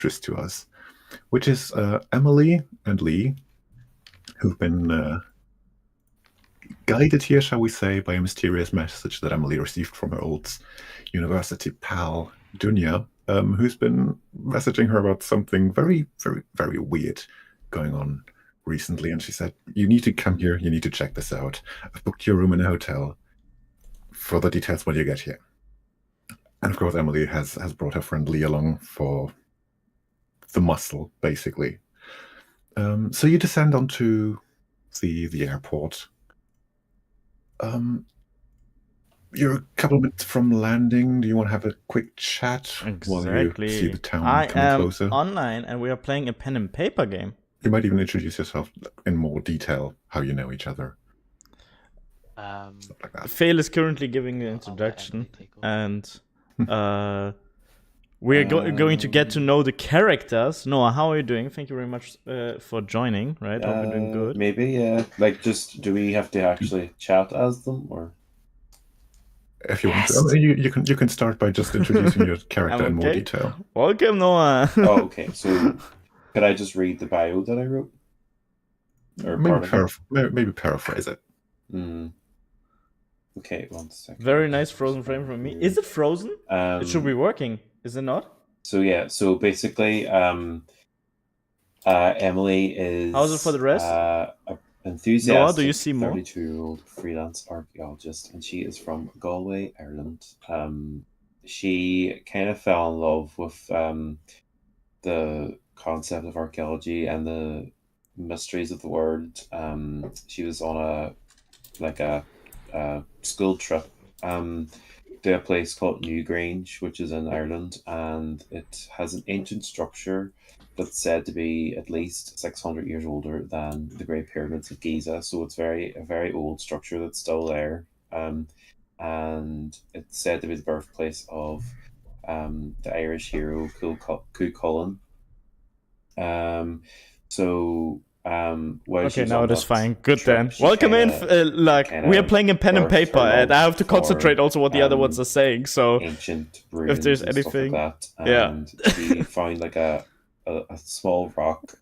interest to us, which is Emily and Lee, who've been guided here, shall we say, by a mysterious message that Emily received from her old university pal, Dunya, who's been messaging her about something very, very, very weird going on recently. And she said, you need to come here, you need to check this out. I've booked your room in a hotel. Further details when you get here. And of course, Emily has brought her friend Lee along for the muscle, basically. So you descend onto the airport. You're a couple of minutes from landing. Do you want to have a quick chat while you see the town coming closer? I am online, and we are playing a pen and paper game. You might even introduce yourself in more detail, how you know each other. Stuff like that. Fail is currently giving the introduction, and we're going to get to know the characters. Noah, how are you doing? Thank you very much for joining. Right, hope you're doing good. Maybe, yeah. Like, just do we have to actually chat as them, or? If you want to, you can start by just introducing your character in more detail. Welcome, Noah. Oh, okay. So, could I just read the bio that I wrote? Or maybe paraphrase it. Okay, 1 second. Very nice frozen frame from me. Is it frozen? It should be working. Is it not? So yeah. So basically, Emily is. How's it for the rest? Enthusiastic, Noah, do you see more? 32-year-old freelance archaeologist, and she is from Galway, Ireland. She kind of fell in love with the concept of archaeology and the mysteries of the world. She was on a school trip to a place called Newgrange, which is in Ireland, and it has an ancient structure that's said to be at least 600 years older than the Great Pyramids of Giza. So it's a very old structure that's still there. And it's said to be the birthplace of the Irish hero Cú Chulainn. Okay, now it is fine. Good then. Welcome in. We are playing a pen and paper, and I have to concentrate also what the other ones are saying. So if there's anything, like that, she found like a small rock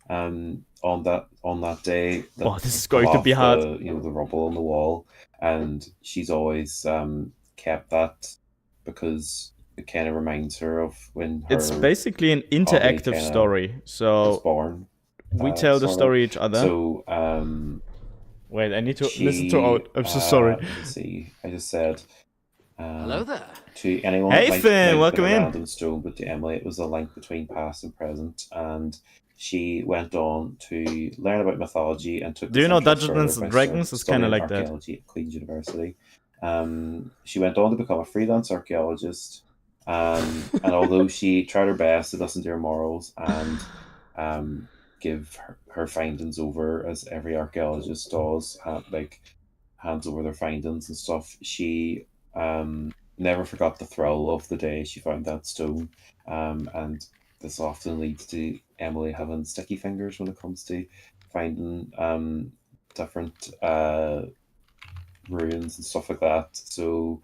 on that day. This is going to be hard. The rubble on the wall, and she's always kept that because it kind of reminds her of when it's basically an interactive story. So born. We tell the story each other. So wait, I need to listen to out. I'm so sorry. Let's see. I just said hello there. To anyone. Hey Finn, welcome in. Stone, but to Emily, it was a link between past and present, and she went on to learn about mythology and took. Do you know Dungeons and Dragons? It's kind of like that. At Queen's University. She went on to become a freelance archaeologist, and although she tried her best to listen to her morals and give her findings over, as every archaeologist does, hands over their findings and stuff, she never forgot the thrill of the day she found that stone, and this often leads to Emily having sticky fingers when it comes to finding different ruins and stuff like that. So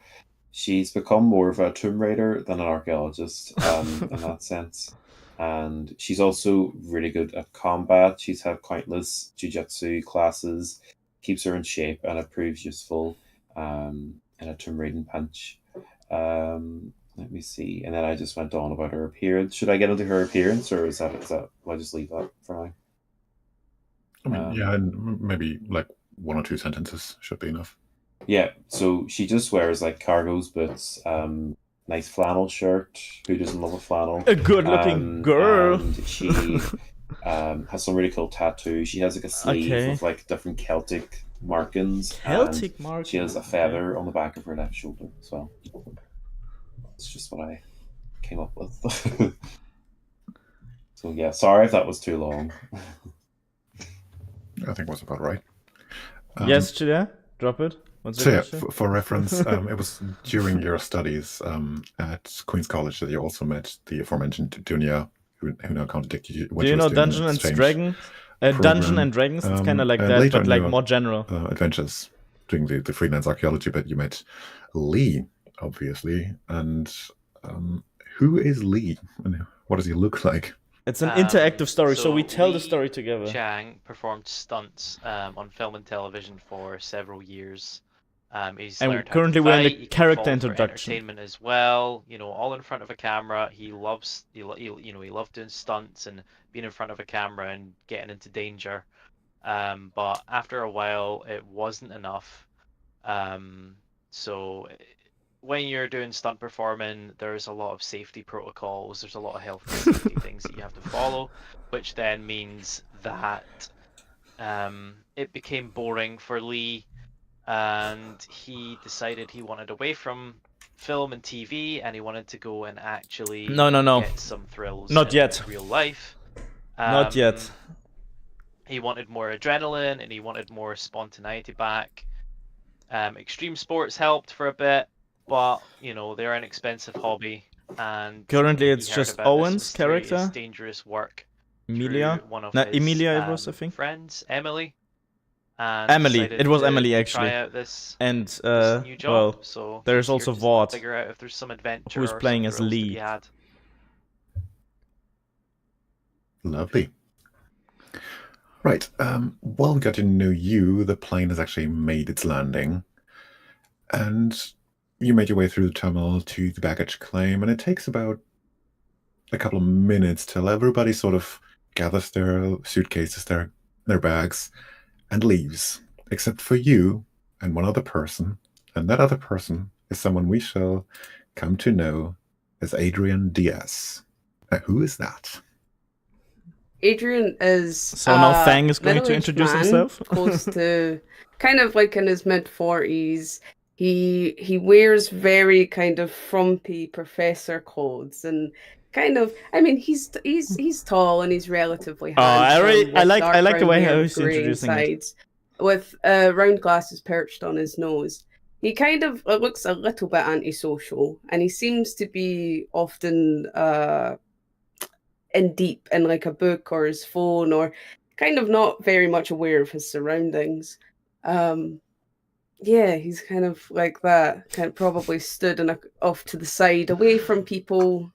she's become more of a tomb raider than an archaeologist in that sense. And she's also really good at combat. She's had countless jiu-jitsu classes, keeps her in shape, and it proves useful in a tomb raiding pinch. Let me see. And then I just went on about her appearance. Should I get into her appearance, or is that will I just leave that for now? I mean, yeah, and maybe like 1 or 2 sentences should be enough. Yeah, so she just wears like cargos, boots, nice flannel shirt. Who doesn't love a flannel? A good-looking girl. And she has some really cool tattoos. She has like a sleeve with like different Celtic markings. She has a feather on the back of her left shoulder as well. It's just what I came up with. So yeah, sorry if that was too long. I think it was about right. Yes, Julia, drop it. For reference, it was during your studies at Queen's College that you also met the aforementioned Dunya, who now contradicted you. Do you know Dungeons and Dragons? Dungeons and Dragons, it's kind of like that, but like more general. Adventures, doing the freelance archaeology bit, you met Lee, obviously. And who is Lee? And What does he look like? It's an interactive story, so we tell the Lee story together. Chang performed stunts on film and television for several years. He's And learned how currently to we're in the fight, he can character fall for introduction. entertainment as well. You know, all in front of a camera. He loves, he loved doing stunts and being in front of a camera and getting into danger. But after a while, it wasn't enough. So when you're doing stunt performing, there's a lot of safety protocols, there's a lot of health and safety things that you have to follow, which then means that it became boring for Lee, and he decided he wanted away from film and TV, and he wanted to go and actually No. get some thrills Not in yet. real life. Not yet. He wanted more adrenaline, and he wanted more spontaneity back. Extreme sports helped for a bit, but you know they're an expensive hobby, and Currently he it's heard just about Owen's this mysterious, character. dangerous work Emilia. through one of No, his, Emilia it was, I think. friends, Emily. And Emily. decided It was to Emily, actually. Try out this And new job. well, So there's he's here also to Vought, figure out if there's some adventure who's or playing some as thrills to Lee. be had. Lovely. Right. While we got to know you, the plane has actually made its landing. And you made your way through the terminal to the baggage claim, and it takes about a couple of minutes till everybody sort of gathers their suitcases, their bags, and leaves, except for you and one other person. And that other person is someone we shall come to know as Adrian Diaz. Now, who is that? Adrian is So now Fang is going to middle-aged introduce man, himself? close to kind of like in his mid-40s. He wears very kind of frumpy professor clothes and kind of, I mean, he's tall and he's relatively handsome. I like the dark way brown how hair, he's grey introducing it. sides, with round glasses perched on his nose. He kind of looks a little bit antisocial, and he seems to be often in deep in like a book or his phone, or kind of not very much aware of his surroundings. Yeah, he's kind of like that, kind of probably stood off to the side, away from people,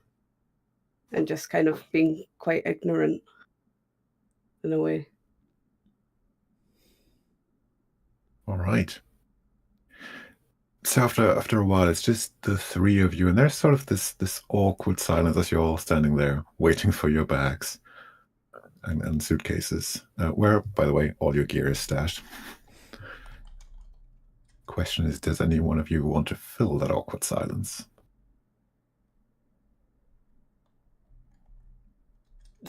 and just kind of being quite ignorant in a way. All right. So after a while, it's just the three of you, and there's sort of this awkward silence as you're all standing there waiting for your bags and suitcases, where, by the way, all your gear is stashed. Question is, does any one of you want to fill that awkward silence?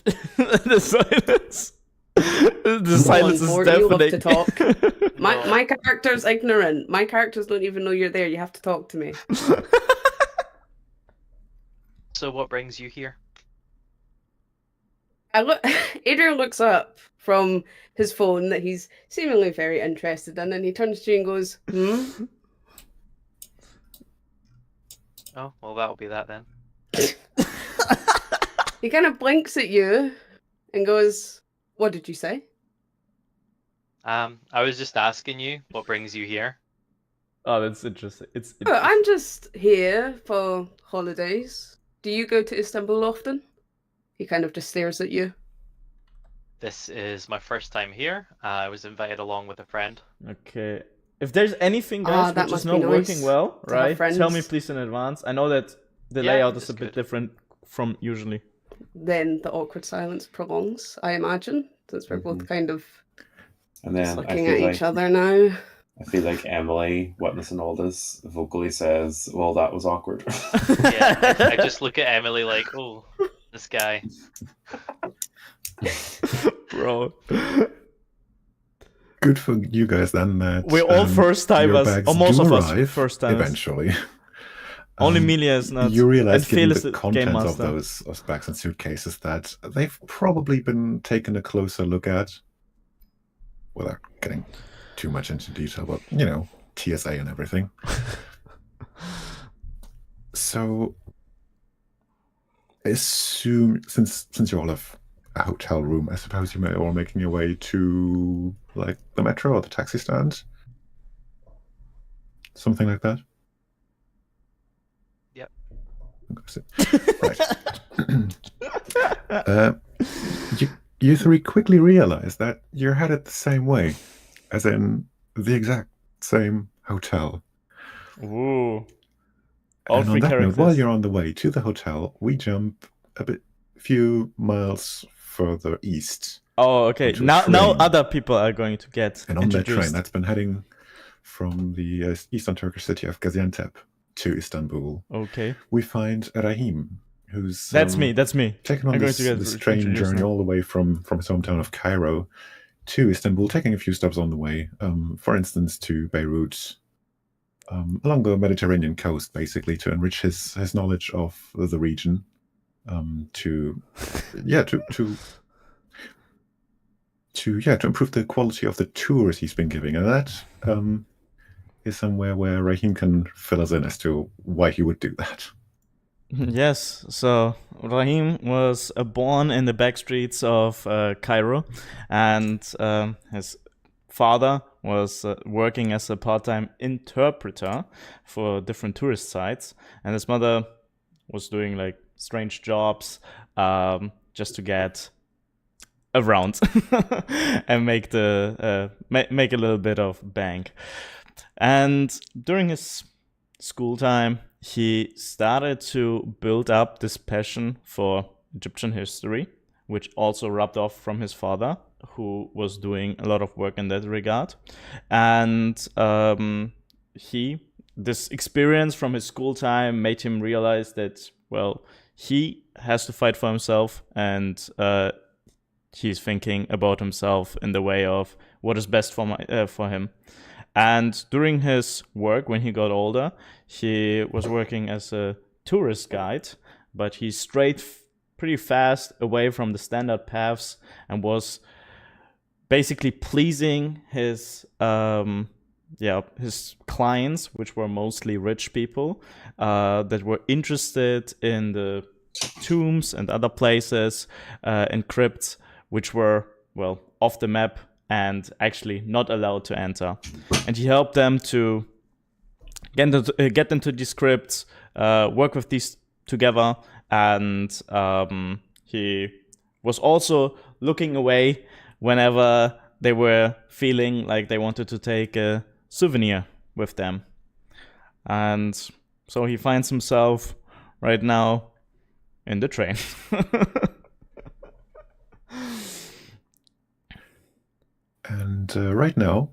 The silence. The silence is Morty, you love to deafening. talk. My character's ignorant. My characters don't even know you're there. You have to talk to me. So what brings you here? Adrian looks up from his phone that he's seemingly very interested in, and he turns to you and goes, "Hmm." Oh, well, that'll be that then. He kind of blinks at you and goes, "What did you say?" I was just asking you what brings you here. Oh, that's interesting. Oh, I'm just here for holidays. Do you go to Istanbul often? He kind of just stares at you. This is my first time here. I was invited along with a friend. Okay. If there's anything, guys, that which is must not be working nice well, to have right? Tell me friends. please in advance. I know that the Yeah, layout is it's a bit good. different from usually. Then the awkward silence prolongs, I imagine, since we're both kind of And just then I looking at feel each like other now. I feel like Emily, witnessing all this, vocally says, "Well, that was awkward." Yeah, I just look at Emily like, oh, this guy. Bro. Good for you guys then. That We're all first your timers, bags or most do of us arrive first timers. eventually. Only Milia is not. You realize, and given Phil is the the contents game of master. those bags and suitcases, that they've probably been taken a closer look at, without getting too much into detail, but you know, TSA and everything. So, I assume since you all have a hotel room, I suppose you may all making your way to like the metro or the taxi stand, something like that. Yep. Right. You three quickly realize that you're headed the same way, as in the exact same hotel. Ooh. All And on three that note, characters. while you're on the way to the hotel, we jump a few miles further east. Oh, okay. onto a Now train. other people are going to get And on that introduced. train that's been heading from the eastern Turkish city of Gaziantep to Istanbul, Okay. we find Rahim, who's That's me. taken on I'm going this, to get this train introduced journey now. all the way from his hometown of Cairo to Istanbul, taking a few stops on the way. For instance, to Beirut, along the Mediterranean coast, basically to enrich his knowledge of the region, to improve the quality of the tours he's been giving, and that is somewhere where Rahim can fill us in as to why he would do that. Yes, so Rahim was born in the back streets of Cairo, and his father was working as a part-time interpreter for different tourist sites, and his mother was doing like strange jobs just to get around and make make a little bit of bank. And during his school time, he started to build up this passion for Egyptian history, which also rubbed off from his father, who was doing a lot of work in that regard. And this experience from his school time made him realize that, well, he has to fight for himself, and he's thinking about himself in the way of what is best for him. And during his work, when he got older, he was working as a tourist guide, but he strayed pretty fast away from the standard paths and was basically pleasing his clients, which were mostly rich people that were interested in the tombs and other places and crypts, which were, well, off the map and actually not allowed to enter. And he helped them to get into these crypts, work with these together, and he was also looking away whenever they were feeling like they wanted to take a souvenir with them. And so he finds himself right now in the train. And right now,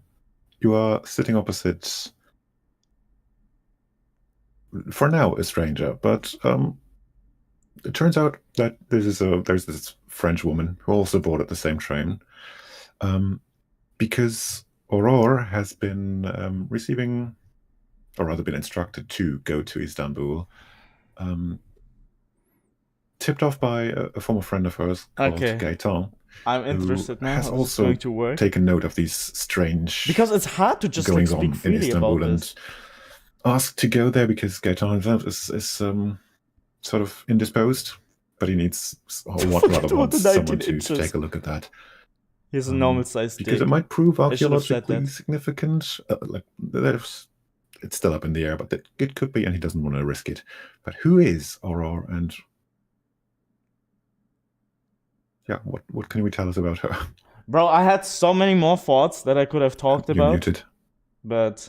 you are sitting opposite, for now, a stranger. But it turns out that there's this French woman who also boarded the same train, because Aurore has been receiving, or rather been instructed to go to Istanbul, tipped off by a former friend of hers called Gaetan. I'm interested now. Has how this is also going to work. taken note of these strange Because it's hard to just like, goings speak on in freely Istanbul about and this. asked to go there because Gaetan himself is sort of indisposed, but he needs rather wants someone to take a look at that. He's a normal sized because dick. it might prove I should have said archaeologically that. significant. It's still up in the air, but it could be, and he doesn't want to risk it. But who is Aurore, and yeah, what can we tell us about her? Bro, I had so many more thoughts that I could have talked You're about, muted. but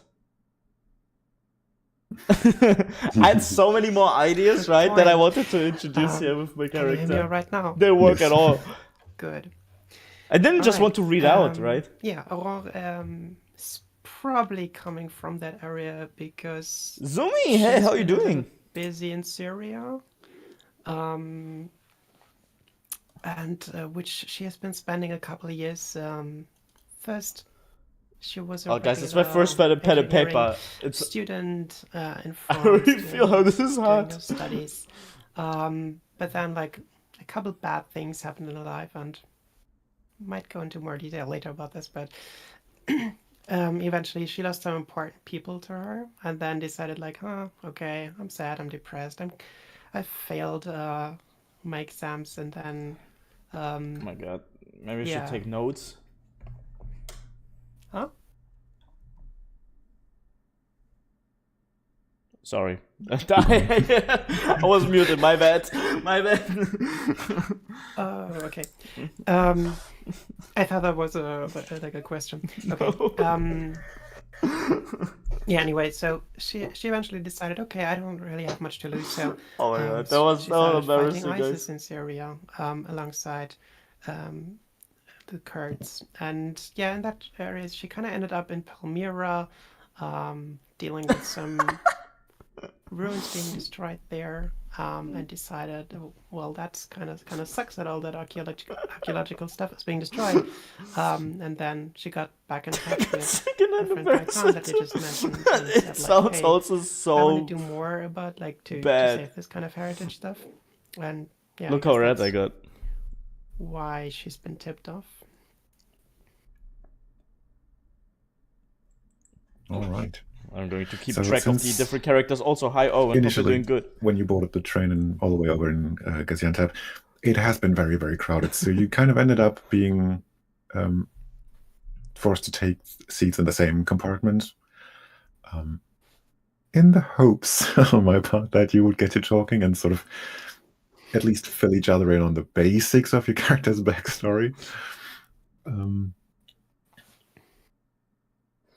I had so many more ideas, right, that I wanted to introduce here with my Can you hear me character. right now? They work Yes. at all. Good. I didn't just Alright, want to read out, right? Yeah, Aurore is probably coming from that area because Zumi, hey, she's how you been a little doing? busy in Syria, and which she has been spending a couple of years. First, she was a Oh, guys, it's my regular first pen and engineering paper. It's student in I France. already feel how this is doing hard. her studies, but then like a couple bad things happened in her life, and might go into more detail later about this, but eventually she lost some important people to her, and then decided like, okay, I'm sad, I'm depressed, I failed my exams, and then Oh my god, maybe I yeah. should take notes. Huh? Sorry. I was muted, my bad. My bad. Oh, okay. I thought that was like a question. Okay. Yeah. Anyway, so she eventually decided, okay, I don't really have much to lose, so Oh my god, she that started was embarrassing, fighting guys. ISIS in Syria alongside the Kurds, and yeah, in that area, she kind of ended up in Palmyra, dealing with some ruins being destroyed there, and decided, oh, well, that's kind of sucks that all that archaeological stuff is being destroyed. And then she got back in touch with Second her friend Gaetan that you just mentioned. And It said, sounds like, hey, also I want so to do more about to bad. save this kind of heritage stuff. And yeah, Look I guess how red that's I got. why she's been tipped off. All right. I'm going to keep So track of the since different characters. Also, hi Owen, hope you're initially, doing good. when you boarded the train and all the way over in Gaziantep, it has been very, very crowded. So you kind of ended up being forced to take seats in the same compartment, in the hopes on my part that you would get to talking and sort of at least fill each other in on the basics of your character's backstory.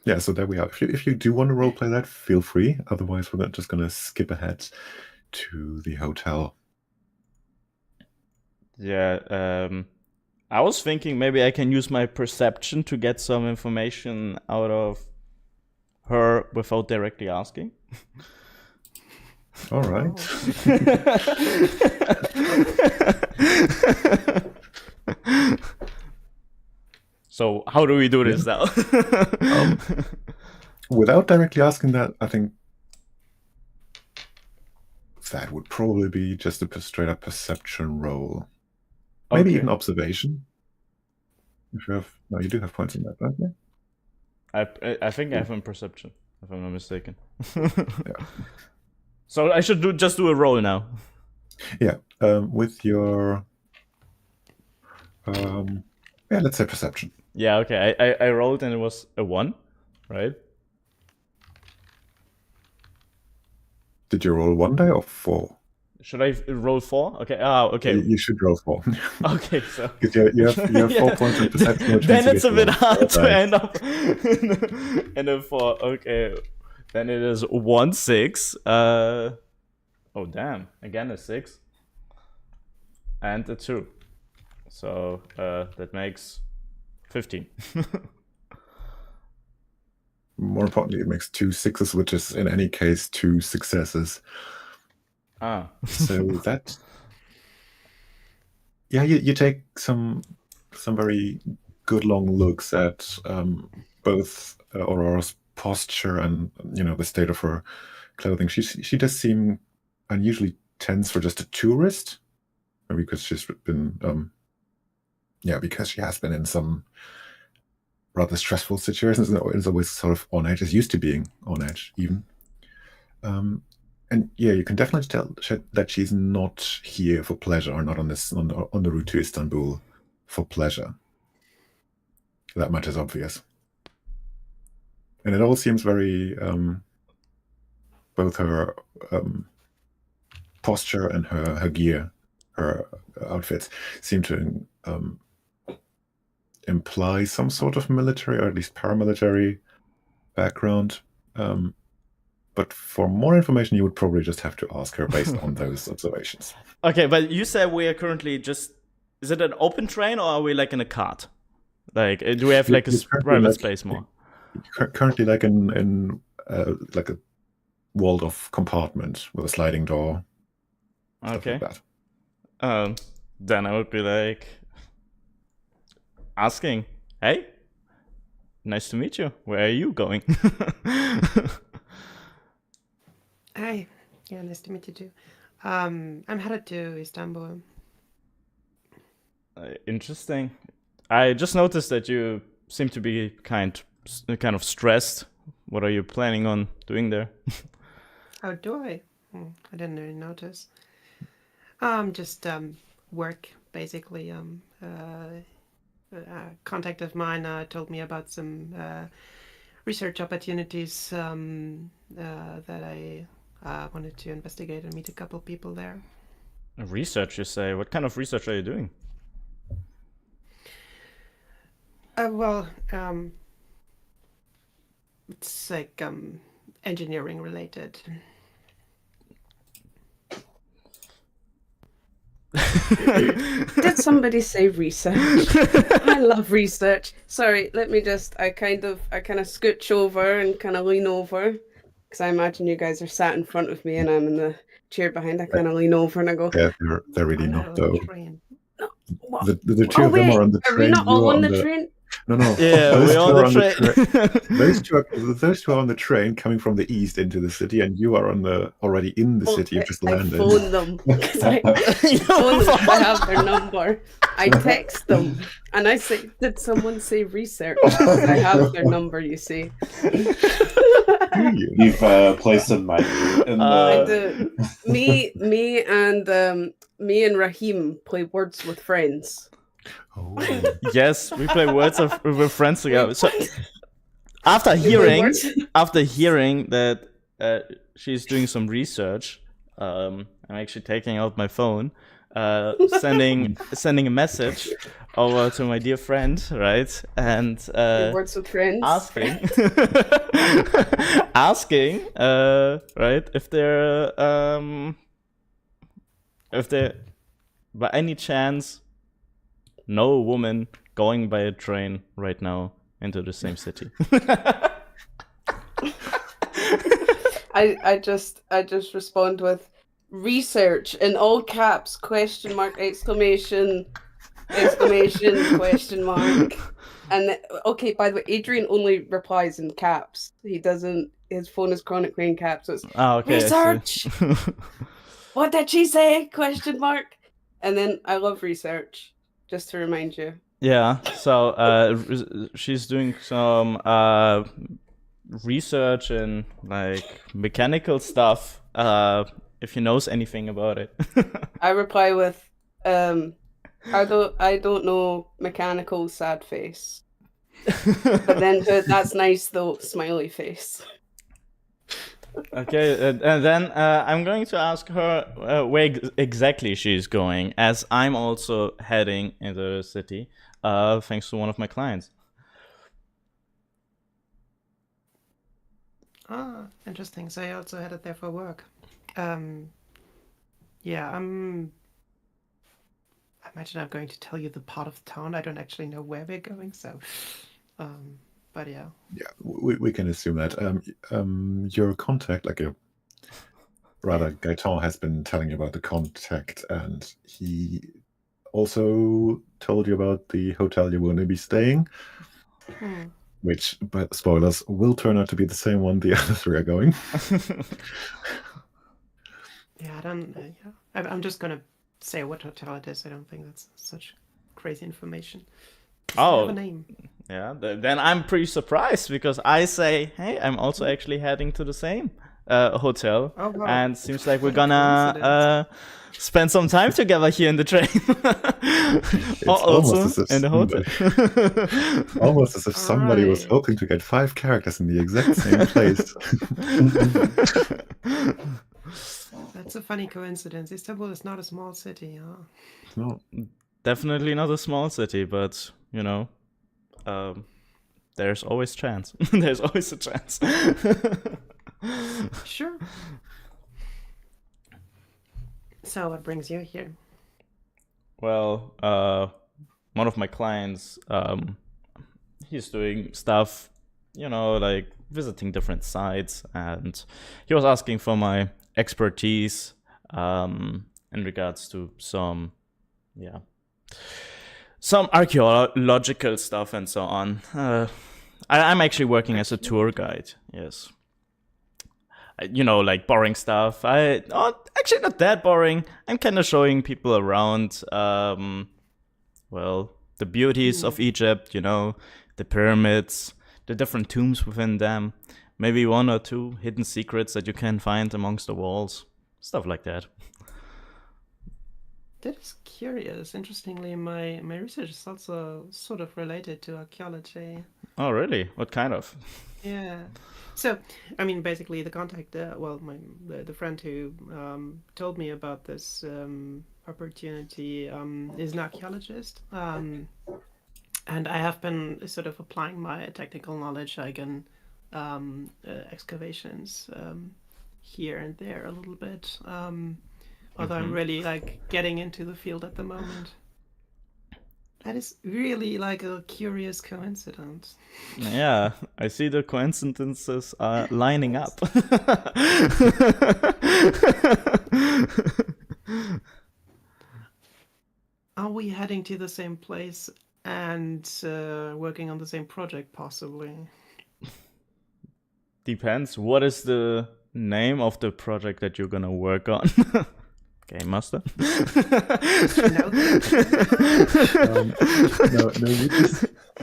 Yeah, so there we are. If you do want to roleplay that, feel free. Otherwise, we're just going to skip ahead to the hotel. Yeah, I was thinking maybe I can use my perception to get some information out of her without directly asking. All right. So how do we do this now? Without directly asking that, I think that would probably be just a straight up perception roll. Maybe Okay. even observation. If you have, no, you do have points in that, right? Yeah. I think I have a perception, if I'm not mistaken. So I should just do a roll now. Yeah. With your, yeah, let's say perception. Yeah, okay. I rolled and it was a 1, right? Did you roll 1 die or 4? Should I roll 4? Okay. Oh, okay. You should roll 4. Okay, so Because you have 4 points in perception. Which then means it's you a get bit to roll hard 4 to dice. end up in a 4. Okay. Then it is 1 6. Oh damn! Again a 6. And a 2. So that makes 15. More importantly, it makes 2 6s, which is in any case 2 successes. Ah. So that, yeah, you take some very good long looks at both Aurora's posture and the state of her clothing. She does seem unusually tense for just a tourist, maybe because she's been because she has been in some rather stressful situations and is always sort of on edge, is used to being on edge even. And yeah, you can definitely tell that she's not here for pleasure, or not on the route to Istanbul for pleasure. That much is obvious. And it all seems very, both her posture and her gear, her outfits, seem to imply some sort of military, or at least paramilitary background. But for more information, you would probably just have to ask her based on those observations. Okay, but you said we are currently just... Is it an open train or are we like in a cart? Like, do we have like a private space more? Currently like in like a walled off compartment with a sliding door. Okay. Like that. Then I would be like... asking, hey, nice to meet you. Where are you going? Hey, yeah, nice to meet you too. I'm headed to Istanbul. Interesting. I just noticed that you seem to be kind of stressed. What are you planning on doing there? How do I? I didn't really notice. Just work basically. A contact of mine told me about some research opportunities that I Wanted to investigate and meet a couple people there. Research, you say? What kind of research are you doing? Well, it's like engineering related. Did somebody say research? I love research. Sorry, let me just. I kind of scooch over and kind of lean over, because I imagine you guys are sat in front of me and I'm in the chair behind. I kind of lean over and I go. Yeah, they're really On not the though. train. What? The two Oh of them wait, are on the are train. we not you all are on the train? No, no. Yeah, those we're two on are the train. those two are on the train coming from the east into the city, and you are already in the Oh, city. You've just I landed. phone them because I phone them 'cause I have their number. I text them and I say, "Did someone say research?" 'Cause I have their number. You see. Do you? You've placed in mind in I the. do. Me and Raheem play Words with Friends. Oh. Yes, we play Words with Friends together. So after We play hearing Words- that she's doing some research, I'm actually taking out my phone, sending a message over to my dear friend, right? And Words with Friends. asking asking right, if there by any chance know a woman going by a train right now into the same city. I just respond with research in all caps, question mark, exclamation, question mark. And okay, by the way, Adrian only replies in caps. He doesn't. His phone is chronically in caps. So it's Okay, research. What did she say? Question mark. And then I love research. Just to remind you. Yeah, so she's doing some research in like mechanical stuff. If he knows anything about it. I reply with, I don't know mechanical sad face. But then that's nice though, smiley face. Okay, and then I'm going to ask her where exactly she's going, as I'm also heading into the city, thanks to one of my clients. Ah, interesting. So I also headed there for work. Yeah, I imagine I'm going to tell you the part of town. I don't actually know where we're going, so but yeah. Yeah, we can assume that. Your contact, Gaetan has been telling you about the contact, and he also told you about the hotel you want to be staying, which, but spoilers, will turn out to be the same one the other three are going. Yeah, I don't. Yeah, I'm just gonna say what hotel it is. I don't think that's such crazy information. Does it have a name? Yeah, then I'm pretty surprised because I say, hey, I'm also actually heading to the same hotel, Oh, wow. and seems like we're What a gonna spend some time together here in the train. Or also almost as if in the hotel. Almost as if somebody was Right. hoping to get 5 characters in the exact same place. That's a funny coincidence. Istanbul is not a small city, huh? No. Definitely not a small city, but you know, there's always chance. There's always a chance. Sure. So what brings you here? Well, one of my clients, he's doing stuff, you know, like visiting different sites, and he was asking for my expertise in regards to some archaeological stuff and so on. I'm actually working as a tour guide, yes. You know, like boring stuff. Actually not that boring. I'm kind of showing people around, well, the beauties of Egypt, you know, the pyramids, the different tombs within them, maybe 1 or 2 hidden secrets that you can find amongst the walls, stuff like that. That is curious. Interestingly, my research is also sort of related to archaeology. Oh, really? What kind of? Yeah. So, I mean, basically, the contact, well, the friend who told me about this opportunity is an archaeologist. And I have been sort of applying my technical knowledge, like in excavations here and there a little bit. Although I'm really like getting into the field at the moment. That is really like a curious coincidence. Yeah, I see the coincidences are lining up. Are we heading to the same place and working on the same project, possibly? Depends. What is the name of the project that you're gonna work on? Game Master? No,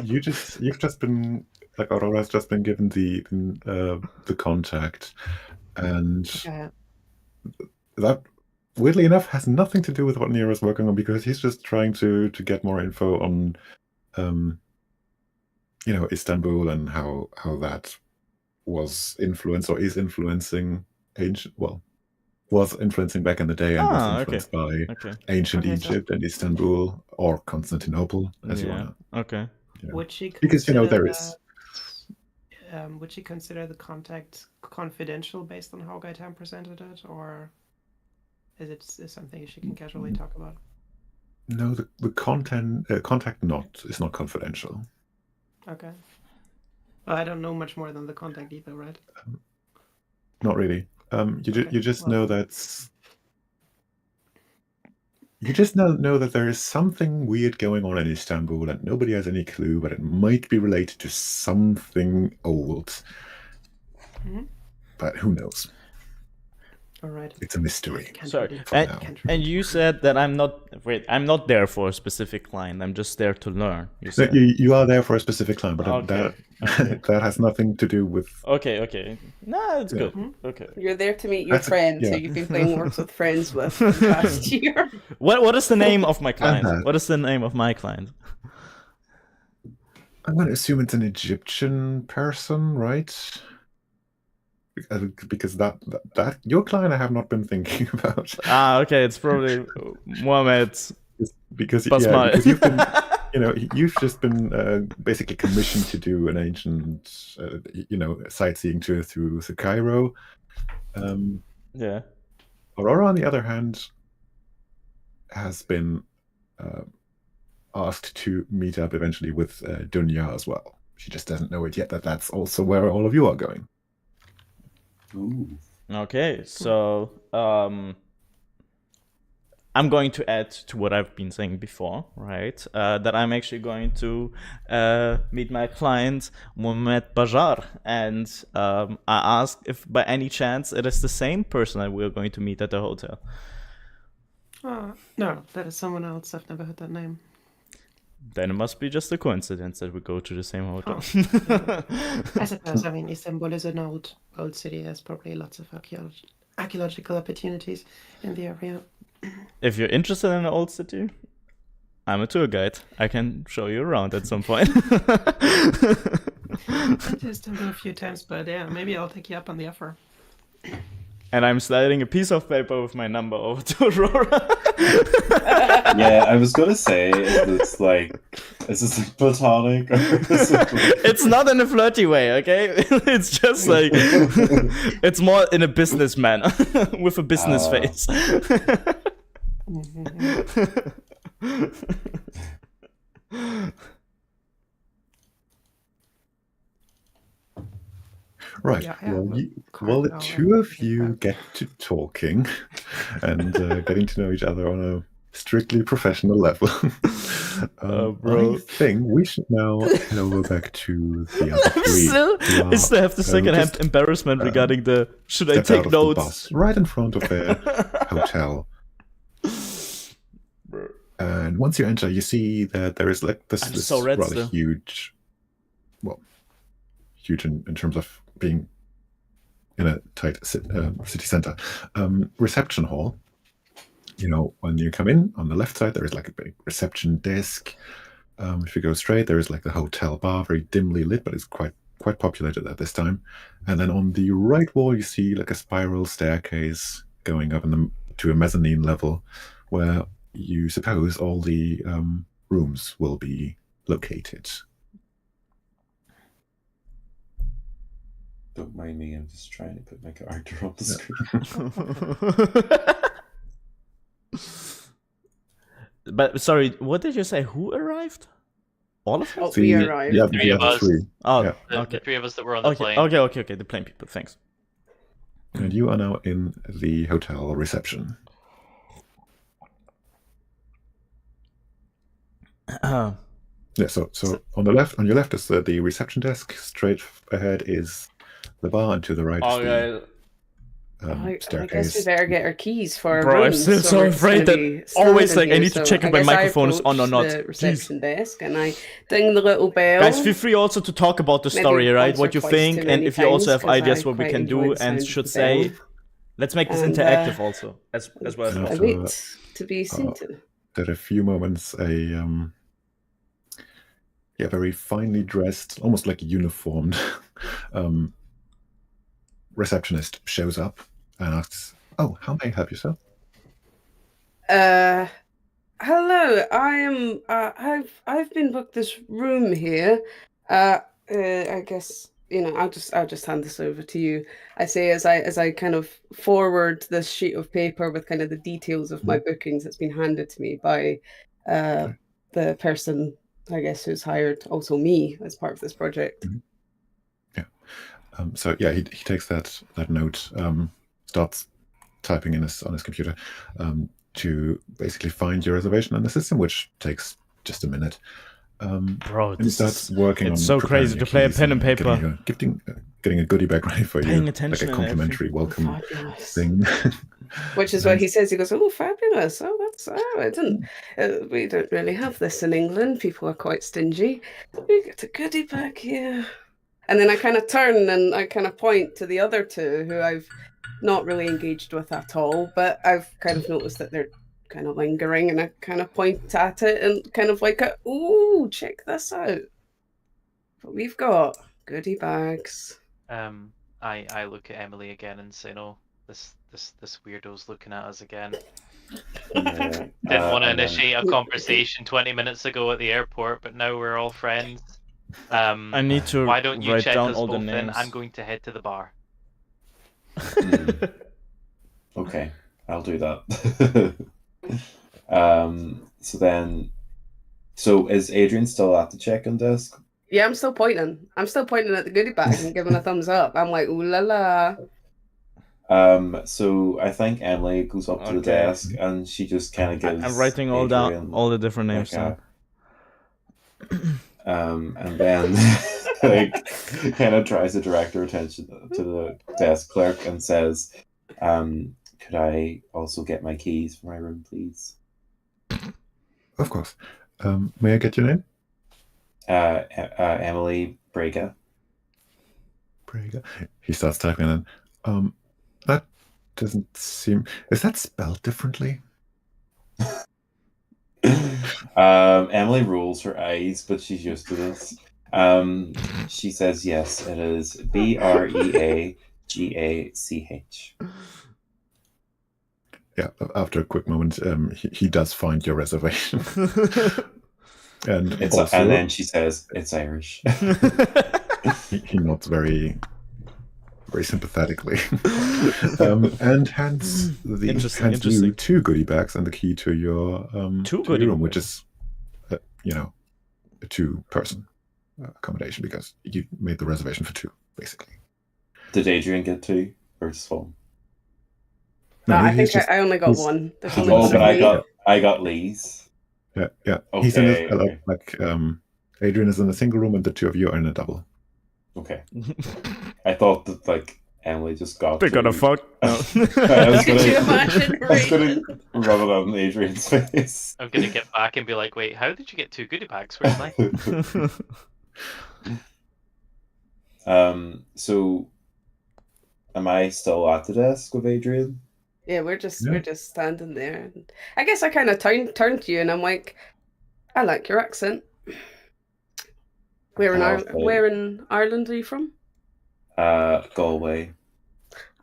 you've just been, like, Aurora's just been given the contact, and Yeah. that, weirdly enough, has nothing to do with what Nero's working on, because he's just trying to get more info on, Istanbul and how that was influenced or is influencing was influencing back in the day and was influenced by ancient Okay, so- Egypt and Istanbul or Constantinople, as you want to. Okay. Would she Because, there consider is. would she consider the contact confidential based on how Gaitan presented it, or is it something she can casually talk about? No, the contact is not confidential. Okay. Well, I don't know much more than the contact either, right? Not really. You just well- know that's. You just know that there is something weird going on in Istanbul, and nobody has any clue, but it might be related to something old. Mhm. But who knows? All right. It's a mystery. Can't Sorry. really- For now. can't And really- you said that I'm not there for a specific client. I'm just there to learn. You No, said. you are there for a specific client, but Okay, that okay. that has nothing to do with. Okay. No, it's Yeah. good. Mhm. Okay. You're there to meet your That's friends yeah. who you've been playing Works with Friends with for the past year. What is the name of my client? that. What is the name of my client? I'm going to assume it's an Egyptian person, right? Because that your client I have not been thinking about. Ah, okay. It's probably Mohammed Because Basmal. because you've been you've just been basically commissioned to do an ancient sightseeing tour through Cairo. Yeah. Aurora, on the other hand, has been asked to meet up eventually with Dunya as well. She just doesn't know it yet that that's also where all of you are going. Ooh. Okay, so I'm going to add to what I've been saying before, right? That I'm actually going to meet my client Mohamed Bajar, and I asked if by any chance it is the same person that we're going to meet at the hotel. No, that is someone else. I've never heard that name. Then it must be just a coincidence that we go to the same hotel. I suppose. I mean, Istanbul is an old city. There's probably lots of archaeological opportunities in the area. If you're interested in an old city, I'm a tour guide. I can show you around at some point. I've been to Istanbul a few times, but yeah, maybe I'll take you up on the offer. And I'm sliding a piece of paper with my number over to Aurora. Yeah, I was gonna say, is this platonic? Or is it It's not in a flirty way, okay? It's just like it's more in a business manner with a business face. Right. Yeah, yeah, well, well, well, the now two I of you think get to talking and getting to know each other on a strictly professional level. Bro. I think we should now head over back to the other three. I still have the second-hand just, embarrassment regarding the should I Step out take of the notes? bus right in front of their hotel. And once you enter, you see that there is like this, I'm this so red rather still. huge, well, huge in terms of being in a tight city center, reception hall. You know, when you come in, on the left side, there is like a big reception desk. If you go straight, there is like the hotel bar, very dimly lit, but it's quite populated at this time. And then on the right wall, you see like a spiral staircase going up to a mezzanine level, where you suppose all the rooms will be located. Don't mind me, I'm just trying to put my character on the screen. But sorry, what did you say? Who arrived? All of us? Oh, we arrived. Yeah, Three the of other us. three. Oh, Yeah. The okay. three of us that were on the plane. Okay. The plane people. Thanks. And you are now in the hotel reception. Yeah, so on your left is the reception desk. Straight ahead is the bar, and to the right is the I guess staircase. we better get our keys for our Bro, I'm rooms, still so we're just afraid gonna that be always, standing like, I here. need to So check if I my guess I microphone is on or approach not. the reception desk, and I ding the little bell. Guys, feel free also to talk about the Maybe story, right? once or What you twice think, too and many if you also times, have 'cause ideas I what we quite can enjoy do the sound and of should the say. bell. Let's make this And, interactive also, as well as and I after- possible. wait to be seated. That a few moments a very finely dressed, almost like uniformed receptionist shows up and asks, "Oh, how may I help you, sir?" Hello. I am. I've been booked this room here. I guess I'll just hand this over to you. I say as I kind of forward this sheet of paper with kind of the details of my bookings that's been handed to me by the person, I guess, who's hired also me as part of this project. So he takes that note, starts typing on his computer to basically find your reservation in the system, which takes just a minute. Bro, And he starts working on it's so preparing crazy your to play a keys pen and paper. getting a goodie bag ready for Paying you, attention like a and complimentary welcome Fabulous. thing. Which is what he says. He goes, "Oh, fabulous! Oh, that's I didn't. We don't really have this in England. People are quite stingy. We get a goodie bag here." And then I kind of turn and I kind of point to the other two who I've not really engaged with at all, but I've kind of noticed that they're kind of lingering, and I kind of point at it and kind of like, "Ooh, check this out! What we've got goodie bags." I look at Emily again and say, "No, this weirdo's looking at us again." Yeah. Didn't want to and then- initiate a conversation 20 minutes ago at the airport, but now we're all friends. I need to Why don't you write check down us all the both in? names. I'm going to head to the bar. Okay, I'll do that. So is Adrian still at the check-in desk? Yeah, I'm still pointing. I'm still pointing at the goodie bag and giving a thumbs up. I'm like, "Ooh la la!" So I think Emily goes up to the Okay. desk and she just kind of gives. I'm writing all down Adrian, all the different names. like, down. and then like kind of tries to direct her attention to the desk clerk and says, "Could I also get my keys for my room, please?" Of course. May I get your name? Emily Braga. Braga. He starts typing in. That doesn't seem. Is that spelled differently? Emily rolls her eyes, but she's used to this. She says, "Yes, it is Breagach." Yeah. After a quick moment, he does find your reservation, and also And then she says, "It's Irish." he nods very sympathetically, and hands you Interesting. 2 goodie bags and the key to your Two to goodie your room, which bags. is a 2-person accommodation because you made the reservation for 2 basically. Did Adrian get 2 or just 1? No, I he's think I only got he's- one. There's he's only Oh, one but of me. I got Lee's. Yeah. He's in Okay, a, okay. like Adrian is in a single room and the 2 of you are in a double. Okay. I thought that like Emily just got. They're gonna 2. fuck. No. I was Could you gonna, imagine? I was gonna rub it on Adrian's face. I'm gonna get back and be like, "Wait, how did you get 2 goodie bags? Where's mine?" So am I still at the desk with Adrian? Yeah, we're just Yeah. standing there. And I guess I kind of turned to you, and I'm like, "I like your accent." Where in Ireland are you from? Galway.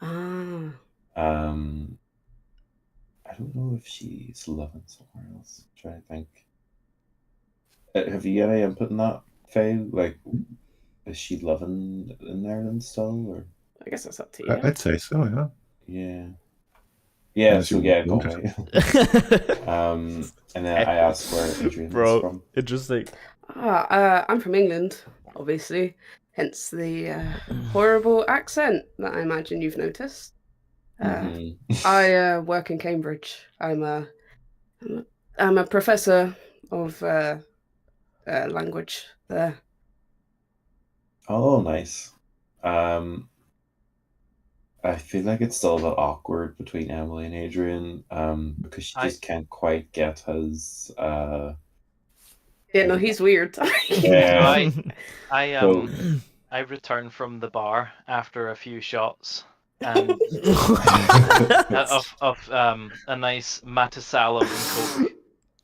Ah. I don't know if she's living somewhere else. I'm trying to think. Have you got any input in that, Faye? Like, is she living in Ireland still, or? I guess that's up to you. I'd say so, yeah. Yeah. Yeah, Unless so you yeah, want Galway. And then I asked where Adrian is Bro, from. interesting. I'm from England, obviously, hence the horrible accent that I imagine you've noticed. Mhm. I work in Cambridge. I'm a professor of language there. Oh, nice. I feel like it's still a bit awkward between Emily and Adrian, because she just can't quite get his. Yeah, no, he's weird. Yeah. I So- I returned from the bar after a few shots and of a nice Matasalem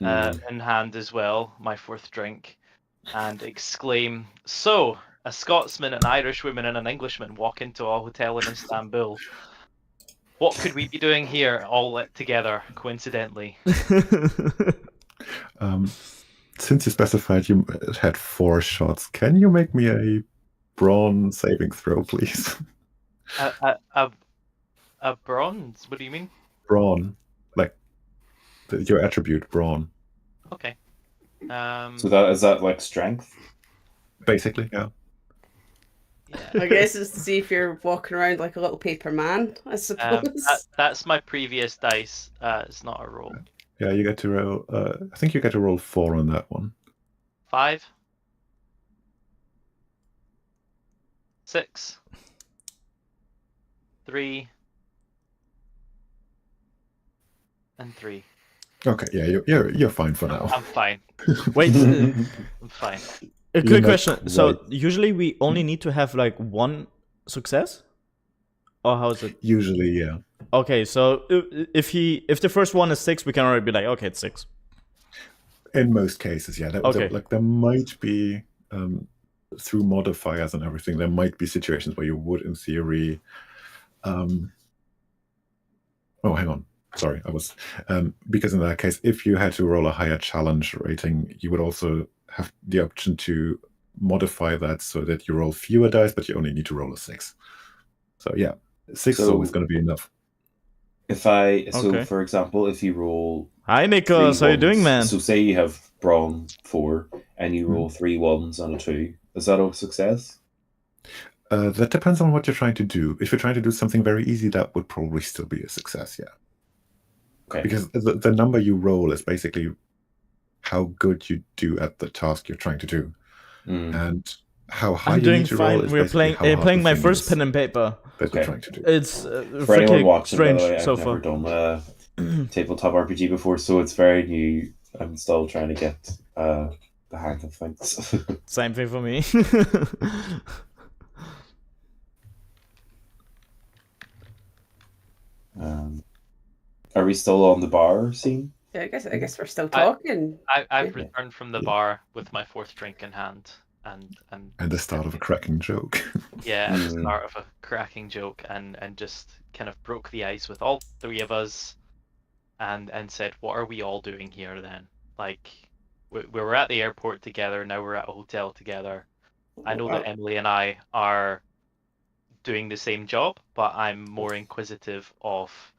and Coke in hand as well, my fourth drink, and exclaim, "So, a Scotsman, an Irish woman, and an Englishman walk into a hotel in Istanbul. What could we be doing here, all together, coincidentally?" Since you specified you had 4 shots, can you make me a brawn saving throw, please? A bronze? What do you mean? Brawn. Like, your attribute, brawn. Okay. So that is that like strength? Basically, yeah. Yeah. I guess it's to see if you're walking around like a little paper man, I suppose. That's my previous dice. It's not a roll. Yeah, you get to roll. I think you get to roll 4 on that one. 5, 6, 3, and 3. Okay, yeah, you're fine for now. I'm fine. Wait, I'm fine. a You're quick not question. So right. usually we only need to have like 1 success, or how is it? Usually, yeah. Okay, so if the first one is 6, we can already be like, okay, it's 6. In most cases, yeah. Okay. Like there might be through modifiers and everything, there might be situations where you would, in theory. Oh, hang on. Sorry, I was because in that case, if you had to roll a higher challenge rating, you would also have the option to modify that so that you roll fewer dice, but you only need to roll a 6. So yeah, 6 is So- always going to be enough. Okay. For example, if you roll Hi, Nikos. How you doing, man? So say you have brawn 4 and you roll 3 1s and a 2. Is that a success? That depends on what you're trying to do. If you're trying to do something very easy, that would probably still be a success, yeah. Okay. Because the number you roll is basically how good you do at the task you're trying to do. And how high I'm you doing need to roll fine. is We're basically playing how hard playing the my thing first is pen and paper. that you're Okay. trying to do. It's For anyone freaking watching, by the strange way, I've so never far. done a tabletop RPG before, so it's very new. I'm still trying to get the hang of things. Same thing for me. Are we still on the bar scene? Yeah, I guess we're still talking. I've Yeah. returned from the Yeah. bar with my fourth drink in hand, and And the start of a cracking joke. yeah, at the Mm. start of a cracking joke, and just kind of broke the ice with all 3 of us, and said, "What are we all doing here then? Like, we were at the airport together. Now we're at a hotel together. I know that Emily and I are doing the same job, but I'm more inquisitive of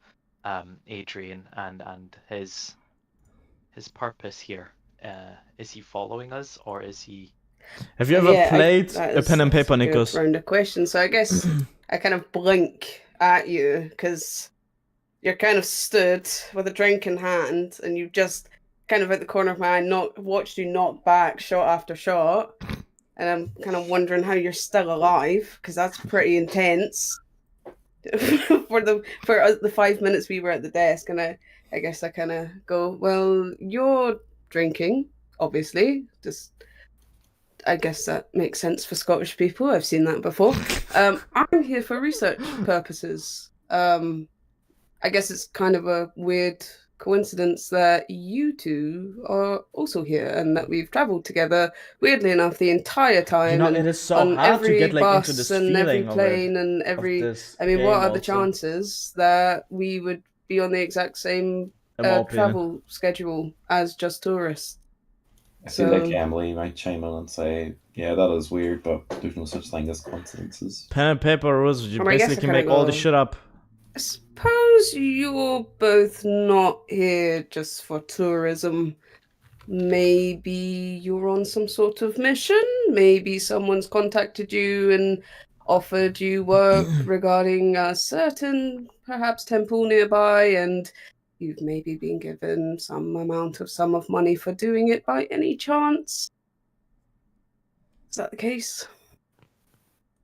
Adrian and his purpose here. Is he following us, or is he?" Have you ever Yeah, played that a is- pen and that's paper, a good Nikos? round of questions. So I guess I kind of blink at you because you're kind of stood with a drink in hand, and you just kind of at the corner of my eye watched you knock back shot after shot, and I'm kind of wondering how you're still alive because that's pretty intense for the 5 minutes we were at the desk. And I guess I kind of go, well, you're drinking, obviously. Just I guess that makes sense for Scottish people. I've seen that before. I'm here for research purposes. I guess it's kind of a weird coincidence that you two are also here and that we've traveled together, weirdly enough, the entire time. You know, and it is so on hard every to get like bus into this and every feeling of plane it. and Of every. this I mean, game what are the also, chances that we would be on the exact same in my opinion. travel schedule as just tourists? I feel like So- Emily might chime in and say, "Yeah, that is weird, but there's no such thing as coincidences." Pen and paper rules. You I mean, I guess basically I can kinda make all the go- shit up. I suppose you're both not here just for tourism. Maybe you're on some sort of mission. Maybe someone's contacted you and offered you work regarding a certain, perhaps, temple nearby, and you've maybe been given some amount of sum of money for doing it by any chance. Is that the case?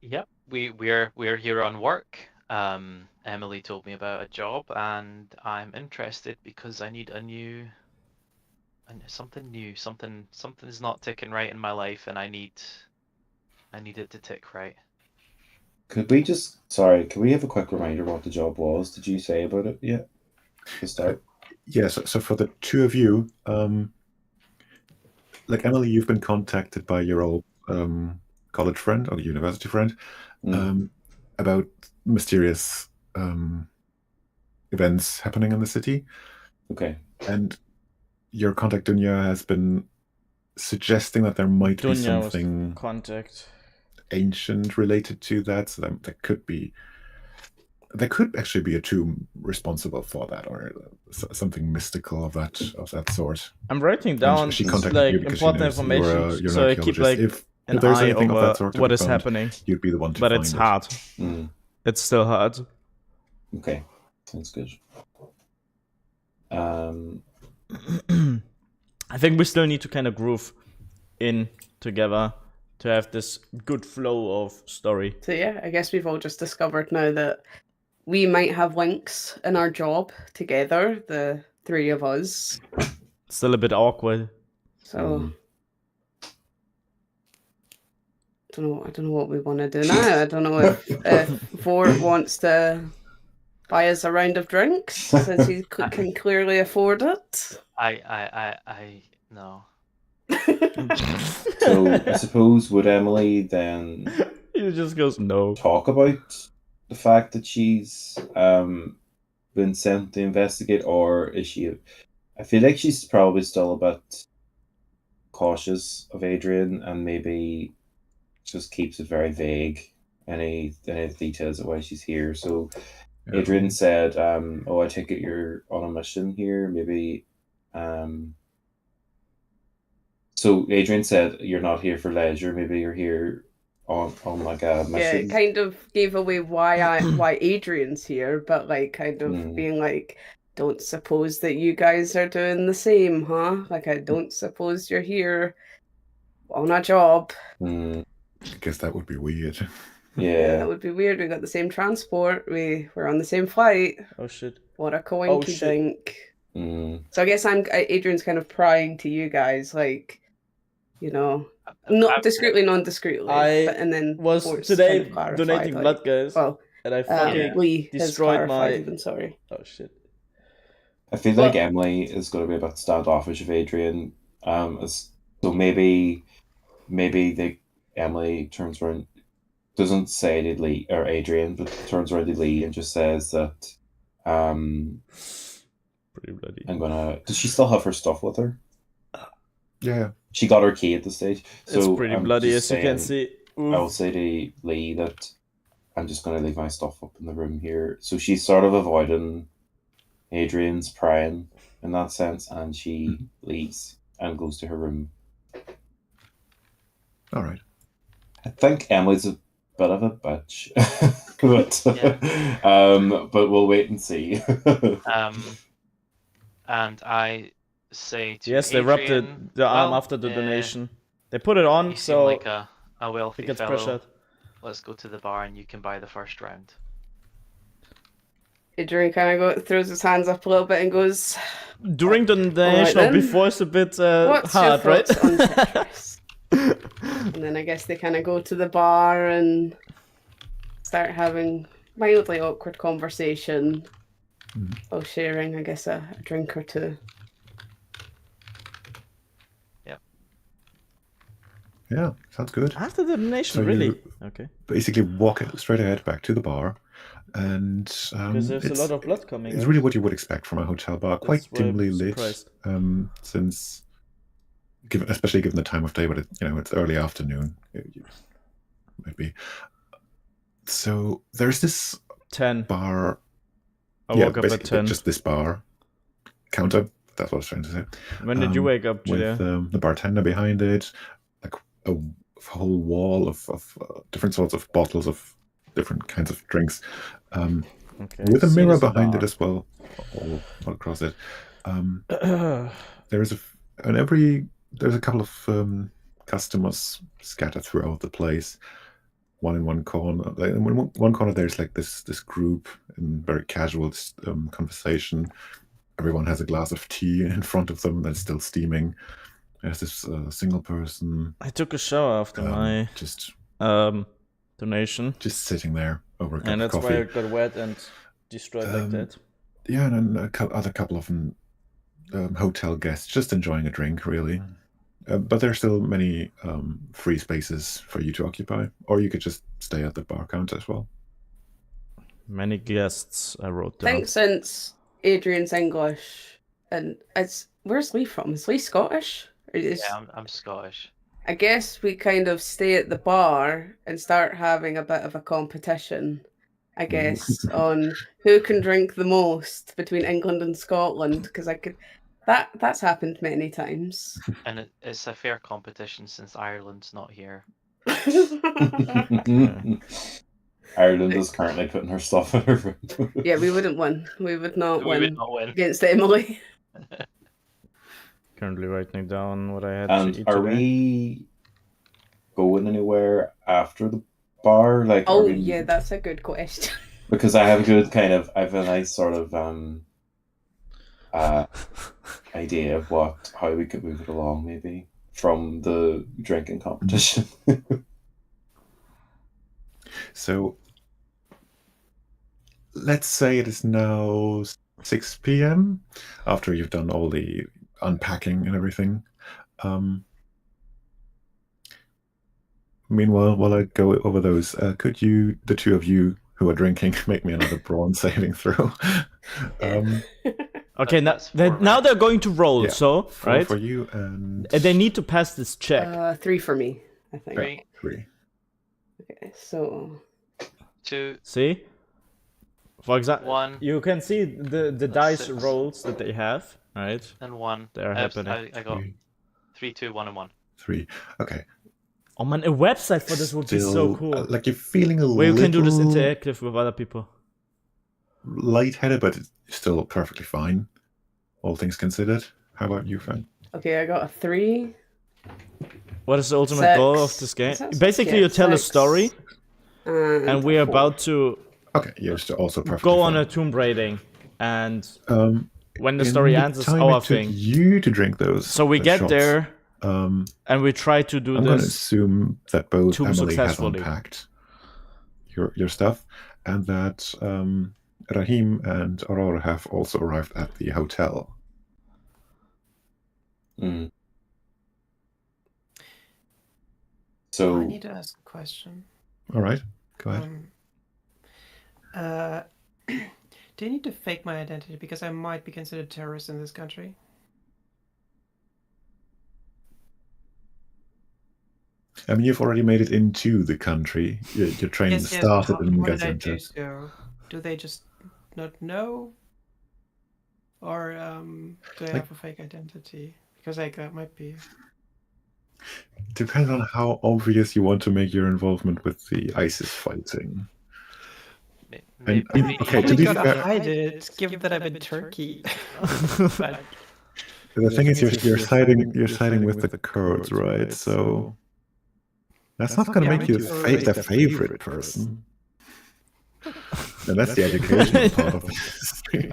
Yep, we're here on work. Emily told me about a job, and I'm interested because I need something new. Something's not ticking right in my life, and I need it to tick right. Can we have a quick reminder what the job was? Did you say about it yet? To start. Yes. So for the two of you, like Emily, you've been contacted by your old college friend or university friend about mysterious events happening in the city. Okay. And your contact Dunya has been suggesting that there might be Dunya was something contact. ancient related to that. So there could actually be a tomb responsible for that, or something mystical of that sort. I'm writing And down she contacted like you because she important knows information, you're so an I keep archaeologist. like if an there's eye anything of over that sort to what be is found, happening. you'd be the one to But find it's it. hard. Mm. It's still hard. Okay. Sounds good. I think we still need to kind of groove in together to have this good flow of story. So yeah, I guess we've all just discovered now that we might have links in our job together, the three of us. Still a bit awkward. So I don't know what we want to do now. I don't know if Vort wants to buy us a round of drinks since he can clearly afford it. I no. So I suppose would Emily then He just goes no. talk about the fact that she's been sent to investigate, or is she? I feel like she's probably still a bit cautious of Adrian, and maybe just keeps it very vague. Any details of why she's here. So Yeah. Adrian said, "Oh, I take it you're on a mission here. Maybe." So Adrian said, "You're not here for leisure. Maybe you're here on like a Yeah, mission." it kind of gave away why Adrian's here, but like kind of being like, don't suppose that you guys are doing the same, huh? Like I don't suppose you're here on a job. Mm, I guess that would be weird. yeah. That would be weird. We got the same transport. We're on the same flight. Oh shit. What a coinky shit. dink. Mm, So I guess Adrian's kind of prying to you guys, like, you know, not discreetly, non-discreetly. And then was Fort's today kind of clarified, donating like, blood, guys, well, and I fucking Lee has destroyed clarified my. even, sorry. Oh shit. I feel like Emily is going to be a bit standoffish of Adrian. So maybe Emily turns around, doesn't say to Lee or Adrian, but turns around to Lee and just says that Pretty bloody. I'm gonna. Does she still have her stuff with her? Yeah. She got her key at the stage. So It's pretty I'm bloody, just as you can saying- see. I'll say to Lee that I'm just going to leave my stuff up in the room here. So she's sort of avoiding Adrian's prying in that sense, and she leaves and goes to her room. All right. I think Emily's a bit of a bitch, but we'll wait and see. And I say to Yes, they Adrian, rubbed the arm well, after the donation. They put it on, You seem so like a it wealthy gets fellow. pressured. Let's go to the bar and you can buy the first round. Adrian kind of throws his hands up a little bit and goes, During the donation or then. before is a bit what's hard, your right? thoughts on Tetris? And then I guess they kind of go to the bar and start having mildly awkward conversation. while sharing, I guess, a drink or two. Yeah, sounds good. After the donation, So you- really? Okay. Basically, walk straight ahead back to the bar, and Because there's a lot of blood coming. It's right? really what you would expect from a hotel bar, quite That's why I'm dimly lit, surprised. since, especially given the time of day, but it's early afternoon, maybe. So there's this 10. bar. I woke up at basically 10. Just this bar counter. That's what I was trying to say. When did you wake up, Julia? With the bartender behind it, like a whole wall of different sorts of bottles of different kinds of drinks, Okay. with a see mirror this behind bar. it as well, all across it. There's a couple of customers scattered throughout the place. One in one corner. In one corner, there's like this group in very casual conversation. Everyone has a glass of tea in front of them that's still steaming. There's this single person I took a shower after my just donation, sitting there over a cup and of that's coffee. why I got wet and destroyed like that. Yeah, and then other couple of hotel guests just enjoying a drink, really. But there's still many free spaces for you to occupy, or you could just stay at the bar counter as well. Many guests I wrote I down. think since Adrian's English, and where's Lee from? Is Lee Scottish? Or is, Yeah, I'm Scottish. I guess we kind of stay at the bar and start having a bit of a competition, I guess, on who can drink the most between England and Scotland, because that's happened many times. And it's a fair competition since Ireland's not here. Ireland is currently putting her stuff in her room. Yeah, we wouldn't win. We would not We win would not win. against Emily. Currently writing down what I had And to eat are today. we going anywhere after the bar? Like, Oh are we- yeah, that's a good question. because I have a good I have a nice sort of idea of how we could move it along, maybe from the drinking competition. So let's say it is now 6 p.m. after you've done all the unpacking and everything. Meanwhile, while I go over those, could you, the two of you who are drinking, make me another brawn saving throw? Okay, That's now, four, now right? they're going to roll, Yeah, so, 4 right? for you and And they need to pass this check. 3 for me, I think. Three, 3. Okay, so 2, See? For example, 1, you can see the That's dice 6. rolls that they have, right? and 1. They're happening. I got 3, 2, 1, and 1. 3. Okay. Oh man, a website for this would be so Still, cool. like you're feeling a Where you can do this little interactive with other people. lightheaded, but it's still perfectly fine, all things considered. How about you, Frank? okay, I got a 3. What is the ultimate 6. goal of this game? Is that 6? Basically, Yeah, you tell a 6. story, and we're a 4. about to Okay, you're still also perfectly go on fine. a tomb raiding, and when the In story ends, it's time our it took thing. you to drink those. So we those get shots, there, I'm and we try to do going to this. assume that both too Emily has successfully. unpacked your stuff, and that Rahim and Aurora have also arrived at the hotel. Mm. I So need to ask a question. All right, go ahead. Do you need to fake my identity because I might be considered terrorist in this country? I mean, you've already made it into the country. Your training Yes, started but in what did I do Gaziantep. so? Do they just not know? Or do I have a fake identity? Because that might be... Depends on how obvious you want to make your involvement with the ISIS fighting. And- Maybe, okay, to I'm be gonna fair- hide it, given that I'm in Turkey. But The thing is, you're siding with the Kurds, right? So that's not going to Yeah, make you make you the favorite person. And that's the educational part of the history.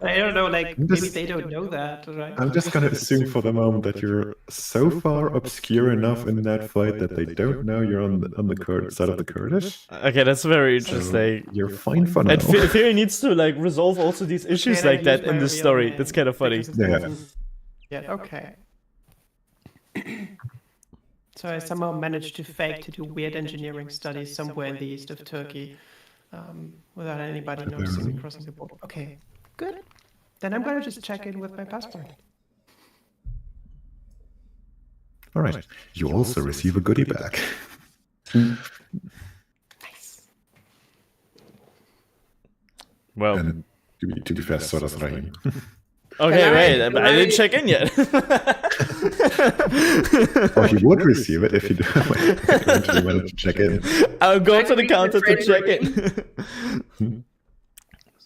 I don't know, like, I'm maybe just- they don't know that, right? I'm just gonna assume for the moment that you're so far obscure enough in that fight that they don't know you're on the side of the Kurdish. Okay, that's very So interesting. you're fine for now. And Theory needs to like resolve also these issues Okay, like then I that use in my the real story. name, That's kind of funny. because it's Yeah. not- Yeah, okay. So I somehow managed to fake to do weird engineering studies somewhere in the east of Turkey, without anybody noticing me crossing the border. Okay, good. Then I'm gonna just check in with my passport. All right. You also receive a goodie bag. Nice. Well, And to be fair, so does Rahim. okay, Can wait, I- I didn't check in yet. Or he would receive it if you eventually wanted to check in. I'll go Can I to the greet my counter to friend check in.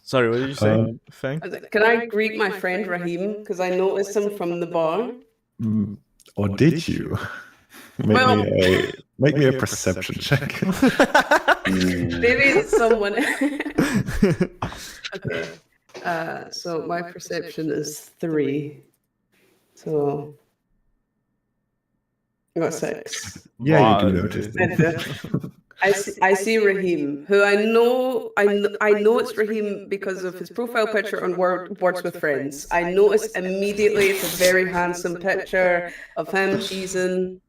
Sorry, what did you say, Um, Fang? Can I greet my friend Rahim? Because I noticed him from the bar. Or did you? Well- Make me a perception check. Maybe it's someone. Okay. So my perception is 3. So I got 6. Yeah, Wow, you do notice. I see Rahim, who I know it's Rahim because of his profile picture on Words with Friends. I notice immediately it's a very handsome picture of him cheesing,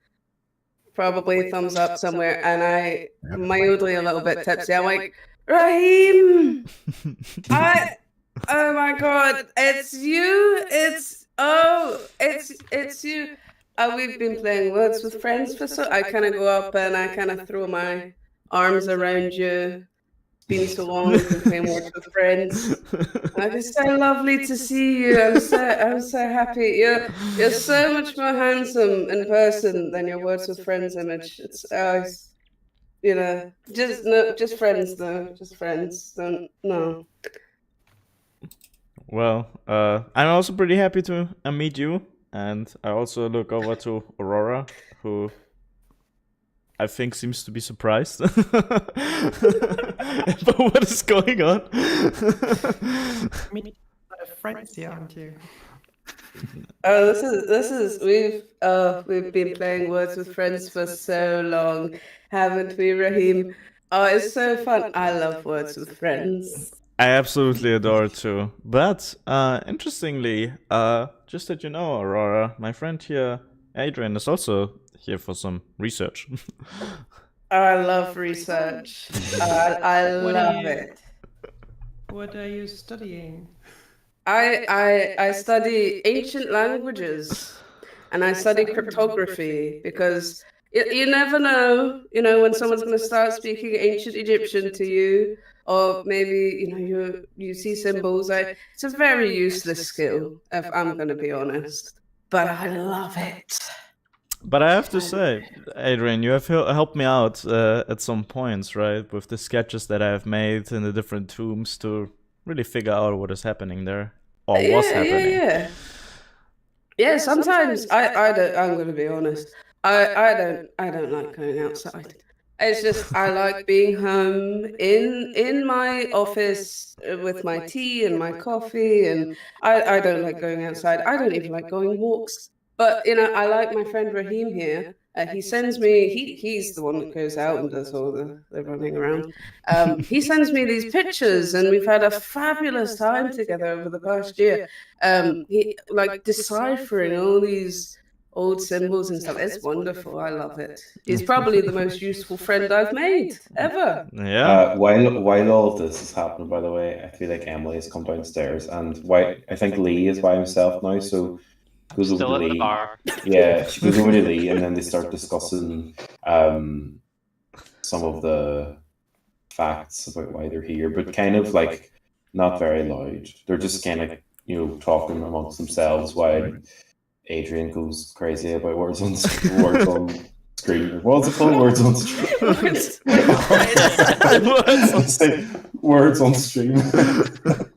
probably thumbs up somewhere, and I mildly a little bit tipsy. I'm like, Rahim, oh my god, it's you! It's you! We've been playing Words with Friends for so. I kind of go up and I kind of throw my arms around you. It's been so long we've been playing Words with Friends. And it's so lovely to see you. I'm so happy. You're so much more handsome in person than your Words with Friends image. It's just friends though. Just friends. Don't no. Well, I'm also pretty happy to meet you, and I also look over to Aurora, who I think seems to be surprised about what is going on. I mean, friends here, aren't you? Oh, this is we've been playing Words with Friends for so long, haven't we, Rahim? Oh, it's so fun. I love Words with Friends. I absolutely adore it too. But interestingly, just that you know, Aurora, my friend here, Adrian, is also here for some research. Oh, I love research. I What love are you- it. What are you studying? I study ancient languages, and I study cryptography because you never know, when someone's going to start speaking ancient Egyptian to you, or maybe you see symbols. It's a very useless skill, if I'm going to be honest, but I love it. But I have to say, Adrian, you have helped me out at some points, right? With the sketches that I have made in the different tombs to really figure out what is happening there, or was happening. Yeah, sometimes I don't. I'm going to be honest. I don't like going outside. It's just I like being home in my office with my tea and my coffee, and I don't like going outside. I don't even like going walks. But I like my friend Rahim here. He sends me. He's the one that goes out and does all the running around. He sends me these pictures, and we've had a fabulous time together over the past year. He like deciphering all these old symbols and stuff. It's wonderful. I love it. He's probably the most useful friend I've made ever. Yeah. While all of this is happening, by the way, I feel like Emily has come downstairs, and I think Lee is by himself now, so goes over Still to in the Lee. bar. Yeah, she goes over to Lee, and then they start discussing some of the facts about why they're here, but kind of like not very loud. They're just kind of talking amongst themselves while Adrian goes crazy about words on screen. What's it called? Words on stream. Words on stream.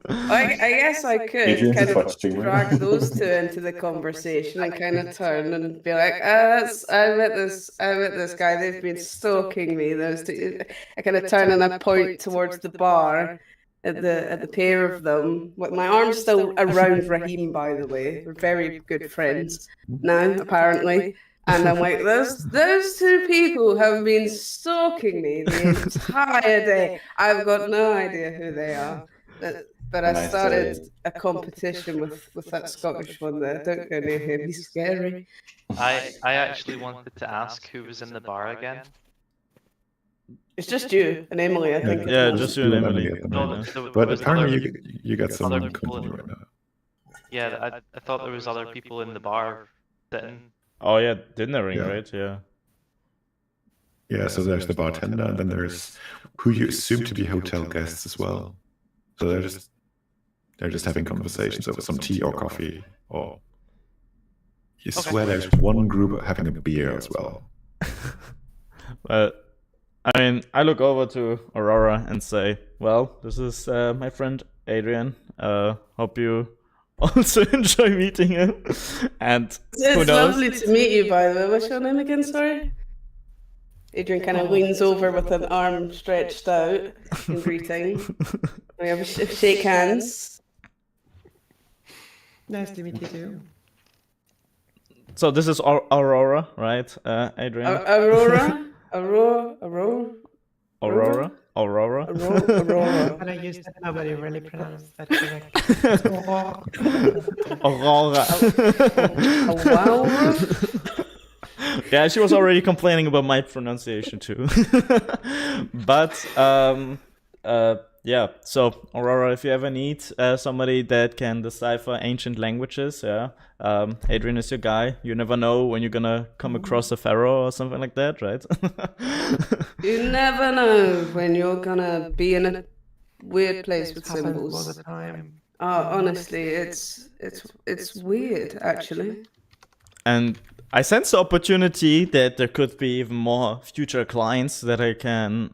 I guess I could Adrian's kind a of Twitch streamer. drag those two into the conversation and kind of turn and be like, I met this guy. They've been stalking me. Those two. I kind of turn and I point towards the bar, at the pair of them. My arm's still around Raheem, by the way. We're very good friends now, apparently. And I'm like, those two people have been stalking me the entire day. I've got no idea who they are. But I started a competition with that Scottish one there. Don't go near him, he's scary. I actually wanted to ask who was in the bar again. It's just you and Emily, I think. Yeah, just you and Emily. at the No, moment. there But was apparently you got other some people company in- right now. Yeah, I thought there was other people in the bar sitting. Oh yeah, dinnering, Yeah. right? Yeah. Yeah, so there's the bartender, and then there's who you assume to be hotel guests as well. So they're just having conversations over some tea or coffee, or you swear there's one group having a beer as well. But I mean, I look over to Aurora and say, "Well, this is my friend Adrian. Hope you also enjoy meeting him." And who It's knows? lovely to meet you, by the way. What's your name again, sorry? Adrian kind of leans over with an arm stretched out in greeting. We have a shake hands. Nice to meet you too. So this is Aurora, right, Adrian? Aurora? Aurora? Aurora? Aurora? Aurora. But I used that nobody really pronounced that correctly. Aurora. Aurora? Yeah, she was already complaining about my pronunciation too. But yeah, so Aurora, if you ever need somebody that can decipher ancient languages, yeah, Adrian is your guy. You never know when you're gonna come across a pharaoh or something like that, right? You never know when you're gonna be in a weird place with Happens all symbols. the time. Oh, honestly, it's weird actually. And I sense the opportunity that there could be even more future clients that I can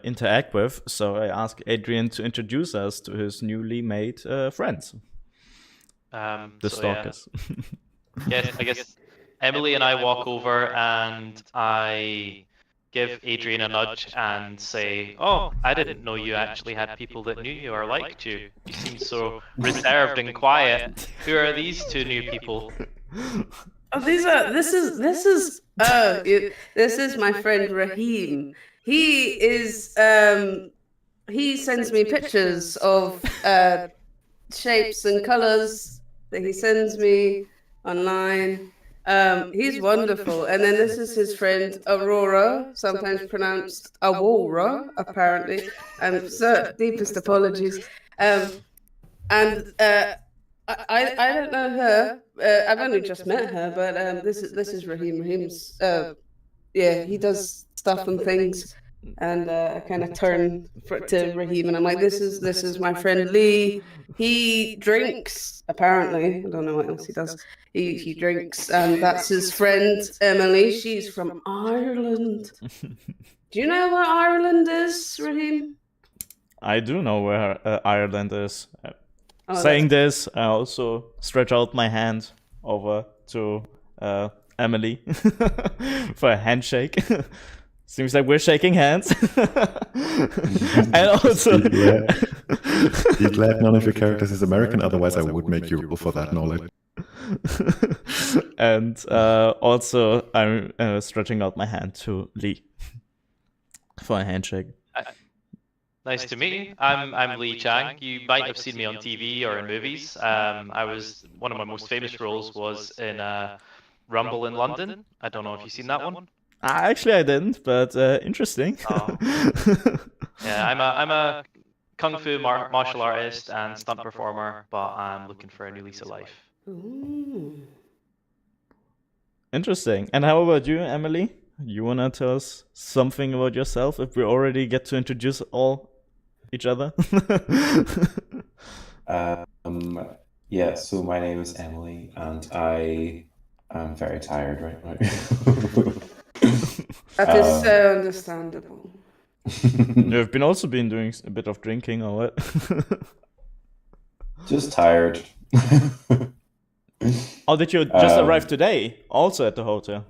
interact with. So I asked Adrian to introduce us to his newly made friends, the So, stalkers. Yes, I guess Emily and I walk over and I give Adrian a nudge and say, "Oh, I didn't know you actually had people that knew you or liked you. You seem so reserved and quiet. Who are these two new people?" Oh, this is my friend Raheem. He sends me pictures of shapes and colors that he sends me online. He's wonderful. And then this is his friend Aurora, sometimes pronounced Aurora, apparently. So deepest apologies. I don't know her. I've only just met her, but this is Raheem. Raheem's he does stuff and things, and I kind of turn to Raheem, and I'm like, this is my friend Lee. He drinks, apparently. I don't know what else he does. He drinks, and that's his friend Emily. She's from Ireland. Do you know where Ireland is, Raheem? I do know where Ireland is. Oh, Saying this, I also stretch out my hand over to Emily for a handshake. Seems like we're shaking hands. And also, Be glad none of your characters is American, otherwise I would make you roll for that knowledge. and also I'm stretching out my hand to Lee for a handshake. Nice to meet you. I'm Lee Chang. You might have seen me on TV or in movies. I was one of my most famous roles was in Rumble in London. I don't know if you've seen that one. Actually, I didn't, but interesting. Oh. Yeah, I'm a kung fu martial artist and stunt performer, but I'm looking for a new lease of life. Ooh. Interesting. And how about you, Emily? You wanna tell us something about yourself if we already get to introduce each other? Yeah, so my name is Emily, and I am very tired right now. That is so understandable. You've been doing a bit of drinking or what? Just tired. Oh, did you just arrive today? Also at the hotel?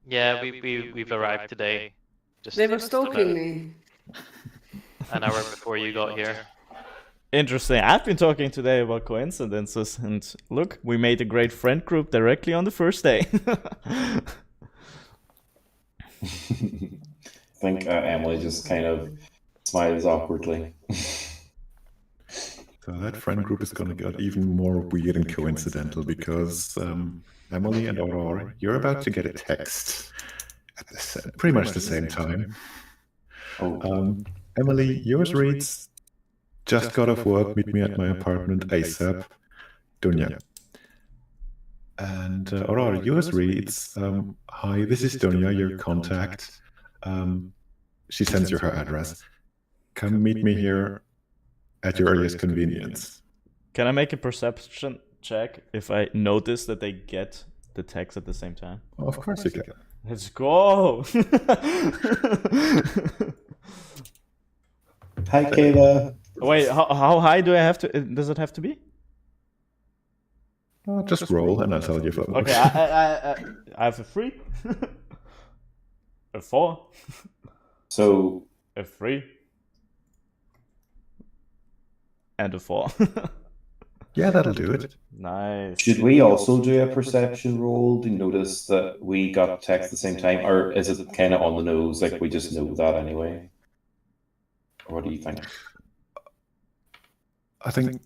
Yeah, we've arrived today. Just They were stalking me. an hour before you got here. Interesting. I've been talking today about coincidences, and look, we made a great friend group directly on the first day. I think Emily just kind of smiles awkwardly. So that friend group is going to get even more weird and coincidental because Emily and Aurora, you're about to get a text at pretty much the same time. Oh, Emily, yours reads, "Just got off work, meet me at my apartment ASAP, Dunya." And Aurora, yours reads, "Hi, this is Dunya, your contact." She sends you her address. "Come meet me here at your earliest convenience." Can I make a perception check if I notice that they get the text at the same time? Of course you can. Let's go! hi, Kayla. Wait, how high do I have to? Does it have to be? Just roll and I'll tell you if it works. Okay, I have a 3, a 4, So, a 3, and a 4. Yeah, that'll do it. Nice. should we also do a perception roll to notice that we got text at the same time, or is it kind of on the nose, like we just know that anyway? Or what do you think? I think.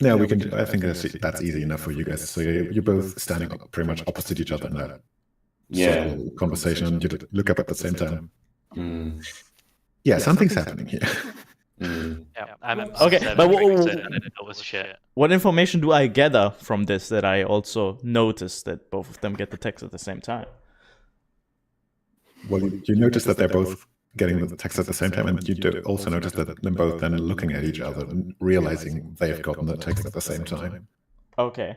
No, we can. I think that's easy enough for you guys. So you're both standing up pretty much opposite each other in that Yeah. circle conversation, and you look up at the same time. Mm, Yeah, something's happening here. mm. Yeah, I'm Okay, but I didn't know was shit. What information do I gather from this that I also notice that both of them get the text at the same time? Well, you notice that they're both getting the text at the same time, and you do also notice that they're both then looking at each other and realizing they've gotten the text at the same time. Okay.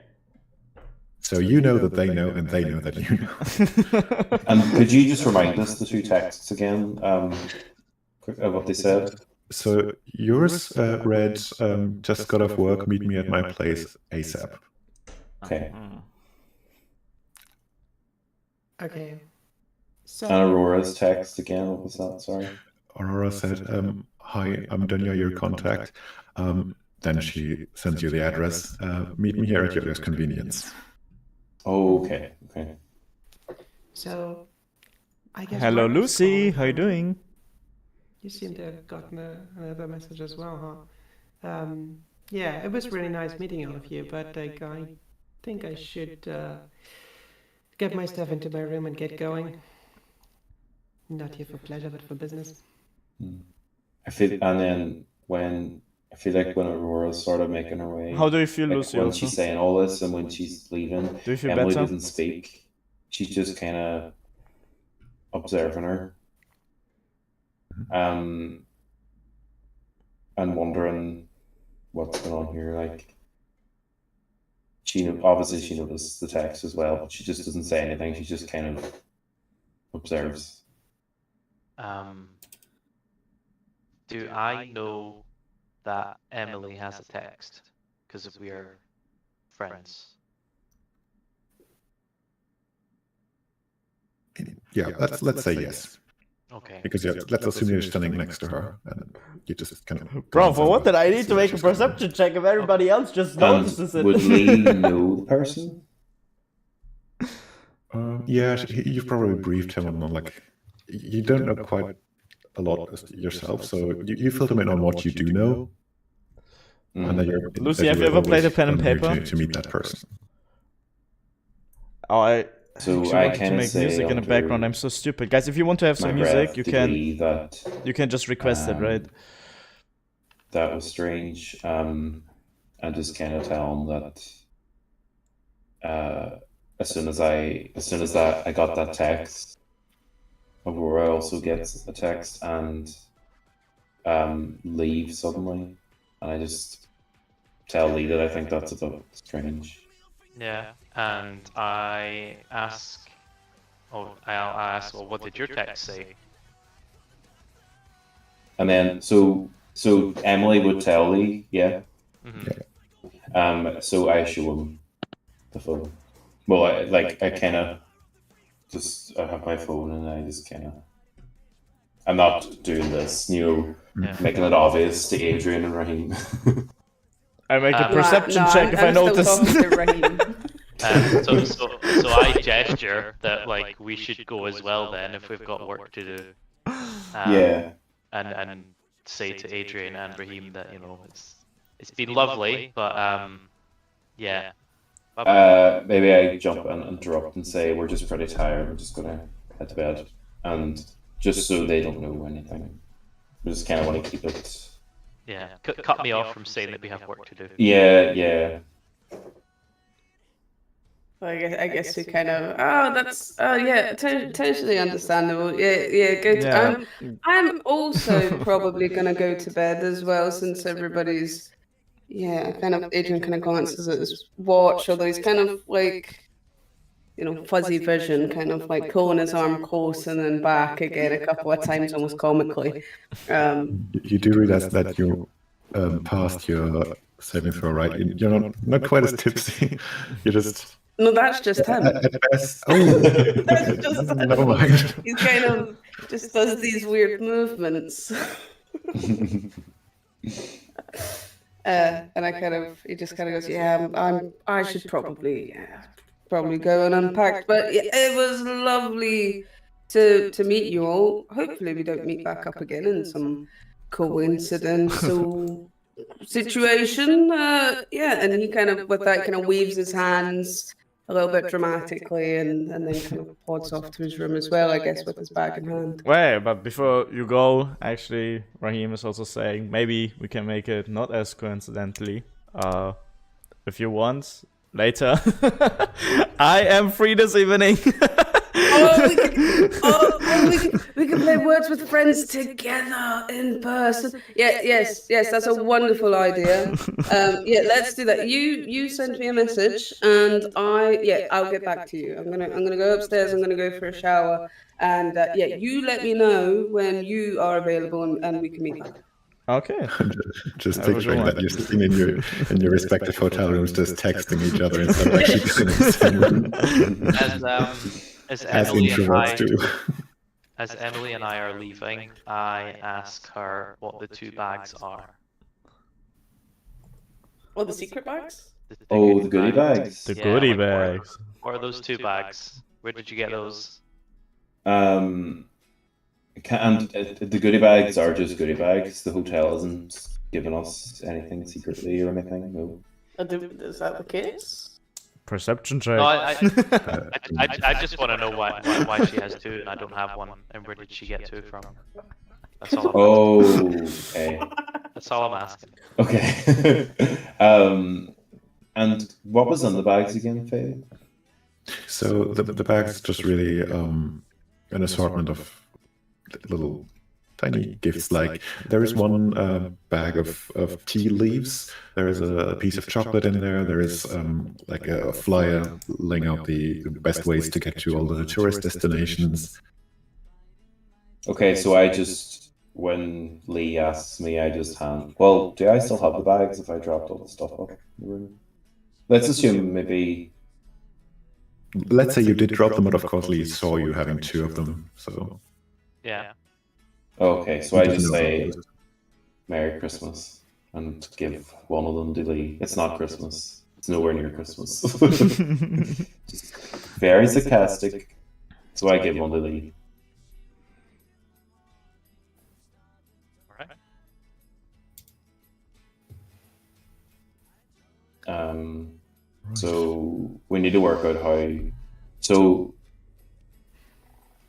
So you know that they know, and they know that you know. And could you just remind us the two texts again, what they said? So yours read, "Just got off work, meet me at my place ASAP." Okay. Okay. So And Aurora's text again, what was that? Sorry. Aurora said, "Hi, I'm Dunya, your contact." Then she sends you the address. "Meet me here at your earliest convenience." Oh, okay. Okay. So, I guess. Hello, Mark was Lucy. calling How you from- doing? You seem to have gotten another message as well, huh? Yeah, it was really nice meeting all of you, but I think I should get my stuff into my room and get going. Not here for pleasure, but for business. I feel, and then when I feel like when Aurora started making her way, How do you feel, like Lucy? when Also? she's saying all this and when she's leaving, Do you feel Emily better? doesn't speak. She's just kind of observing her, and wondering what's going on here. Like, obviously she noticed the text as well, but she just doesn't say anything. She just kind of observes. Do I know that Emily has a text? Because we are friends. Yeah, let's say yes, Okay. because let's assume you're standing next to her, and you just kind of. Bro, for what did I need to make a perception check if everybody else just notices it? Would Lee know the person? Yeah, you've probably briefed him on like you don't know quite a lot yourself, so you filled him in on what you do know, and then you're. Lucy, that have you were ever played a always pen and hungry paper? to meet that person? Oh, I So actually I wanted to kinda make say music in the under background. I'm so stupid, guys. If you want to have my some breath music, you to can Lee that just request it, right? that was strange. And just kind of tell him that as soon as I got that text, Aurora also gets a text and leaves suddenly, and I just tell Lee that I think that's a bit strange. Yeah, and I ask. Oh, I'll ask. Well, what did your text say? And then so Emily would tell Lee, yeah. Mhm. So I show him the phone. Well, I kind of just I have my phone and I just kind of I'm not doing this, Yeah. making it obvious to Adrian and Raheem. I make a Um, perception check if I I'm still notice. talking to Raheem. So I gesture that like we should go as well then if we've got work to do. Yeah. And say to Adrian and Raheem that it's been lovely, but yeah. Maybe I jump and interrupt and say we're just pretty tired. We're just gonna head to bed, and just so they don't know anything, we just kind of want to keep it. Yeah, cut me off from saying that we have work to do. Yeah. I guess we kind of. Oh, that's. Oh, yeah, totally understandable. Yeah, good. Yeah. I'm also probably gonna go to bed as well, since everybody's. Yeah, kind of. Adrian kind of glances at his watch, although he's kind of like, fuzzy vision, kind of like pulling his arm close and then back again a couple of times, almost comically. You do realize that you passed your saving throw, right? You're not quite as tipsy. You're just. No, that's just him. At best. Oh, That's just never mind. He kind of just does these weird movements. And he just kind of goes, yeah, I should probably go and unpack. But yeah, it was lovely to meet you all. Hopefully we don't meet back up again in some coincidental situation. And he kind of, with that, kind of waves his hands a little bit dramatically and then kind of pods off to his room as well, I guess, with his bag in hand. Wait, but before you go, actually, Raheem is also saying maybe we can make it not as coincidentally. If you want, later. I am free this evening. We can play Words with Friends together in person. Yes, that's a wonderful idea. Let's do that. You send me a message, and I'll get back to you. I'm gonna go upstairs. I'm gonna go for a shower, and you let me know when you are available, and we can meet up. Okay. Just I was picturing wrong. that you're sitting in your respective hotel rooms, just texting each other instead of actually sitting in the same room. As As Emily and introverts do. As Emily and I are leaving, I ask her what the 2 bags are. Oh, the secret bags? The goodie bags. The Yeah, goodie like, bags. What are those 2 bags? Where did you get those? And the goodie bags are just goodie bags. The hotel isn't giving us anything secretly or anything. No. Is that the case? Perception check. No, I just want to know why she has 2 and I don't have one, and where did she get 2 from? That's all. Okay. That's all I'm asking. Okay. And what was in the bags again, Faye? So the bag's just really an assortment of little tiny gifts. Like there is one bag of tea leaves. There is a piece of chocolate in there. There is like a flyer laying out the best ways to get to all the tourist destinations. Okay, so when Lee asks me, I just hand. Well, do I still have the bags if I dropped all the stuff off in the room? Let's assume maybe. Let's say you did drop them, but of course Lee saw you having 2 of them. So Yeah. Okay, so I just say Merry Christmas and give one of them to Lee. It's not Christmas. It's nowhere near Christmas. Just very sarcastic. So I give one to Lee. Alright. So we need to work out how. So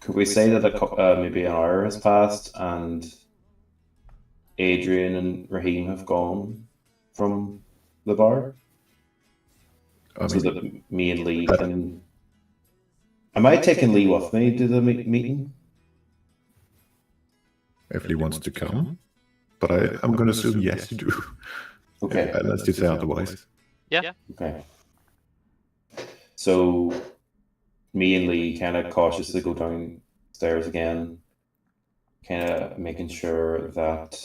could we say that maybe an hour has passed and Adrian and Raheem have gone from the bar? I So mean, that me and Lee can. Am I taking Lee with me to the meeting? if Lee wants to come, but I'm going to assume yes, you do. Okay. Unless you say otherwise. Yeah. Okay. So me and Lee kind of cautiously go downstairs again, kind of making sure that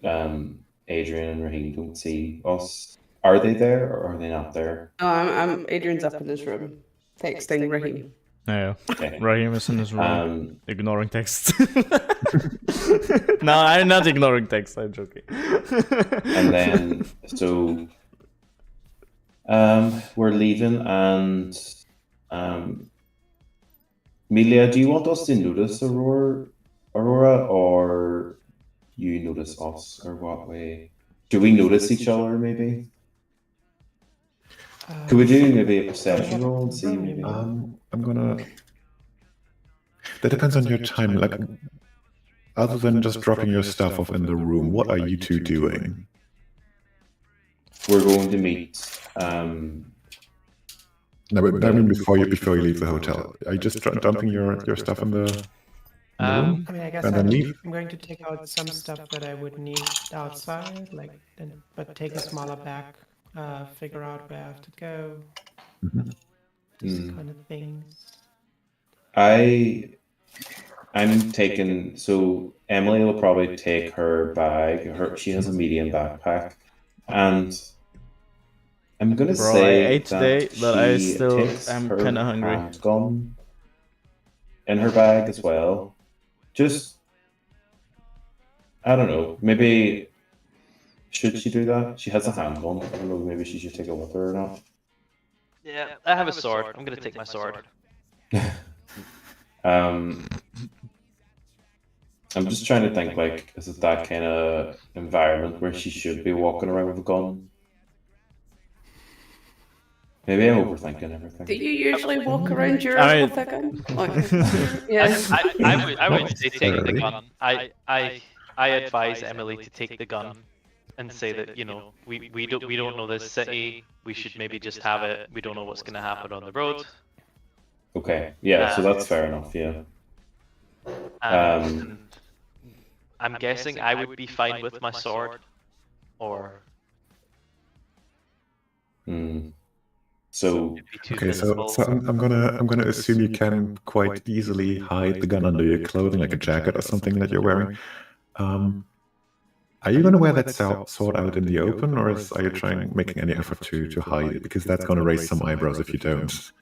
Adrian and Raheem don't see us. Are they there or are they not there? No, Adrian's up in his room, texting Raheem. Yeah, Okay. Raheem is in his room, ignoring text. No, I'm not ignoring text. I'm joking. And then so we're leaving, and Melia, do you want us to notice Aurora, or you notice us, or what way? Do we notice each other, maybe? Could we do maybe a perception roll and see maybe? I'm gonna. That depends on your time. Like, other than just dropping your stuff off in the room, what are you two doing? We're going to meet. No, but I mean before you leave the hotel. Are you just dumping your stuff in the room? I mean, I guess And then leave? I'm going to take out some stuff that I would need outside, but take a smaller bag, figure out where I have to go, these kind of things. I'm taking. So Emily will probably take her bag. She has a medium backpack, and I'm gonna Bro, say I ate today, that but I she still takes am her kinda hungry. handgun in her bag as well. Just, I don't know. Maybe should she do that? She has a handgun. I don't know. Maybe she should take it with her or not. Yeah, I have a sword. I'm gonna take my sword. I'm just trying to think, like, is it that kind of environment where she should be walking around with a gun? Maybe I'm overthinking everything. Do you usually walk around Europe I mean- with a gun? Yes. I would say take the gun. I advise Emily to take the gun and say that, you know, we don't know this city. We should maybe just have it. We don't know what's gonna happen on the road. Okay, yeah, so that's fair enough, yeah. And I'm guessing I would be fine with my sword, or So, it'd be too Okay, visible. so I'm gonna assume you can quite easily hide the gun under your clothing, like a jacket or something that you're wearing. Are you gonna wear that sword out in the open, or are you making any effort to hide it? Because that's gonna raise some eyebrows if you don't.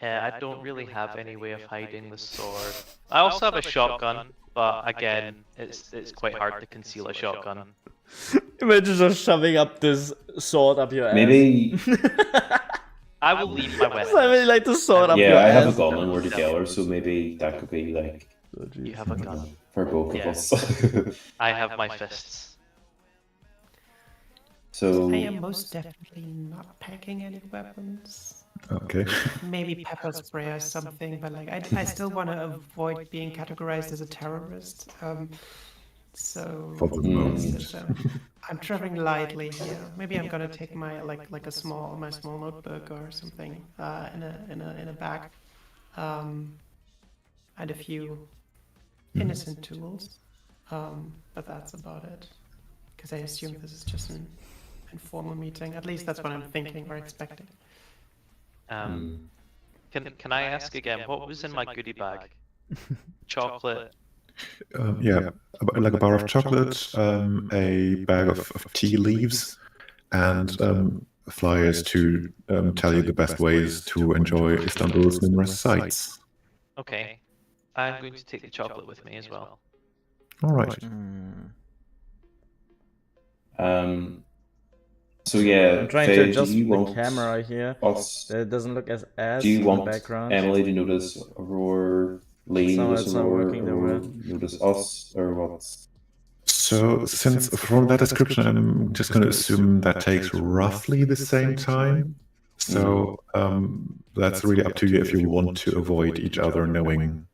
Yeah, I don't really have any way of hiding the sword. I also have a shotgun, but again, it's quite hard to conceal a shotgun. Imagine just shoving up this sword up your ass. maybe, I will leave my I weapon. really like the sword up your yeah, I have a ass. gun and we're together, so maybe that could be, like, You have a gun. for both Yeah. of us. I have my fists. So, I am most definitely not packing any weapons. Okay. Maybe pepper spray or something, but like I still want to avoid being categorized as a terrorist. So For the moment. so I'm traveling lightly here. Maybe I'm gonna take my my small notebook or something in a bag, and a few innocent tools. But that's about it. Because I assume this is just an informal meeting. At least that's what I'm thinking or expecting. Can I ask again, what was in my goodie bag? Chocolate. Yeah, like a bar of chocolate, a bag of tea leaves, and flyers to tell you the best ways to enjoy Istanbul's numerous sights. Okay. I'm going to take the chocolate with me as well. All right. so yeah, I'm trying Faye, to do adjust you the want camera here. us? That it doesn't look as Do you in want the background. Emily to notice Aurora, Lee No, notice it's not Aurora, working that or well. notice us, or what? So, since from that description, I'm just going to assume that takes roughly the same time. So, that's really up to you if you want to avoid each other knowing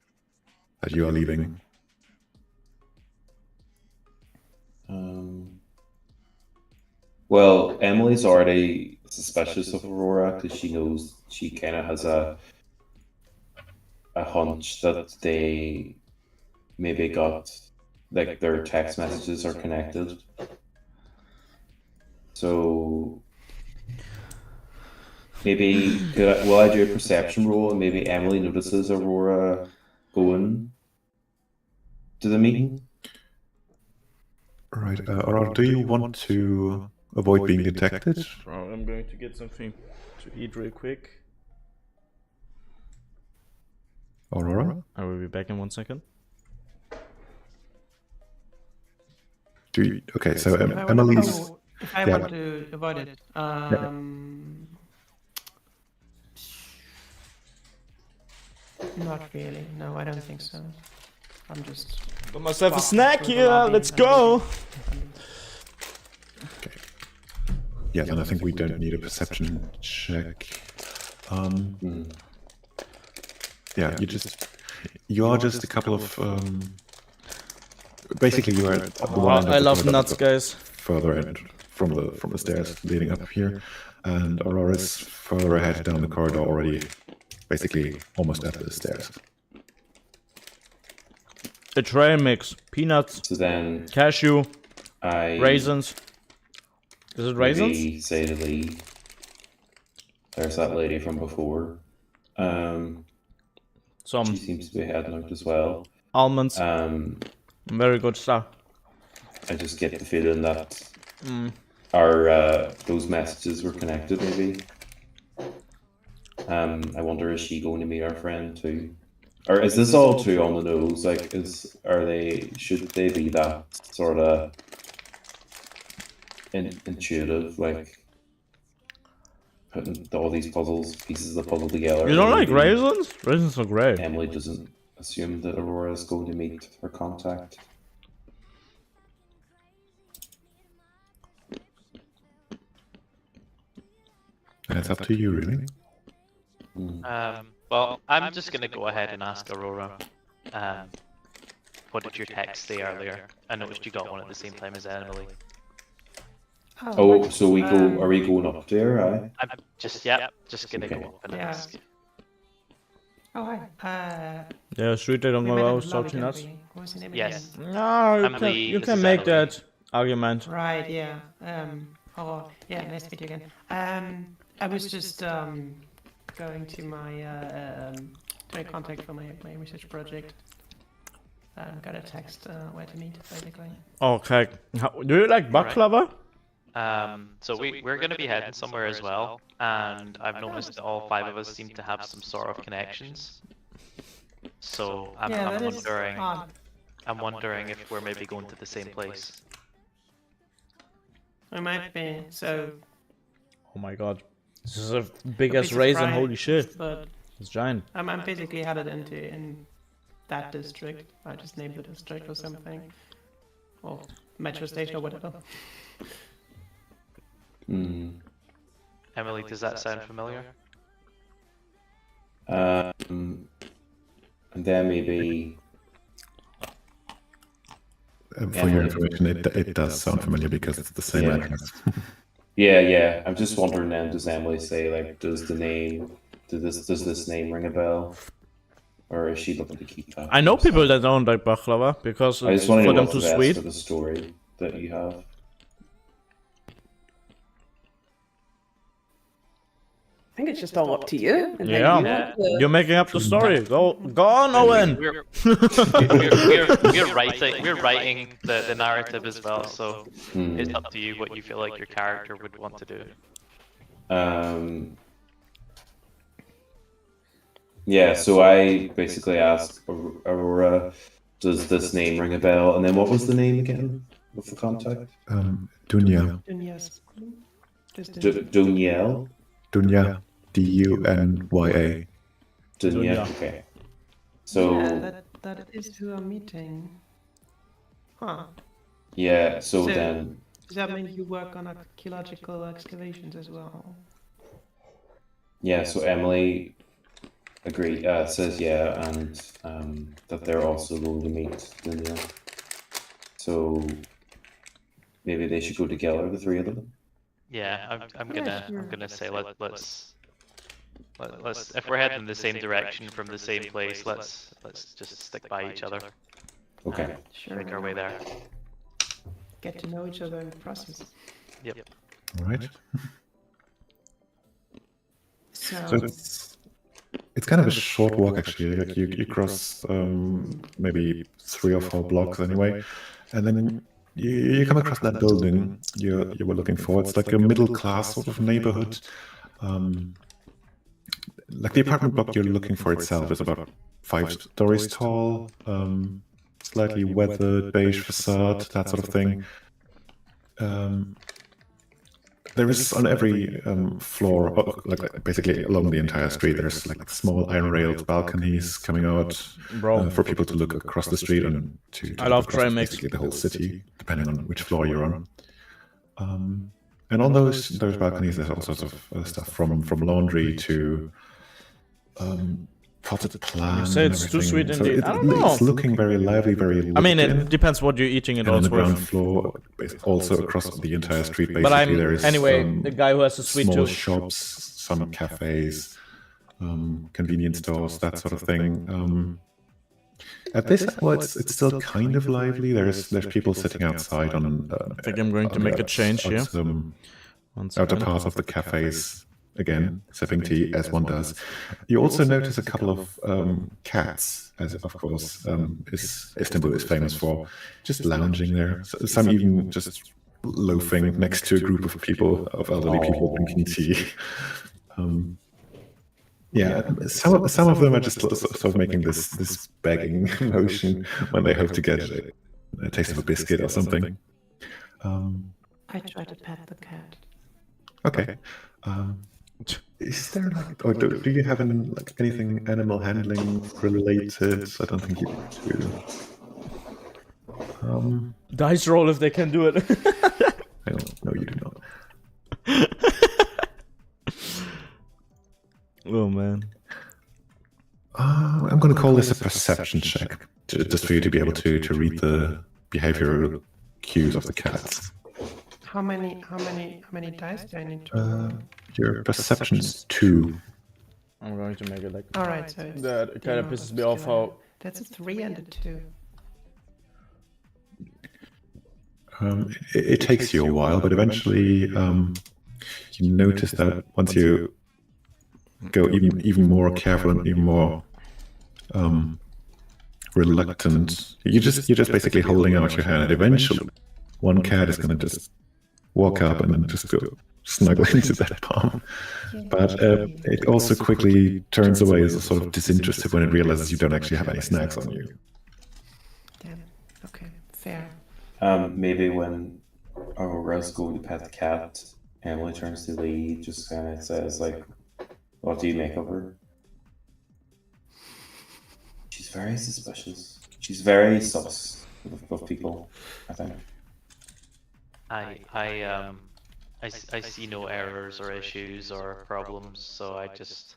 that you are leaving. Well, Emily's already suspicious of Aurora because she knows she kind of has a hunch that they maybe got, like, their text messages are connected. So maybe will I do a perception roll and maybe Emily notices Aurora going to the meeting? Right. Or do you want to avoid being detected? Bro, I'm going to get something to eat real quick. Aurora? I will be back in 1 second. Okay, so If I want- Emily's. if I yeah. want to avoid it, not really. No, I don't think so. I'm just. Got myself a walking snack through the here. lobby Let's and go. Yeah, then I think we don't need a perception check. Yeah, you are just a couple of. Basically, you are at the one end of I the love corridor, nuts, but guys. further end from the stairs leading up here, and Aurora's further ahead down the corridor already, basically almost at the stairs. The trail mix. Peanuts, So then cashew, I raisins. Is it raisins? maybe say to Lee, there's that lady from before. She Some seems to be heading out as well. almonds. Very good stuff. I just get the feeling that our those messages were connected, maybe. I wonder, is she going to meet our friend too? Or is this all too on the nose? Like, should they be that sort of intuitive, like putting all these pieces of the puzzle together? You don't like Maybe raisins? Raisins are great. Emily doesn't assume that Aurora is going to meet her contact. That's up to you, really. Well, I'm just going to go ahead and ask Aurora. What did your text say earlier? I noticed you got one at the same time as Emily. Oh, so are we going up there? I'm just going to go up and Yeah. ask. Oh, hi. Yeah, sweet. I don't We know met about in the lobby, salty didn't nuts. we? What was the name Yes. again? No, Emily, you this can is make Emily. that argument. Right, yeah. Oh, yeah, nice to meet you again. I was just going to my contact for my research project. Got a text where to meet, basically. Okay. Do you like baklava? So we're going to be heading somewhere as well, and I've noticed that all 5 of us seem to have some sort of connections. So I'm wondering if we're maybe going to the same place. We might be, so... Oh my god. This is a big ass piece of raisin, fry, holy shit. But It's giant. I'm basically headed in that district. I just named the district or something. Or metro station or whatever. Emily, does that sound familiar? And then maybe For your information, it does sound familiar because it's the same Yeah. address. yeah. I'm just wondering then, does Emily say, like, does this name ring a bell? Or is she looking to keep that? I know to people herself? that don't like baklava because I it's just want to for know them what's too the rest sweet. of the story that you have. I think it's just all up to you. and how Yeah. you want to- You're making up the story. Go on, Owen. We're writing the narrative as well, so it's up to you what you feel like your character would want to do. Yeah, so I basically asked Aurora, does this name ring a bell? And then what was the name again with the contact? Dunya. Yes. Just Duniel? Dunya. Dunya. Dunya, okay. So, yeah, that is who I'm meeting. Huh. yeah, so So- then, Does that mean you work on archaeological excavations as well? yeah, so Emily says yeah, and that they're also going to meet Dunya. So, maybe they should go together, the 3 of them? Yeah, I'm Yeah, gonna sure. say let's if we're heading in the same direction from the same place, let's just stick by each other, Okay. Sure. make our way there. Get to know each other in the process. Yep. All right. So So, it's kind of a short walk actually. Like you cross maybe 3 or 4 blocks anyway, and then you come across that building you were looking for. It's like a middle class sort of neighborhood. Like the apartment block you're looking for itself is about 5 stories tall, slightly weathered beige facade, that sort of thing. There is on every floor, like basically along the entire street, there's like small iron railed balconies coming out for people to look across the street and to I love look across Trimix. basically the whole city, depending on which floor you're on. And on those balconies, there's all sorts of stuff from laundry to potted plants. You say it's too sweet indeed. I don't know. It's looking very lively, very. I mean, lived in. it depends what you're eating it And on the also ground with. floor, also across the entire street, basically, But I'm there is anyway the guy who has a sweet small tooth. shops, some cafes, convenience stores, that sort of thing. At this hour, it's still kind of lively. There's people sitting outside on. I think I'm going to make a change here. Some One outer second. part of the cafes. Again, sipping tea as one does. You also notice a couple of cats, as of course Istanbul is famous for, just lounging there. Some even just loafing next to a group of people, of elderly people drinking tea. Some of them are just sort of making this begging motion when they hope to get a taste of a biscuit or something. I try to pet the cat. Okay. Is there like, or do you have anything animal handling related? I don't think you do. Dice roll if they can do it. I don't know. You do not. Oh man. I'm going to call this a perception check, just for you to be able to read the behavioral cues of the cats. How many dice do I need to? Your perception's 2. I'm going to make it like All right, so it's that. Kind of pisses me off how. that's a 3 and a 2. It takes you a while, but eventually you notice that once you go even more careful and even more reluctant, you're just basically holding out your hand, and eventually one cat is going to just walk up and then just go snuggle into that palm. But it also quickly turns away as a sort of disinterested when it realizes you don't actually have any snacks on you. Damn. Okay, fair. Maybe when Aurora's going to pet the cat, Emily turns to Lee, just kind of says, like, what do you make of her? She's very suspicious. She's very sus of people, I think. I see no errors or issues or problems, so I just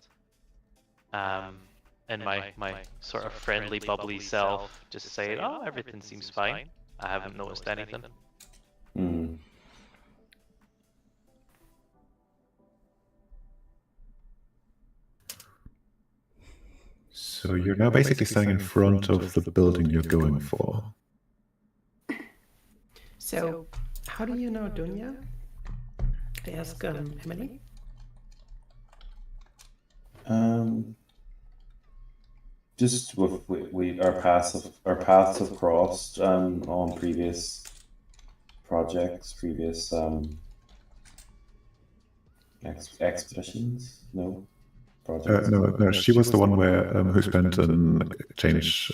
in my sort of friendly, bubbly self, just say, oh, everything seems fine. I haven't noticed anything. Hmm. So you're now basically standing in front of the building you're going for. So, how do you know Dunya? I ask Emily. Just with our paths have crossed on previous projects, previous expeditions. No projects. No, she was the one where who spent an exchange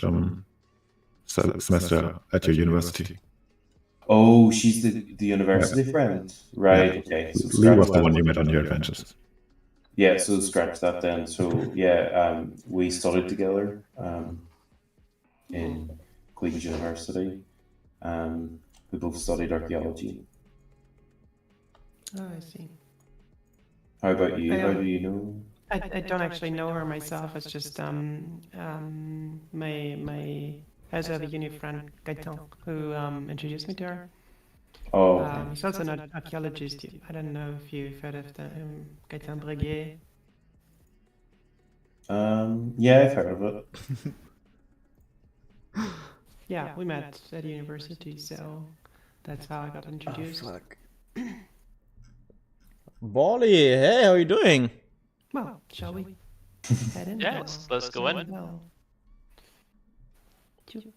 semester at your university. Oh, she's the university friend, right? Okay. So Lee was scratch the one that. you met on your adventures. Yeah, so scratch that then. So yeah, we studied together in Queen's University. We both studied archaeology. Oh, I see. How about you? How do you know? I don't actually know her myself. It's just my as a uni friend Gaetan who introduced me to her. Oh, He's also an archaeologist. I don't know if you've heard of the Gaetan Breguet. yeah, I've heard of it. Yeah, we met at university, so that's how I got introduced. Bolly, hey, how are you doing? Well, shall we head in? Yes, let's go in. Well, Okay.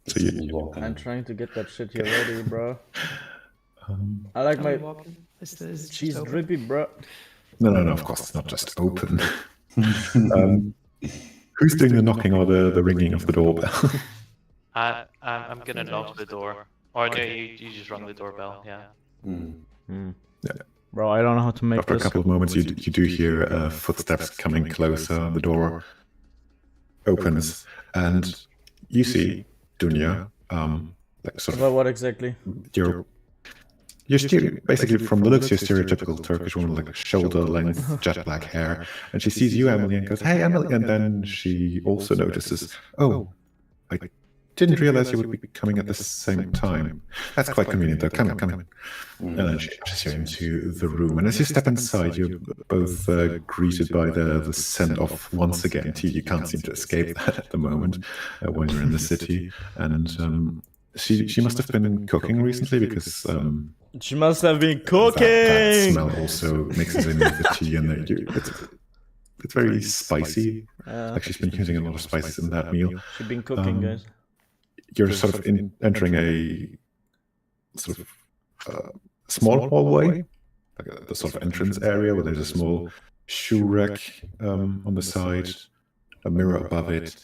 So you, Walking. I'm trying to get that shit here ready, bro. I like shall we my walk in? Is this cheese open? drippy, bro. no, of course it's not just open. Who's doing the knocking or the ringing of the doorbell? I'm gonna knock the door. Or no, you just rung the doorbell. Yeah. Bro, I don't know how to make After a this. couple of moments, you do hear footsteps coming closer. The door opens, and you see Dunya. Like sort Well, of what exactly? you're basically from the looks, you're stereotypical Turkish woman, like shoulder length, jet black hair, and she sees you, Emily, and goes, "Hey, Emily!" And then she also notices, "Oh, I didn't realize you would be coming at the same time. That's quite convenient, though. Come in." And then she pushes you into the room, and as you step inside, you're both greeted by the send off once again. You can't seem to escape that at the moment when you're in the city, and she must have been cooking recently because. She must have been cooking. That smell also mixes in with the tea, and it's very spicy. Like she's been using a lot of spices in that meal. She's been cooking, guys. You're sort of entering a sort of small hallway, like the sort of entrance area where there's a small shoe rack on the side, a mirror above it.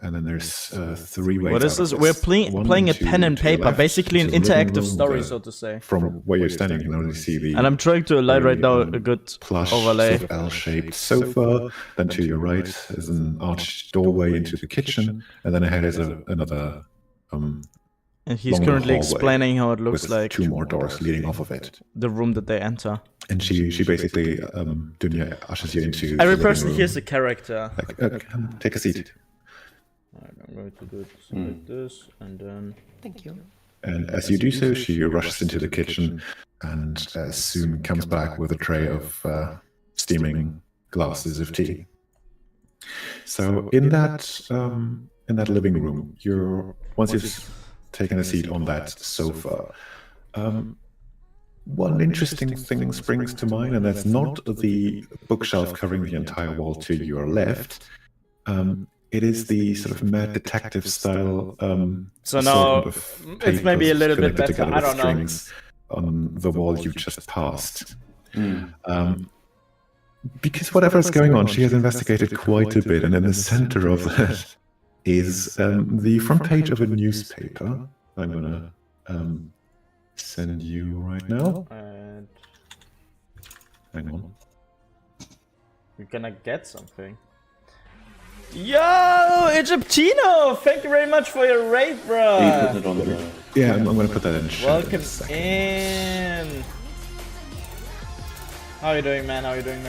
And then there's 3 ways. What is this? We're playing a pen and paper, basically an interactive story, so to say. From where you're standing, you can only see the. And I'm trying to align right now a good plush overlay. sort of L-shaped sofa. Then to your right is an arched doorway into the kitchen, and then ahead is another. And he's longer currently hallway explaining how it looks with like 2 more doors leading off of it. the room that they enter. And she basically Dunya ushers you into. Every the person living here's room. a character. Like, take a seat. I'm going to do it like this, and then. Thank you. And as you do so, she rushes into the kitchen and soon comes back with a tray of steaming glasses of tea. So in that living room, once you've taken a seat on that sofa, one interesting thing springs to mind, and that's not the bookshelf covering the entire wall to your left. It is the sort of mad detective style. So now assortment of it's maybe a papers little bit connected better. together I with don't know. strings on the wall you've just passed. Because whatever's going on, she has investigated quite a bit, and in the center of that is the front page of a newspaper. I'm gonna send you right now. And Hang on. you're gonna get something. Yo, Egyptino! Thank you very much for your raid, Are you bro. putting it on the? Yeah, I'm gonna put that in chat in Welcome a second. in. How you doing, man? How you doing?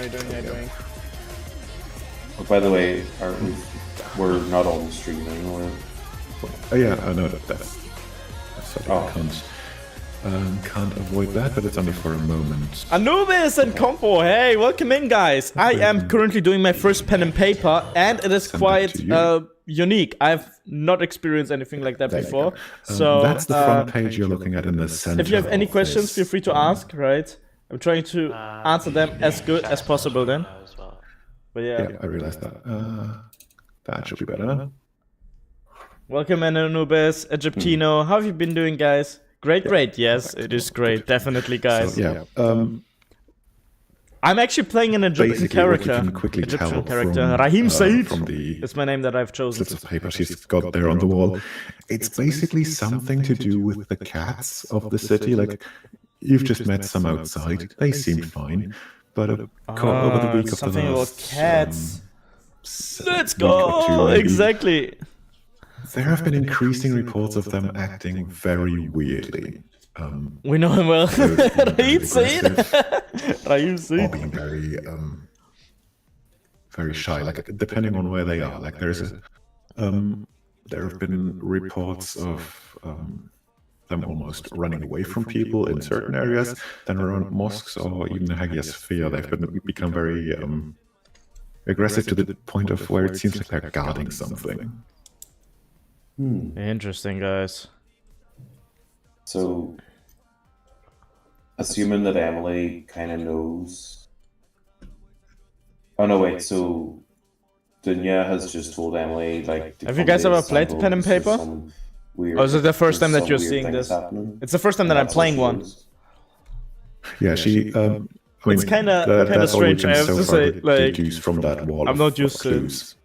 Oh, by the way, we're not on streaming. Oh yeah, I know that's something I can't avoid that, but it's only for a moment. Anubis and Compo, hey, welcome in, guys. I am currently doing my first pen and paper, and it is Send that quite to you. unique. I've not experienced anything like that There you before. go. So that's the front page you're looking at in the center. if you have any of questions, this. feel free to ask. Right, I'm trying to answer them as good as possible. Then, As well. but yeah. Yeah, I realized that. That should be better. Welcome in, Anubis, Egyptino. How have you been doing, guys? Great. Yes, it is great. Definitely, guys. So, yeah. I'm actually playing an Egyptian Basically, what character. you can quickly Egyptian tell character. from, Rahim Said. from the It's my name that I've chosen. slips of paper she's got there on the wall. It's basically something to do with the cats of the city. Like, you've just met some outside. They seem fine. But over the week of the something about last, cats. Let's week or two, go! maybe, Exactly. there have been increasing reports of them acting very weirdly. We know him well. Rahim Said. aggressive. Rahim Or Said. being very shy, like depending on where they are. Like there have been reports of them almost running away from people in certain areas. Then around mosques or even the Hagia Sophia, they've become very aggressive to the point of where it seems like they're guarding something. Interesting, guys. So, assuming that Emily kind of knows. Oh no, wait. So, Dunya has just told Emily like. to Have you come guys to ever played Istanbul pen and because paper? some weird- Or is it the first time that some you're weird seeing things this? happening? It's the first time that I'm That's what playing she one. knows. Yeah, I mean, It's kinda that's all we strange, can I have so to far say, like, deduce from that wall. I'm of- not of used to it. clues.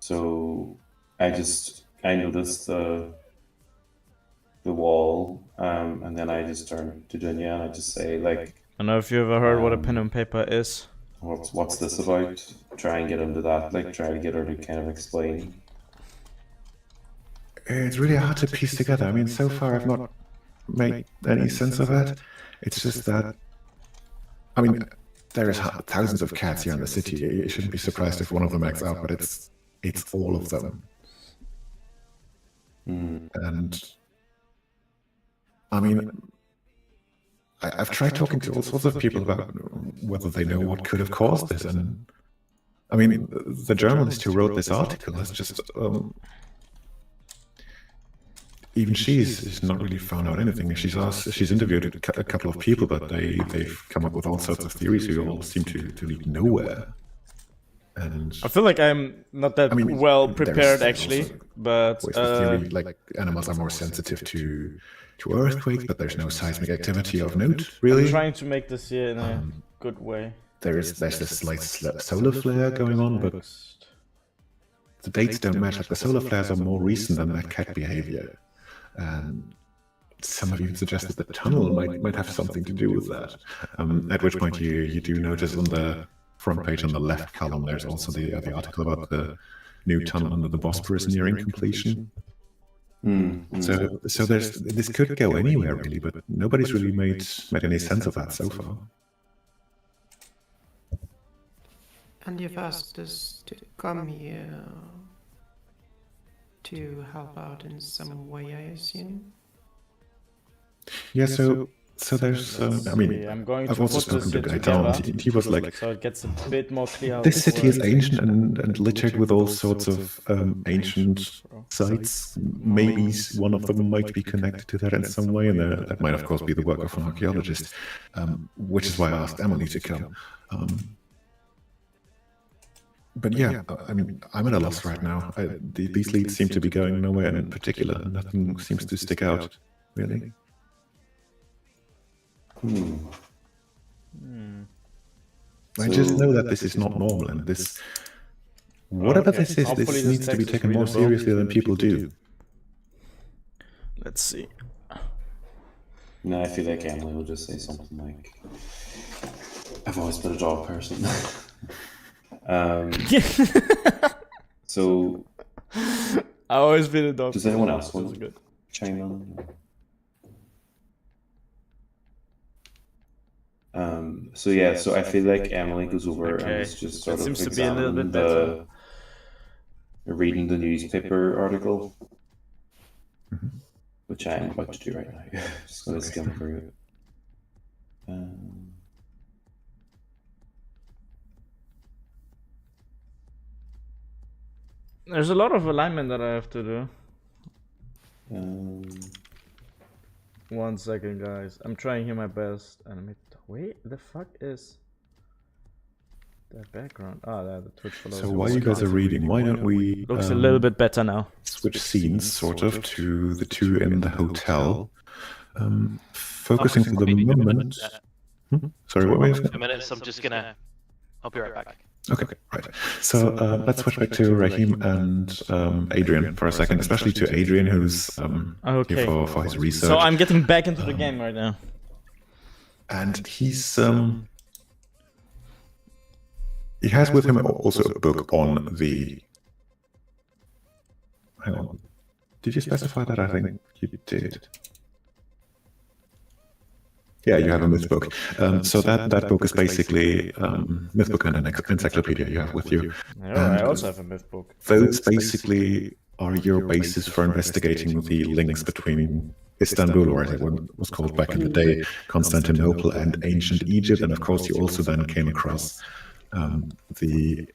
So I noticed the wall, and then I just turn to Dunya and I just say, like, I don't know if you ever heard what a pen and paper is. what's this about? Try and get into that, like try to get her to kind of explain. It's really hard to piece together. I mean, so far I've not made any sense of it. It's just that, I mean, there is thousands of cats here in the city. You shouldn't be surprised if one of them acts out, but it's all of them. And I mean, I've tried talking to all sorts of people about whether they know what could have caused this, and I mean, the journalist who wrote this article has just even she's not really found out anything. She's interviewed a couple of people, but they've come up with all sorts of theories who all seem to lead nowhere. And I feel like I'm not that well prepared actually, but the theory, like animals are more sensitive to earthquakes, but there's no seismic activity of note, really. I'm trying to make this here in a good way. There's this slight solar flare going on, but the dates don't match. Like the solar flares are more recent than that cat behavior, and some have even suggested the tunnel might have something to do with that. At which point you do notice on the front page on the left column there's also the article about the new tunnel under the Bosporus nearing completion. So this could go anywhere really, but nobody's really made any sense of that so far. And you've asked us to come here to help out in some way, I assume? Yeah, so there's, I mean, I'm going I've to also put this spoken to here Gaetan. together, He was like, so it gets a bit more clear. this city is ancient and littered with all sorts of ancient sites. Maybe one of them might be connected to that in some way, and that might, of course, be the work of an archaeologist, which is why I asked Emily to come. But yeah, I mean, I'm at a loss right now. These leads seem to be going nowhere, and in particular, nothing seems to stick out, really. I just know that this is not normal, and this, whatever this is, Hopefully this this needs to be text is taken more readable. seriously than people do. Let's see. No, I feel like Emily will just say something like, I've always been a dog person. So, I've always been a dog. does anyone else That's want to good. chime in? So yeah, so I feel like Emily goes over and Okay, is just that sort of seems to be a little bit examining reading the newspaper article, which I am about to do right now. Just going to skim through it. There's a lot of alignment that I have to do. Um, 1 second, guys. I'm trying here my best. And wait, the fuck is that background? Ah, there, the Twitch follows. So while you guys are reading, why don't we Looks a little bit better now. switch scenes, sort of, to the two in the hotel, focusing for the moment. Sorry, what were you saying? 2 minutes. I'm just gonna. I'll be right back. Okay, right. So let's switch back to Raheem and Adrian for a second, especially to Adrian, who's Okay. here for his research. So I'm getting back into the game right now. And he's he has with him also a book on the. Hang on, did you specify that? I think you did. Yeah, you have a myth book. So that book is basically myth book and an encyclopedia you have with you. I also have a myth book. Those basically are your basis for investigating the links between Istanbul, or as it was called back in the day, Constantinople, and ancient Egypt. And of course, you also then came across the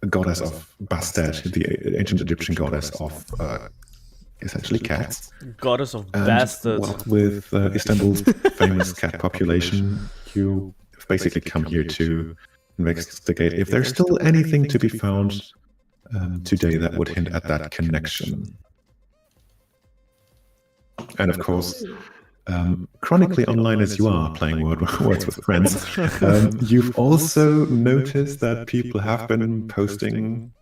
goddess of Bastet, the ancient Egyptian goddess of essentially cats. Goddess of And bastards. well, with Istanbul's famous cat population, you basically come here to investigate if there's still anything to be found today that would hint at that connection. And of course, chronically online as you are playing Words with Friends, you've also noticed that people have been posting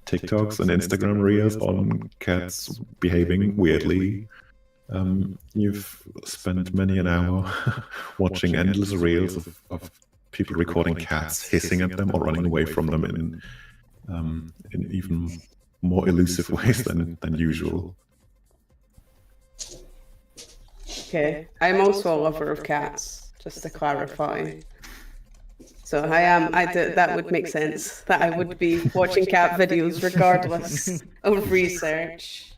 TikToks and Instagram reels on cats behaving weirdly. You've spent many an hour watching endless reels of people recording cats hissing at them or running away from them in even more elusive ways than usual. Okay, I'm also a lover of cats, just to clarify. So that would make sense, that I would be watching cat videos regardless of research.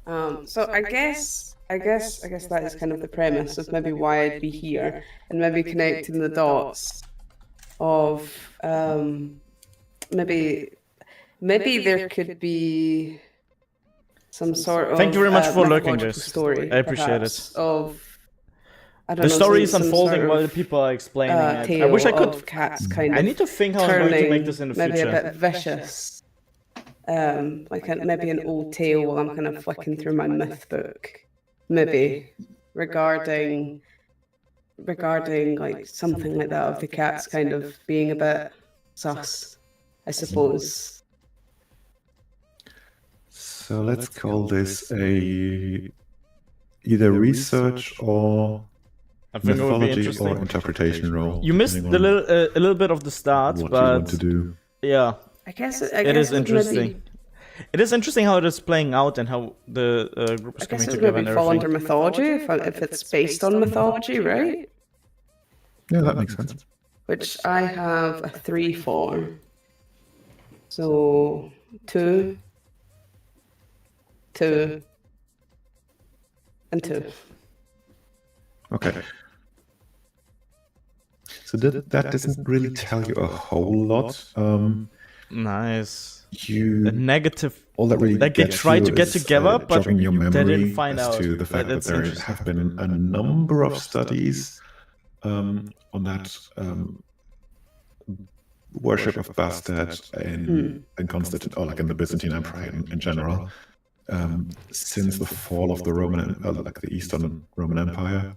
So I guess that is kind of the premise of maybe why I'd be here, and maybe connecting the dots of maybe there could be some sort of Thank you very much for lurking mythological this. story, I appreciate perhaps, it. of The story is some unfolding sort while of, people are explaining it. I tale wish I could. of cats kind I of need to think how I'm going to turning make this in the maybe future. a bit vicious. Maybe an old tale while I'm kind of flicking through my myth book, maybe regarding like something like that of the cats kind of being a bit sus, I suppose. So let's call this either research or I think it would be mythology interesting. or interpretation role. You missed depending on a little bit of the start, what you but want to do. yeah, I guess it is interesting. It is interesting how it is playing out and how the group is I guess coming it together maybe and fall under everything. mythology if it's based on mythology, right? Yeah, that makes sense. Which I have a 3 for. So 2, 2, and 2. Okay. So that doesn't really tell you a whole lot. Nice. You A negative. all that really Like they gets tried you to get is, together, but jogging your memory they didn't find as out. to the fact that That's there interesting. have been a number of studies on that worship of Bastet in Constantine, or like in the Byzantine Empire in general, since the fall of the like the Eastern Roman Empire.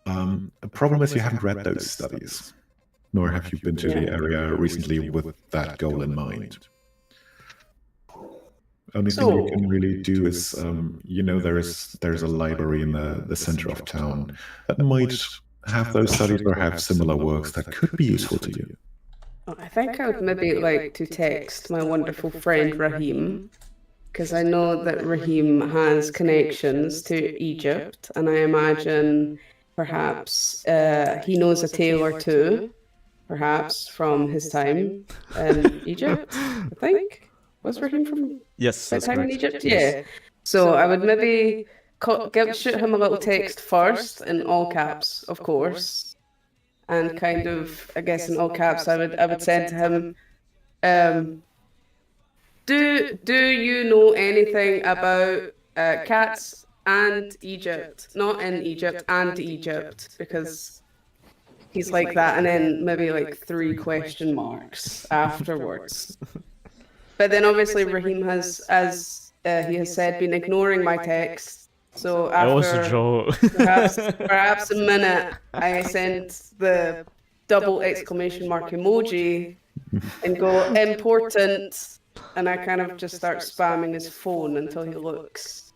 The problem is you haven't read those studies, nor have you been to the area recently with that goal in mind. Only thing you can really do is, there's a library in the center of town that might have those studies or have similar works that could be useful to you. I think I would maybe like to text my wonderful friend Raheem, because I know that Raheem has connections to Egypt, and I imagine perhaps he knows a tale or two, perhaps from his time in Egypt, I think. Was Raheem from Yes, that that's time in correct. Egypt? Yeah. So I would maybe shoot him a little text first, in all caps, of course. And kind of, I guess in all caps, I would send to him, do you know anything about cats and Egypt? Not in Egypt, and Egypt, because he's like that, and then maybe like 3 question marks afterwards. But then obviously Raheem has, as he has said, been ignoring my text. So I was a after joke. perhaps a minute, I sent the double exclamation mark emoji and go important, and I kind of just start spamming his phone until he looks.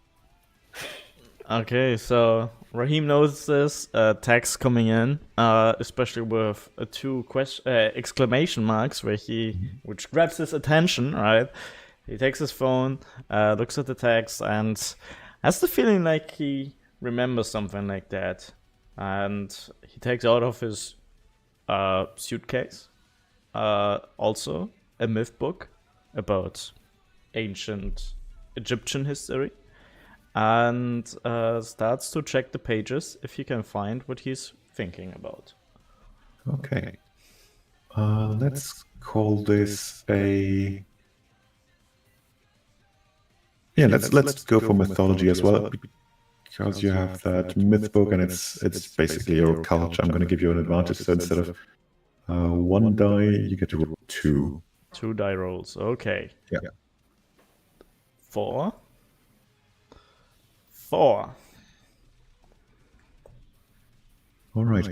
Okay, so Raheem notices text coming in, especially with 2 exclamation marks, which grabs his attention. Right, he takes his phone, looks at the text, and has the feeling like he remembers something like that, and he takes out of his suitcase also a myth book about ancient Egyptian history. And starts to check the pages if he can find what he's thinking about. Okay. Let's call this a... Yeah, let's go for mythology as well, because you have that myth book and it's basically your culture. I'm going to give you an advantage. So instead of 1 die, you get to roll 2. 2 die rolls. Okay. Yeah. 4. 4. All right.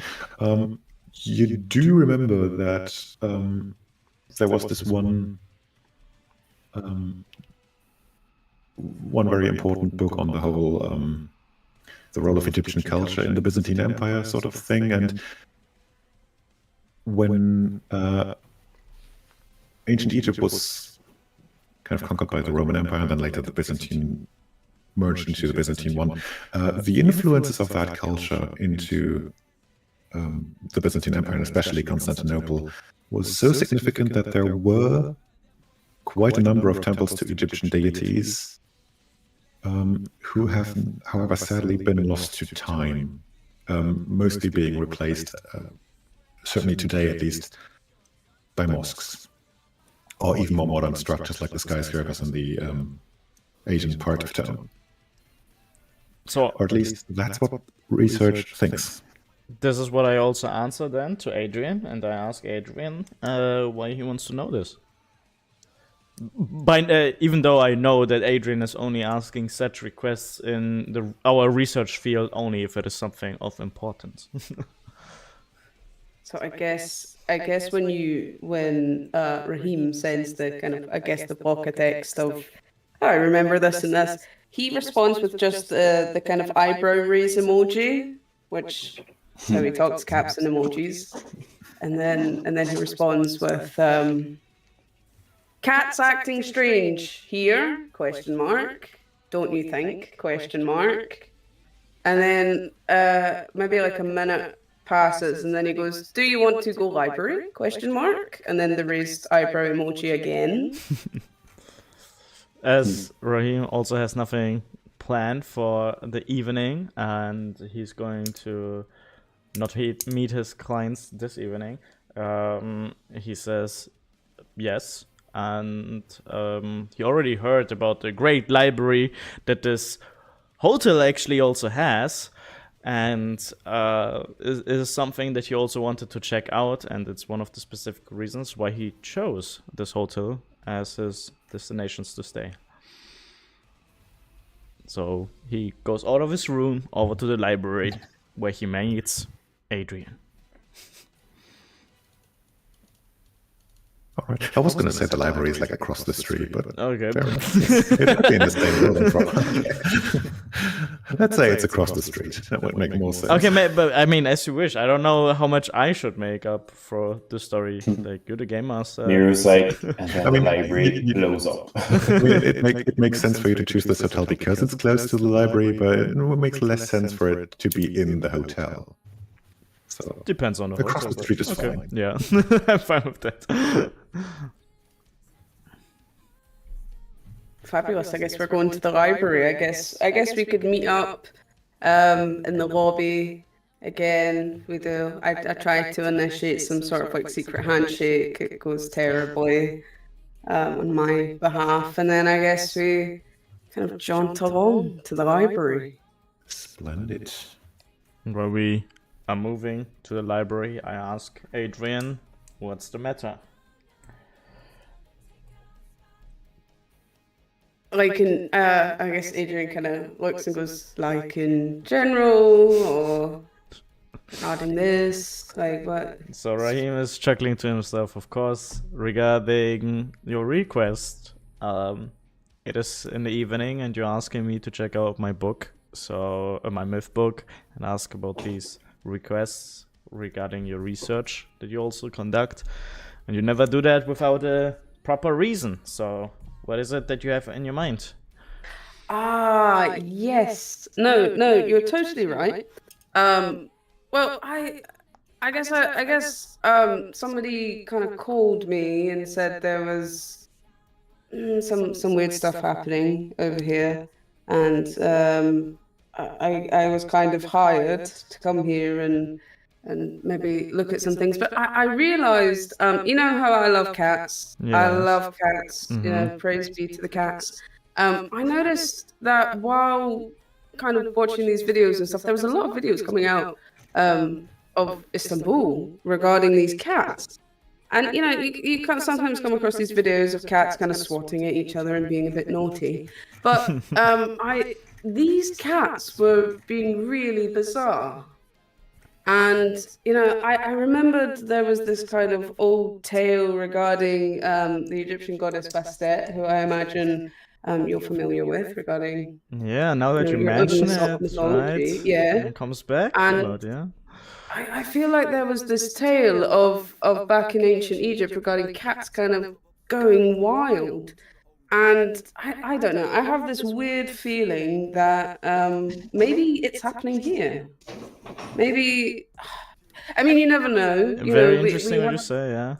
You do remember that there was this one very important book on the whole the role of Egyptian culture in the Byzantine Empire sort of thing, and when ancient Egypt was kind of conquered by the Roman Empire and then later the Byzantine merged into the Byzantine one, the influences of that culture into the Byzantine Empire, and especially Constantinople, was so significant that there were quite a number of temples to Egyptian deities who have, however, sadly been lost to time, mostly being replaced, certainly today at least, by mosques, or even more modern structures like the skyscrapers in the Asian part of town. So, Or at least that's what research thinks. this is what I also answer then to Adrian, and I ask Adrian why he wants to know this. Even though I know that Adrian is only asking such requests in our research field only if it is something of importance. So I guess when Raheem sends the kind of the pocket text of, oh, I remember this and this, he responds with just the kind of eyebrow raise emoji, which how he talks caps and emojis, and then he responds with cats acting strange here ? Don't you think ? And then maybe like a minute passes, and then he goes, do you want to go library ? And then the raised eyebrow emoji again. As Raheem also has nothing planned for the evening, and he's going to not meet his clients this evening, he says yes. And he already heard about the great library that this hotel actually also has, and is something that he also wanted to check out, and it's one of the specific reasons why he chose this hotel as his destinations to stay. So he goes out of his room over to the library where he meets Adrian. All right. I was going to say the library is like across the street, but Okay. fair enough. It would be in the same building, probably. Let's say it's across the street. That would make more sense. Okay, but I mean, as you wish. I don't know how much I should make up for the story. Like, you're the game master. Miru's like, and then I mean, the library you- blows up. I mean, it makes sense for you to choose this hotel because it's close to the library, but it makes less sense for it to be in the hotel. So Depends on the across hotel, the street is okay. fine. Yeah, I'm fine with that. Fabulous. I guess we're going to the library. I guess we could meet up in the lobby again. We do. I tried to initiate some sort of like secret handshake. It goes terribly on my behalf, and then I guess we kind of jaunt along to the library. Splendid. While we are moving to the library, I ask Adrian, what's the matter? Like in, I guess Adrian kind of looks and goes, like in general, or regarding this, like what? So Raheem is chuckling to himself, of course, regarding your request. It is in the evening, and you're asking me to check out my book, so my myth book, and ask about these requests regarding your research that you also conduct, and you never do that without a proper reason. So what is it that you have in your mind? Ah, yes. No, you're totally right. Well, I guess somebody kind of called me and said there was some weird stuff happening over here, and I was kind of hired to come here and maybe look at some things. But I realized, you know how I love cats. I Yes. love cats. You know, praise be to the cats. I noticed that while kind of watching these videos and stuff, there was a lot of videos coming out of Istanbul regarding these cats. And you know, you can sometimes come across these videos of cats kind of swatting at each other and being a bit naughty. But these cats were being really bizarre. And, you know, I remembered there was this kind of old tale regarding the Egyptian goddess Bastet, who I imagine you're familiar with, regarding Yeah, now that you your own mention it, mythology. right? Yeah. It comes back, And but yeah. I feel like there was this tale of back in ancient Egypt regarding cats kind of going wild. And I don't know, I have this weird feeling that maybe it's happening here. Maybe, I mean, you never know. You Very know, interesting what you have, say, yeah.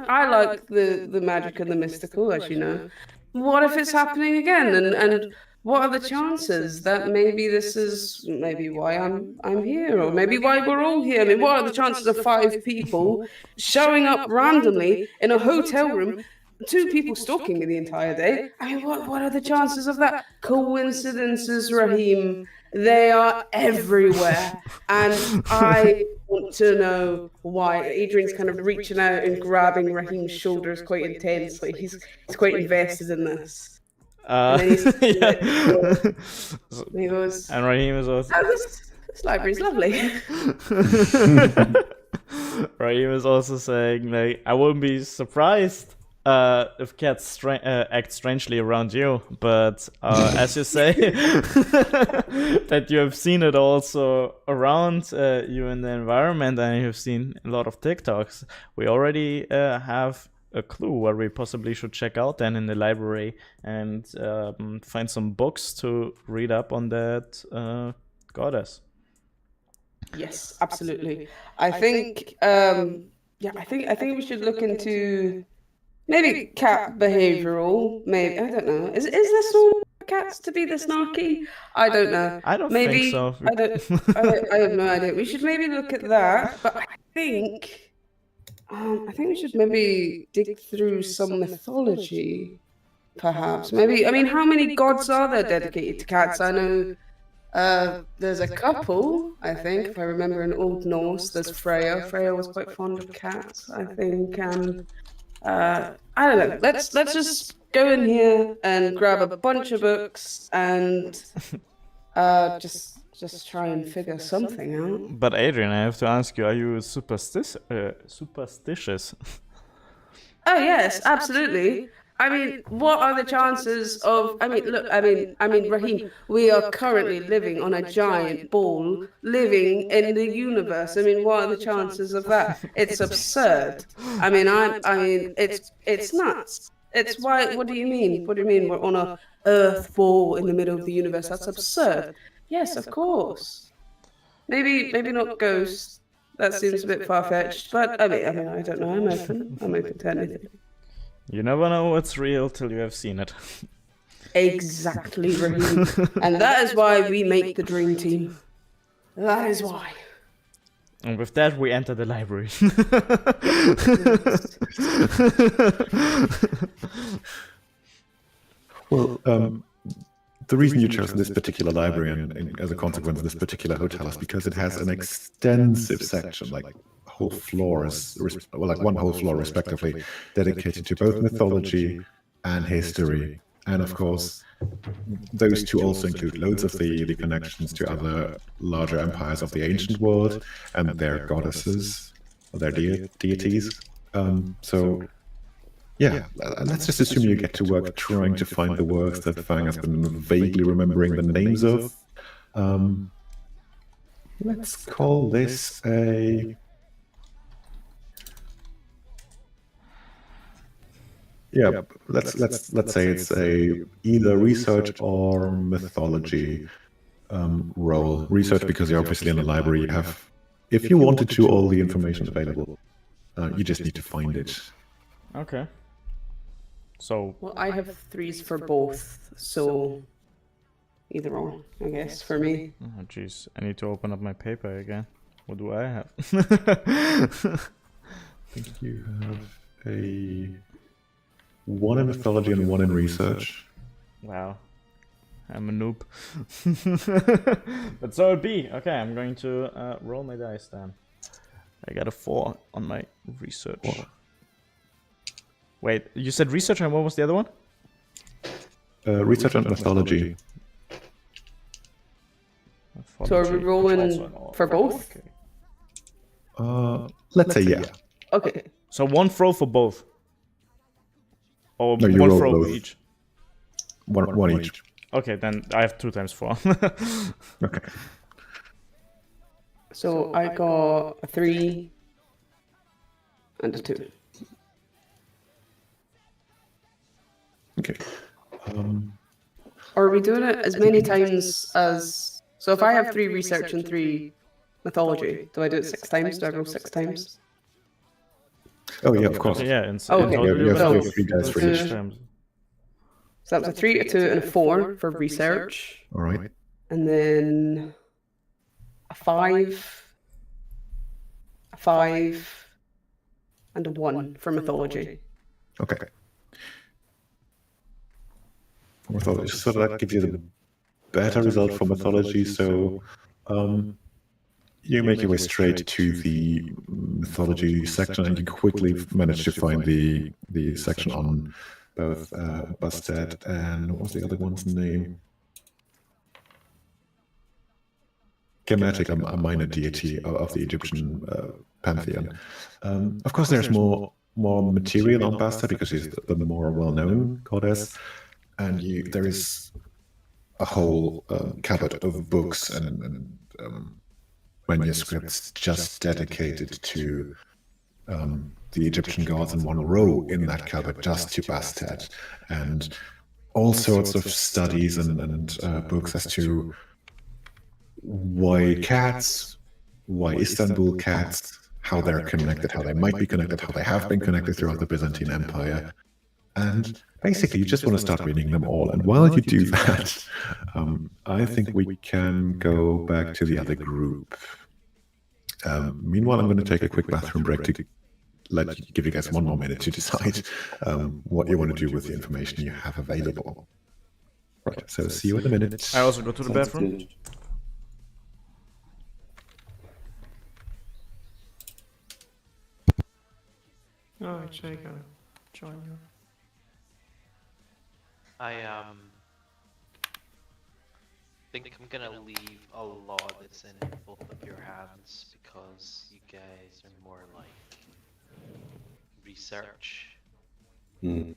I like the magic and the mystical, as you know. What if it's happening again? And what are the chances that maybe this is maybe why I'm here, or maybe why we're all here? I mean, what are the chances of 5 people showing up randomly in a hotel room? 2 people stalking me the entire day. I mean, what are the chances of that? Coincidences, Raheem. They are everywhere. And I want to know why. Adrian's kind of reaching out and grabbing Raheem's shoulders quite intensely. He's quite invested in this. And then Yeah. he goes, And Raheem is also oh, this library's lovely. Raheem is also saying, like, I wouldn't be surprised if cats act strangely around you, but as you say, that you have seen it also around you in the environment, and you've seen a lot of TikToks, we already have a clue what we possibly should check out then in the library and find some books to read up on that goddess. Yes, absolutely. I think I think we should look into maybe cat behavioral. Maybe, I don't know. Is this all cats to be this snarky? I don't know. I don't Maybe think so. I have no idea. We should maybe look at that. But I think we should maybe dig through some mythology, perhaps. Maybe, I mean, how many gods are there dedicated to cats? I know there's a couple, I think, if I remember in Old Norse. There's Freya. Freya was quite fond of cats, I think. I don't know. Let's just go in here and grab a bunch of books and just try and figure something out. But Adrian, I have to ask you: are you superstitious? Oh yes, absolutely. I mean, what are the chances of? I mean, look. I mean, Raheem. We are currently living on a giant ball, living in the universe. I mean, what are the chances of that? It's absurd. I mean, it's nuts. It's why. What do you mean? What do you mean? We're on a Earth ball in the middle of the universe. That's absurd. Yes, of course. Maybe not ghosts. That seems a bit far-fetched. But I mean, I don't know. I'm open to anything. You never know what's real till you have seen it. Exactly, Raheem. And that is why we make the dream team. That is why. And with that, we enter the library. Well, the reason you chose this particular library and as a consequence this particular hotel is because it has an extensive section, like whole floors, well, like one whole floor respectively, dedicated to both mythology and history. And of course, those two also include loads of the connections to other larger empires of the ancient world and their goddesses, or their deities. So, yeah, let's just assume you get to work trying to find the works that Fang has been vaguely remembering the names of. Let's call this a... Yeah, let's say it's a either research or mythology role. Research because you're obviously in the library. You have, if you wanted to, all the information available. You just need to find it. Okay. So. Well, I have 3s for both, so either or, I guess, for me. Oh, jeez, I need to open up my paper again. What do I have? I think you have a 1 in mythology and 1 in research. Wow. I'm a noob. But so it be. Okay, I'm going to roll my dice then. I got a 4 on my research. 4. Wait, you said research and what was the other one? Research and mythology. So are we rolling for both? Let's say yeah. Okay. So one throw for both. Or No, you one roll throw both. each. One each. Okay, then I have 2 times 4. Okay. So I got a 3 and a 2. Okay. Are we doing it as many times as... So if I have 3 research and 3 mythology, do I do it 6 times? Do I roll 6 times? Oh yeah, of course. Yeah, in Oh, okay. total You have will So- 3 dice for each. each. times. So that's a 3, a 2, and a 4 for research. All right. And then a 5, a 5, and a 1 for mythology. Okay. Mythology. So that gives you the better result for mythology. So you make your way straight to the mythology section, and you quickly manage to find the section on both Bastet and what was the other one's name? Kemetic, a minor deity of the Egyptian pantheon. Of course, there's more material on Bastet because she's the more well-known goddess, and there is a whole cupboard of books and manuscripts just dedicated to the Egyptian gods in one row in that cupboard, just to Bastet, and all sorts of studies and books as to why cats, why Istanbul cats, how they're connected, how they might be connected, how they have been connected throughout the Byzantine Empire. And basically, you just want to start reading them all. And while you do that, I think we can go back to the other group. Meanwhile, I'm going to take a quick bathroom break to give you guys 1 more minute to decide what you want to do with the information you have available. Right, so see you in a minute. I also go to the Sounds bathroom. good. Oh, actually, I gotta join you. I think I'm gonna leave a lot of this in both of your hands because you guys are more like research. Hmm.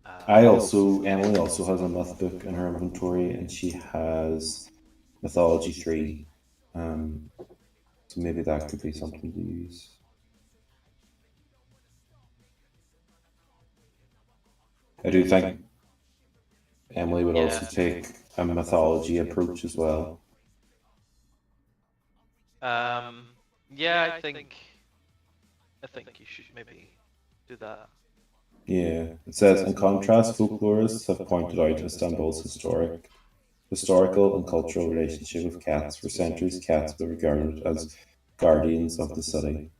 Uh, Emily also has a myth book in her inventory, and she has mythology 3. So maybe that could be something to use. I do think Emily would also Yeah. take a mythology approach as well. Yeah, I think you should maybe do that. Yeah, it says, in contrast, folklorists have pointed out Istanbul's historical and cultural relationship with cats. For centuries, cats were regarded as guardians of the city.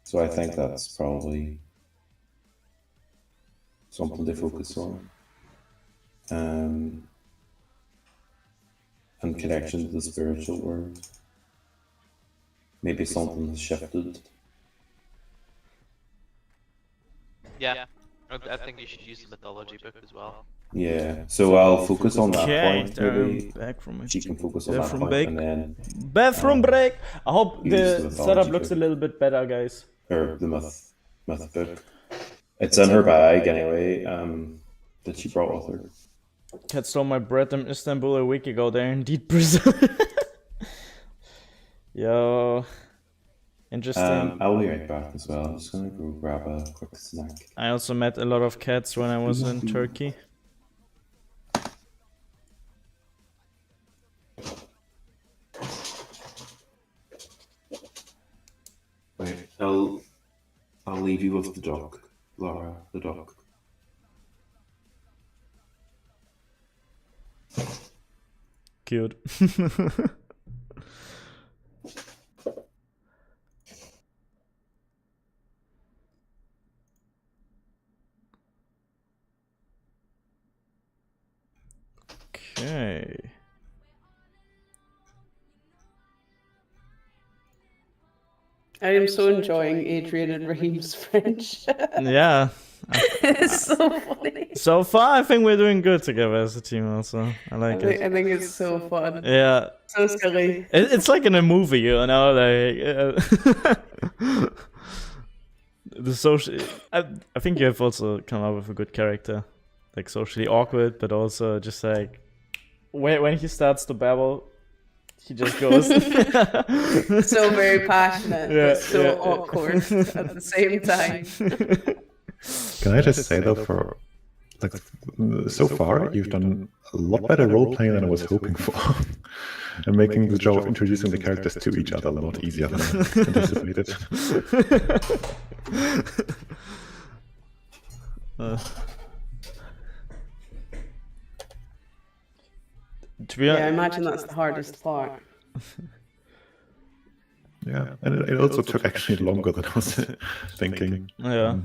So I think that's probably something to focus on. And connection to the spiritual world. Maybe something has shifted. Yeah, I think you should use the mythology book as well. Yeah, so I'll focus on that Okay, point. Maybe back from it. she can focus on that Bathroom point, break. and then Bathroom break. I hope use the the mythology setup looks a book. little bit better, guys. Or the myth book. It's in her bag anyway. That she brought with her. Cat stole my bread in Istanbul a week ago. They're indeed Brazil. Yo, interesting. I'll be right back as well. I'm just gonna go grab a quick snack. I also met a lot of cats when I was in Turkey. Right, I'll leave you with the dog, Laura, the dog. Cute. Okay. I am so enjoying Adrian and Raheem's friendship. Yeah, It's so funny. So far, I think we're doing good together as a team. Also, I like it. I think it's so fun. Yeah, So silly. it's like in a movie, you know, like the social. I think you have also come up with a good character, like socially awkward, but also just like when he starts to babble, he just goes. So very passionate, Yeah, but so yeah, yeah. awkward at the same time. Can I just say though, for like so far, you've done a lot better role playing than I was hoping for, and making the job of introducing the characters to each other a lot easier than I anticipated. To be Yeah, I honest, imagine that's the hardest part. Yeah, and it also took actually longer than I was thinking. yeah.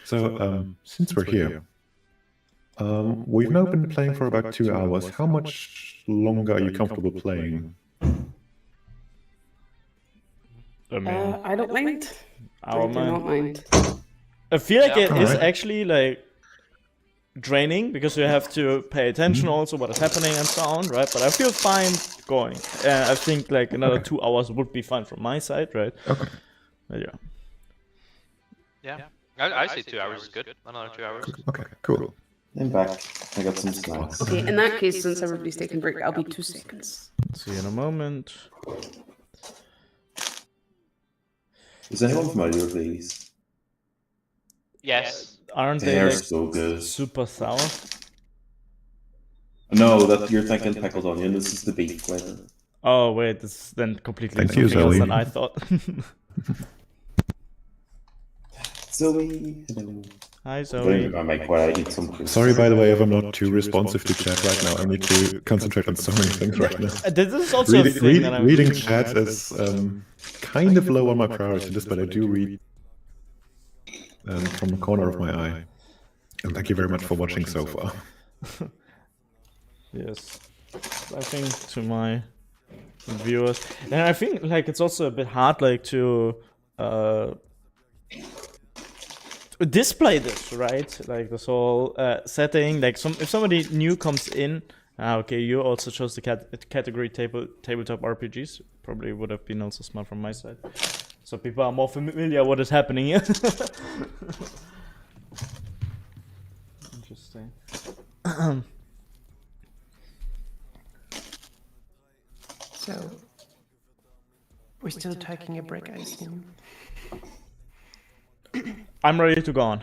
So, since we're here, we've now been playing for about 2 hours. How much longer are you comfortable playing? I mean, I don't mind. I I don't do not mind. mind. I feel like Yeah. it is Alright. actually like draining because you have to pay attention also what is happening and so on, right? But I feel fine going. I think like another 2 hours would be fine from my side, right? Okay, But yeah. Yeah. I say 2 hours is good. Another 2 hours. okay, cool. I'm back. I got some snacks. Okay, in that case, since everybody's taking a break, I'll be 2 seconds. See you in a moment. Is anyone familiar with these? Yes. Aren't they They're like so good. super sour? No, that you're thinking pickled onion. This is the beef flavor. Oh wait, it's then completely Thank you, something else Zoe. than I thought. Zoe, hello. Hi Don't Zoe. even make while I eat some crisps. Sorry, by the way, if I'm not too responsive to chat right now. I need to concentrate on so many things right now. This is also a thing that I'm Reading chat is kind of low on my priority list, but I do read from the corner of my eye. And thank you very much for watching so far. Yes. I think to my viewers. And I think like it's also a bit hard like to display this, right? Like this whole setting. Like if somebody new comes in, okay, you also chose the category tabletop RPGs. Probably would have been also smart from my side. So people are more familiar what is happening here. Interesting. So, we're still taking a break, I assume. I'm ready to go on.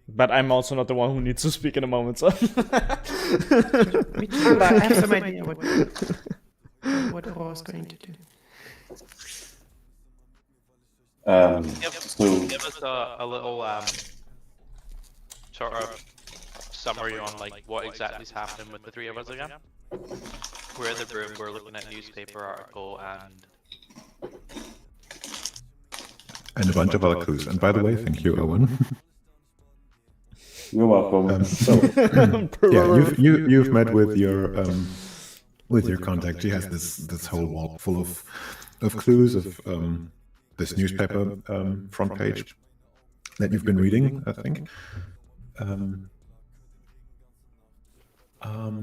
But I'm also not the one who needs to speak in a moment, so. Me too, but I have some idea what Auror's going to do. So Give us a little sort of summary on like what exactly is happening with the three of us again. We're in the room, we're looking at newspaper article and And a bunch of other clues. And by the way, thank you, Owen. you're welcome. So, yeah, you've met with your contact. She has this whole wall full of clues of this newspaper front page that you've been reading, I think.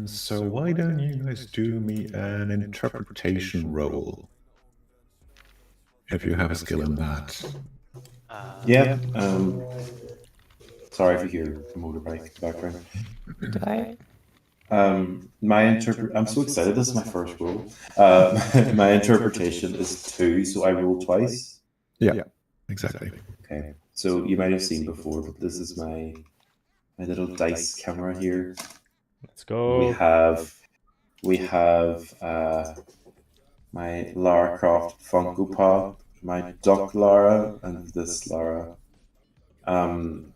So why don't you guys do me an interpretation roll? If you have a skill in that. Yeah. Sorry if you hear the motorbike in the background. Do I? I'm so excited. This is my first roll. My interpretation is 2, so I roll twice. Yeah, exactly. Okay. So you might have seen before, but this is my little dice camera here. Let's go. We have my Lara Croft Funko Pop, my Duck Lara, and this Lara. And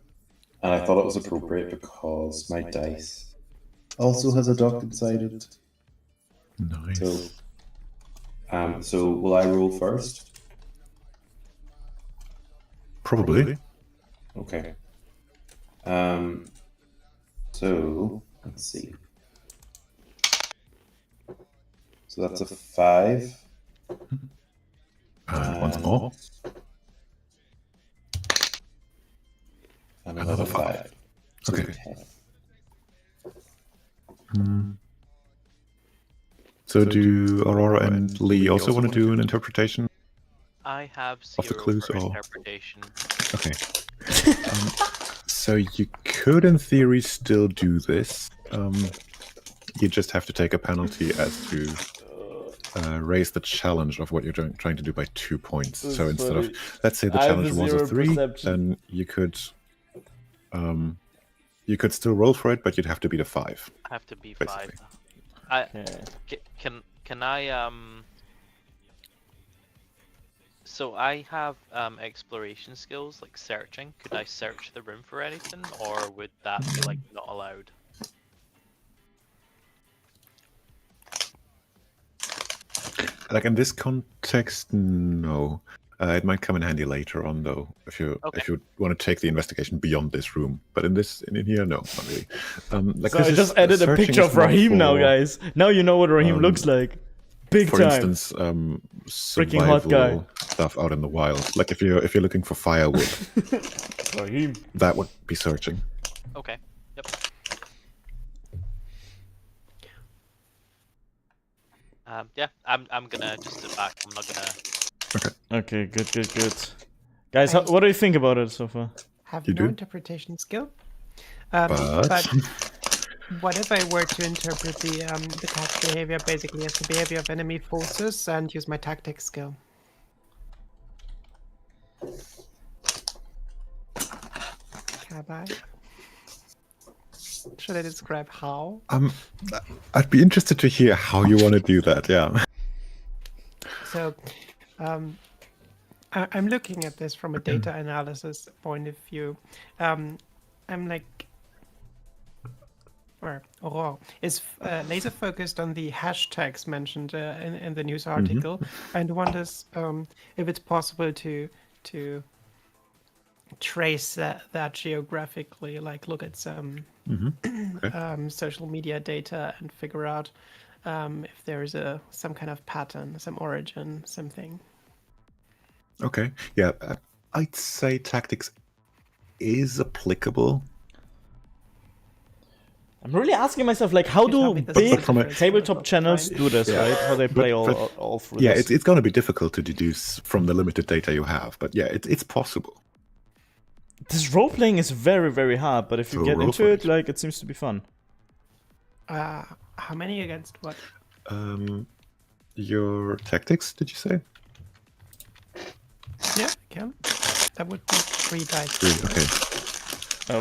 I thought it was appropriate because my dice also has a duck inside it. Nice. So will I roll first? Probably. Okay. So let's see. So that's a 5. Once more. And Another another 5. So Okay. 10. So do Aurora and Lee also want to do an interpretation? I have Of the 0 clues, for or- interpretation. Okay. So you could, in theory, still do this. You just have to take a penalty as to raise the challenge of what you're trying to do by 2 points. This So is instead funny. of, let's say the I have challenge a was a 0 3, perception. then you could still roll for it, but you'd have to beat a 5. Have to be Basically. 5. Okay. Can I So I have exploration skills like searching. Could I search the room for anything, or would that be like not allowed? Like in this context, no. It might come in handy later on, though, if you want to take the investigation beyond this room. But in here, no, not really. Like So this I is- just added a searching picture is of more Raheem now, for- guys. Now you know what Raheem um, looks like. Big For time. instance, Freaking hot guy. survival stuff out in the wild. Like if you're looking for firewood, Raheem. that would be searching. Okay. Yep. Yeah, I'm gonna just sit back. I'm not gonna. Okay, good. Guys, what do you think about it so far? Have You no do? interpretation skill. But What if I were to interpret the cat's behavior basically as the behavior of enemy forces and use my tactics skill? Can I? Should I describe how? I'd be interested to hear how you want to do that. Yeah. So, I'm looking at this from a data analysis point of view. I'm like, or Aurore is laser focused on the hashtags mentioned in the news article, and wonders if it's possible to trace that geographically, like look at some social media data and figure out if there is some kind of pattern, some origin, something. Okay. Yeah. I'd say tactics is applicable. I'm really asking myself, like, how You tell do me this big is different. tabletop channels do this, Yeah. right? How they play But- all through Yeah, this. it's going to be difficult to deduce from the limited data you have, but yeah, it's possible. This role playing is very, very hard, but if you So get roll into for it, it. like, it seems to be fun. How many against what? Your tactics, did you say? Yeah, can. That would be 3 dice. 3. Okay.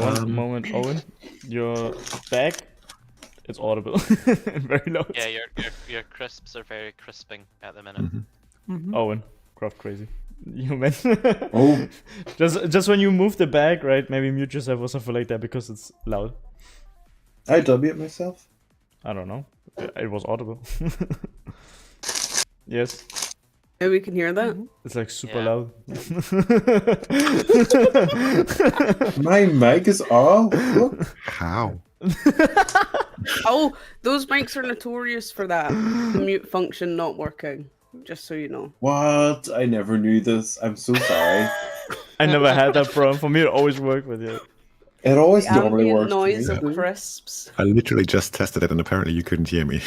One moment, Owen. Your bag, it's audible. Very loud. Yeah, your crisps are very crisping at the minute. Owen, craft crazy. You meant Oh. just when you move the bag, right? Maybe mute yourself or something like that because it's loud. I W it myself. I don't know. It was audible. Yes, Yeah, we can hear that. it's like super Yeah. loud. My mic is off. Look. How? Oh, those mics are notorious for that. The mute function not working. Just so you know. What? I never knew this. I'm so sorry. I never had that problem. For me, it always worked with you. It always The normally ambient works. for noise me. of crisps. I literally just tested it, and apparently you couldn't hear me.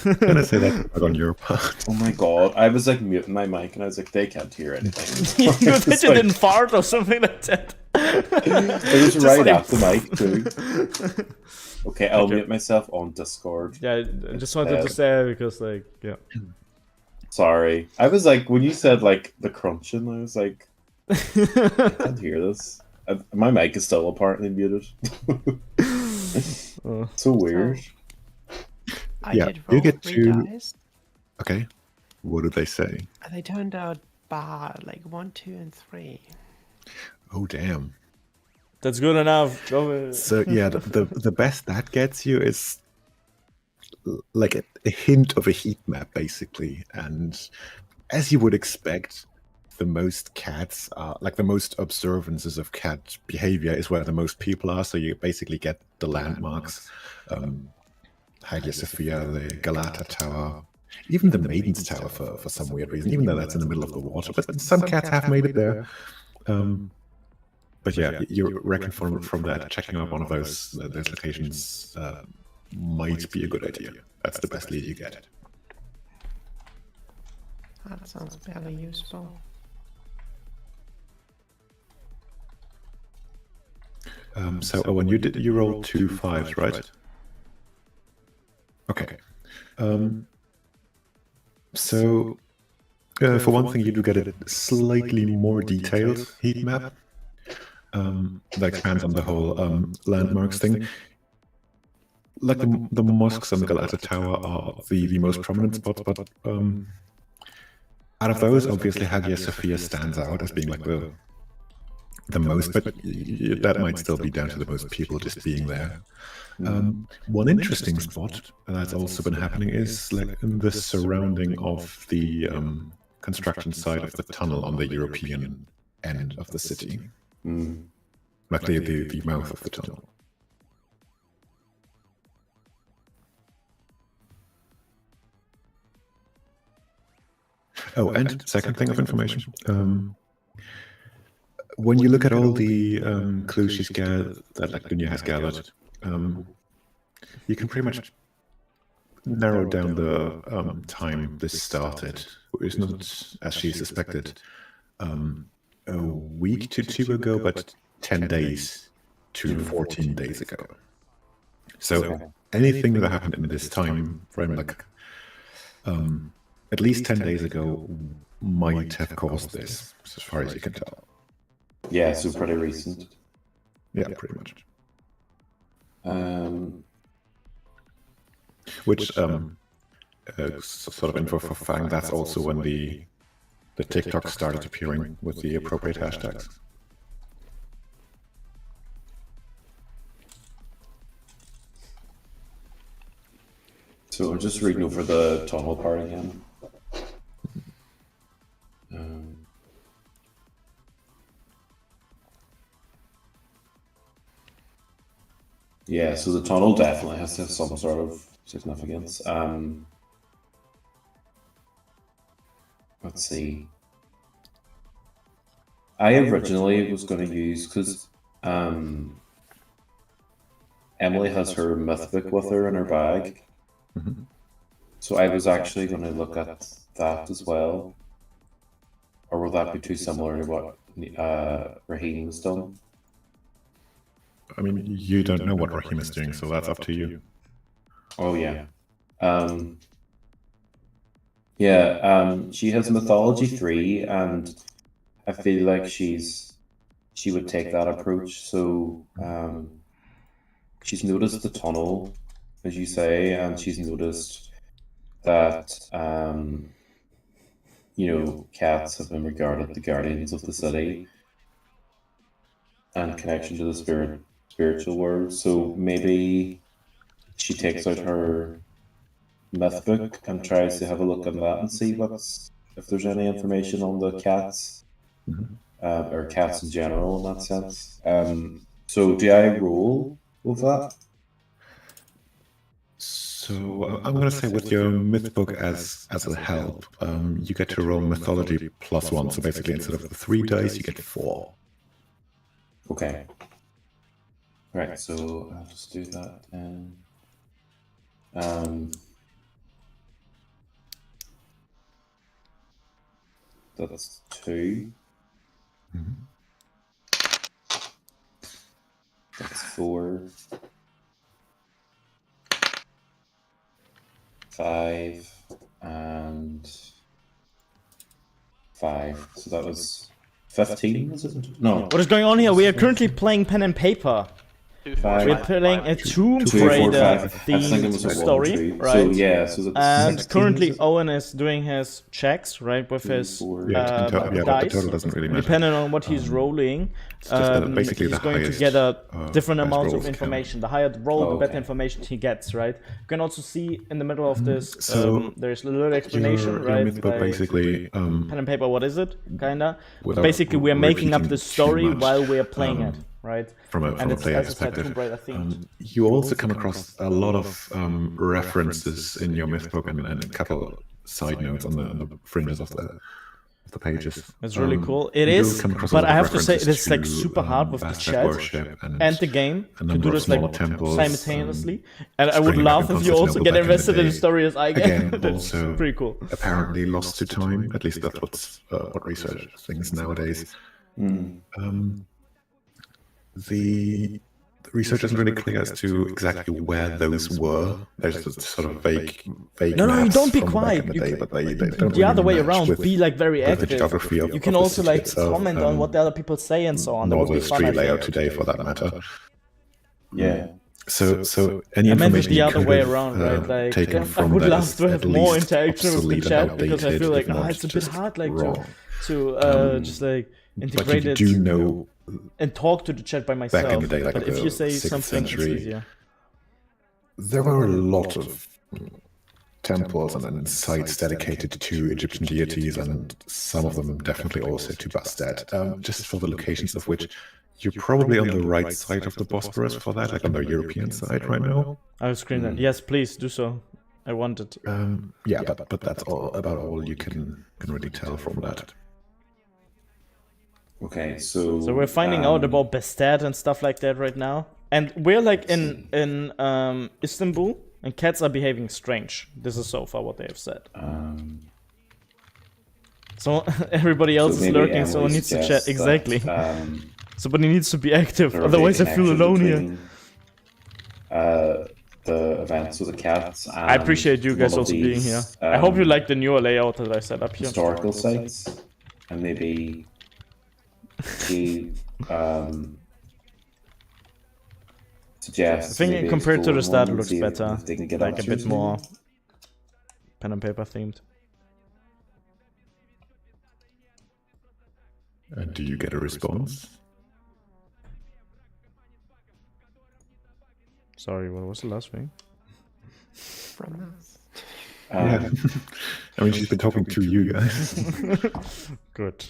Can I say that on your part? Oh my god! I was like muting my mic, and I was like, they can't hear anything. You It's think you like- didn't fart or something like that? It was Just right like- at the mic too. Okay, I'll Okay. mute myself on Discord. Yeah, I just wanted to say because, like, yeah. Sorry. I was like, when you said like the crunching, I was like, I can't hear this. My mic is still apparently muted. Oh. So weird. I Yeah, did you roll get 3 to- dice, Okay. What do they say? and they turned out bad, like 1, 2, and 3. Oh, damn. That's good enough. Go with it. So yeah, the best that gets you is like a hint of a heat map, basically. And as you would expect, the most cats are like the most observances of cat behavior is where the most people are. So you basically get the landmarks, Hagia Sophia, the Galata Tower, even the Maiden's Tower for some weird reason, even though that's in the middle of the water. But some cats have made it there. But yeah, you reckon from that, checking out one of those locations might be a good idea. That's the best lead you get. That sounds barely useful. So Owen, you rolled 2 5s, right? Okay. So for one thing, you do get a slightly more detailed heat map that expands on the whole landmarks thing. Like the mosques and the Galata Tower are the most prominent spots, but out of those, obviously Hagia Sophia stands out as being like the most, but that might still be down to the most people just being there. One interesting spot that's also been happening is like in the surrounding of the construction site of the tunnel on the European end of the city. Like the mouth of the tunnel. Oh, and second thing of information. When you look at all the clues she's gathered, that like Dunya has gathered, you can pretty much narrow down the time this started. It's not, as she suspected, a week to 2 ago, but 10 days to 14 days ago. So anything that happened in this time frame, like at least 10 days ago, might have caused this, as far as you can tell. Yeah, so pretty recent. Yeah, pretty much. Which sort of info for Fang, that's also when the TikTok started appearing with the appropriate hashtags. So I'm just reading over the tunnel part again. Yeah, so the tunnel definitely has to have some sort of significance. Let's see. I originally was going to use, because Emily has her myth book with her in her bag. So I was actually going to look at that as well. Or will that be too similar to what Raheem's done? I mean, you don't know what Raheem is doing, so that's up to you. Oh, yeah. She has Mythology 3, and I feel like she would take that approach. So she's noticed the tunnel, as you say, and she's noticed that cats have been regarded the guardians of the city and connection to the spiritual world. So maybe she takes out her myth book and tries to have a look at that and see if there's any information on the cats, or cats in general in that sense. So do I roll with that? So I'm going to say with your myth book as a help, you get to roll mythology +1. So basically, instead of the 3 dice, you get 4. Okay. Right. So I'll just do that. That's 2. That's 4. 5 and 5. So that was 15, was it? No. What is going on here? We are currently playing pen and paper. We're playing a Tomb Raider themed story, right? So yeah, so that's and 16, currently is it? Owen is doing his checks, right, with his Four. Yeah, but the dice. total doesn't really matter. Depending on what he's rolling, it's just basically he's the going to highest, get a different highest amount rolls of count. information. The higher the roll, the better okay. information he gets, right? You can also see in the middle of this, So there's a little explanation, your right? myth book like basically, pen and paper, what is it? Kinda. without Basically, we're making up repeating the too story much, while we're playing it, right? from a And it's, player as I said, perspective. Tomb Raider themed. You also come across a lot of references in your myth book and a couple side notes on the fringes of the pages. It's really cool. It you is, will come across a but lot I of have to say references it's like to, super hard with the Bastet chat worship and the game a to number do of this like small temples, simultaneously. And I would springing up love in if you also get Constantinople back in the invested in the day. story as I get. Again, That's also pretty cool. apparently lost to time. At least that's what research thinks nowadays. The research isn't really clear as to exactly where those were. There's a sort of vague No, you maps don't be from back quiet. in the You day, can- but they don't The other really way match around, with be like very the active. geography of You can the also city like itself, comment on what the other people say and so on. That nor would be the fun. street I think. layout today, for that matter. Yeah. So any I meant it information the you other could way have, around, right? Like taken I from would that love is to have at more least interaction with the obsolete chat and because I outdated, feel like if not it's a bit just hard, like wrong. to just like But integrate you it do know and talk to the chat by myself. back in the day, like but if the you say 6th something, it's century, easier. there were a lot of temples and sites dedicated to Egyptian deities, and some of them definitely also to Bastet. Just for the locations of which you're probably on the right side of the Bosporus for that, like on the European side right now. I'll screen that. Yes, please do so. I want it. Yeah, but that's about all you can really tell from that. Okay, so So we're finding out about Bastet and stuff like that right now, and we're like in Istanbul, and cats are behaving strange. This is so far what they have said. So everybody else is maybe lurking. Emily Someone needs to suggests chat. Exactly. that, Somebody needs to be active. there will be a Otherwise, I feel connection alone here. between, the events with the cats. I appreciate you guys one of also being here. these, I hope you like the newer layout that I set up here. historical sites, and maybe she suggests. I think maybe compared to the exploring start, it one and looks see better. if they can get Like a answers, bit more maybe. pen and paper themed. And do you get a response? Sorry, what was the last thing? From us. Yeah. I mean, she's been talking to you guys. Good.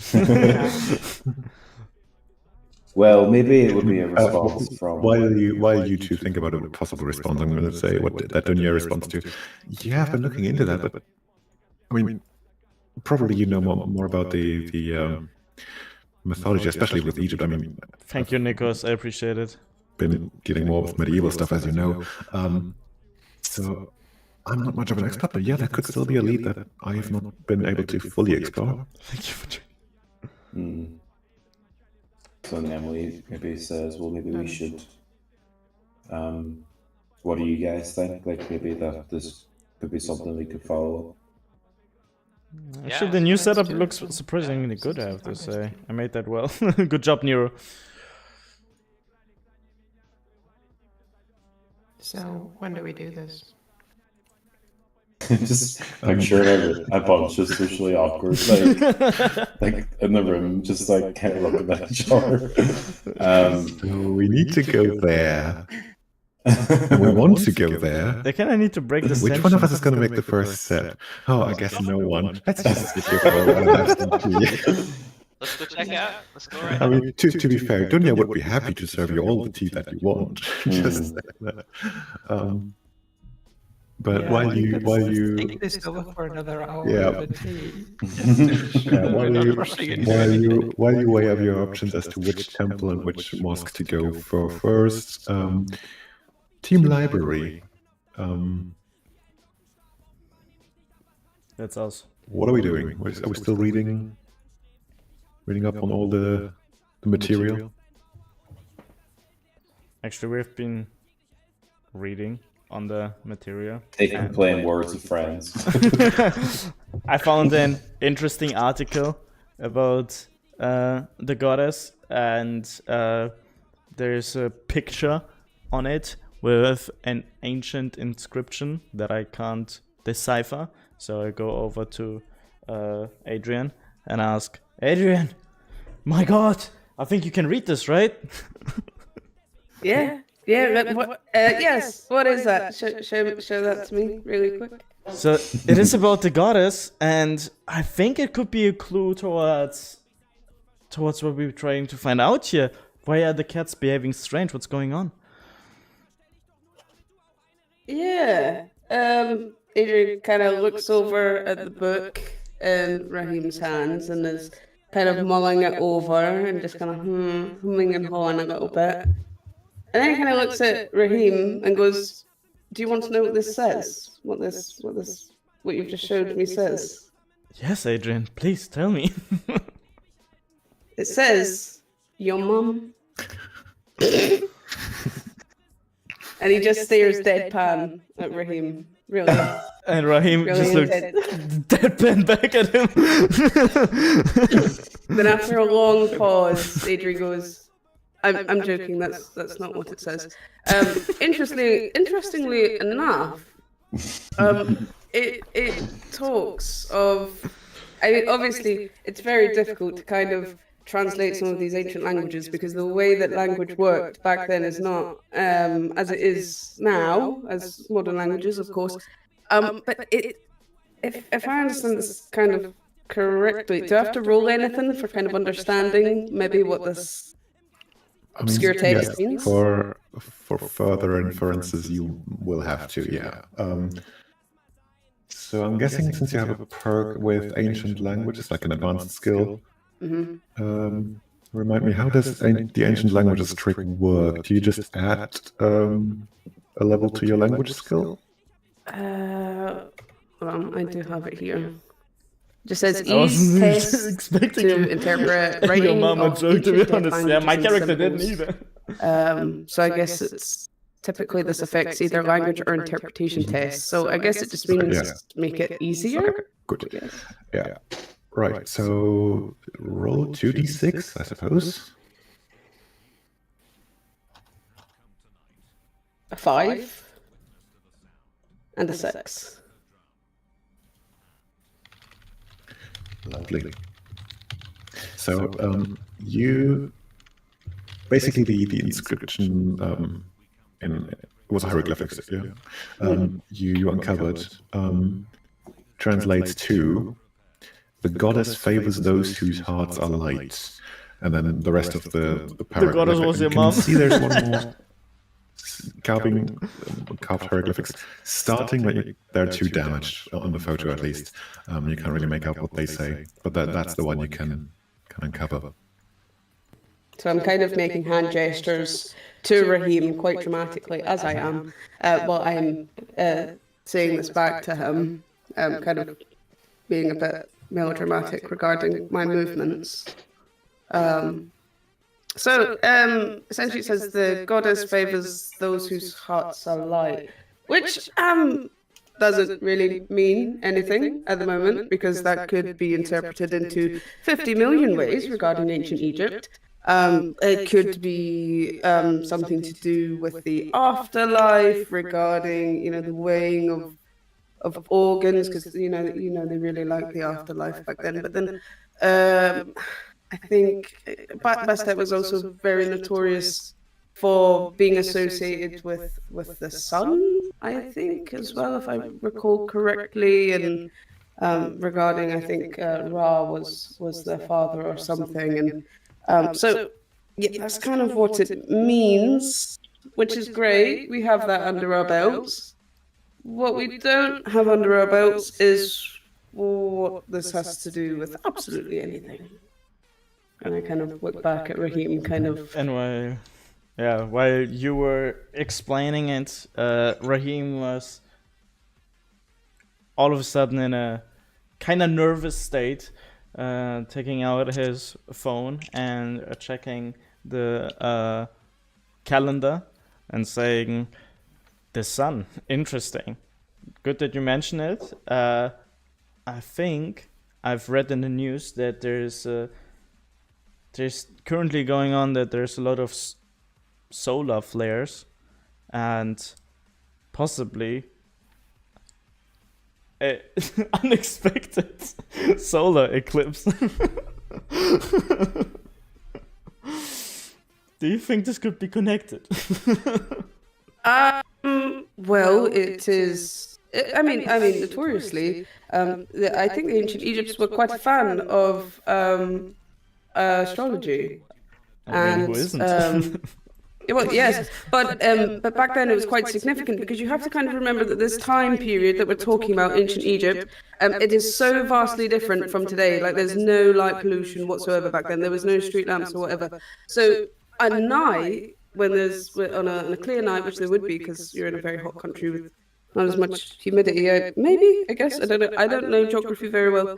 Well, maybe it would be a response from. While you two think about a possible response, I'm going to say what that Dunya responds to. Yeah, I've been looking into that, but I mean, probably you know more about the mythology, especially with Egypt. I mean, Thank you, Nikos. I appreciate it. been dealing more with medieval stuff, as you know. So I'm not much of an expert, but yeah, that could still be a lead that I have not been able to fully explore. Thank you for joining. So then Emily maybe says, well, maybe we should. What do you guys think? Like maybe that this could be something we could follow. Actually, the new setup looks surprisingly good, I have to say. I made that well. Good job, Nero. So when do we do this? Just picture a bunch of socially awkward, like in the room, just like kind of looking at each other. So we need to go there. And we want to go there. They kind of need to break this Which one of us is going to make the first step? Oh, I guess no one. Let's just sit here for a while and have some tea. Let's go check it out. Let's go right I now. mean, to be fair, Dunya would be happy to serve you all the tea that you want. Just like that. But Yeah, while we you could take this over for another hour. Yeah. with the tea. while you weigh up your options as to which temple and which mosque to go for first, team library. That's us. What are we doing? Are we still reading up on all the material? Actually, we've been reading on the material. They've been playing Words with Friends. I found an interesting article about the goddess, and there's a picture on it with an ancient inscription that I can't decipher. So I go over to Adrian and ask, Adrian, my God, I think you can read this, right? Yeah. Yes. What is that? Show that to me really quick. So it is about the goddess, and I think it could be a clue towards what we're trying to find out here. Why are the cats behaving strange? What's going on? Yeah. Adrian kind of looks over at the book in Raheem's hands and is kind of mulling it over and just kind of humming and hawing a little bit. And then he kind of looks at Raheem and goes, "Do you want to know what this says? What you've just showed me says?" Yes, Adrian, please tell me. It says, "Your mum." And he just stares deadpan at Raheem. Really. And Raheem Really just looks deadpan back at him. Then after a long pause, Adrian goes, I'm joking, that's not what it says. Interestingly enough, it talks of, I mean, obviously it's very difficult to kind of translate some of these ancient languages because the way that language worked back then is not as it is now, as modern languages, of course. But if I understand this kind of correctly, do I have to roll anything for kind of understanding maybe what this obscure text means? For further inferences, you will have to, yeah. So I'm guessing since you have a perk with ancient languages, like an advanced skill, remind me, how does the ancient languages trick work? Do you just add a level to your language skill? Well, I do have it here. Just says I wasn't test expecting to interpret writing your mama of joke, to be ancient honest. Yeah, my languages and character didn't symbols. either. So I guess it's typically this affects either language or interpretation tests. So I guess it just means Yeah. make it easier. Good. Yes. Yeah. Right. So roll 2d6, I suppose. A 5 and a 6. Lovely. So you basically the inscription in it was hieroglyphics, yeah. You uncovered translates to the goddess favors those whose hearts are light, and then the rest of the paragraph. goddess was your you can mom. see there's one more carved hieroglyphics starting, but they're too damaged on the photo at least. You can't really make out what they say, but that's the one you can uncover. So I'm kind of making hand gestures to Raheem quite dramatically, as I am, while I'm saying this back to him, kind of being a bit melodramatic regarding my movements. So essentially it says the goddess favors those whose hearts are light, which doesn't really mean anything at the moment, because that could be interpreted into 50 million ways regarding ancient Egypt. It could be something to do with the afterlife, regarding the weighing of organs, because they really liked the afterlife back then. But then I think Bastet was also very notorious for being associated with the sun, I think, as well, if I recall correctly, and regarding, I think Ra was their father or something, and so yeah, that's kind of what it means, which is great. We have that under our belts. What we don't have under our belts is what this has to do with absolutely anything. And I kind of look back at Raheem, kind of. And while you were explaining it, Raheem was all of a sudden in a kind of nervous state, taking out his phone and checking the calendar and saying, "The sun, interesting. Good that you mention it. I think I've read in the news that there's currently going on that there's a lot of solar flares and possibly an unexpected solar eclipse." Do you think this could be connected? Well, it is. I mean, notoriously, I think the ancient Egyptians were quite a fan of astrology. I mean, who isn't? Well, yes, but back then it was quite significant because you have to kind of remember that this time period that we're talking about, ancient Egypt, it is so vastly different from today. Like there's no light pollution whatsoever back then. There was no street lamps or whatever. So at night, when there's on a clear night, which there would be because you're in a very hot country with not as much humidity, maybe, I guess, I don't know. I don't know geography very well,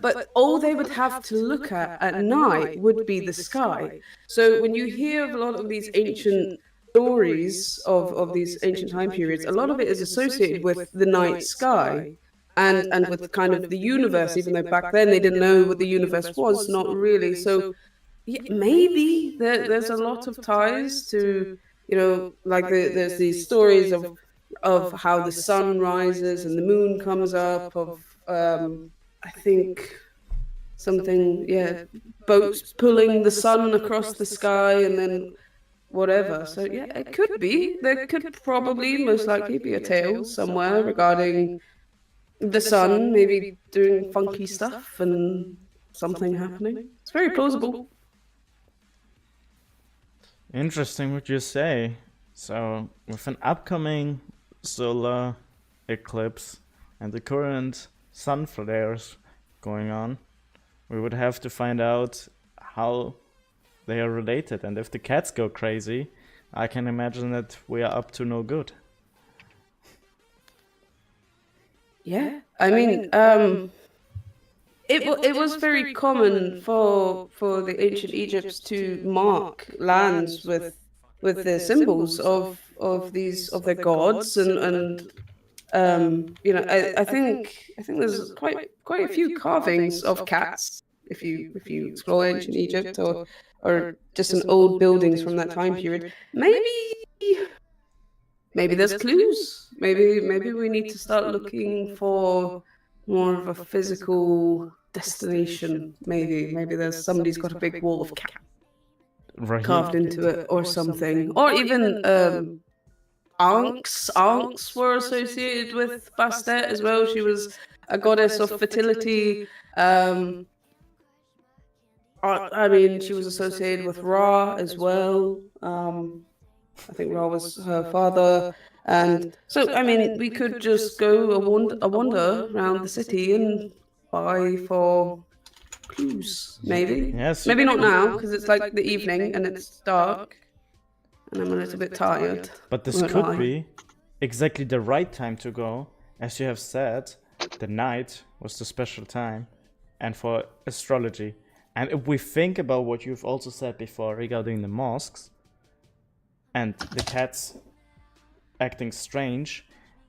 but all they would have to look at night would be the sky. So when you hear of a lot of these ancient stories of these ancient time periods, a lot of it is associated with the night sky and with kind of the universe, even though back then they didn't know what the universe was, not really. So yeah, maybe there's a lot of ties to, like there's these stories of how the sun rises and the moon comes up, of I think something, boats pulling the sun across the sky and then whatever. So yeah, it could be. There could probably most likely be a tale somewhere regarding the sun maybe doing funky stuff and something happening. It's very plausible. Interesting what you say. So, with an upcoming solar eclipse and the current sun flares going on, we would have to find out how they are related. And if the cats go crazy, I can imagine that we are up to no good. Yeah, I mean, it was very common for the ancient Egypts to mark lands with the symbols of their gods and I think there's quite a few carvings of cats if you explore ancient Egypt or just in old buildings from that time period. Maybe there's clues. Maybe we need to start looking for more of a physical destination. Maybe there's somebody's got a big wall of cat carved into it or something. Or even Ankhs. Ankhs were associated with Bastet as well. She was a goddess of fertility. I mean, she was associated with Ra as well. I think Ra was her father. And so, I mean, we could just go a wander around the city and buy for clues, maybe. Yes. Maybe not now, because it's like the evening and it's dark. And I'm a little bit tired. But this Won't could lie. be exactly the right time to go. As you have said, the night was the special time, and for astrology. And if we think about what you've also said before regarding the mosques and the cats acting strange,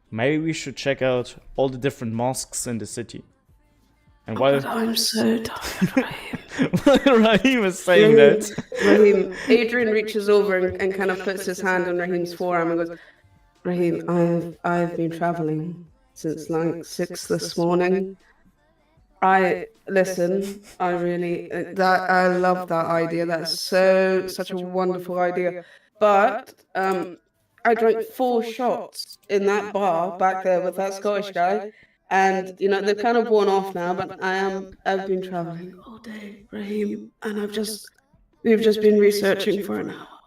maybe we should check out all the different mosques in the city. And while I'm so tired. Raheem is saying that, Adrian reaches over and kind of puts his hand on Raheem's forearm and goes, Raheem, I've been traveling since like 6 this morning. I love that idea. That's such a wonderful idea. But I drank 4 shots in that bar back there with that Scottish guy. And they've kind of worn off now, but I've been traveling all day, Raheem, and we've just been researching for an hour.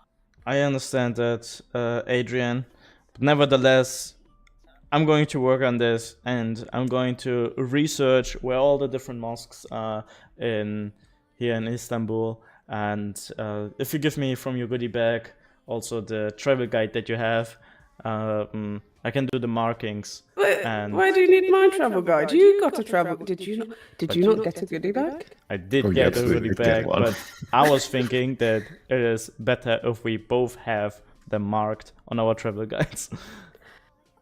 I understand that, Adrian. But nevertheless, I'm going to work on this, and I'm going to research where all the different mosques are here in Istanbul. And if you give me from your goodie bag also the travel guide that you have, I can do the markings. Why do you need my travel guide? You got a travel. Did you not get a goodie bag? I did Oh, you get a absolutely goodie did bag, one. but I was thinking that it is better if we both have them marked on our travel guides.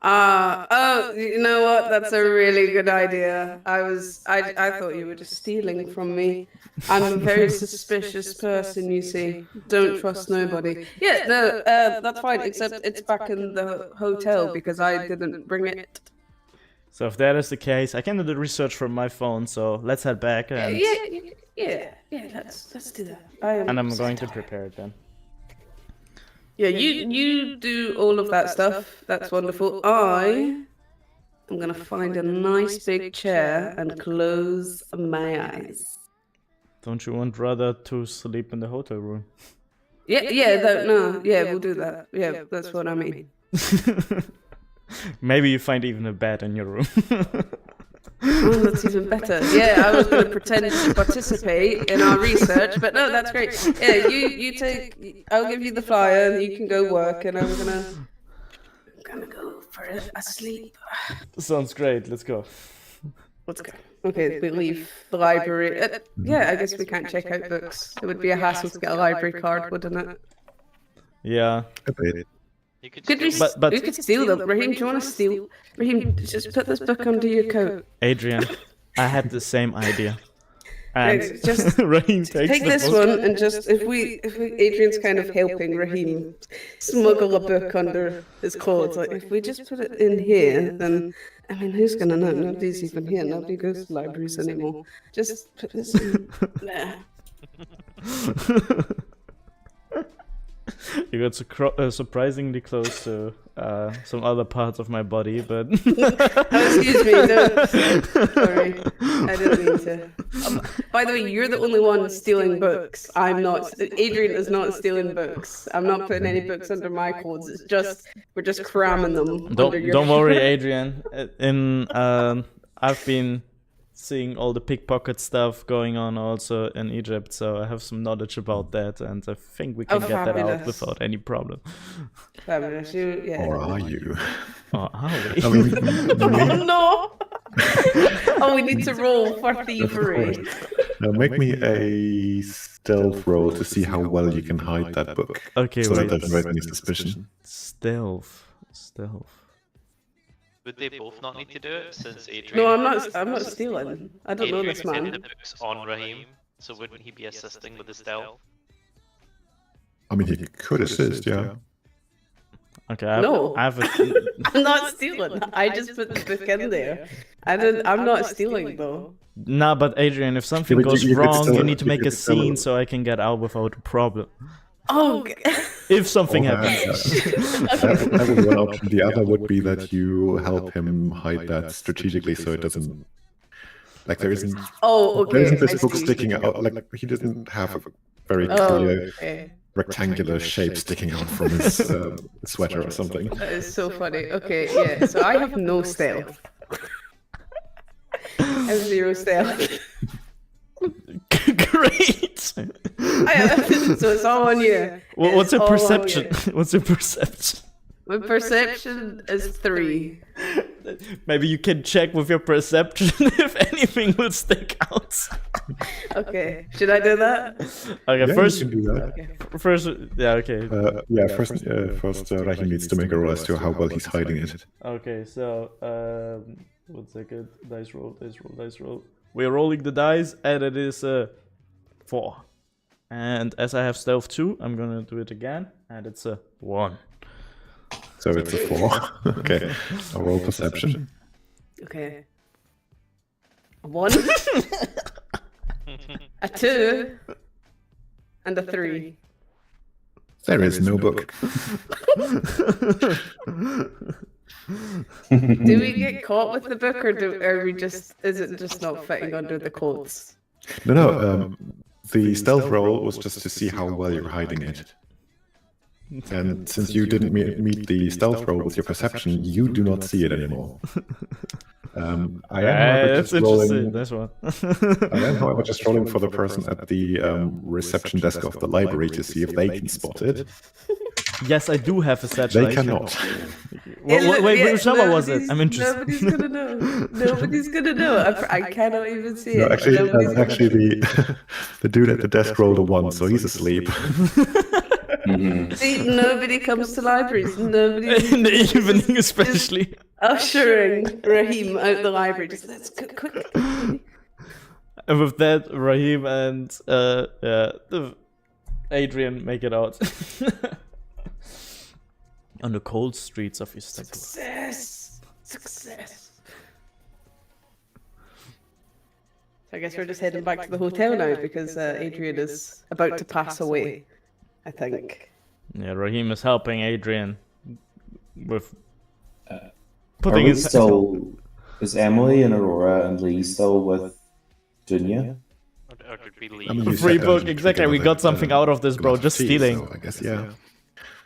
You know what? That's a really good idea. I thought you were just stealing from me. I'm a very suspicious person, you see. Don't trust nobody. Yeah, no, that's fine, except it's back in the hotel because I didn't bring it. So if that is the case, I can do the research from my phone. So let's head back, and Let's do that. I'm going to prepare it then. Yeah, you do all of that stuff. That's wonderful. I'm gonna find a nice big chair and close my eyes. Don't you want rather to sleep in the hotel room? Yeah, we'll do that. Yeah, that's what I mean. Maybe you find even a bed in your room. Oh, that's even better. Yeah, I was going to pretend to participate in our research, but no, that's great. Yeah, you take. I'll give you the flyer, and you can go work, and I'm gonna go for a sleep. Sounds great. Let's go. Let's go. Okay, we leave the library. Yeah, I guess we can't check out books. It would be a hassle to get a library card, wouldn't it? Yeah. You could Could we? steal But- We could steal them. Raheem, do you want to steal? Raheem, just put this book under your coat. Adrian, I had the same idea. And Right, just Raheem takes Take the this book. one and just if we Adrian's kind of helping Raheem smuggle a book under his clothes. Like if we just put it in here, then I mean, who's gonna know? Nobody's even here. Nobody goes to libraries anymore. Just put this in there. You got surprisingly close to some other parts of my body, but Oh, excuse me. No, sorry, I didn't mean to. By the way, you're the only one stealing books. I'm not. Adrian is not stealing books. I'm not putting any books under my clothes. It's just we're just cramming them. under your don't worry, Adrian. I've been seeing all the pickpocket stuff going on also in Egypt, so I have some knowledge about that, and I think we can get that out fabulous. without any problem. Fabulous. Yeah. Or are you? Or are we? I mean, Oh no! Oh, we need to roll for thievery. now make me a stealth roll to see how well you can hide that book. Okay, so wait. that doesn't raise any suspicion. Stealth. Would they both not need to do it since Adrian? No, I'm not stealing. I don't know Adrian this hid man. the books on Raheem, so wouldn't he be assisting with the stealth? I mean, he could assist, yeah. Okay, No. I have a, I'm not stealing. I just put the book in there. I'm not stealing though. Nah, but Adrian, if something but goes you could wrong, still- you need to you make a could still- scene so I can get out without a problem. Oh, If something Oh, happens. That would be one option. The other would be that you help him hide that strategically so it doesn't. Like there isn't. oh, okay. There isn't this I book see. sticking out. Like he doesn't have a very Oh, clear okay. rectangular shape sticking out from his sweater or something. That is so funny. Okay, yeah. So I have no stealth. I have 0 stealth. Great. So it's all on you. What's It's your all on perception? you. What's your perception? My perception is 3. Maybe you can check with your perception if anything will stick out. Okay. Should I do that? Okay, Yeah, first, you can do that. okay. First, Raheem needs to make a roll as to how well he's hiding it. Okay, so 1 second. Dice roll. We're rolling the dice, and it is 4. And as I have stealth 2, I'm gonna do it again, and it's a 1. So it's a 4. Okay, I'll roll perception. Okay. A 1, a 2, and a 3. There is no book. Do we get caught with the book, or are we just? Is it just not fitting under the clothes? No. The stealth roll was just to see how well you're hiding it. And since you didn't meet the stealth roll with your perception, you do not see it anymore. I am, however, That's just interesting. rolling. This one. I am, however, just rolling for the person at the reception desk of the library to see if they can spot it. Yes, I do have a satellite. They cannot. Wait, which number was it? I'm interested. Nobody's gonna know. Nobody's gonna know. I cannot even see No, it. actually, Nobody's gonna- the dude at the desk rolled a 1, so he's asleep. See, nobody comes to libraries. Nobody. In the evening, especially. Ushering Raheem out the library. Just let's quick. And with that, Raheem and Adrian make it out on the cold streets of Istanbul. Success. So I guess we're just heading back to the hotel now because Adrian is about to pass away. I think. Yeah, Raheem is helping Adrian with Are putting we his. still? Is Emily and Aurora and Lee still with Dunya? Or did we leave? I mean, you Free said that book, you exactly. took We another, got something out of this, bro. glass of Just tea, stealing. So I guess, yeah.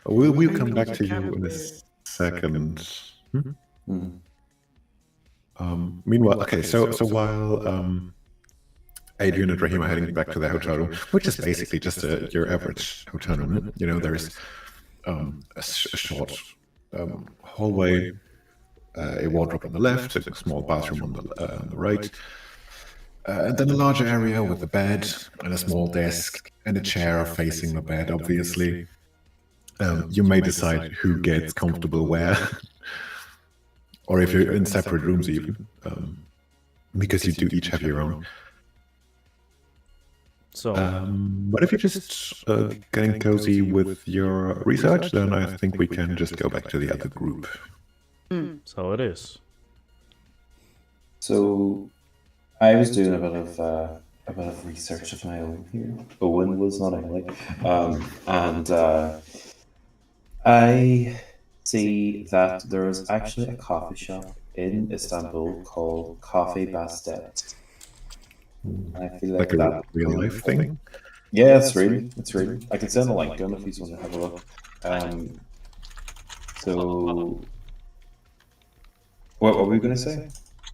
We'll come back to you in a second. Mm. Meanwhile, okay, so while Adrian and Raheem are heading back to their hotel room, which is basically just your average hotel room. You know, there's a short hallway, a wardrobe on the left, a small bathroom on the right, and then a larger area with a bed and a small desk and a chair facing the bed, obviously. You may decide who gets comfortable where, or if you're in separate rooms even, because you do each have your own. So, But if you're just getting cozy with your research, then I think we can just go back to the other group. so it is. So I was doing a bit of research of my own here. Owen was, not Emily, and I see that there is actually a coffee shop in Istanbul called Coffee Bastet. I feel Like a real life thing. Yeah, it's real. It's real. I can send a link on if you want to have a look. So, what were we going to say?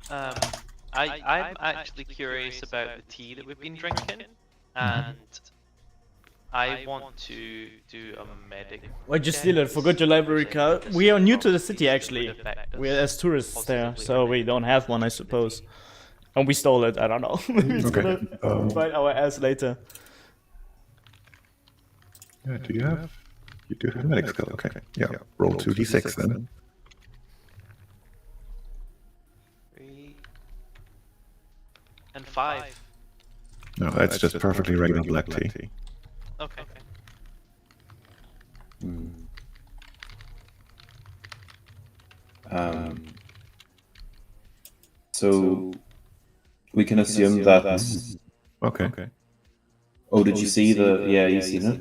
I'm actually curious about the tea that we've been drinking, and I want to do a medic. Why'd you steal it? Forgot your library card. We are new to the city, actually. We're as tourists there, so we don't have one, I suppose. And we stole it. I don't know. Maybe it's Okay. gonna bite our ass later. Yeah, do you have? You do have medic skill. Okay. Yeah. Roll 2d6 then. 3 and 5. No, that's just perfectly regular black tea. Okay. So we can assume that. Okay. Oh, did you see the? Yeah, you seen it.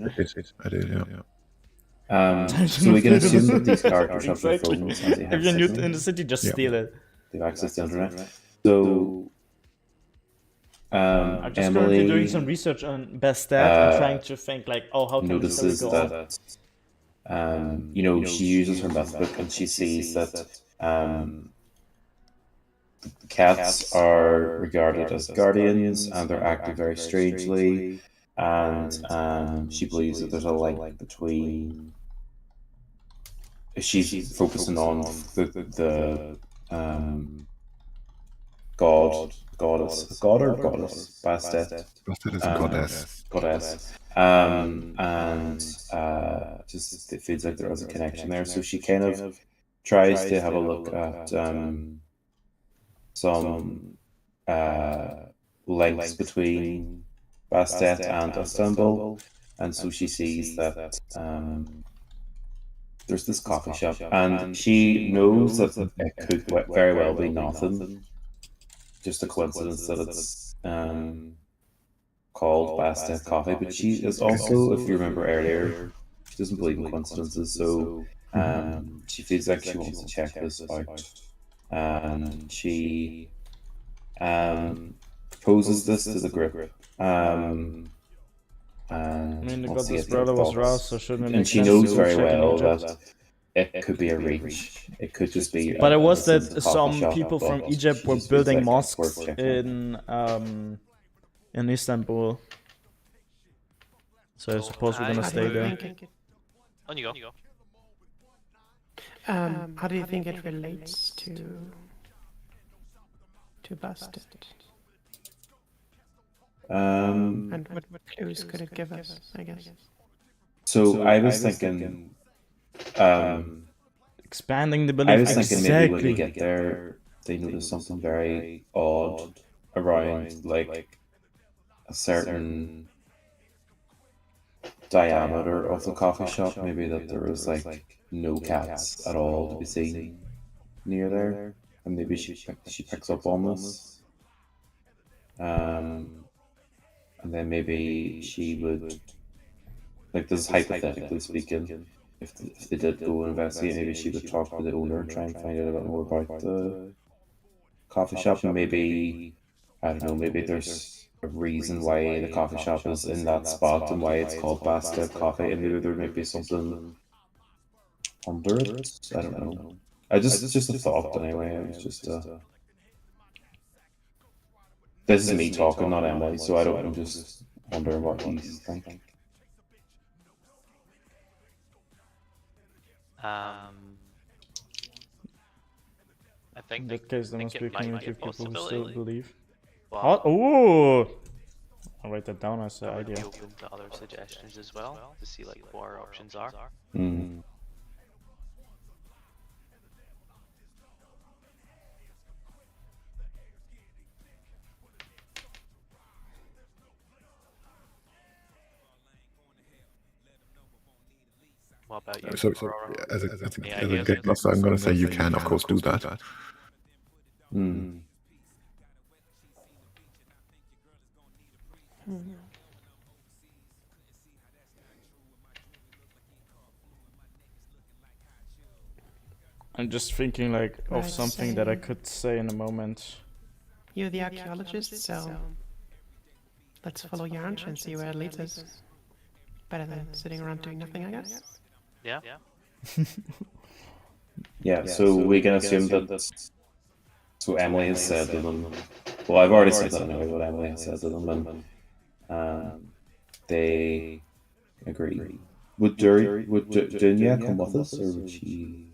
I did. Yeah. So we can assume that these characters have their Exactly. phones and they have If you're new signal. in the city, just Yeah. steal it. They have access to the internet. So I'm just currently doing some Emily research on Bastet and trying to think like, oh, how can this story notices go on? that you know, she uses her myth book and she sees that the cats are regarded as guardians and they're acting very strangely, and she believes that there's a link between. She's focusing on the god or goddess Bastet. Bastet is a goddess. Goddess. And just it feels like there is a connection there. So she kind of tries to have a look at some links between Bastet and Istanbul, and so she sees that there's this coffee shop, and she knows that it could very well be nothing, just a coincidence that it's called Bastet Coffee. But she is also, if you remember earlier, she doesn't believe in coincidences, so she feels like she wants to check this out, and she proposes this to the group. I mean, the We'll see goddess if their brother was thoughts. Rouse, so shouldn't it make And she sense knows to very check in well Egypt? that it could be a reach. It could just be. But it was a that coffee some shop, people but from she Egypt were just feels building like it's mosques worth checking. in Istanbul. So I suppose we're gonna How stay there. On you go. How do you think it relates to Bastet? And what clues could it give us, I guess? So I was thinking, Expanding the I belief. was thinking maybe when they Exactly. get there, they notice something very odd around, like a certain diameter of the coffee shop. Maybe that there was like no cats at all to be seen near there, and maybe she picks up on this, and then maybe she would, like, this is hypothetically speaking, if they did go investigate, maybe she would talk to the owner, try and find out a bit more about the coffee shop, and maybe, I don't know, maybe there's reason why the coffee shop is in that spot and why it's called Bastet Coffee, and maybe there might be something under it. I don't know. Just a thought anyway. It was just this is me talking, not Emily, so I'm just wondering what he's thinking. I think In that case, there must be a it might community be a of people who still possibility. believe. But Oh! I'll write that down as an I would be idea. open to other suggestions as well to see like what our options are. Hmm. What about you? So Aurora? as a Any as a ideas? game master, I'm going to say you can, of course, do that. Hmm. I'm just thinking like of Right, something that I same. could say in a moment. You're the archaeologist, so let's follow your hunch and see where it leads us. Better than sitting around doing nothing, I guess. Yeah. Yeah, so we can assume that. So Emily has said to them. Well, I've already said that anyway. What Emily has said to them, and they agree. Would Dunya come with us, or would she?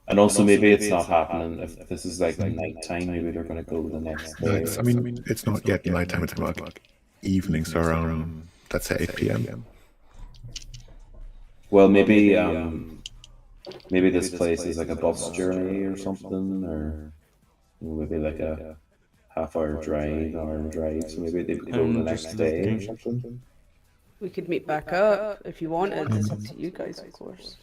And also, maybe it's not happening. If this is like nighttime, maybe they're going to go the next day. I mean, it's not yet nighttime. It's more like evening, so around, let's say 8 p.m. Well, maybe maybe this place is like a bus journey or something, or maybe like a half-hour drive, hour drive. So maybe they could go the next just day or looking. something. We could meet back up if you wanted. It's up to you guys, of course.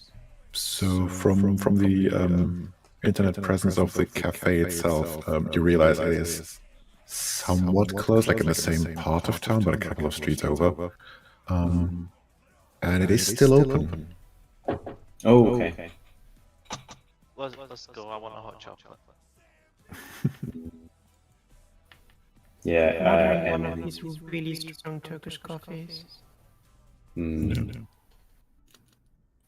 So from the internet presence of the cafe itself, you realize it is somewhat close, like in the same part of town, but a couple of streets over. And it is still open. Oh, okay. Let's go. I want a hot chocolate. Yeah, One of Emily. these really strong Turkish coffees. Mm.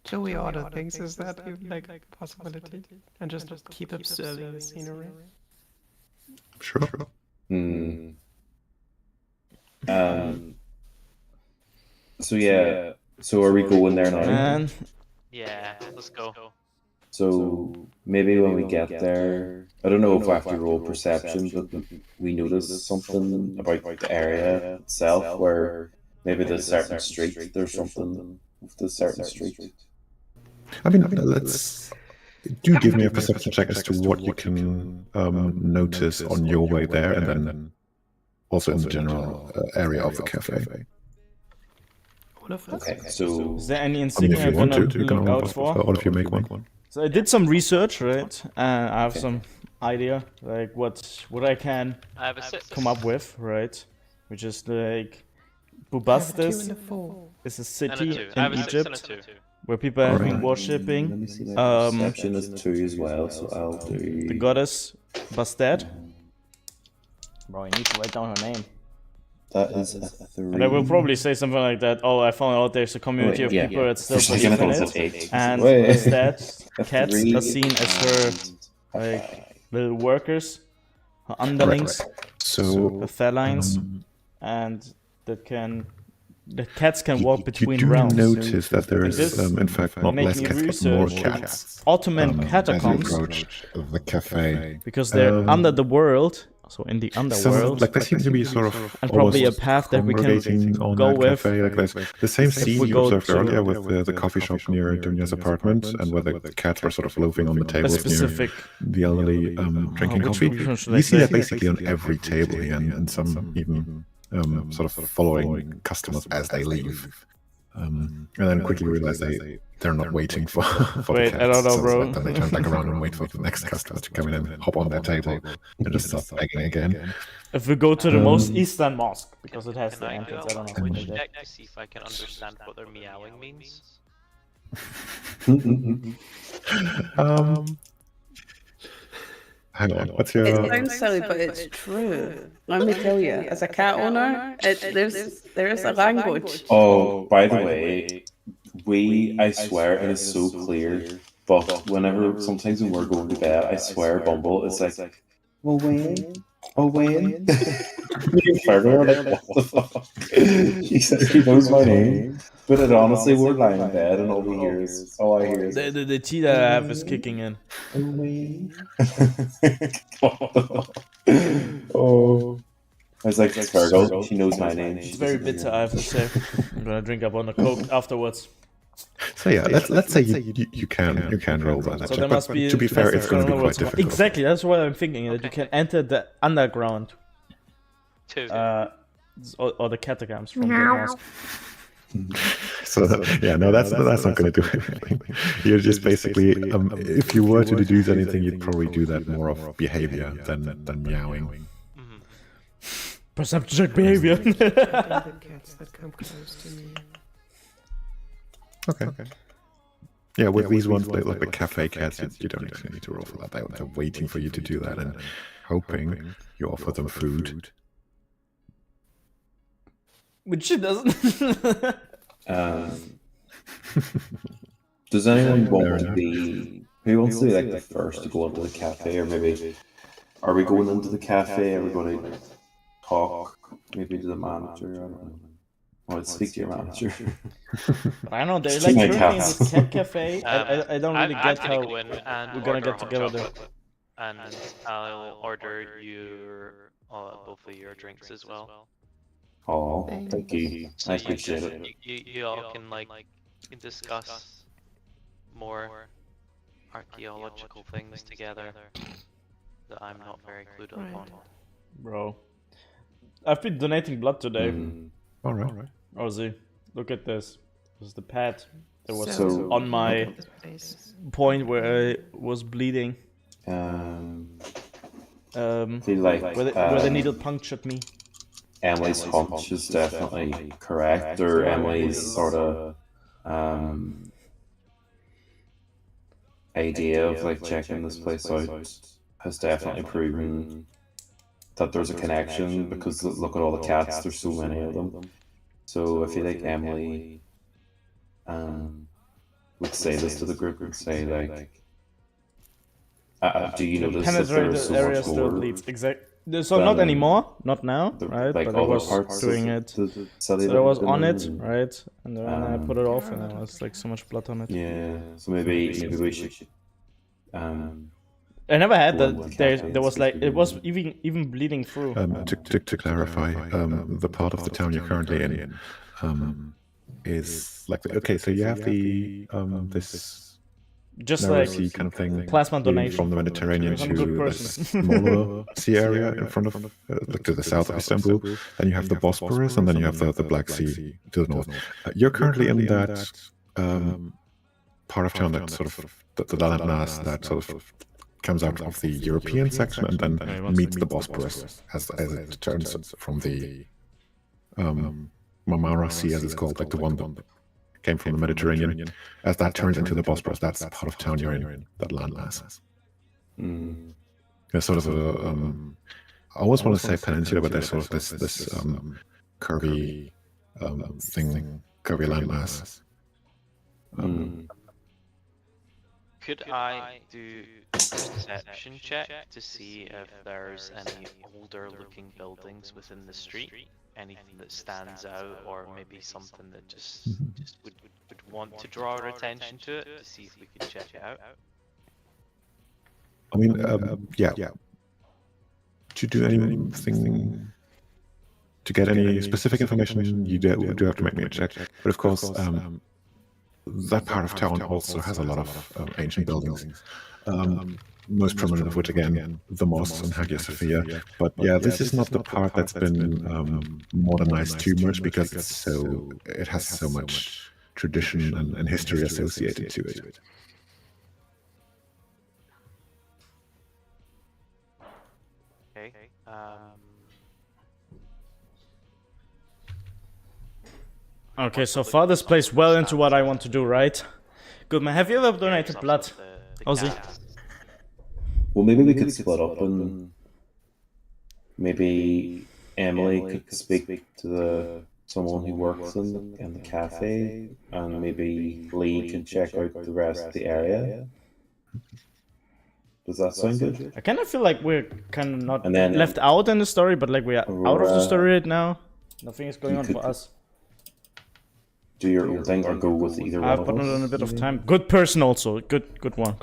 Shall we order things? Is that even like a possibility? And just keep observing the scenery? Sure. Hmm. So yeah. So are we going there now? And Yeah, let's go. So maybe when we get there, I don't know if I have to roll perception, but we notice something about the area itself, where maybe there's a certain street. There's something with the certain street. I mean, let's do give me a perception check as to what you can notice on your way there, and then also in the general area of the cafe. All of us? Okay, so is there any I mean, insignia if I'm you want gonna to, you look can out for? all of you make one. So I did some research, right? And I have some idea, like what I can I have a 6. come up with, right? Which is like I have a 2 Bubastis and a 4. is a And a city 2. I have in a 6 and a Egypt 2. where people have been Alright. worshipping let me see. My um, perception is 2 as well, so I'll do. the goddess Bastet. Bro, I need to write down her name. That is a 3. And I will probably say something like that. Oh, I found out there's a community Wait, of yeah, people that still For a second, believe I in thought it it. was 8. And Wait. instead, A cats 3 are seen as her like little workers, her underlings, So her felines, and the cats can walk you between do realms. notice that there is, This in fact, not make less me cats, but more research cats. Ottoman As you catacombs approach the cafe, because they're under the world, so in the some, underworld. like, they seem to be sort of And probably a almost path that we can congregating on go that with. cafe. Like there's the same scene we you go observed to earlier with the coffee shop near Dunya's apartment, and where the cats were sort of loafing on the a tables specific near the elderly drinking which coffee. region should I You see say? that basically on every table here, and some even sort of following customers as they leave. And then quickly realize they're not waiting for Wait, the cats. I don't know, So bro. then they turn back around and wait for the next customer to come in and hop on their table and just start begging again. If we go to the most eastern mosque, because it has Can the I do entrance, a I don't know. language something like check to see if I can understand what their meowing means? Hang on. What's It your? sounds silly, but it's true. Let me tell you, as a cat owner, there's a language. Oh, by the way, I swear it is so clear, but sometimes when we're going to bed, I swear Bumble is like, well, Wayne? Oh, Wayne? You're further, like, what the fuck? He knows my name, but it honestly, we're lying in bed and all I hear is, The cheetah app is kicking in. oh, Wayne? Oh. I was like, Fergal, she knows my name. It's very bitter, I have to say. I'm gonna drink up on the coke afterwards. So yeah, let's say you can roll that. So check, there but must be. to be fair, it's going to be quite what's difficult. Exactly, that's what I'm thinking. That you can enter the underground, 2. or the catacombs from the house. So yeah, no, that's not going to do anything. You're just basically, if you were to deduce anything, you'd probably do that more of behavior than meowing. Perception check behavior. The cats that come close to me. Okay. Yeah, with these ones, like the cafe cats, you don't actually need to roll for that. They're waiting for you to do that and hoping you offer them food. Which she doesn't. Does anyone want to be? Who wants to be like the first to go into the cafe, or maybe are we going into the cafe? Are we going to talk maybe to the manager? I don't know. Or speak to your manager. I don't know. They're Speak like my currently in cats. this cat cafe. I don't really I'm get gonna how go in and we're gonna order get hot together. chocolate, and I'll order both of your drinks as well. Oh, thank you. So I you appreciate can- it. You all can discuss more archaeological things together that I'm not very clued up Right. on. Bro. I've been donating blood today. All right. Ozzy, look at this. This is the pad that was So- on my This place. point where I was bleeding. Feel like Where the needle punctured me. Emily's hunch is definitely correct, or Emily's sort of idea of like checking this place out has definitely proven that there's a connection, because look at all the cats, there's so many of them. So I feel like Emily would say this to the group and say like, do you notice that Penetrated there's so area much still more? bleeds. So not anymore, not now, right? Like But I all the was parts doing of it. the So cellular I was on it, and- right? And then I put it off, and there was like so much blood on it. Yeah, so maybe we should I never had Go on that. the There cafe was and like speak it was to even bleeding through. To clarify, the part of the town you're currently in is like okay. So you have the this Just narrow like sea kind of thing plasma leading donation. from the Mediterranean I'm a good to the person. smaller sea area in front of, like to the south of Istanbul. Then you have the Bosporus, and then you have the Black Sea to the north. You're currently in that part of town that sort of the landmass that sort of comes out of the European section and then meets the Bosporus as it turns from the Marmara Sea, as it's called, like the one that came from the Mediterranean. As that turns into the Bosporus, that's the part of town you're in, that landmass. There's sort of a, I always want to say peninsula, but there's sort of this curvy thing, curvy landmass. Could I do a perception check to see if there's any older looking buildings within the street? Anything that stands out, or maybe something that just would want to draw our attention to it, to see if we could check it out? I mean, yeah. To do anything, to get any specific information, you do have to make me a check. But of course, that part of town also has a lot of ancient buildings. Most prominent of which, again, the mosques and Hagia Sophia. But yeah, this is not the part that's been modernized too much, because it has so much tradition and history associated to it. Okay. Okay, so far this plays well into what I want to do, right? Good man. Have you ever donated blood, Ozzy? Well, maybe we could split up and maybe Emily could speak to someone who works in the cafe, and maybe Lee can check out the rest of the area. Does that sound good? I kind of feel like we're kind of not And then- left out in the story, but like we are out of the Aurora- story right now. Nothing is going You on could- for us. Do your own thing or go with either one I've of put us? it on a bit of time. Good person also. Good one.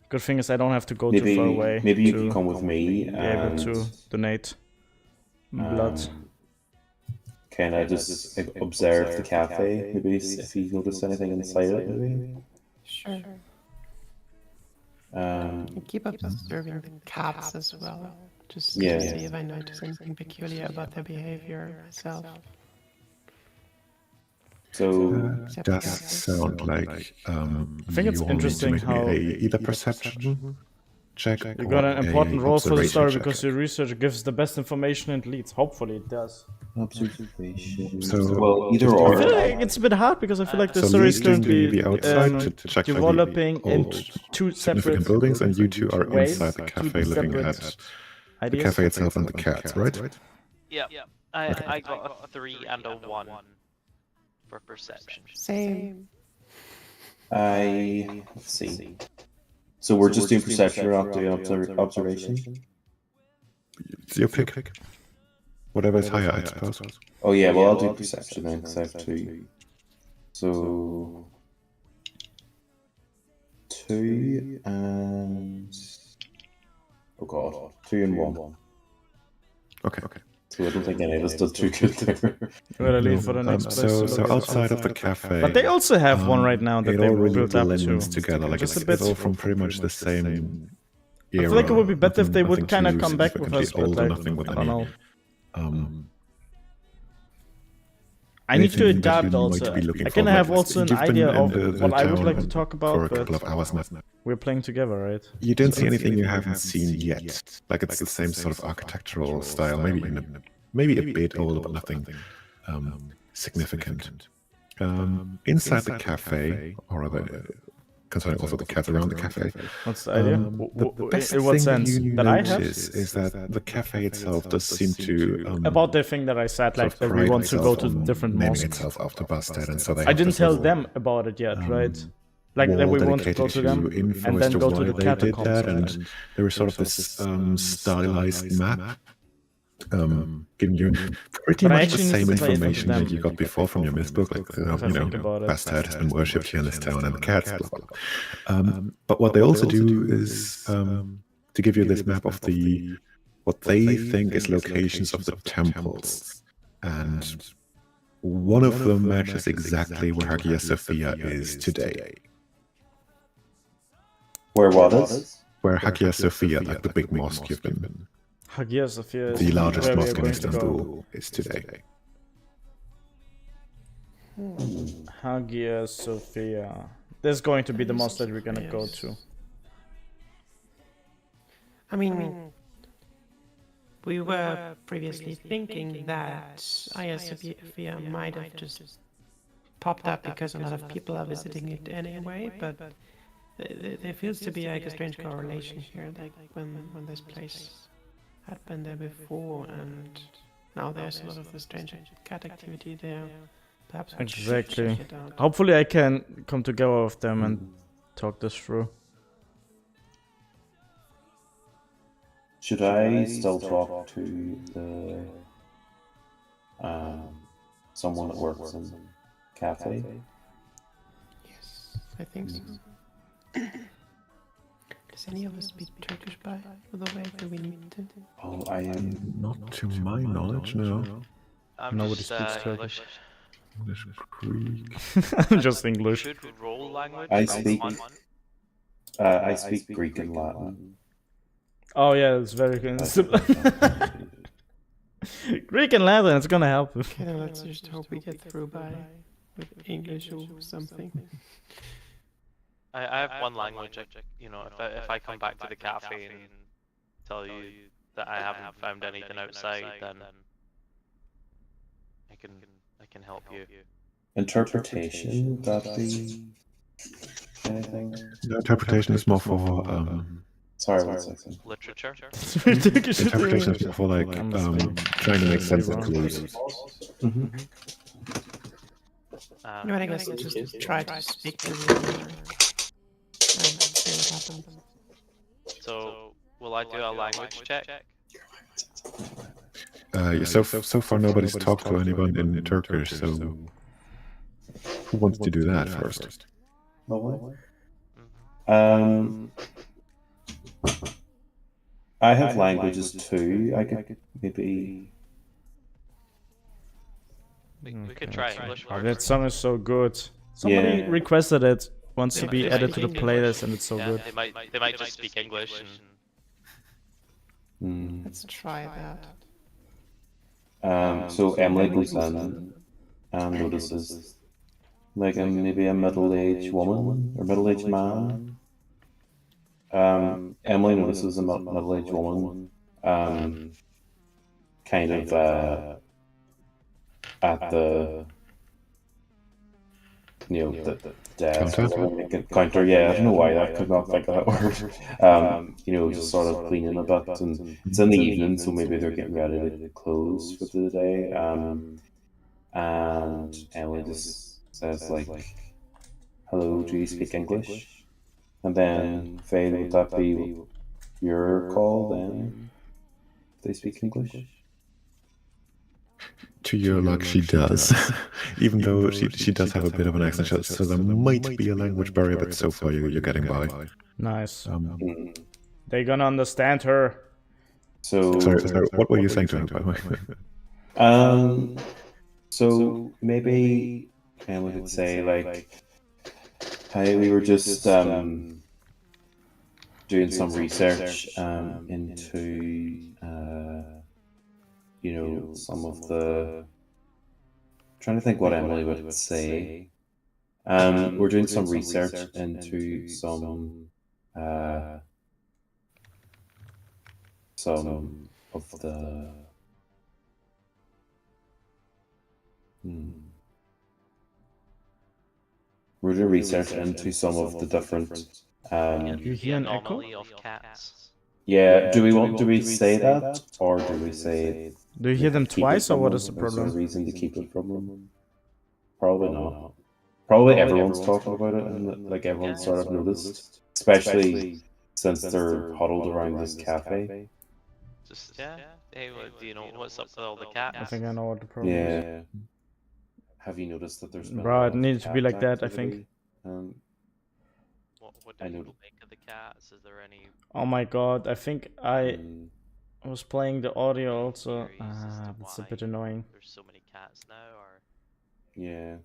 Good thing is I don't have to go too far away. Maybe you to can come with me be able and to donate blood. kind of just observe the cafe. Maybe if you notice anything inside it. Maybe. Sure. Um, Keep up observing the cats as well. Just Yeah. to see if I notice anything peculiar about their behavior myself. so Does sound like I think it's you all need to interesting make me how either perception check. you got an or important a role for the observation story check. because your research gives the best information and leads. Hopefully it does. observation. So, well, either just- I feel or. like it's a bit hard because I feel like the So story is Lee's going to doing be the outside to check for the developing in old two separate significant buildings, and you two are ways, inside the two cafe looking separate at the ideas. cafe itself and the cats, right? Yeah. I got a 3 and a 1 for perception. Same. Let's see. So we're just doing perception, we're not doing observation. It's your pick. Whatever is higher, I suppose. Oh yeah, well I'll do perception then, because I have 2. So 2 and oh god, 2 and 1. Okay. So I don't think any of us does too good there. Gotta leave for the next place. So, to so look. outside of the cafe, But they also have one right now that it they all really built up to. blends together. Like Just it's, a bit. it's all from pretty much the same I era. feel like it would be better if they would Nothing kind of too come back with us, significantly but old or like, nothing with I don't any, know. I need to anything that adapt you also. might be looking I can for, have like, also an you've been idea in of the what I would town like to talk for about, a couple but of hours now. we're playing together, right? You don't see anything you haven't seen yet. Like it's the same sort of architectural style, maybe a bit old, but nothing significant. Inside the cafe, or rather, concerning also the cats around the cafe. What's the idea? The best In what thing sense? you That I have? notice is that the cafe itself does seem to About the thing that I said, sort like of that we pride want to go itself to on different naming mosques. itself after Bastard, and so they I have didn't this tell little, them about it yet, right? Like that wall we want to go dedicated to them info and as then to go to why the they did catacombs. that, and there was sort of this stylized map giving you pretty But I much the actually need same to play it with information that them. you got before from your myth book, like If I think about it. Bastard has been worshipped here in this town, and the cats, blah blah blah. But what they also do is to give you this map of what they think is locations of the temples, and one of them matches exactly where Hagia Sophia is today. Where was? Where Hagia Sophia, like the big mosque you've been, Hagia Sophia is the largest where we are mosque in going to go. Istanbul, is today. Hagia Sophia. There's going to be the mosque that we're gonna go to. I mean, we were previously thinking that Hagia Sophia might have just popped up because a lot of people are visiting it anyway, but there feels to be like a strange correlation here, like when this place had been there before and now there's a lot of the strange cat activity there. Perhaps we should Exactly. check it out. Hopefully I can come together with them and talk this through. Should I still talk to the someone that works in the cafe? Yes, I think so. Does any of us speak Turkish by the way? Do we need to? Oh, I am. Not to my knowledge, no. I'm Nobody just speaks Turkish. English. English Greek. Just English. Should roll language. I on speak- one. I speak Greek and Latin. Oh yeah, it's very good. Greek and Latin, it's gonna help. Okay, then let's just hope we get through with English or something. I have one language. If I come back to the cafe and tell you that I haven't found anything outside, then I can help you. Interpretation, would that be anything? The interpretation is more for Sorry, 1 second. Literature. Turkish Interpretations for like trying to make sense of clues. No, I guess just try to speak to the other and see what happens. So, will I do a language check? So far nobody's talked to anyone in Turkish, so who wants to do that first? Lovely. Mhm. I have languages too. I could maybe. We could try English Oh, first. that song is so good. Somebody Yeah. requested it, wants to They be might added to the speak English. playlist, and it's so Yeah, good. They might just speak English and Let's try that. So Emily goes in and notices like maybe a middle-aged woman or middle-aged man. Emily notices a middle-aged woman, kind of at the the desk counter. Yeah, I don't know why I could not think of that word. Just sort of cleaning a bit, and it's in the evening, so maybe they're getting ready to close for the day. And Emily just says like, "Hello, do you speak English?" And then Faye, would that be your call then? They speak English. To your luck, she does. Even though she does have a bit of an accent, so there might be a language barrier, but so far you're getting by. Nice. Mm. They're gonna understand her. So Sorry, what were you saying to her, by the way? So maybe we could say like, "Hi, we were just doing some research into some of the. Trying to think what Emily would say. We're doing some research into some of the. We're doing research into some of the different. You hear an echo? anomaly of cats. Yeah. Do we say that, or do we say? Do you hear them keep it twice, or from what them? is the Is there a problem? reason to keep it from them? Probably not. Probably everyone's talking about it, and like everyone's sort of noticed, especially since they're huddled around this cafe. Just hey, do you know what's up with all the cats? I think I know what the problem is. Yeah. Have you noticed that there's been Bro, a lot it of needs to be cat like that, I think. activity? What I do know. people make of the cats? Is there any Oh my god, I think I Mm, was playing the audio also. theories as to That's a why bit annoying. there's so many cats now? Or yeah.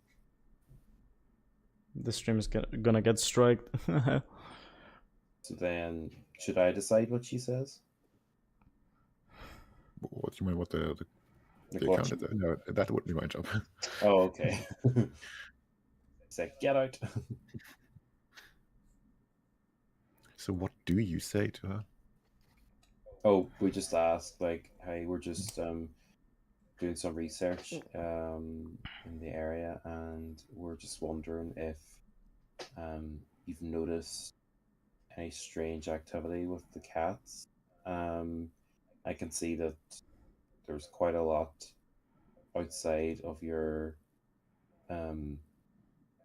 The stream is gonna get striked. So then, should I decide what she says? What do you mean? What the Like account what is? she- No, that wouldn't be my job. Oh, okay. Say, get out. So what do you say to her? Oh, we just asked, like, hey, we're just doing some research in the area, and we're just wondering if you've noticed any strange activity with the cats. I can see that there's quite a lot outside of your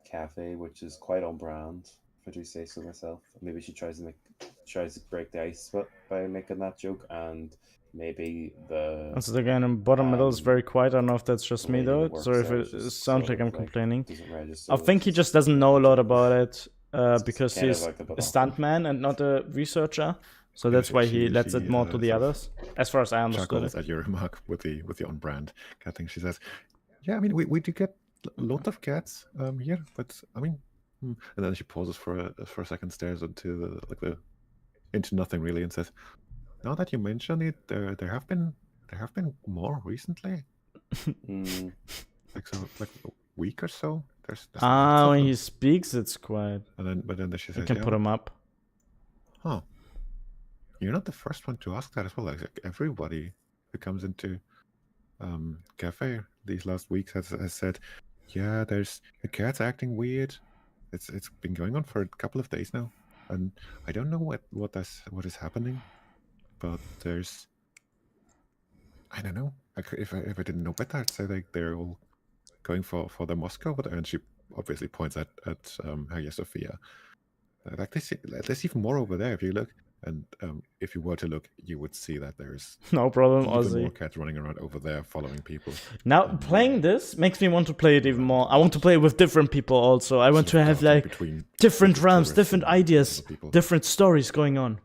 cafe, which is quite on brand, if I do say so myself. Maybe she tries to break the ice by making that joke, and maybe the Also, again, in bottom middle is very quiet. I don't know if that's just me lady that though. works So if there it just sounds sort like of, I'm complaining. doesn't register. I think he It's just doesn't know a lot about it because kind of he's like a bit a stuntman and not a researcher. So Okay, that's so why he she- lets she, it more to the sort of others, as far as I understood chuckles it. at your remark with the on-brand cat thing. She says, "Yeah, I mean, we do get a lot of cats here, but I mean," and then she pauses for a second, stares into into nothing really, and says, "Now that you mention it, there have been more recently, Mm, like a week or so. There's lots Ah, of when them." he speaks, it's quiet. But then she You says, can "Yeah, put him up. huh? You're not the first one to ask that as well. Like everybody who comes into cafe these last weeks has said, yeah, there's the cat's acting weird. It's been going on for a couple of days now." and I don't know what is happening, but there's, I don't know. If I didn't know better, I'd say like they're all going for the Moscow, and she obviously points at Hagia Sophia. Like there's even more over there if you look, and if you were to look, you would see that there's No problem, even Ozzy. more cats running around over there following people. Now playing this makes me want to play it even more. I want to play with different people also. I want to have like different realms, different ideas, different stories going on.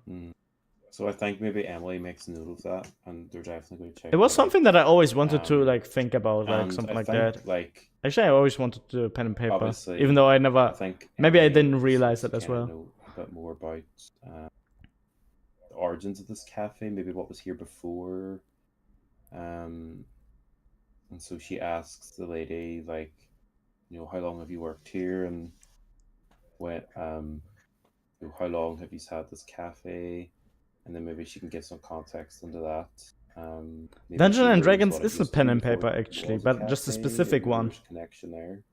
So I think maybe Emily makes note of that, and they're definitely going to check. It was that out. something that I always wanted to like think about, like And something I like think, that. Like, Actually, I always wanted to do pen and paper, obviously, even though I I never. think Maybe I Emily didn't realize seems it to as kinda well. know a bit more about the origins of this cafe, maybe what was here before. And so she asks the lady, like, how long have you worked here, and when, how long have you had this cafe, and then maybe she can give some context into that. Maybe Dungeons she and knows Dragons what it is a used to pen be and before paper it actually, was but just a cafe, specific maybe one. there's a connection there.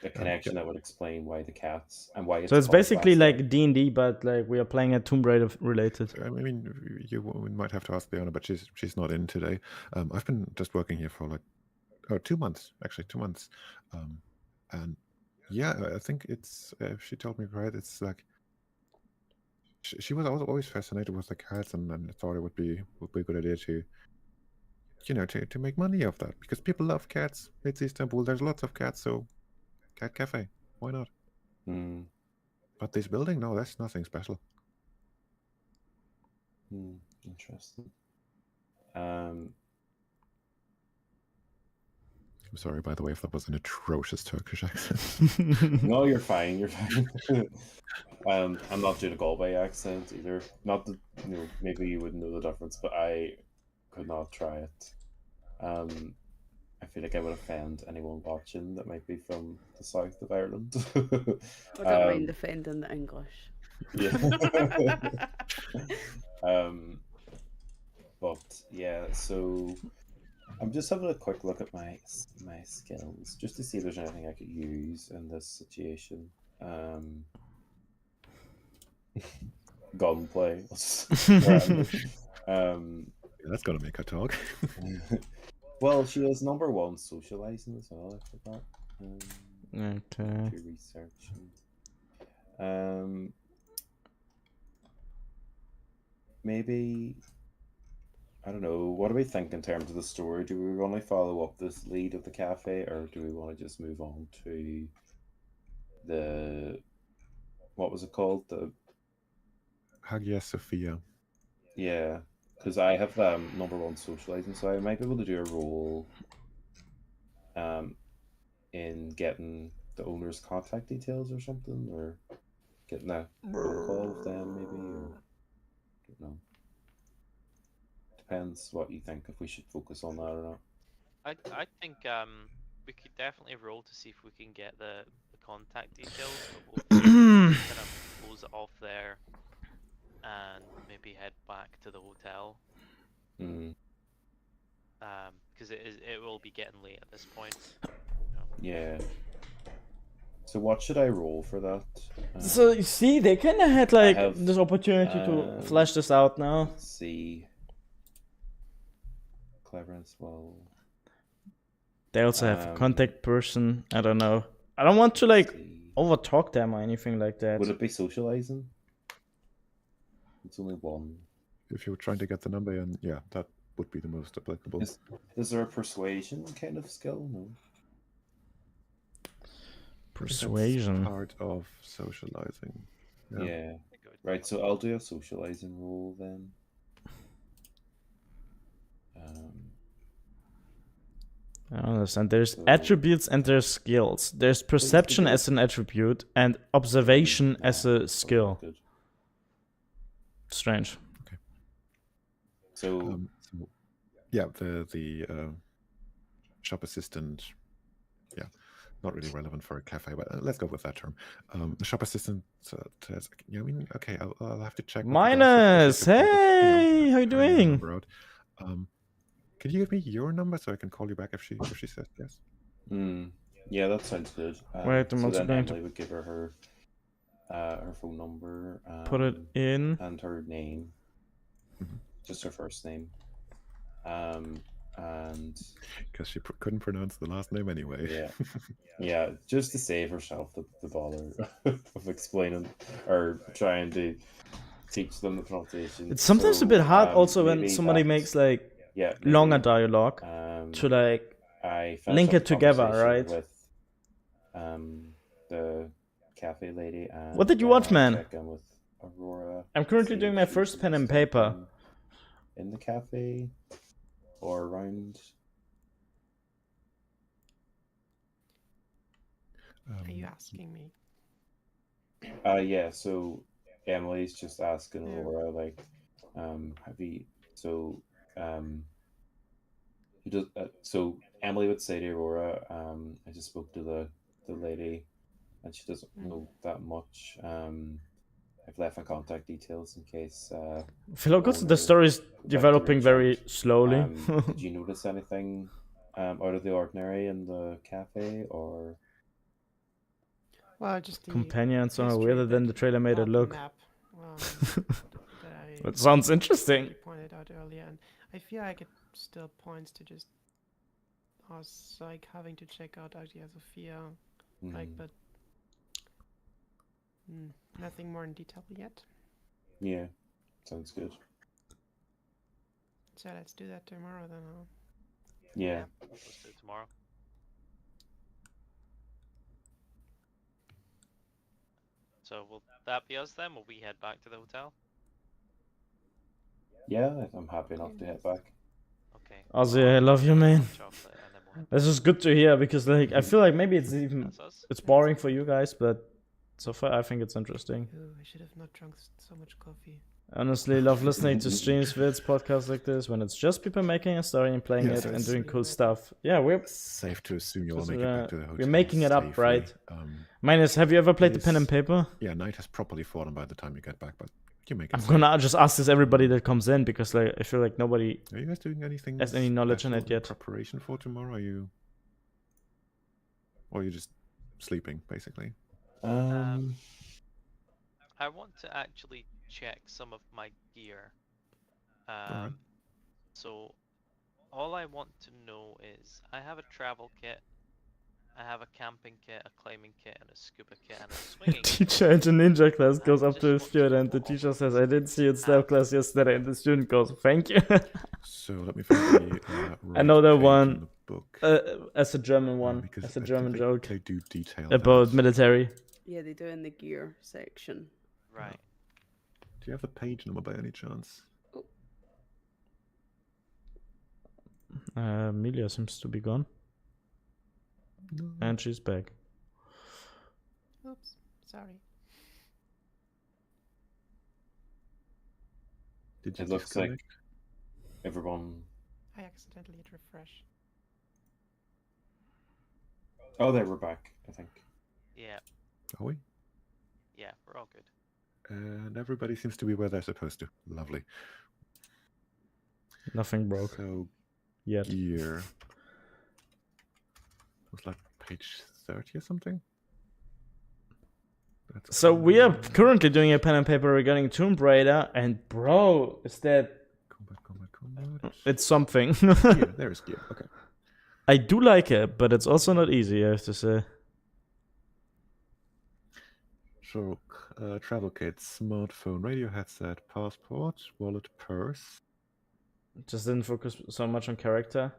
A connection that would explain why the cats and why it's So it's called basically Glasslight. like D&D, but like we are playing a Tomb Raider related. I mean, we might have to ask Leona, but she's not in today. I've been just working here for like 2 months, actually 2 months, and yeah, I think it's. She told me right. It's like she was always fascinated with the cats, and thought it would be a good idea to, to make money off that, because people love cats. It's Istanbul. There's lots of cats, so cat cafe. Why not? Hmm. But this building, no, that's nothing special. Interesting. I'm sorry, by the way, if that was an atrocious Turkish accent. No, you're fine. You're fine. I'm not doing a Galway accent either. Not that maybe you wouldn't know the difference, but I could not try it. I feel like I would offend anyone watching that might be from the south of Ireland. I don't mind defending the English. Yeah. But yeah, so I'm just having a quick look at my skills just to see if there's anything I could use in this situation. Gunplay. That's gonna make her talk. Well, she is number 1 socializing as well. I forgot. Okay. Do research. Maybe, I don't know. What do we think in terms of the story? Do we want to follow up this lead of the cafe, or do we want to just move on to the, what was it called? The Hagia Sophia. Yeah, because I have number 1 socializing, so I might be able to do a role in getting the owner's contact details or something, or getting a call with them maybe, or I don't know. Depends what you think, if we should focus on that or not. I think we could definitely roll to see if we can get the contact details, but we'll kind of close it off there and maybe head back to the hotel. Because it will be getting late at this point. Yeah. So what should I roll for that? So you see, they kind of had like have, this opportunity to flesh this out now. Let's see. Cleverness, well. They also have contact person. I don't know. I don't want to like overtalk them or anything like that. Would it be socializing? It's only 1. If you were trying to get the number in, yeah, that would be the most applicable. Is there a persuasion kind of skill? No. Persuasion. That's part of socializing. Yeah. Right, so I'll do a socializing roll then. I understand. There's attributes and there's skills. There's perception as an attribute and observation as a skill. Good. Strange. Okay. So yeah, the shop assistant. Yeah, not really relevant for a cafe, but let's go with that term. The shop assistant says, I mean, okay, I'll have to check. Minus, hey, how you doing? Can you give me your number so I can call you back if she says yes? Yeah, that sounds good. Wait, I'm so also then going Emily would give her her phone number. Put it in. And her name, just her first name. And Because she couldn't pronounce the last name anyway. yeah, yeah, just to save herself the bother of explaining or trying to teach them the pronunciation. It's sometimes a So, bit hard also when maybe somebody that's- makes like yeah, longer maybe, dialogue to like I link finished up it the together, conversation right? With the cafe lady. And, What did you watch, man? check in with Aurora. I'm currently see doing if my she's first pen and doing paper. something in the cafe or around. Are you asking me? Yeah, so Emily's just asking Yeah. Laura, like, have you, so, he does, so Emily would say to Aurora, I just spoke to the lady, and she doesn't know that much. I've left my contact details in case, I feel like also owner the story is would like to developing reach very out. slowly. Did you notice anything, out of the ordinary in the cafe, or? Well, just the Companions are history weirder than that the trailer made it on the look. map, that I That sounds interesting. you pointed out earlier, and I feel like it still points to just us like having to check out Hagia Sophia, like, Mhm. but nothing more in detail yet. Yeah, sounds good. So let's do that tomorrow then. Huh? Yeah. Let's do it tomorrow. So will that be us then? Will we head back to the hotel? Yeah, I'm happy enough to head back. Okay. Ozzy, I love you, man. Chocolate, and then we'll head This is good to hear because like I feel like maybe it's even That's us. it's boring for you guys, but so far I think it's interesting. Ooh, I should have not drunk so much coffee. Honestly, love listening to streams, vids, podcasts like this when it's just people making a story and playing Yeah, it so and it's- doing cool stuff. Yeah, we're Safe to assume you'll Because, make it back to the hotel. we're making it up, safely. right? Minus, have you ever played the pen and Yes. paper? Yeah, night has properly fallen by the time you get back, but you make it. I'm safe. gonna just ask this everybody that comes in because like I feel like nobody. Are you guys doing anything? has any knowledge on special it yet. in preparation for tomorrow? Or are you just sleeping, basically? I want to actually check some of my gear. Alright. So all I want to know is I have a travel kit, I have a camping kit, a climbing kit, and a scuba kit, and a swinging kit. Teacher in the ninja class goes up to a Just student. The teacher says, "I didn't see you in staff class yesterday," and the student goes, "Thank you." So let me find the. I know right that page one. in the book. As a German one, because as a I think German joke They do detail about that. military. Yeah, they do in the gear section. Right. Do you have the page number by any chance? Amelia seems to be gone, No. and she's back. Oops, sorry. Did you It looks like disconnect? everyone. I accidentally hit refresh. Oh, there, we're back, I think. Yeah. Are we? Yeah, we're all good. And everybody seems to be where they're supposed to. Lovely. Nothing broke So yet. gear. Was like page 30 or something? That's So we are currently doing a pen and paper regarding Tomb Raider, and bro, is that combat. it's something. Gear, there is gear. Okay. I do like it, but it's also not easy, I have to say. So, travel kit, smartphone, radio headset, passport, wallet, purse. Just didn't focus so much on character,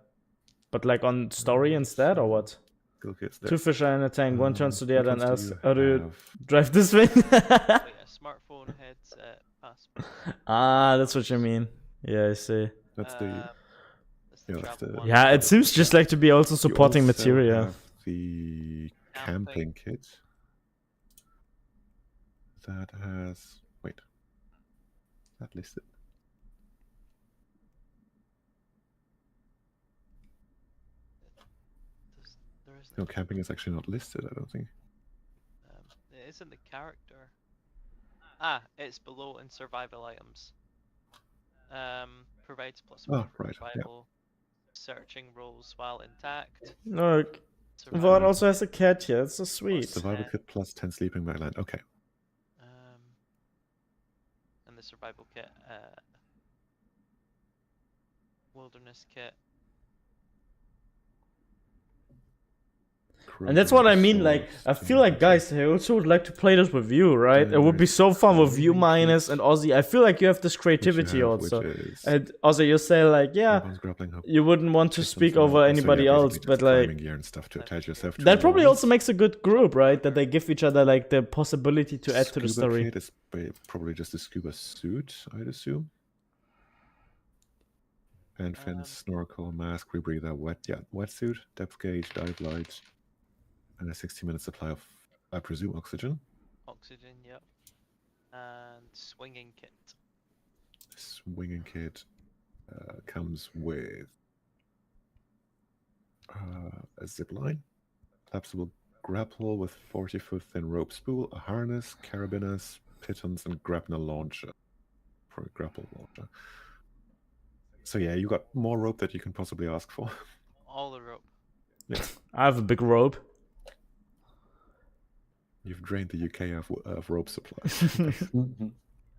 but like on story instead, or what? Skill kits there. Two fish are in a tank. One turns to the what other and else asks, do "How do you have? drive this thing?" Wait, a smartphone, headset, passport. Ah, that's what you mean. Yeah, I see. That's the. That's the yeah, that's travel the- one. Yeah, it seems just like to be also You supporting also material. have the camping kit. That has. Wait. Is that listed? There isn't No, camping is actually not listed, I don't think. It isn't the character. Ah, it's below in survival items. Provides plus Oh, one for right, yeah. survival. Searching rolls while intact. Look, Survival Vaughn also has a cat here. It's so sweet. Survival Yeah. kit plus 10 sleeping bag line. Okay. survival kit, wilderness kit. And that's what I mean, like, I feel like, guys, I also would like to play this with you, right? It would be so fun with you, Minus, and Ozzy. I feel like you have this creativity also. And Ozzy, you say, like, yeah, you wouldn't want to speak over anybody else, but, like, that probably also makes a good group, right? That they give each other, like, the possibility to add to the story. Kit is probably just a scuba suit, I'd assume. And fin, snorkel, mask, rebreather, wetsuit, depth gauge, dive light, and a 60-minute supply of, I presume, oxygen. Oxygen, yep. And swinging kit. Swinging kit comes with a zip line, collapsible grapple with 40-foot thin rope spool, a harness, carabiners, pitons, and grapnel launcher for a grapple launcher. So yeah, you got more rope that you can possibly ask for. All the rope. Yeah. I have a big rope. You've drained the UK of rope supply.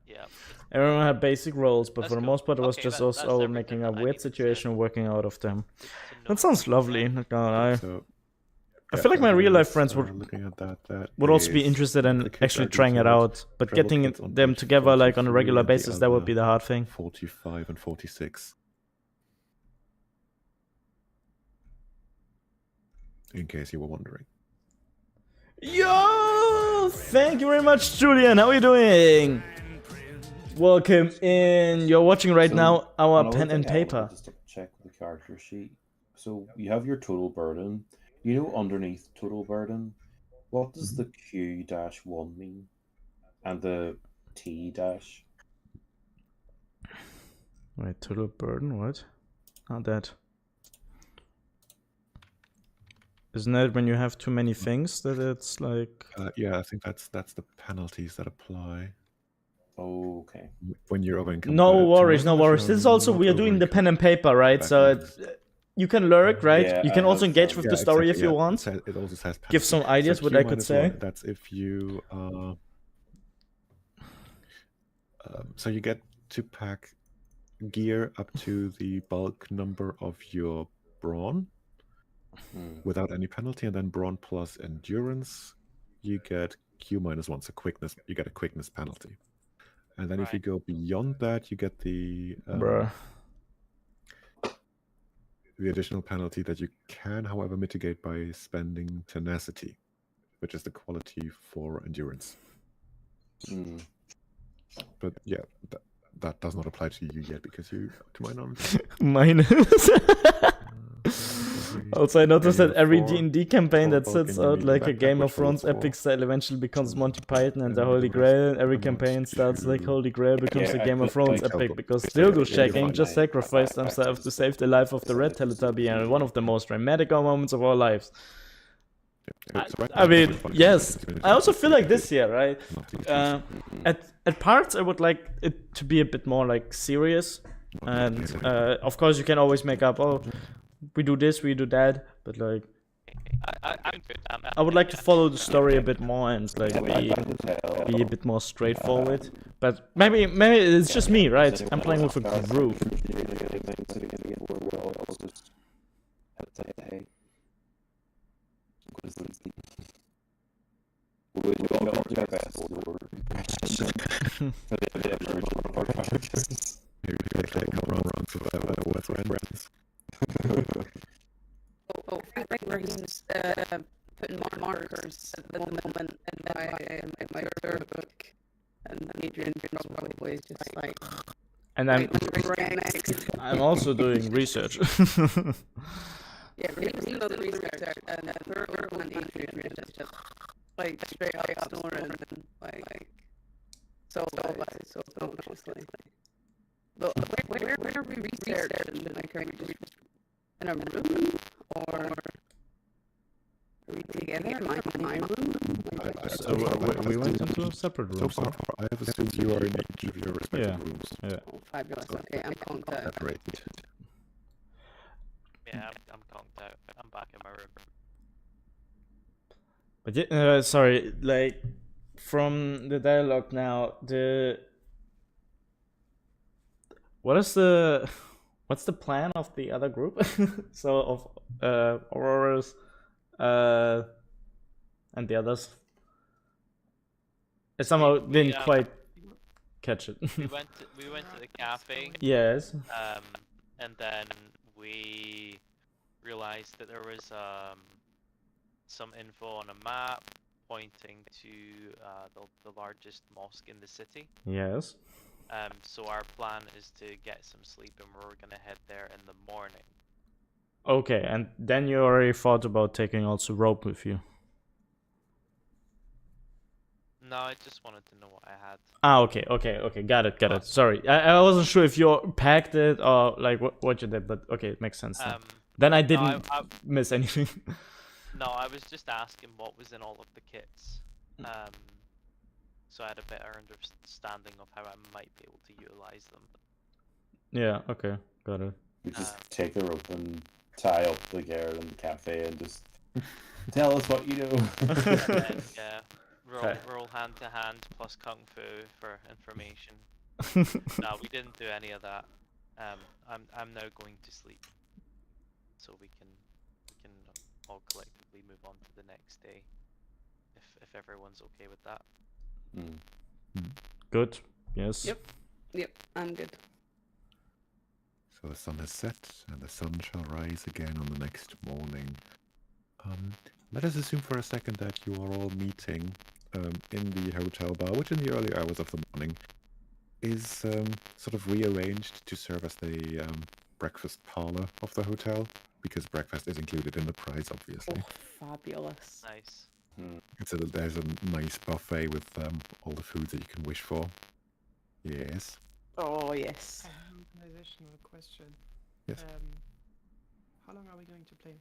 Yeah. Everyone had basic roles, but That's for the cool. most part, it was Okay, just that's us all everything making a that I weird need to situation and working out of them. Good to know. That sounds lovely, not gonna lie. So, I feel like my real life friends would looking at that also be is interested in the kits actually are trying it detailed. out, but Travel getting kits on them page together like on a 43 regular and the basis, that would other be the hard thing. 45 and 46. In case you were wondering. Yo! Thank you very much, Julian. How are you doing? Welcome in. You're watching right So, now our another pen and thing I wanted paper. Just to check the character sheet. So you have your total burden. You know, underneath total burden, what does the Q-1 mean? And the T-? Wait, total burden? What? Not that. Isn't that when you have too many things that it's like? Yeah, I think that's the penalties that apply Okay. when you're over income. No worries, no worries. This is also we are doing the pen and paper, right? So you can lurk, right? Yeah, you can I also have, engage with the story if you It want. also says Give some penalty. ideas So what Q I could minus say. one, that's if you so you get to pack gear up to the bulk number of your brawn without any penalty, and then brawn plus endurance, you get Q-1, so quickness. You get a quickness penalty, and then if you go beyond that, you get the additional penalty that you can, however, mitigate by spending tenacity, which is the quality for endurance. But yeah, that does not apply to you yet because you, to my knowledge, Minus. Also, I noticed that every D&D campaign that sits out like a Game of Thrones epic style eventually becomes Monty Python and the Holy Grail. Every campaign starts like Holy Grail becomes a Game of Thrones epic because Stilgo Shaking just sacrificed himself to save the life of the Red Teletubby and one of the most dramatic moments of our lives. I mean, yes. I also feel like this year, right? At parts, I would like it to be a bit more like serious, and of course, you can always make up. Oh, we do this, we do that, but like, I would like to follow the story a bit more and like be a bit more straightforward. But maybe it's just me, right? I'm playing with a group. Oh, I think where he's putting more markers at the moment in my third book, and Adrian probably just like. And I'm also doing research. Yeah, he's not the researcher, and the third one, Adrian is just like straight up snoring and like so obnoxiously. But where are we researching in my character? In a room or are we together in my room? We went into a separate room. So far, I have assumed you are in each of your respective rooms. Yeah. Oh, fabulous. Okay, I'm conked out. Great. Yeah, I'm conked out. I'm back in my room. But yeah, sorry, like from the dialogue now, what's the plan of the other group? So of Auroras, and the others. I somehow didn't quite catch it. we went to the cafe. Yes. And then we realized that there was some info on a map pointing to the largest mosque in the city. Yes. So our plan is to get some sleep, and we're gonna head there in the morning. Okay, and then you already thought about taking also rope with you. No, I just wanted to know what I had. Ah, okay, got it. Sorry, I wasn't sure if you packed it or like what you did, but okay, it makes sense then. Then I didn't miss anything. No, I was just asking what was in all of the kits. So I had a better understanding of how I might be able to utilize them. Yeah, okay, got it. We just take the rope and tie up the girl in the cafe and just tell us what you know. And then, Okay. roll hand to hand plus kung fu for information. No, we didn't do any of that. I'm now going to sleep, so we can all collectively move on to the next day, if everyone's okay with that. Good. Yes. Yep, I'm good. So the sun has set, and the sun shall rise again on the next morning. Let us assume for a second that you are all meeting in the hotel bar, which in the early hours of the morning is sort of rearranged to serve as the breakfast parlor of the hotel, because breakfast is included in the price, obviously. Oh, fabulous. Nice. There's a nice buffet with all the foods that you can wish for. Yes. Oh, yes. An organizational question. Yes. How long are we going to play?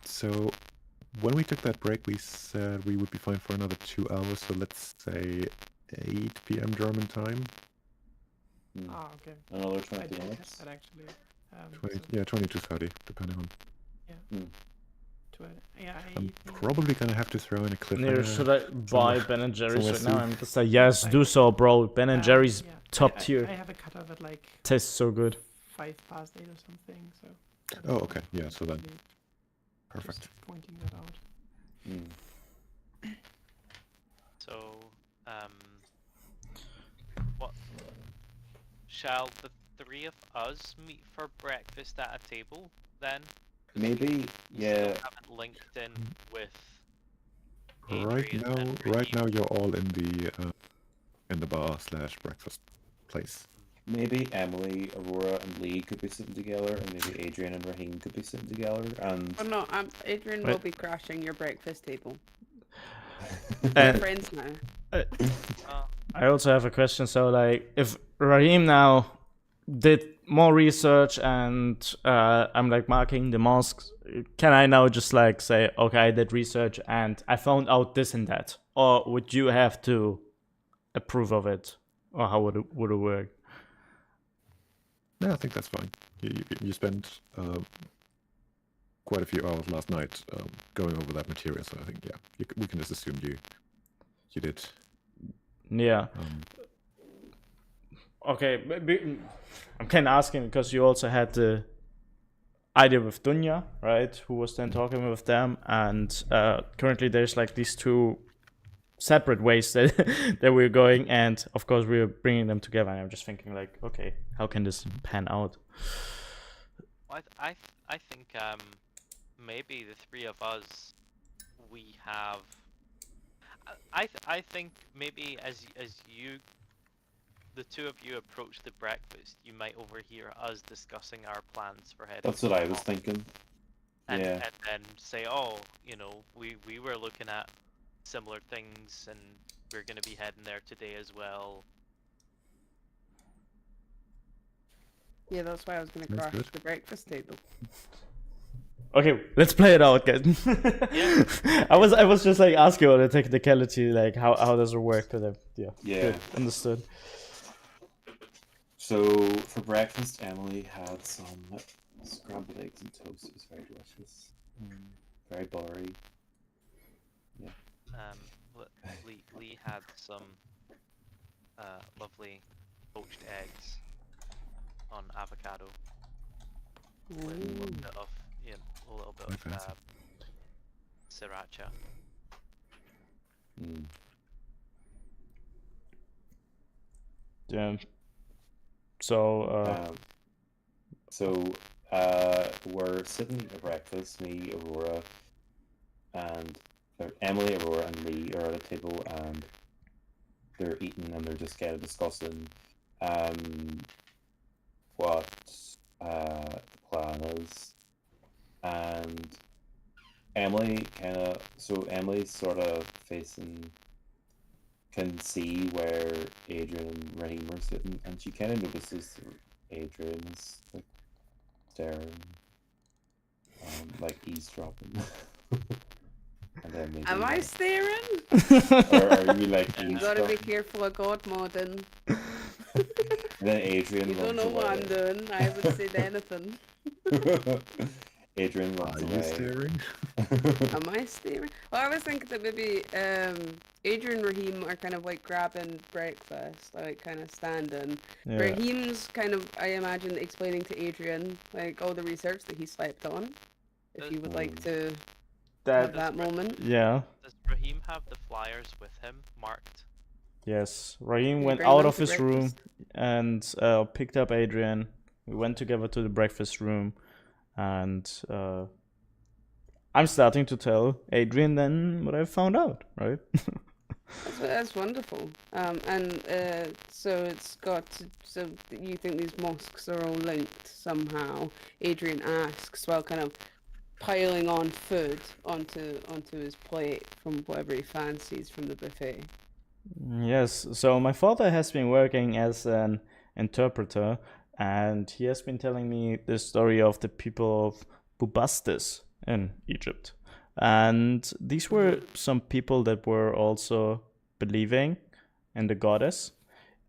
So when we took that break, we said we would be fine for another 2 hours. So let's say 8 p.m. German time. Ah, okay. Another I 20 didn't catch minutes. that actually. 20 to 30, depending on. I'm I probably gonna have to throw in a Near, cliffhanger. should I buy Ben and Jerry's somewhere right now? soon. I'm just like, yes, do so, bro. Ben and Jerry's yeah. top I tier. have a cutoff at like Tastes so good. 8:05 or something. So. Oh, okay. Yeah, so then. Just Perfect. pointing that out. So, what? Shall the three of us meet for breakfast at a table then? 'Cause Maybe, we yeah. still haven't linked in with. Right Adrian now, and right Raheem. now you're all in the bar / breakfast place. Maybe Emily, Aurora, and Lee could be sitting together, and maybe Adrian and Raheem could be sitting together, and Oh no, Adrian will be crashing your breakfast table. We're friends now. I also have a question. So, like, if Raheem now did more research and I'm like marking the mosques, can I now just like say, okay, I did research and I found out this and that, or would you have to approve of it, or how would it work? No, I think that's fine. You spent quite a few hours last night going over that material, so I think we can just assume you did. Yeah. Okay, I'm kind of asking because you also had the idea with Dunya, right? Who was then talking with them, and currently there's like these two separate ways that that we're going, and of course we're bringing them together. And I'm just thinking like, okay, how can this pan out? I think maybe the three of us, we have. I think maybe as you, the two of you approach the breakfast, you might overhear us discussing our plans for heading. that's what I was thinking. And, Yeah. and then say, oh, we were looking at similar things, and we're gonna be heading there today as well. Yeah, that's why I was going to That's crash good. the breakfast table. Okay, let's play it out, guys. I was just like asking on the technicality, like how does it work for them? Yeah. Yeah. Good. Understood. So for breakfast, Emily had some scrambled eggs and toast. It was very delicious, very buttery. Lee had some lovely poached eggs on avocado with a Ooh. little bit of a little bit Quite of fancy. sriracha. Mm. Yeah. So So we're sitting at breakfast, me, Aurora, and Emily, Aurora, and Lee are at a table, and they're eating, and they're just kind of discussing what the plan is, and Emily's sort of can see where Adrian and Raheem are sitting, and she kind of notices that Adrian is like staring, like eavesdropping. And then maybe, Am I staring? or are you like You gotta be eavesdropping? careful of God, Modern. And then Adrian You don't runs know what I'm away. doing. I haven't said anything. Adrian Are runs you away. staring? Am I staring? Well, I was thinking that maybe Adrian and Raheem are kind of like grabbing breakfast, like kind of standing. yeah. Raheem's kind of, I imagine, explaining to Adrian like all the research that he slept on. If you would like to have that moment. Yeah. Does Raheem have the flyers with him marked? Yes. Raheem Did he went bring out them of to his room breakfast? and picked up Adrian. We went together to the breakfast room, and I'm starting to tell Adrian then what I found out, right? That's wonderful. So it's got so you think these mosques are all linked somehow? Adrian asks while kind of piling on food onto his plate from whatever he fancies from the buffet. Yes, so my father has been working as an interpreter, and he has been telling me the story of the people of Bubastis in Egypt. And these were some people that were also believing in the goddess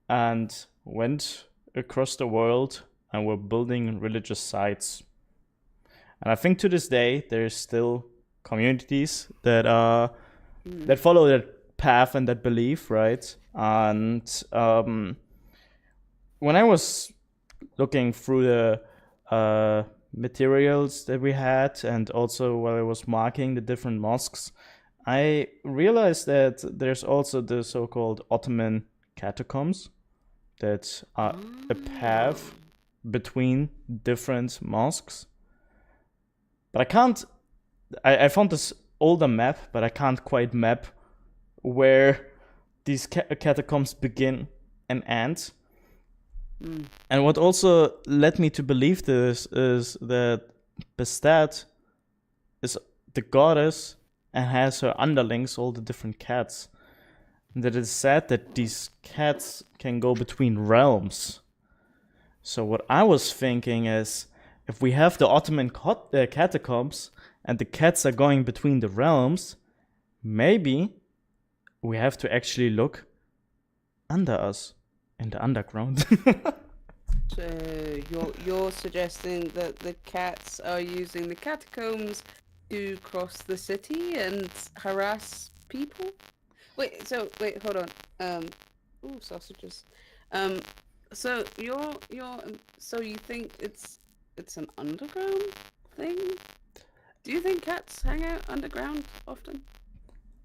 and went across the world and were building religious sites. And I think to this day there's still communities that that follow that path and that belief, right? And when I was looking through the materials that we had, and also while I was marking the different mosques, I realized that there's also the so-called Ottoman catacombs that are a path between different mosques. But I can't. I found this older map, but I can't quite map where these catacombs begin and end. And what also led me to believe this is that Bastet is the goddess and has her underlings, all the different cats. And that it is said that these cats can go between realms. So what I was thinking is, if we have the Ottoman catacombs and the cats are going between the realms, maybe we have to actually look under us in the underground. So you're suggesting that the cats are using the catacombs to cross the city and harass people? Wait, hold on. Ooh, sausages. So so you think it's an underground thing? Do you think cats hang out underground often?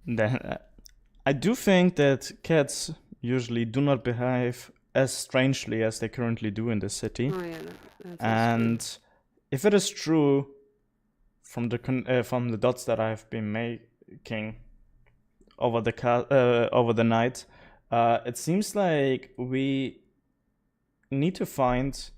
Then I do think that cats usually do not behave as strangely as they currently do in the city. Oh yeah, that's And if it is true from the dots that I have been making over the night, it seems like we need to find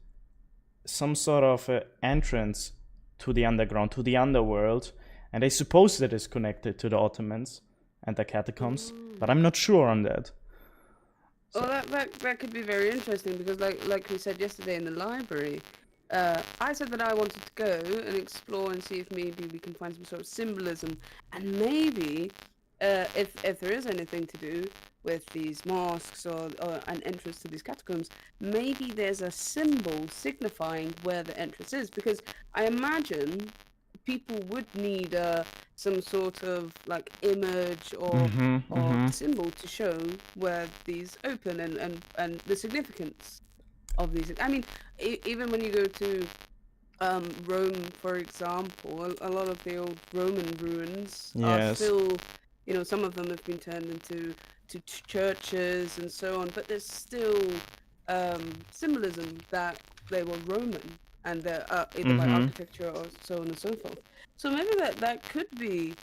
some sort of entrance to the underground, to the underworld, and I suppose that is connected to the Ottomans and the catacombs, but I'm not sure on that. Oh, that could be very interesting because, like we said yesterday in the library, I said that I wanted to go and explore and see if maybe we can find some sort of symbolism, and maybe if there is anything to do with these mosques or an entrance to these catacombs, maybe there's a symbol signifying where the entrance is. Because I imagine people would need some sort of like image or symbol to show where these open and the significance of these. I mean, even when you go to Rome, for example, a lot of the old Roman ruins are Yes. still, you know, some of them have been turned into churches and so on, but there's still symbolism that they were Roman and they're either by architecture or so on and so forth. So maybe that could be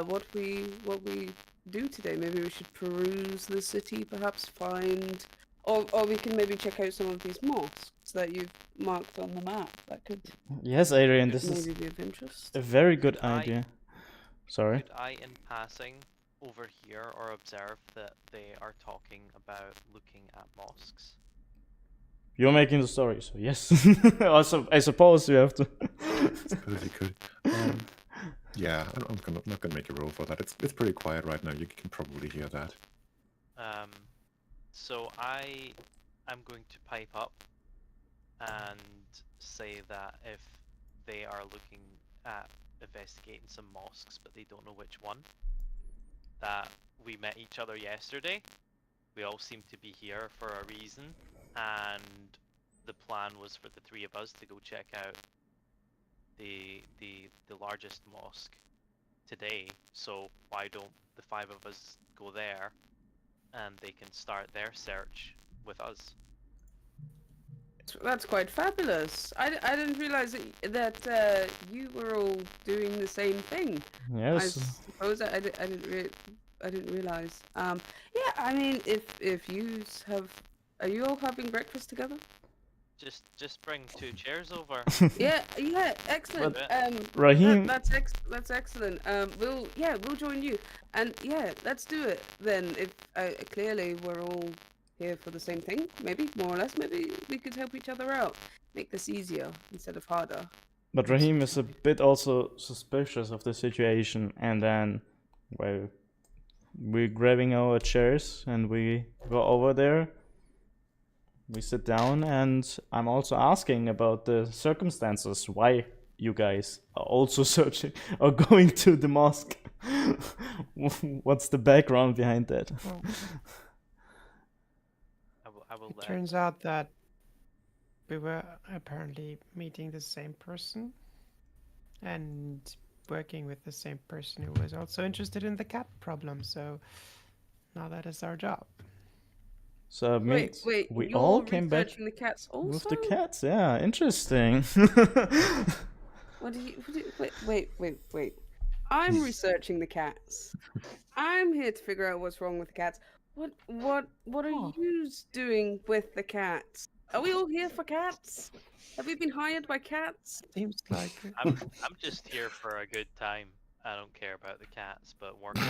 what we do today. Maybe we should peruse the city, perhaps find, or we can maybe check out some of these mosques that you've marked on the map. That could Yes, Adrian, this is maybe be of interest. a very good I- idea. Sorry. Could I, in passing, overhear or observe that they are talking about looking at mosques? You're making the story, so yes. Also, I suppose you have to. Suppose you could. Yeah, I'm not gonna make a roll for that. It's pretty quiet right now. You can probably hear that. So I'm going to pipe up and say that if they are looking at investigating some mosques, but they don't know which one, that we met each other yesterday. We all seem to be here for a reason, and the plan was for the three of us to go check out the largest mosque today. So why don't the five of us go there, and they can start their search with us? That's quite fabulous. I didn't realize that you were all doing the same thing. I Yes. suppose I didn't realize. Yeah, I mean, if you have, are you all having breakfast together? Just bring 2 chairs over. Yeah, excellent. Raheem- that's excellent. We'll join you, and yeah, let's do it then. If clearly we're all here for the same thing, maybe more or less, maybe we could help each other out, make this easier instead of harder. But Raheem is a bit also suspicious of the situation, and then, well, we're grabbing our chairs and we go over there. We sit down, and I'm also asking about the circumstances why you guys are also searching or going to the mosque. What's the background behind that? I will It let. turns out that we were apparently meeting the same person and working with the same person who was also interested in the cat problem. So now that is our job. So it means Wait, we you're all came back researching the cats also? with the cats. Yeah, interesting. What do you? Wait. I'm researching the cats. I'm here to figure out what's wrong with the cats. What are you doing with the cats? Are we all here for cats? Have we been hired by cats? Seems like it. I'm just here for a good time. I don't care about the cats, but working.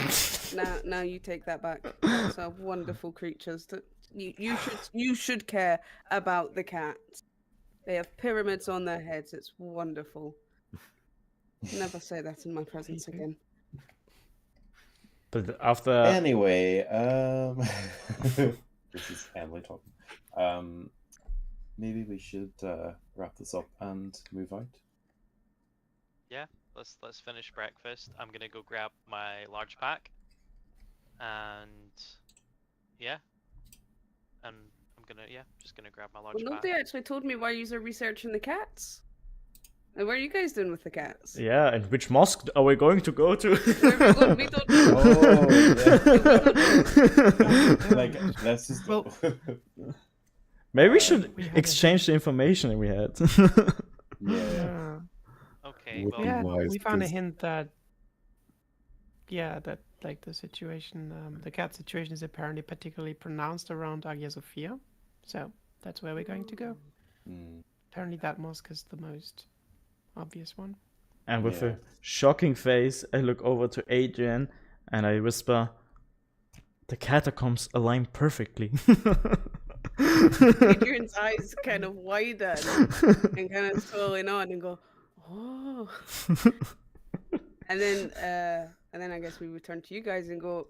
Now you take that back. Cats are wonderful creatures. You should care about the cats. They have pyramids on their heads. It's wonderful. Never say that in my presence again. But after Anyway, this is Emily talking. Maybe we should wrap this up and move out. Yeah, let's finish breakfast. I'm gonna go grab my large pack, and yeah, and I'm gonna just gonna grab my large Well, pack. nobody actually told me why you are researching the cats. And what are you guys doing with the cats? yeah, and which mosque are we going to go to? We don't know. Like, let's just. Well- Maybe we should We had exchange the information we had. Yeah. Okay, Would well, be Yeah, wise, we found a because- hint that, that like the situation, the cat situation is apparently particularly pronounced around Hagia Sophia. So that's where we're going to go. Mm. Apparently that mosque is the most obvious one. And with Yeah. a shocking face, I look over to Adrian and I whisper, "The catacombs align perfectly." Adrian's eyes kind of widen and kind of swirling on and go, oh. And then I guess we return to you guys and go,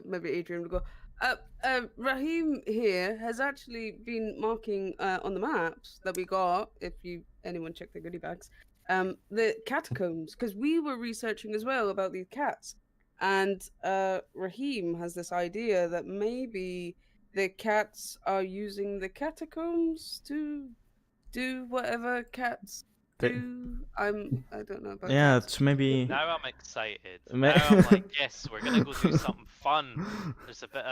maybe Adrian would go, Raheem here has actually been marking on the maps that we got, if anyone checked the goodie bags, the catacombs, because we were researching as well about these cats, and Raheem has this idea that maybe the cats are using the catacombs to do whatever cats They- do. I don't know about Yeah, cats. to maybe. Now I'm excited. Ma- Now I'm like, yes, we're gonna go do something fun. There's a bit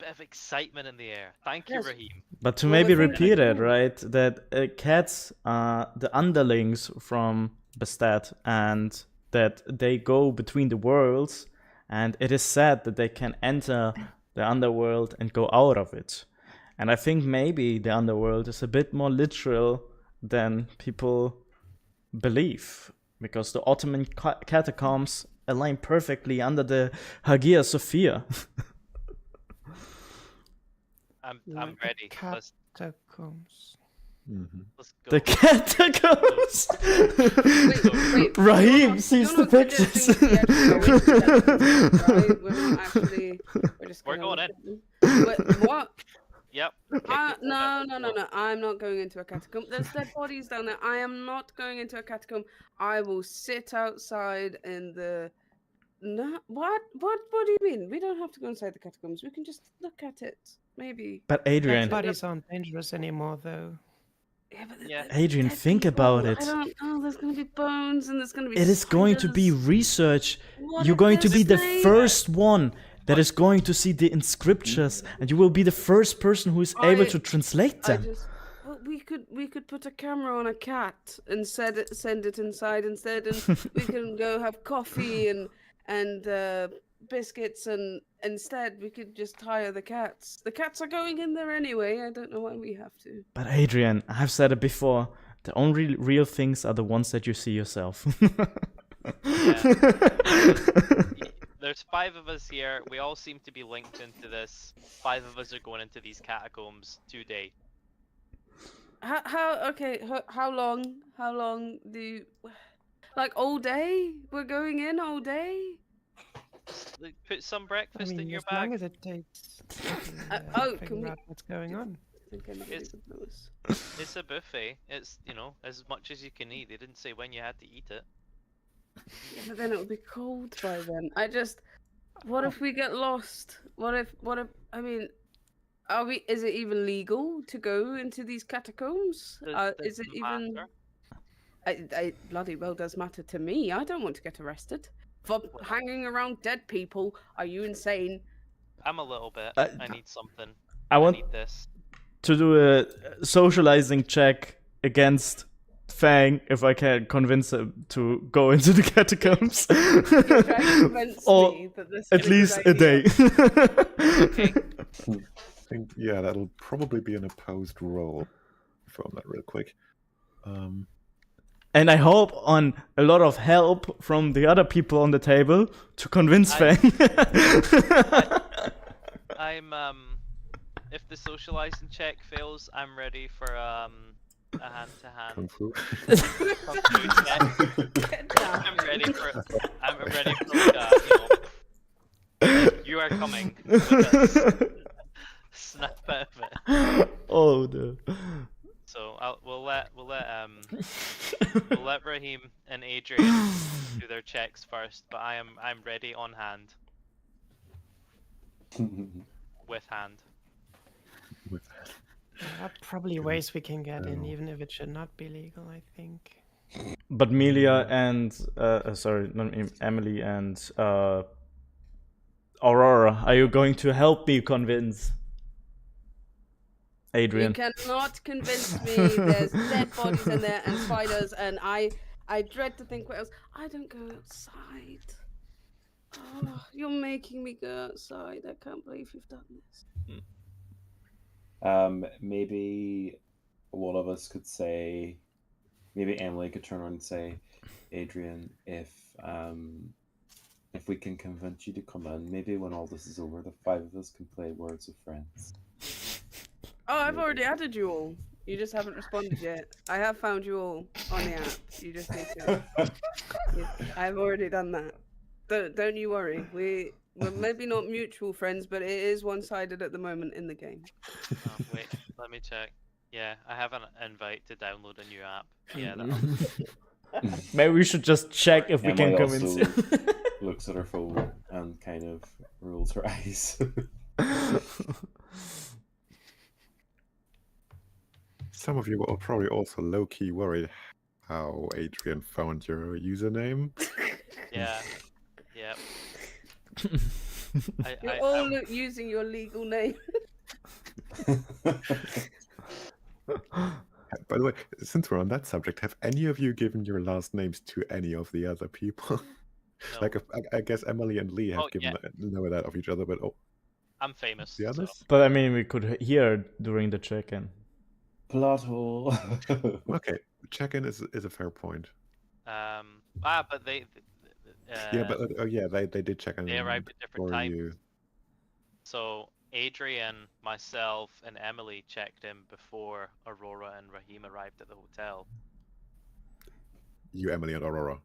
of excitement in the air. Thank you, Yes. Raheem. But to Well, maybe I think- repeat it, right? That cats are the underlings from Bastet, and that they go between the worlds, and it is said that they can enter the underworld and go out of it. And I think maybe the underworld is a bit more literal than people believe, because the Ottoman catacombs align perfectly under the Hagia Sophia. I'm Like ready. Let's Catacombs. let's go. The catacombs. Wait, Raheem sees the you're not pictures. suggesting we actually go into catacombs, right? We're not actually. We're just. We're gonna going look at them. Wait, what? Yep. No. I'm not going into a catacomb. There's dead bodies down there. I am not going into a catacomb. I will sit outside in the. No, what? What do you mean? We don't have to go inside the catacombs. We can just look at it. Maybe. But Dead Adrian, bodies aren't dangerous anymore, though. Yeah, but Yeah. Adrian, dead think people, about it. I don't know. There's going to be bones and there's going to be. It is going to be spiders. research. What You're if going to there's be the snakes? first one that is going to see the inscriptions, and you will be the first person who is able to translate I them. just. Well, we could put a camera on a cat and send it inside instead, and we can go have coffee and biscuits, and instead we could just hire the cats. The cats are going in there anyway. I don't know why we have to. But Adrian, I've said it before. The only real things are the ones that you see yourself. There's 5 of us here. We all seem to be linked into this. 5 of us are going into these catacombs today. How long? How long do you, like all day? We're going in all day. Like, put some breakfast I mean, in your as long bag. as it takes. Can figure we- out what's going on. I think anybody It's- would know us. It's a buffet. It's, as much as you can eat. They didn't say when you had to eat it. Yeah, but then it would be cold by then. What if we get lost? What if, I mean, is it even legal to go into these catacombs? Does Is it it even, matter? it bloody well does matter to me. I don't want to get arrested for hanging around dead people. Are you insane? I'm a little bit. I- I need something. I I want need this. to do a socializing check against Fang if I can convince him to go into the catacombs. You're trying to convince Or me that this at is least good a day. idea. I think, yeah, that'll probably be an opposed roll. From that real quick. And I hope on a lot of help from the other people on the table to convince I- Fang. I'm if the socializing check fails, I'm ready for a hand to hand. Kung Fu. Get down. I'm ready for like a, you are coming. With a snap out of it. Oh no. So we'll let Raheem and Adrian do their checks first, but I'm ready on hand. With hand. With There are probably ways we can get in, even if it should not be legal, I think. But Melia and sorry, not Emily and Aurora, are you going to help me convince Adrian? You cannot convince me. There's dead bodies in there and spiders, and I dread to think what else. I don't go outside. Oh, you're making me go outside. I can't believe you've done this. Maybe one of us could say, maybe Emily could turn around and say, Adrian, if we can convince you to come in, maybe when all this is over, the 5 of us can play Words with Friends. Oh, I've already added you all. You just haven't responded yet. I have found you all on the app. You just need to. I've already done that. Don't you worry. We're maybe not mutual friends, but it is one-sided at the moment in the game. Oh, wait, let me check. Yeah, I have an invite to download a new app. Yeah, that Maybe we should just check if we can Emily convince you. also looks at her phone and kind of rolls her eyes. Some of you are probably also low-key worried how Adrian found your username. yeah, yeah. You're I, all using your legal name. By the way, since we're on that subject, have any of you given your last names to any of the other people? no, Like, I guess Emily and Lee have Oh, given yeah. know that of each other, but I'm famous. the so- others? But I mean, we could hear during the check-in. Plot hole. Okay, check-in is a fair point. but they. Yeah, but they did check in they arrived at different for times. you. So Adrian, myself, and Emily checked in before Aurora and Raheem arrived at the hotel. You, Emily, and Aurora,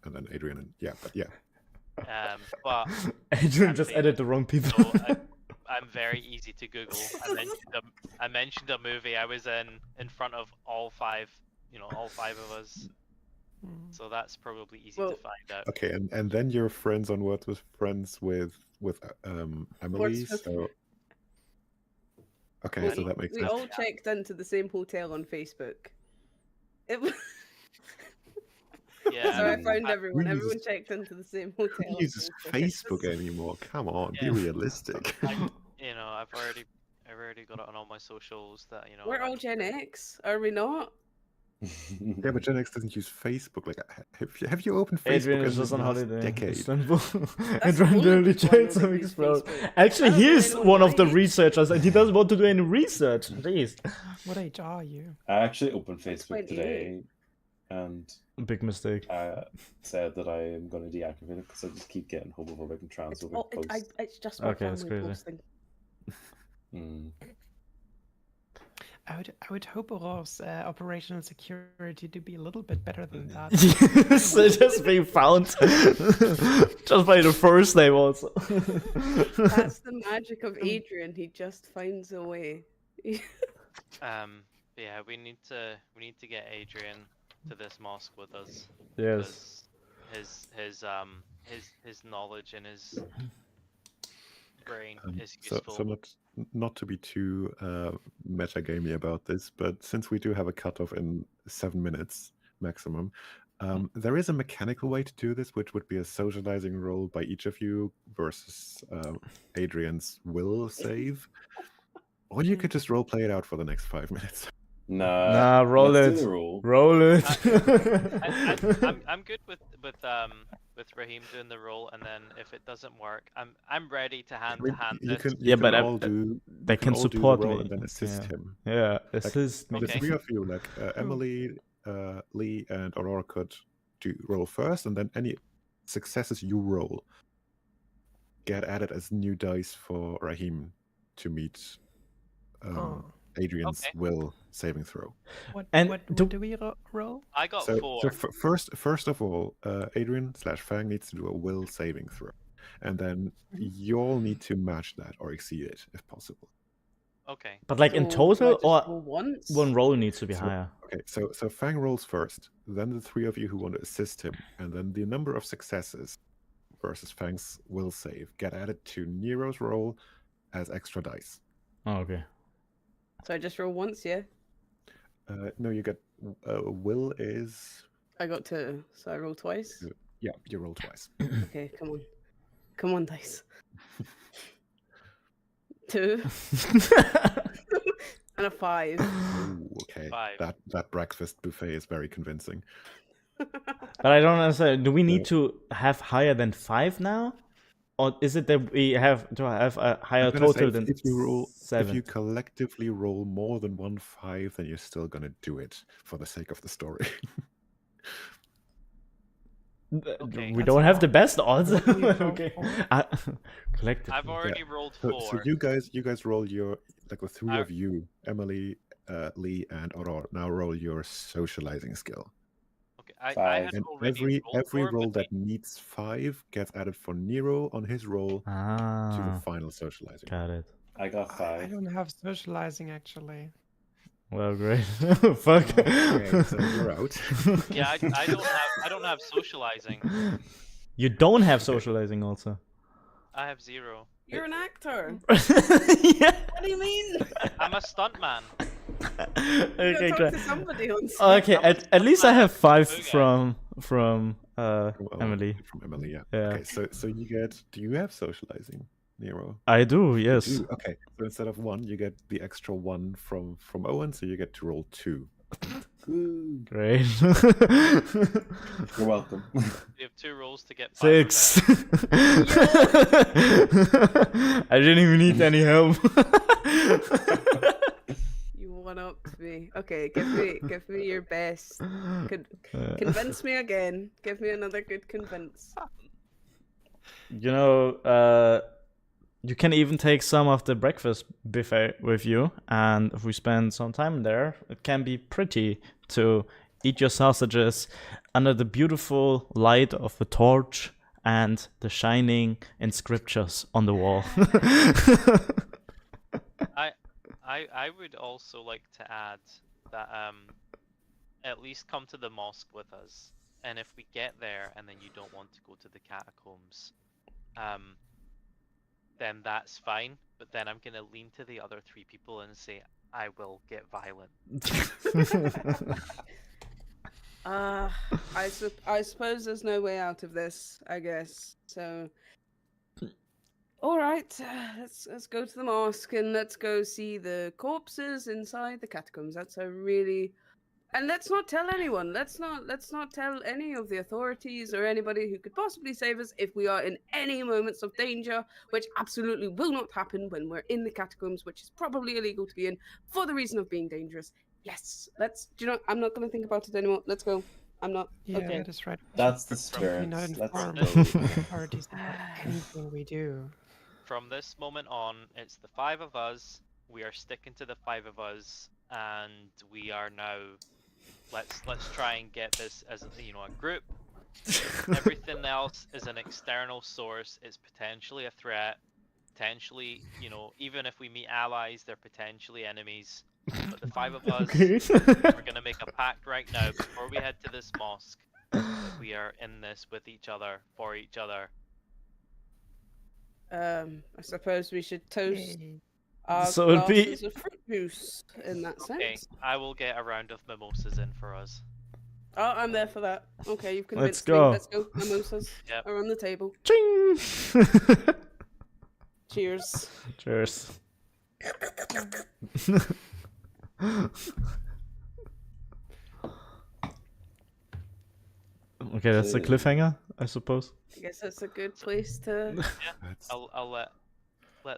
and then Adrian and But Adrian just Actually, added the wrong people. so I'm very easy to Google. I mentioned a movie I was in front of all five of us. Mm. So that's probably easy Well- to find out. Okay, and then you're friends on Words with Friends with Emily. Words with- So okay, so that makes We sense. all checked into the same hotel on Facebook. It was... Yeah, so I Um, found everyone. who Everyone uses- checked into the same hotel. Who on uses Facebook anymore? Come on, Yeah. be realistic. I've already got it on all my socials that We're all Gen X, are we not? Yeah, but Gen X doesn't use Facebook. Like, have you opened Facebook Adrian in is just the on last holiday in decade? Istanbul That's and the only randomly people I know changed that some use explode. Facebook. Actually, I don't he know is anyone one of the my age. researchers and he doesn't want to do any research. Jeez. What age are you? I actually opened Facebook 28. today and Big mistake. said that I am going to deactivate it because I just keep getting homophobic and transphobic Oh, posts. it's just my Okay, that's family crazy. posting. Mm. I would hope Aurore's operational security to be a little bit better than that. So just being found just by the first name also. That's the magic of Adrian. He just finds a way. Yeah, we need to get Adrian to this mosque with us. Yes. Because his knowledge and his brain is So useful. not to be too metagamey about this, but since we do have a cutoff in 7 minutes maximum, there is a mechanical way to do this, which would be a socializing roll by each of you versus Adrian's will save. Or you could just role play it out for the next 5 minutes. Nah, roll let's it. do the roll. Roll it. I'm good with Raheem doing the role, and then if it doesn't work, I'm ready to hand I mean, to hand you this. can, Yeah, you but can all do. they you can all do the support roll me. and then assist Yeah. him. Yeah, assist me. The Okay. three of you, like Emily, Lee, and Aurora, could do roll first, and then any successes you roll get added as new dice for Raheem to meet Oh. Adrian's Okay. will saving throw. What, And what do- do we roll? I got So, 4. first of all, Adrian/Fang needs to do a will saving throw, and then you all need to match that or exceed it if possible. Okay. But like in So, do I total, just or roll once? one roll needs to be So- higher. Okay, so Fang rolls first, then the three of you who want to assist him, and then the number of successes versus Fang's will save get added to Nero's roll as extra dice. Oh, okay. So I just roll once, yeah? No, you get will is I got 2, so I roll twice. yeah, you roll twice. Okay, come on. Come on, dice. 2 and a 5. Ooh, okay, 5. that breakfast buffet is very convincing. But I don't understand. Do we need to have higher than 5 now? Or is it that we have to have a higher I'm gonna say total than if you roll, 7? if you collectively roll more than 1 5, then you're still gonna do it for the sake of the story. Okay. We That's don't have all. the best odds. We rolled Okay. four. Collectively. I've already rolled So, 4. so you guys roll your, like the three I- of you, Emily, Lee, and Aurora. Now roll your socializing skill. Okay, I 5. had And already every rolled 4, roll but that needs 5 gets added for Nero on his roll to the Ah, final socializing. got it. I got I 5. don't have socializing actually. Well, great. Fuck. Okay, so you're out. Yeah, I don't have socializing. You don't have socializing also. I have 0. You're an actor. Yeah. What do you mean? I'm a stuntman. You Okay, gotta talk great. to somebody on set. Okay, at least I have 5 Okay. from Well, Emily. From Emily, yeah. Yeah. Okay, so you get. Do you have socializing, Nero? I do, You yes. do? Okay, so instead of 1, you get the extra 1 from Owen, so you get to roll 2. Ooh, Great. you're welcome. You have 2 rolls to get 5 or 6. better. I didn't even need any help. You one up me. Okay, give me your best. Convince me again. Give me another good convince. You know, you can even take some of the breakfast buffet with you, and if we spend some time there, it can be pretty to eat your sausages under the beautiful light of the torch and the shining inscriptions on the wall. I would also like to add that at least come to the mosque with us, and if we get there and then you don't want to go to the catacombs, then that's fine. But then I'm gonna lean to the other 3 people and say I will get violent. I suppose there's no way out of this, I guess. So, all right, let's go to the mosque and let's go see the corpses inside the catacombs. That's a really, and let's not tell anyone. Let's not tell any of the authorities or anybody who could possibly save us if we are in any moments of danger, which absolutely will not happen when we're in the catacombs, which is probably illegal to be in for the reason of being dangerous. Yes, let's. Do you know? I'm not going to think about it anymore. Let's go. I'm not. Yeah, okay. that is right. That's the Probably spirit. not Let's inform go. the authorities about anything we do. From this moment on, it's the 5 of us. We are sticking to the 5 of us, and we are now. Let's try and get this as a group. Everything else is an external source. It's potentially a threat. Potentially, even if we meet allies, they're potentially enemies. But the 5 of us, we're gonna make a pact right now before we head to this mosque. We are in this with each other, for each other. I suppose we should toast Yay. our So it'd be- glasses of fruit juice in that Okay, sense. I will get a round of mimosas in for us. Oh, I'm there for that. Okay, you've Let's convinced me. go. Let's go. Mimosas Yep. are on the table. Ching! Cheers. Cheers. Okay, that's the cliffhanger, I suppose. I guess that's a good place to. That's- I'll let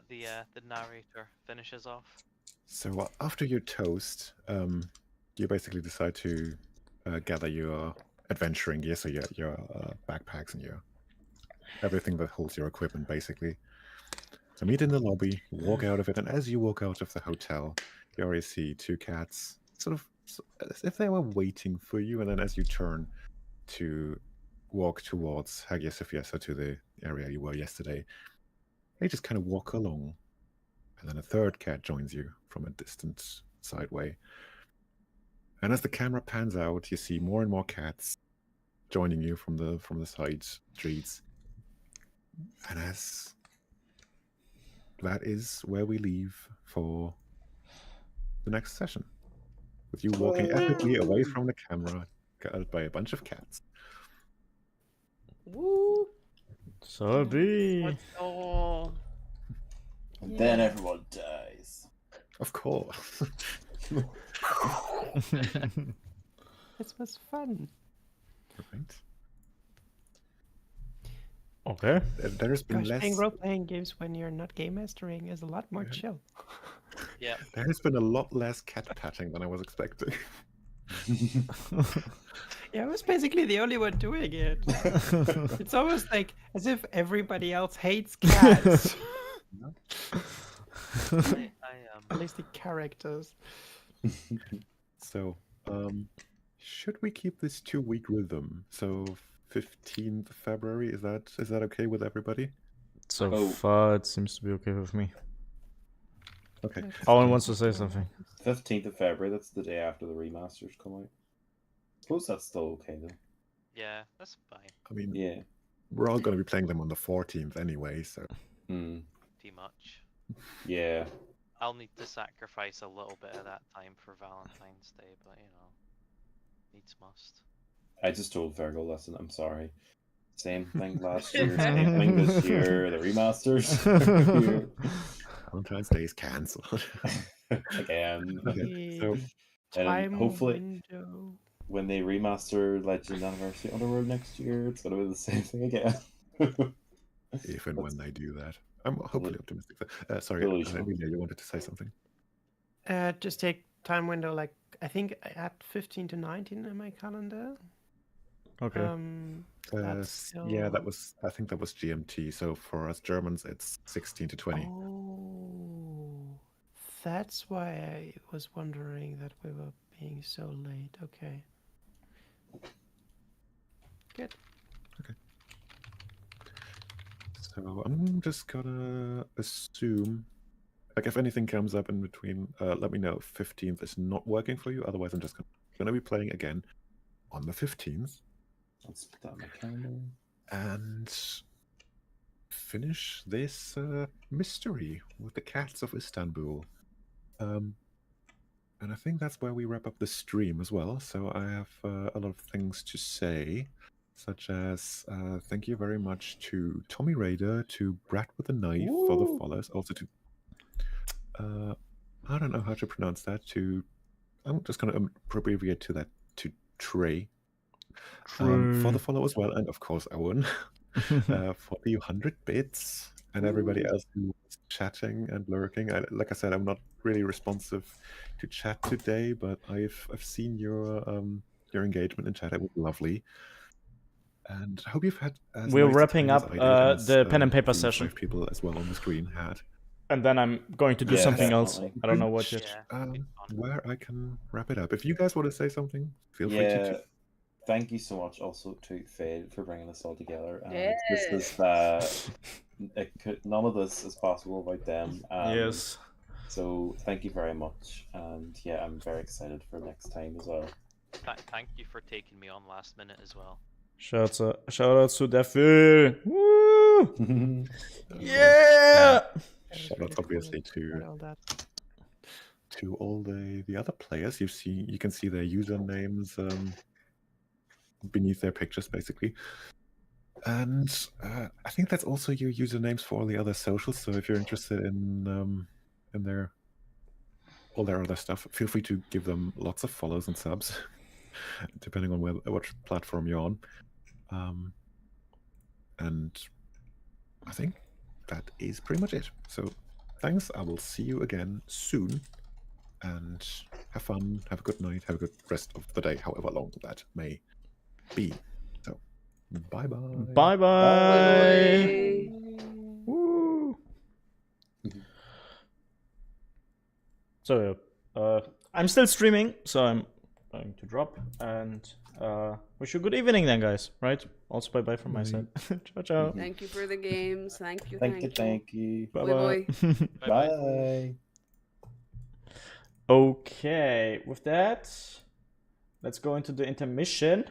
the narrator finish us off. So after your toast, you basically decide to gather your adventuring gear, so your backpacks and your everything that holds your equipment, basically. So meet in the lobby, walk out of it, and as you walk out of the hotel, you already see 2 cats, sort of as if they were waiting for you, and then as you turn to walk towards Hagia Sophia, so to the area you were yesterday, they just kind of walk along. And then a 3rd cat joins you from a distant sideway. And as the camera pans out, you see more and more cats joining you from the side streets. And as that is where we leave for the next session. With you walking ethically away from the camera, guarded by a bunch of cats. Woo! So be. Let's go. And then everyone dies. Of course. This was fun. Right. Okay. There's been Gosh, playing less. role-playing games when you're not game mastering is a lot more chill. Yeah. There has been a lot less cat patting than I was expecting. Yeah, I was basically the only one doing it. It's almost like as if everybody else hates cats. At least the characters. So, should we keep this 2-week rhythm? So 15th February, is that okay with everybody? So Oh. far, it seems to be okay with me. Okay. Owen wants to say something. 15th of February, that's the day after the remasters come out. I suppose that's still okay though. Yeah, that's fine. I mean, Yeah. we're all going to be playing them on the 14th anyway, so Mm. Too much. Yeah. I'll need to sacrifice a little bit of that time for Valentine's Day, but you know, needs must. I just told Virgo, listen, I'm sorry. Same thing last year, same thing this year, the remasters. Here. Valentine's Day is cancelled. Again. Okay, so And Time hopefully window. when they remaster Legend Anniversary Underworld next year, it's gonna be the same thing again. if and when they do that, I'm hopefully optimistic. Sorry, Delusional. Emilia, you wanted to say something? Just take time window, like, I think I had 15 to 19 in my calendar. Okay. That's Yeah, that still- was. I think that was GMT. So for us Germans, it's 16 to 20. Oh, that's why I was wondering that we were being so late. Okay. Good. So I'm just gonna assume, like, if anything comes up in between, let me know. 15th is not working for you. Otherwise, I'm just gonna be playing again on the 15th Let's put that in my calendar. and finish this mystery with the Cats of Istanbul. And I think that's where we wrap up the stream as well. So I have a lot of things to say, such as thank you very much to Tommy Raider, to Brad with the Knife for the follows, also to I don't know how to pronounce that. I'm just going to abbreviate to that, to Trey, for the follow as well, and of course Owen for the 100 bits, and everybody else who was chatting and lurking. Like I said, I'm not really responsive to chat today, but I've seen your engagement in chat. It was lovely, and I hope you've had. As We're nice a wrapping time as up I did, and as, the pen and paper the session. 5 people as well on the screen had. And then I'm going to do Yeah, something else. definitely. I don't know what yet. Yeah. It's fun. Where I can wrap it up. If you guys want to say something, feel free Yeah. to. Thank you so much also to Fade for bringing us all together. Yeah. This is none of this is possible without them. Yes. So thank you very much, and yeah, I'm very excited for next time as well. Thank you for taking me on last minute as well. Shout out to Daffy. Woo! Yeah. Shout out obviously to all that. all the other players. You can see their usernames beneath their pictures, basically. And I think that's also your usernames for all the other socials. So if you're interested in their all their other stuff, feel free to give them lots of follows and subs, depending on what platform you're on. And I think that is pretty much it. So thanks. I will see you again soon. And have fun. Have a good night. Have a good rest of the day, however long that may be. So, bye bye. Bye bye. Bye. Woo. So I'm still streaming, so I'm going to drop and wish you a good evening then, guys. Right? Also bye bye from my side. Ciao ciao. Thank you for the games. Thank you. Thank you. Bye Bye bye. Bye. Okay, with that, let's go into the intermission.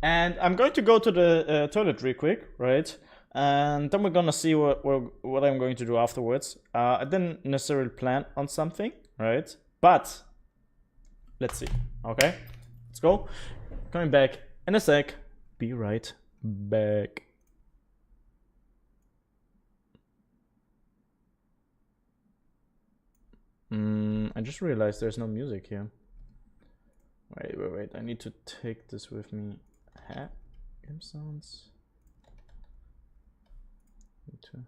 And I'm going to go to the toilet real quick, right? And then we're gonna see what I'm going to do afterwards. I didn't necessarily plan on something, right? But let's see. Okay, let's go. Coming back in a sec. Be right back. I just realized there's no music here. Wait. I need to take this with me. Game sounds. Need to.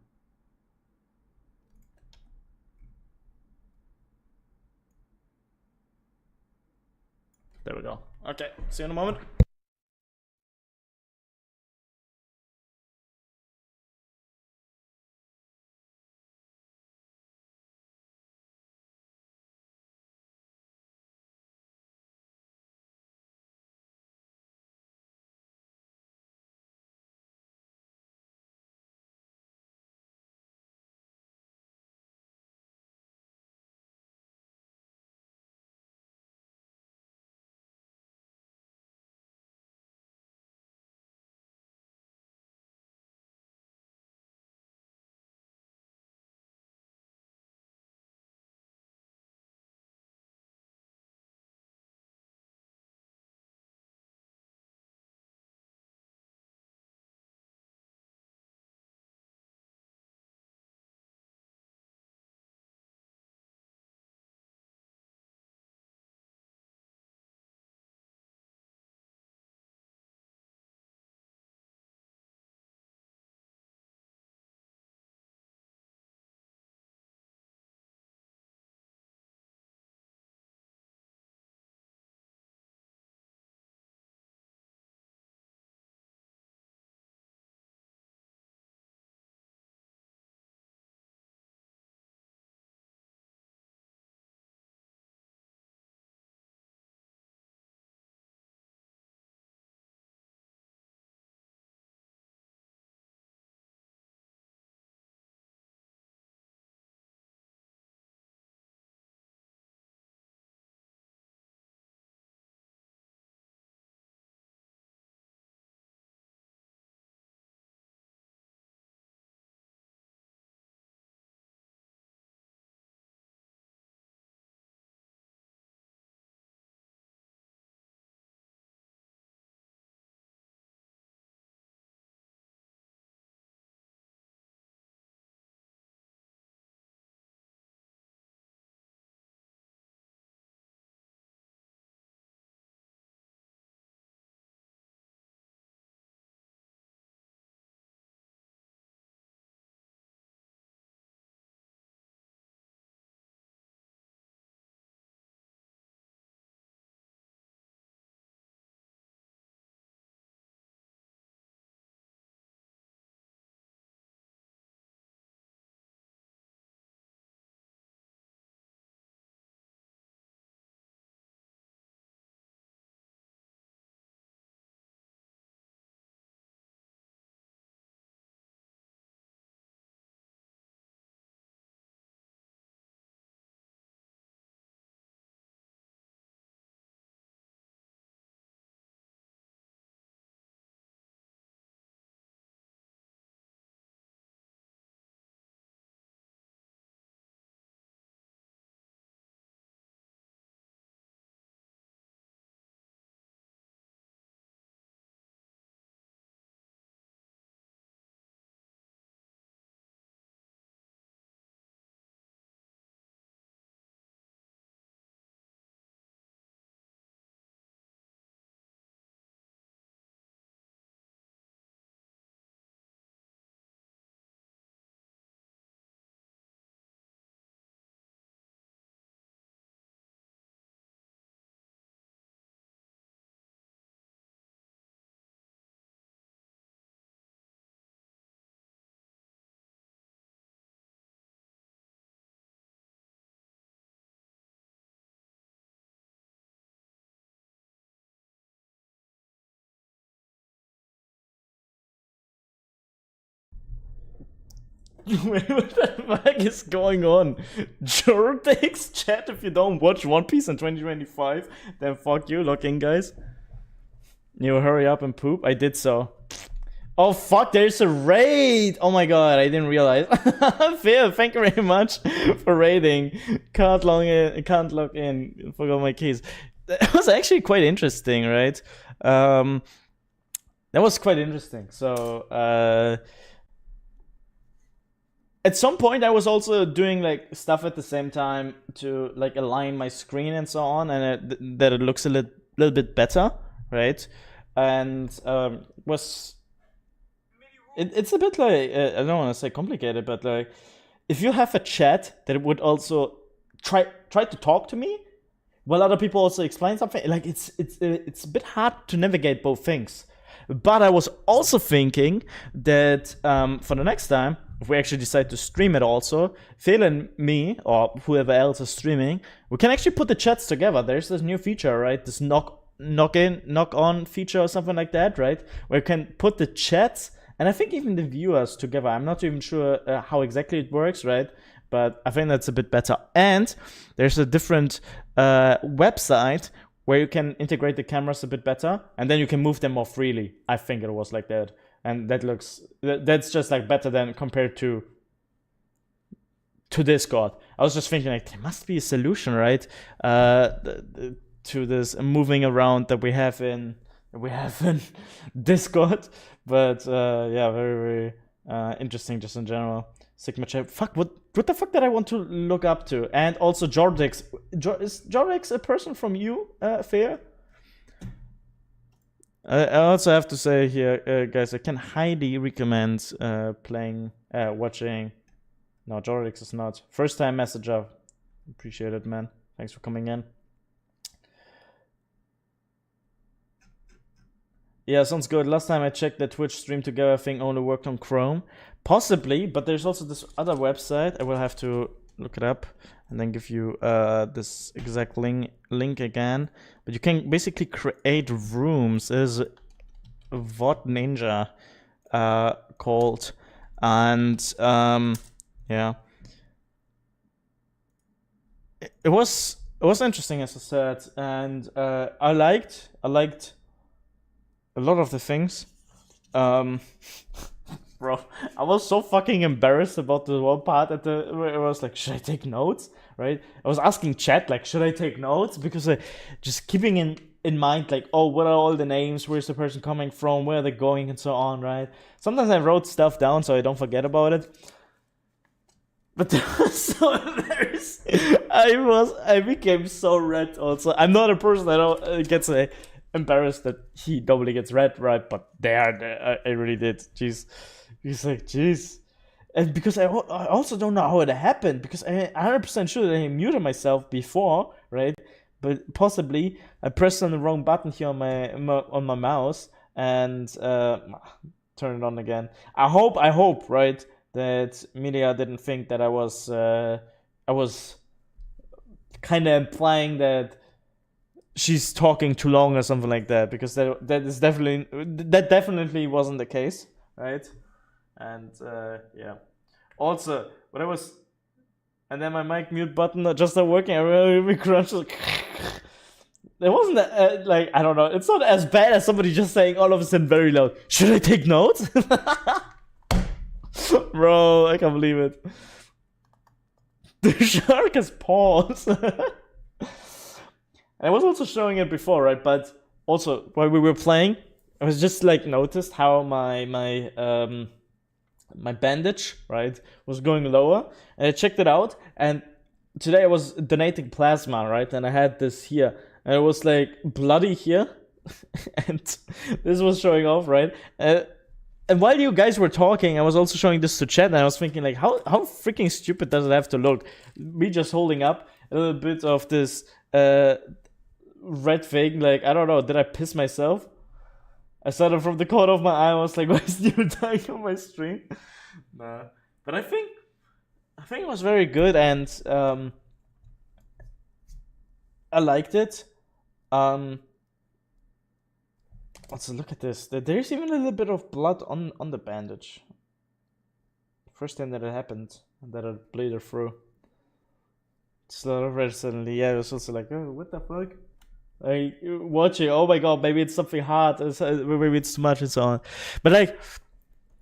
There we go. Okay, see you in a moment. Wait, what the fuck is going on? Jordex chat, if you don't watch One Piece in 2025, then fuck you, lock in, guys. You hurry up and poop. I did so. Oh fuck, there's a raid! Oh my god, I didn't realize. Phil, thank you very much for raiding. Can't log in. Forgot my keys. That was actually quite interesting, right? That was quite interesting. So, at some point I was also doing like stuff at the same time to like align my screen and so on, and that it looks a little bit better, right? And it's a bit like I don't want to say complicated, but like if you have a chat that would also try to talk to me while other people also explain something, like it's a bit hard to navigate both things. But I was also thinking that for the next time, if we actually decide to stream it also, Phil and me, or whoever else is streaming, we can actually put the chats together. There's this new feature, right? This knock on feature or something like that, right? Where you can put the chats and I think even the viewers together. I'm not even sure how exactly it works, right? But I think that's a bit better. And there's a different website where you can integrate the cameras a bit better, and then you can move them more freely. I think it was like that. And that's just like better than compared to Discord. I was just thinking like there must be a solution, right? To this moving around that we have in Discord. But yeah, very, very interesting just in general. Sigma chat. Fuck, what the fuck did I want to look up to? And also Jordex. Is Jordex a person from you, Fair? I also have to say here, guys, I can highly recommend watching. No, Jordex is not. First time messenger. Appreciate it, man. Thanks for coming in. Yeah, sounds good. Last time I checked the Twitch stream together thing only worked on Chrome. Possibly, but there's also this other website. I will have to look it up and then give you this exact link again. But you can basically create rooms. There's VOD Ninja called. And yeah. It was interesting, as I said. And I liked a lot of the things. Bro, I was so fucking embarrassed about the one part where I was like, should I take notes? Right? I was asking chat, like, should I take notes? Because just keeping in mind, like, oh, what are all the names? Where's the person coming from? Where are they going? And so on, right? Sometimes I wrote stuff down so I don't forget about it. But that was so embarrassing. I became so red also. I'm not a person that gets embarrassed that he doubly gets red, right? But there, I really did. Jeez. He's like, jeez. And because I also don't know how it happened, because I'm 100% sure that I muted myself before, right? But possibly I pressed on the wrong button here on my mouse and turn it on again. I hope, right, that Melia didn't think that I was kind of implying that she's talking too long or something like that, because that definitely wasn't the case, right? And yeah. Also, when I was, and then my mic mute button just not working. I really crunched. There wasn't like, I don't know. It's not as bad as somebody just saying all of a sudden very loud, should I take notes? Bro, I can't believe it. The shark has paws. I was also showing it before, right? But also while we were playing, I was just like noticed how my bandage, right, was going lower, and I checked it out. And today I was donating plasma, right, and I had this here, and it was like bloody here, and this was showing off, right. And while you guys were talking, I was also showing this to chat, and I was thinking like, how freaking stupid does it have to look? Me just holding up a little bit of this red thing, like, I don't know, did I piss myself? I saw it from the corner of my eye. I was like, why is you dying on my stream? Nah. But I think it was very good, and I liked it. Also, look at this. There's even a little bit of blood on the bandage. first time that it happened, and that it bleeded through. So very suddenly, yeah, it was also like, oh, what the fuck? Like, watching, oh my god, maybe it's something hard, maybe it's too much and so on. But like,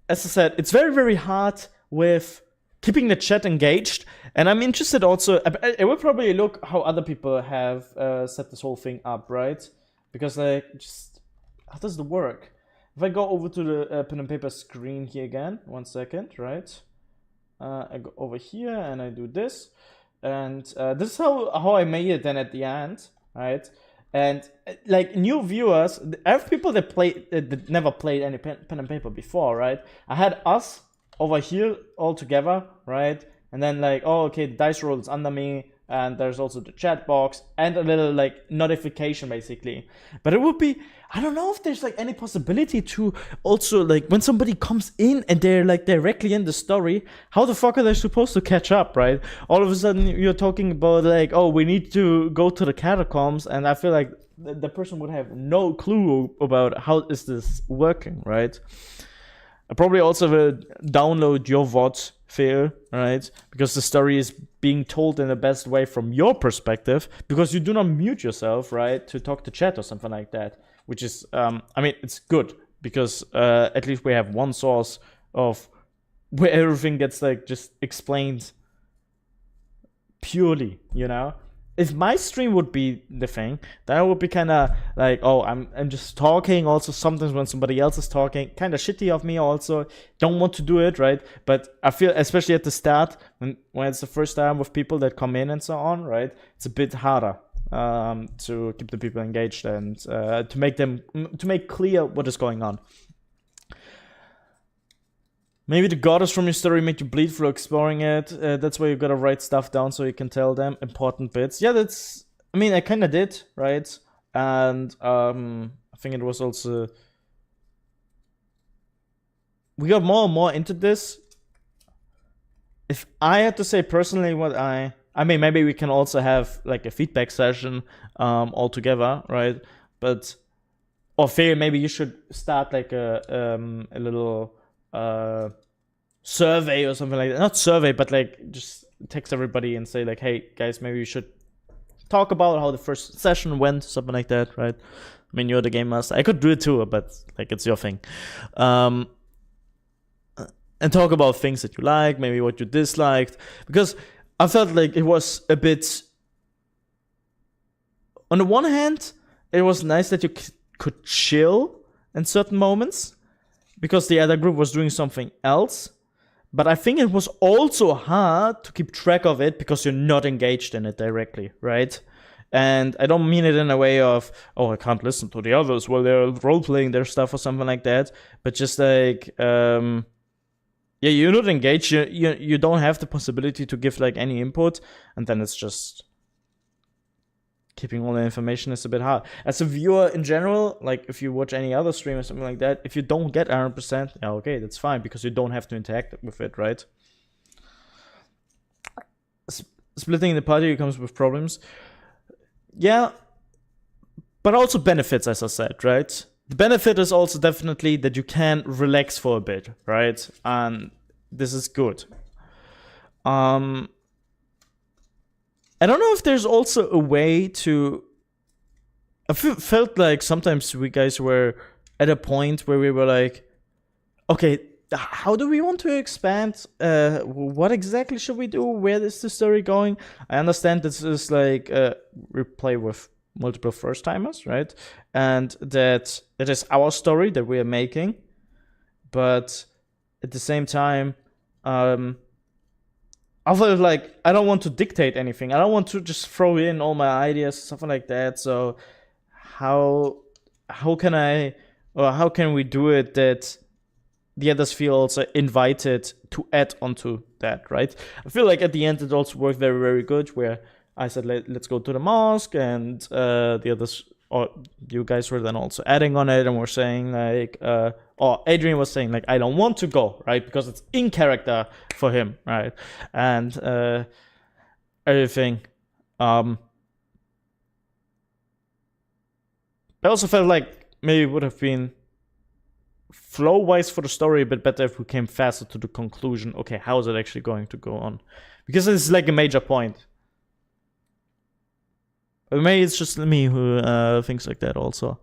as I said, it's very, very hard with keeping the chat engaged. And I'm interested also, I will probably look how other people have set this whole thing up, right? Because like, just, how does it work? If I go over to the pen and paper screen here again, 1 second, right? I go over here and I do this. And this is how I made it then at the end, right? And like new viewers, I have people that that never played any pen and paper before, right? I had us over here all together, right? And then like, oh, okay, the dice roll is under me, and there's also the chat box and a little like notification basically. But it would be, I don't know if there's like any possibility to also like when somebody comes in and they're like directly in the story, how the fuck are they supposed to catch up, right? All of a sudden you're talking about like, oh, we need to go to the catacombs, and I feel like the person would have no clue about how is this working, right? I probably also will download your VOD, Phil, right? Because the story is being told in the best way from your perspective, because you do not mute yourself, right, to talk to chat or something like that, which is, I mean, it's good, because at least we have one source of where everything gets, like, just explained purely, you know? If my stream would be the thing, then I would be kind of like, oh, I'm just talking. Also, sometimes when somebody else is talking, kind of shitty of me. Also, don't want to do it, right? But I feel, especially at the start, when it's the first time with people that come in and so on, right? It's a bit harder to keep the people engaged and to make clear what is going on. Maybe the goddess from your story made you bleed through exploring it. That's why you gotta write stuff down so you can tell them important bits. Yeah, that's... I mean, I kind of did, right? And I think it was also... We got more and more into this. If I had to say personally what I mean, maybe we can also have like a feedback session all together, right? But... Or Faye, maybe you should start like a little... survey or something like that. Not survey, but like just text everybody and say like, hey guys, maybe we should talk about how the first session went, something like that, right? I mean, you're the game master. I could do it too, but like it's your thing. And talk about things that you like, maybe what you disliked, because I felt like it was a bit, on the one hand, it was nice that you could chill in certain moments, because the other group was doing something else. But I think it was also hard to keep track of it because you're not engaged in it directly, right? And I don't mean it in a way of, oh, I can't listen to the others while they're role-playing their stuff or something like that. But just like, yeah, you're not engaged. You don't have the possibility to give like any input. And then it's just... keeping all the information is a bit hard. As a viewer in general, like if you watch any other stream or something like that, if you don't get 100%, yeah, okay, that's fine, because you don't have to interact with it, right? Splitting the party comes with problems. Yeah, but also benefits, as I said, right? The benefit is also definitely that you can relax for a bit, right? And this is good. I don't know if there's also a way to... I felt like sometimes we guys were at a point where we were like, okay, how do we want to expand? What exactly should we do? Where is the story going? I understand this is like we play with multiple first-timers, right? And that it is our story that we are making. But at the same time... I feel like I don't want to dictate anything. I don't want to just throw in all my ideas, something like that. So how can I, or how can we do it that the others feel also invited to add onto that, right? I feel like at the end it also worked very, very good, where I said, let's go to the mosque, and the others, or you guys were then also adding on it, and we're saying like, or Adrian was saying like, I don't want to go, right? Because it's in character for him, right? And everything. I also felt like maybe it would have been flow-wise for the story a bit better if we came faster to the conclusion. Okay, how is it actually going to go on? Because this is like a major point. But maybe it's just me who thinks like that also.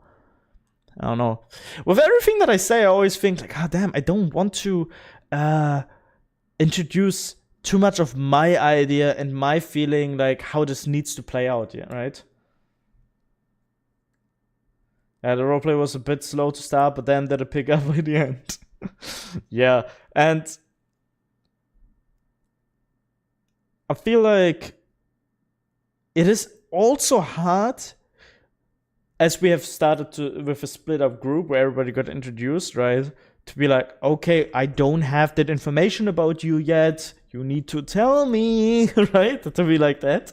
I don't know. With everything that I say, I always think like, damn, I don't want to introduce too much of my idea and my feeling, like how this needs to play out, yeah, right? Yeah, the roleplay was a bit slow to start, but then did a pick up by the end. Yeah, and I feel like it is also hard, as we have started to with a split up group where everybody got introduced, right? To be like, okay, I don't have that information about you yet. You need to tell me, right? To be like that,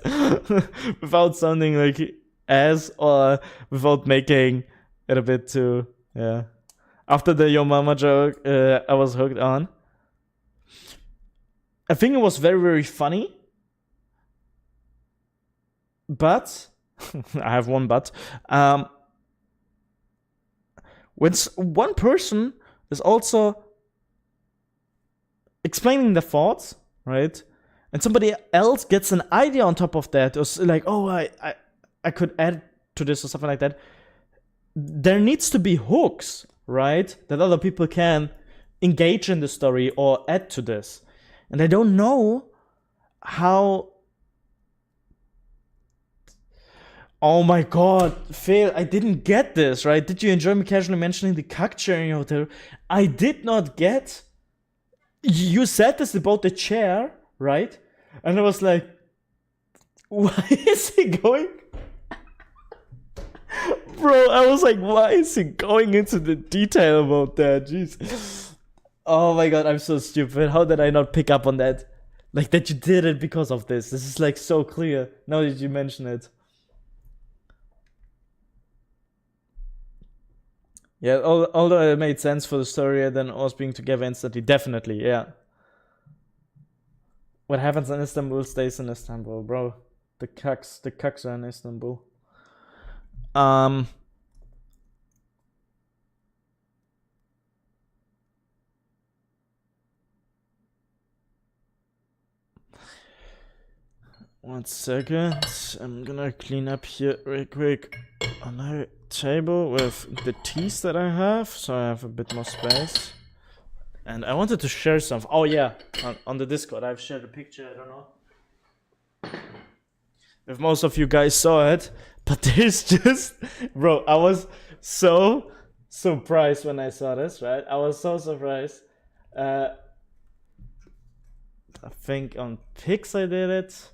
without sounding like ass or without making it a bit too, yeah. After the Yo Mama joke, I was hooked on. I think it was very, very funny. But, I have one but. When one person is also explaining their thoughts, right? And somebody else gets an idea on top of that, or like, oh, I could add to this or something like that. There needs to be hooks, right? That other people can engage in the story or add to this. And I don't know how... Oh my god, Phil, I didn't get this, right? Did you enjoy me casually mentioning the cuck chair in your hotel? I did not get... You said this about the chair, right? And I was like, why is he going... Bro, I was like, why is he going into the detail about that? Jeez. Oh my god, I'm so stupid. How did I not pick up on that? Like, that you did it because of this. This is like so clear. Now that you mention it. Yeah, although it made sense for the story and then us being together instantly. Definitely, yeah. What happens in Istanbul stays in Istanbul, bro. The cucks are in Istanbul. One second. I'm gonna clean up here real quick on my table with the teas that I have, so I have a bit more space. And I wanted to share something. Oh yeah, on the Discord I've shared a picture. I don't know if most of you guys saw it, but there's just, bro, I was so surprised when I saw this, right? I was so surprised. I think on Pix I did it.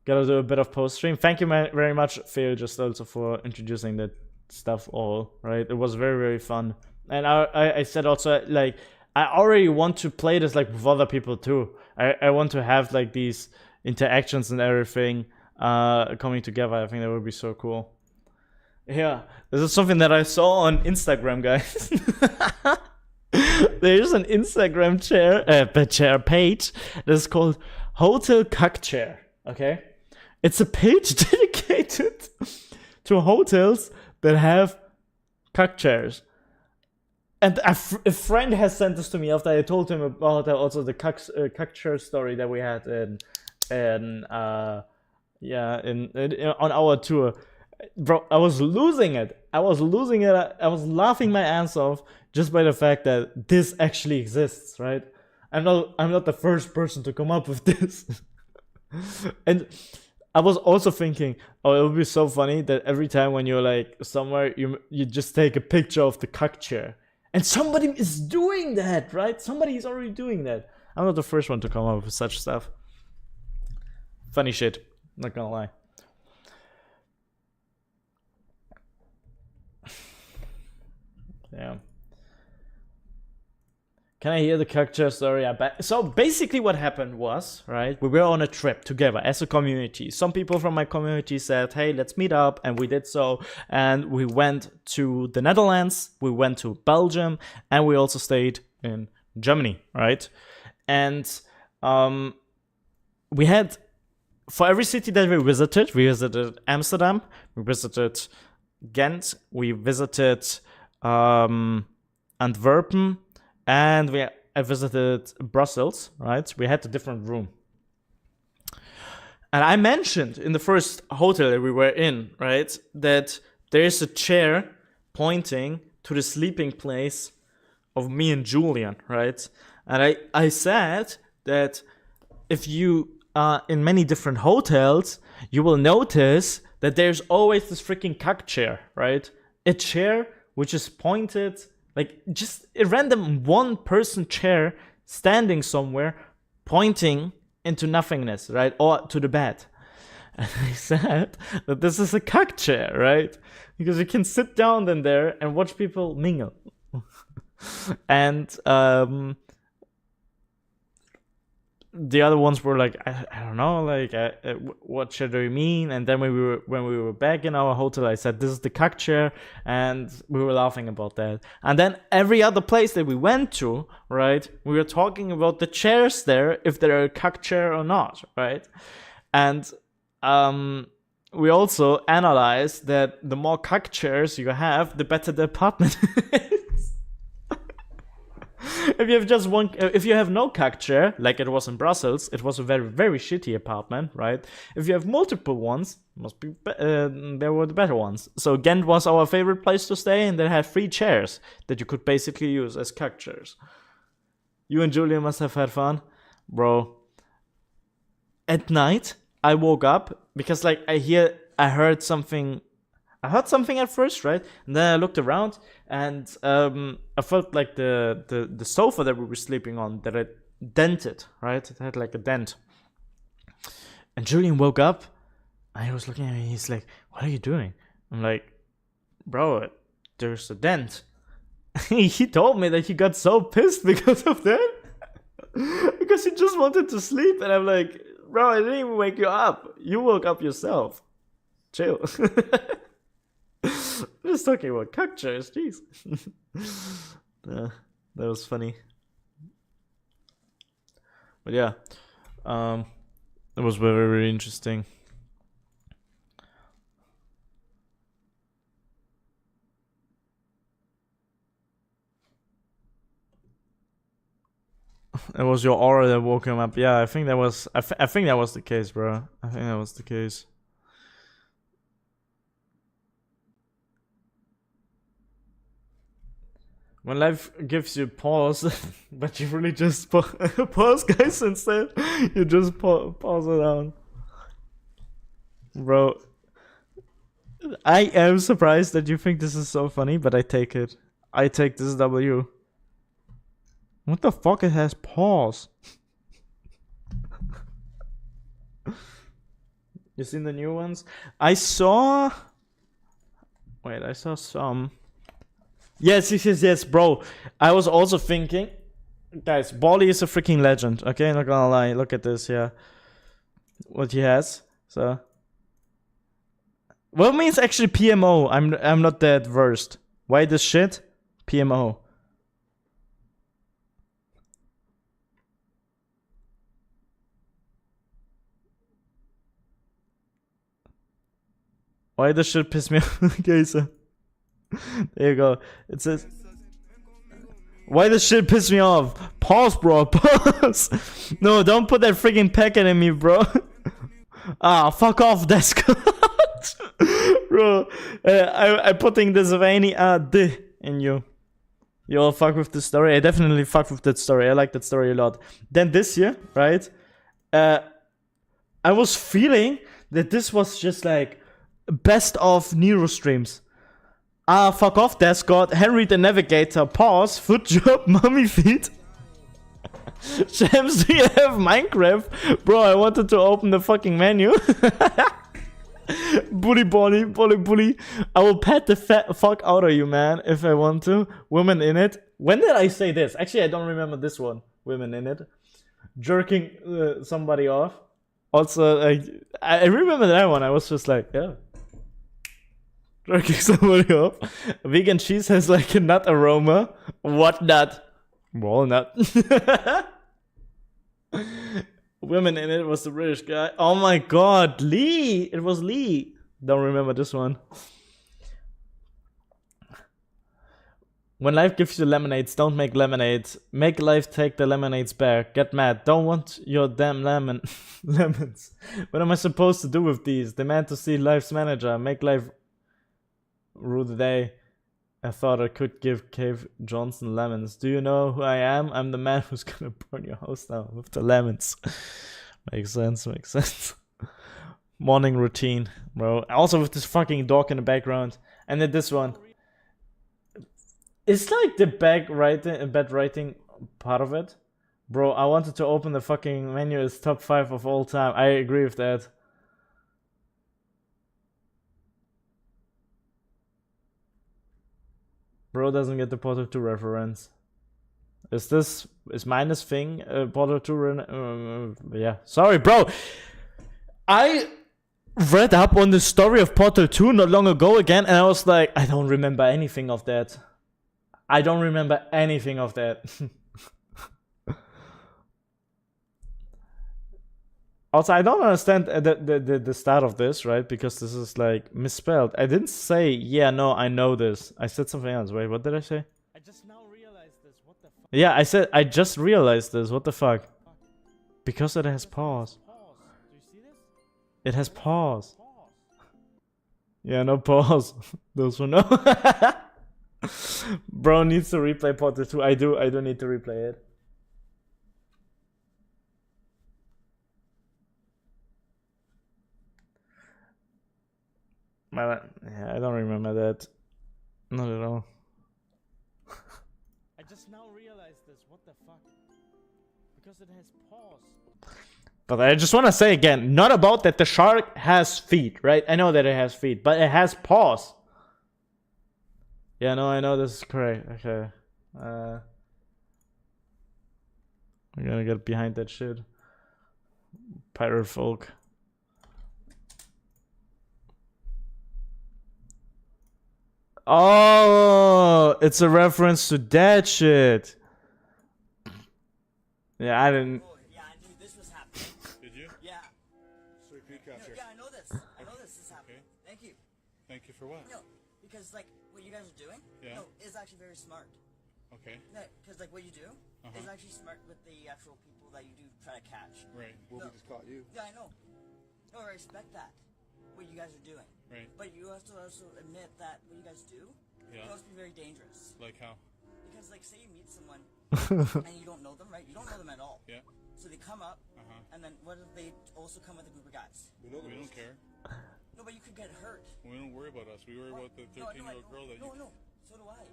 Gotta do a bit of post stream. Thank you very much, Phil, just also for introducing that stuff all, right? It was very, very fun. And I said also, like, I already want to play this, like, with other people too. I want to have, like, these interactions and everything coming together. I think that would be so cool. Yeah, this is something that I saw on Instagram, guys. There's an Instagram chair page that's called Hotel Cuck Chair, okay? It's a page dedicated to hotels that have cuck chairs. And a friend has sent this to me after I told him about also the cuck chair story that we had on our tour. Bro, I was losing it. I was laughing my ass off just by the fact that this actually exists, right? I'm not the first person to come up with this. And I was also thinking, oh, it would be so funny that every time when you're like somewhere, you just take a picture of the cuck chair. And somebody is doing that, right? Somebody is already doing that. I'm not the first one to come up with such stuff. Funny shit, not gonna lie. Yeah. Can I hear the cuck chair story? So basically what happened was, right, we were on a trip together as a community. Some people from my community said, hey, let's meet up, and we did so. And we went to the Netherlands, we went to Belgium, and we also stayed in Germany, right? And we had, for every city that we visited Amsterdam, we visited Ghent, we visited Antwerpen, and I visited Brussels, right? We had a different room. And I mentioned in the first hotel that we were in, right, that there is a chair pointing to the sleeping place of me and Julian, right? And I said that if you are in many different hotels, you will notice that there's always this freaking cuck chair, right? A chair which is pointed, like just a random one-person chair standing somewhere, pointing into nothingness, right? Or to the bed. And I said that this is a cuck chair, right? Because you can sit down in there and watch people mingle. And the other ones were like, I don't know, like, what chair do you mean? And then when we were back in our hotel, I said, this is the cuck chair, and we were laughing about that. And then every other place that we went to, right, we were talking about the chairs there, if they're a cuck chair or not, right? And we also analyzed that the more cuck chairs you have, the better the apartment is. If you have just one, if you have no cuck chair, like it was in Brussels, it was a very, very shitty apartment, right? If you have multiple ones, must be there were the better ones. So Ghent was our favorite place to stay, and they had 3 chairs that you could basically use as cuck chairs. You and Julia must have had fun, bro. At night, I woke up because like I heard something at first, right? And then I looked around, and I felt like the sofa that we were sleeping on, that it dented, right? It had like a dent. And Julian woke up, and he was looking at me. He's like, "What are you doing?" I'm like, "Bro, there's a dent." He told me that he got so pissed because of that, because he just wanted to sleep. And I'm like, "Bro, I didn't even wake you up. You woke up yourself. Chill." I'm just talking about cuck chairs, jeez. That was funny. But yeah, it was very, very interesting. It was your aura that woke him up. Yeah, I think that was. I think that was the case, bro. I think that was the case. When life gives you pause, but you really just pause, guys, instead. You just pause it down. Bro, I am surprised that you think this is so funny, but I take it. I take this W. What the fuck? It has pause. You seen the new ones? I saw some. Yes, bro. I was also thinking, guys, Bali is a freaking legend. Okay, not gonna lie. Look at this here. What he has. So, what means actually PMO? I'm not that versed. Why this shit? PMO. Why this shit piss me off? Okay, so there you go. It says, why this shit piss me off? Pause, bro. Pause. No, don't put that freaking packet in me, bro. Fuck off, Descott. Bro, I'm putting this Vayni D in you. You all fuck with the story. I definitely fuck with that story. I like that story a lot. Then this year, right? I was feeling that this was just like best of Nero streams. Fuck off, Descott. Henry the Navigator. Pause. Foot job. Mummy feet. Shams, do you have Minecraft? Bro, I wanted to open the fucking menu. Bully. I will pet the fuck out of you, man, if I want to. Women in it. When did I say this? Actually, I don't remember this one. Women in it. Jerking somebody off. Also, I remember that one. I was just like, yeah. Jerking somebody off. Vegan cheese has like a nut aroma. What nut? Walnut. Women in it was the British guy. Oh my god, Lee! It was Lee. Don't remember this one. When life gives you lemonades, don't make lemonade. Make life take the lemonades back. Get mad. Don't want your damn lemons. What am I supposed to do with these? Demand to see life's manager. Make life rue the day. I thought I could give Cave Johnson lemons. Do you know who I am? I'm the man who's gonna burn your house down with the lemons. Makes sense. Morning routine, bro. Also with this fucking dog in the background. And then this one. It's like the bad writing part of it. Bro, I wanted to open the fucking menu as top 5 of all time. I agree with that. Bro doesn't get the Portal 2 reference. Is minus thing Portal 2? Yeah. Sorry, bro. I read up on the story of Portal 2 not long ago again, and I was like, I don't remember anything of that. Also, I don't understand the start of this, right? Because this is like misspelled. I didn't say, yeah, no, I know this. I said something else. Wait, what did I say? I just now realized this. What the fuck? Yeah, I said, I just realized this. What the fuck? Because it has pause. Do you see this? It has pause. Yeah, no pause. Those who know. Bro needs to replay Portal 2. I do need to replay it. Yeah, I don't remember that. Not at all. I just now realized this. What the fuck? Because it has pause. But I just want to say again, not about that the shark has feet, right? I know that it has feet, but it has paws. Yeah, no, I know this is correct. Okay. I'm gonna get behind that shit. Pirate folk. Oh, it's a reference to that shit. Yeah, I didn't. Oh, yeah, I knew this was happening. Did you? Yeah. Sweet pea No, catcher. yeah, I know this. I know this is happening. Okay. Thank you. Thank you for what? No, because like what you guys are doing, Yeah. no, is actually very smart. Okay. No, because like what you do is actually smart with the actual people that you do try to catch. Right. Well, we just caught you. Yeah, I know. No, I respect that. What you guys are doing. Right. But you have to also admit that what you guys do can also be very dangerous. Like how? Because like say you meet someone and you don't know them, right? You don't know them at all. Yeah. So they come up and then what if they also come with a group of guys? We don't care. No, but you could get hurt. We don't worry about us. We worry about the 13-year-old girl that you. No, so do I.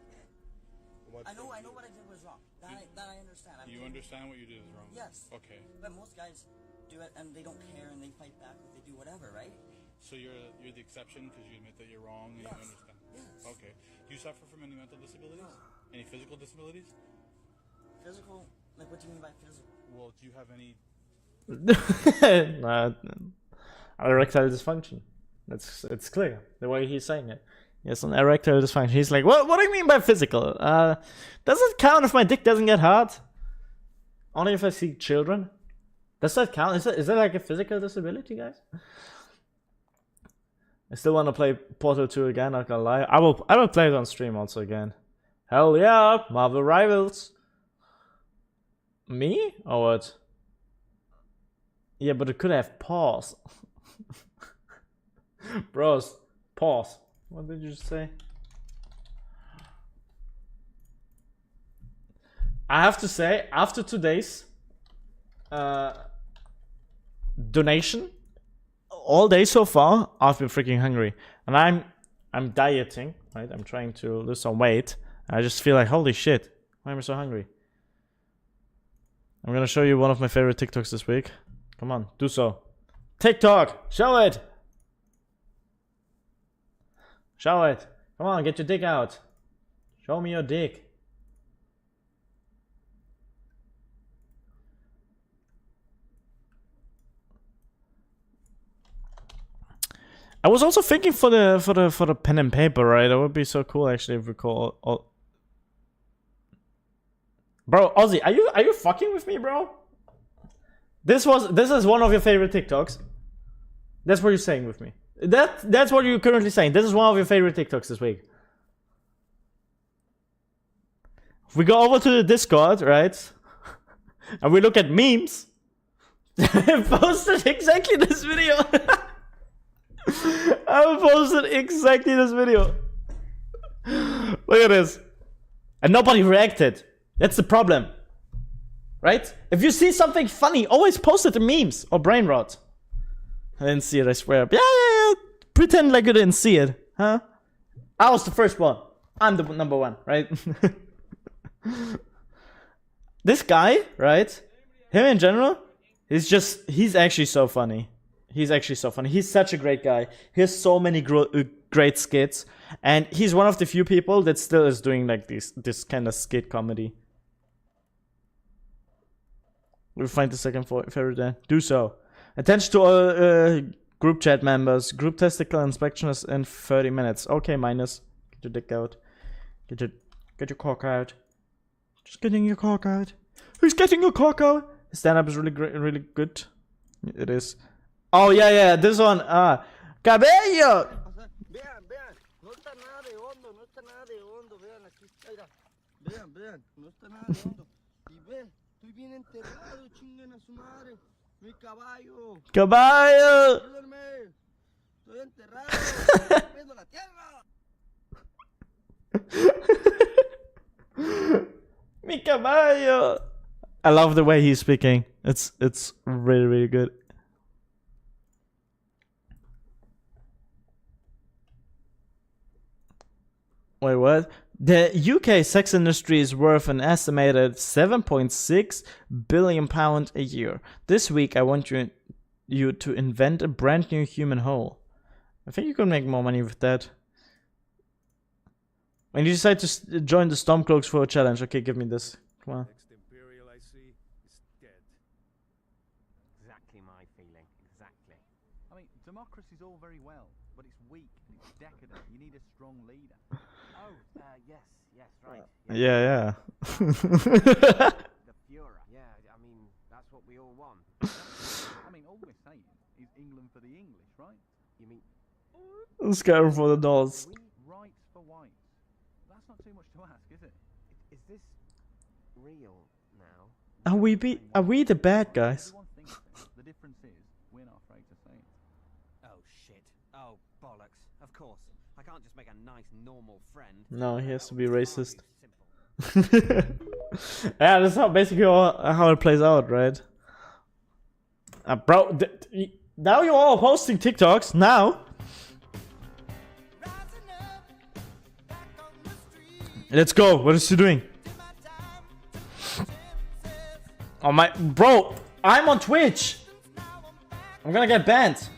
I know what I did was wrong. That I understand. You understand what you did is wrong? Yes. Okay. But most guys do it and they don't care and they fight back or they do whatever, right? So you're the exception because you admit that you're wrong and you understand. Yes. Okay. Do you suffer from any mental disabilities? No. Any physical disabilities? Physical? Like what do you mean by physical? Well, do you have any? Erectile dysfunction. It's clear the way he's saying it. Yes, an erectile dysfunction. He's like, what do you mean by physical? Does it count if my dick doesn't get hard? Only if I see children? Does that count? Is that like a physical disability, guys? I still want to play Portal 2 again, not gonna lie. I will play it on stream also again. Hell yeah, Marvel Rivals. Me? Or what? Yeah, but it could have pause. Bros, pause. What did you say? I have to say, after today's donation, all day so far, I've been freaking hungry, and I'm dieting, right? I'm trying to lose some weight. I just feel like, holy shit, why am I so hungry? I'm gonna show you one of my favorite TikToks this week. Come on, do so. TikTok, show it. Show it. Come on, get your dick out. Show me your dick. I was also thinking for the pen and paper, right? It would be so cool actually if we call all... Bro, Ozzy, are you fucking with me, bro? This is one of your favorite TikToks. That's what you're saying with me. That's what you're currently saying. This is one of your favorite TikToks this week. we go over to the Discord, right? And we look at memes. I posted exactly this video. I posted exactly this video. Look at this. And nobody reacted. That's the problem. Right? If you see something funny, always post it in memes or brain rot. I didn't see it, I swear. Yeah. Pretend like you didn't see it. Huh? I was the first one. I'm the number one, right? This guy, right? Him in general, he's actually so funny. He's actually so funny. He's such a great guy. He has so many great skits. And he's one of the few people that still is doing like this kind of skit comedy. We'll find the second favorite there. Do so. Attention to all group chat members. Group testicle inspection is in 30 minutes. Okay, Minus. Get your dick out. Get your cock out. Just getting your cock out. Who's getting your cock out? His stand-up is really great, really good. It is. Oh, yeah, this one. Cabello! Vean, no está nada de hondo, vean aquí, mira, vean, no está nada de hondo, y ven, estoy bien enterrado, chinguen a su madre, mi caballo, ayúdenme, estoy enterrado, estoy rompiendo la tierra. Mi caballo! I love the way he's speaking. It's really, really good. Wait, what? The UK sex industry is worth an estimated £7.6 billion a year. This week, I want you to invent a brand new human hole. I think you can make more money with that. When you decide to join the Stormcloaks for a challenge, okay, give me this. Come on. Next Imperial I see is dead. Exactly my feeling. Exactly. I mean, democracy's all very well, but it's weak and it's decadent. You need a strong leader. Oh, yes, right. Yeah. The Führer. Yeah, I mean, that's what we all want. I mean, all we're saying is England for the English, right? You mean... Skyrim for the dolls. Rights for whites. That's not too much to ask, is it? Is this real now? Are we the bad guys? Everyone thinks it. The difference is, we're not afraid to say it. Oh, shit. Oh, bollocks. Of course. I can't just make a nice, normal friend. No, he has to be racist. Yeah, that's how basically how it plays out, right? Bro, now you're all posting TikToks, now. Let's go. What is he doing? Oh my, bro, I'm on Twitch. I'm gonna get banned.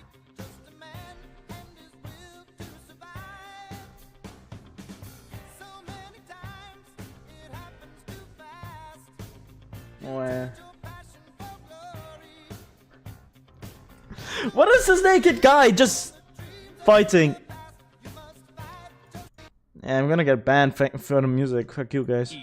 What is this naked guy just fighting? Yeah, I'm gonna get banned for the music. Fuck you guys.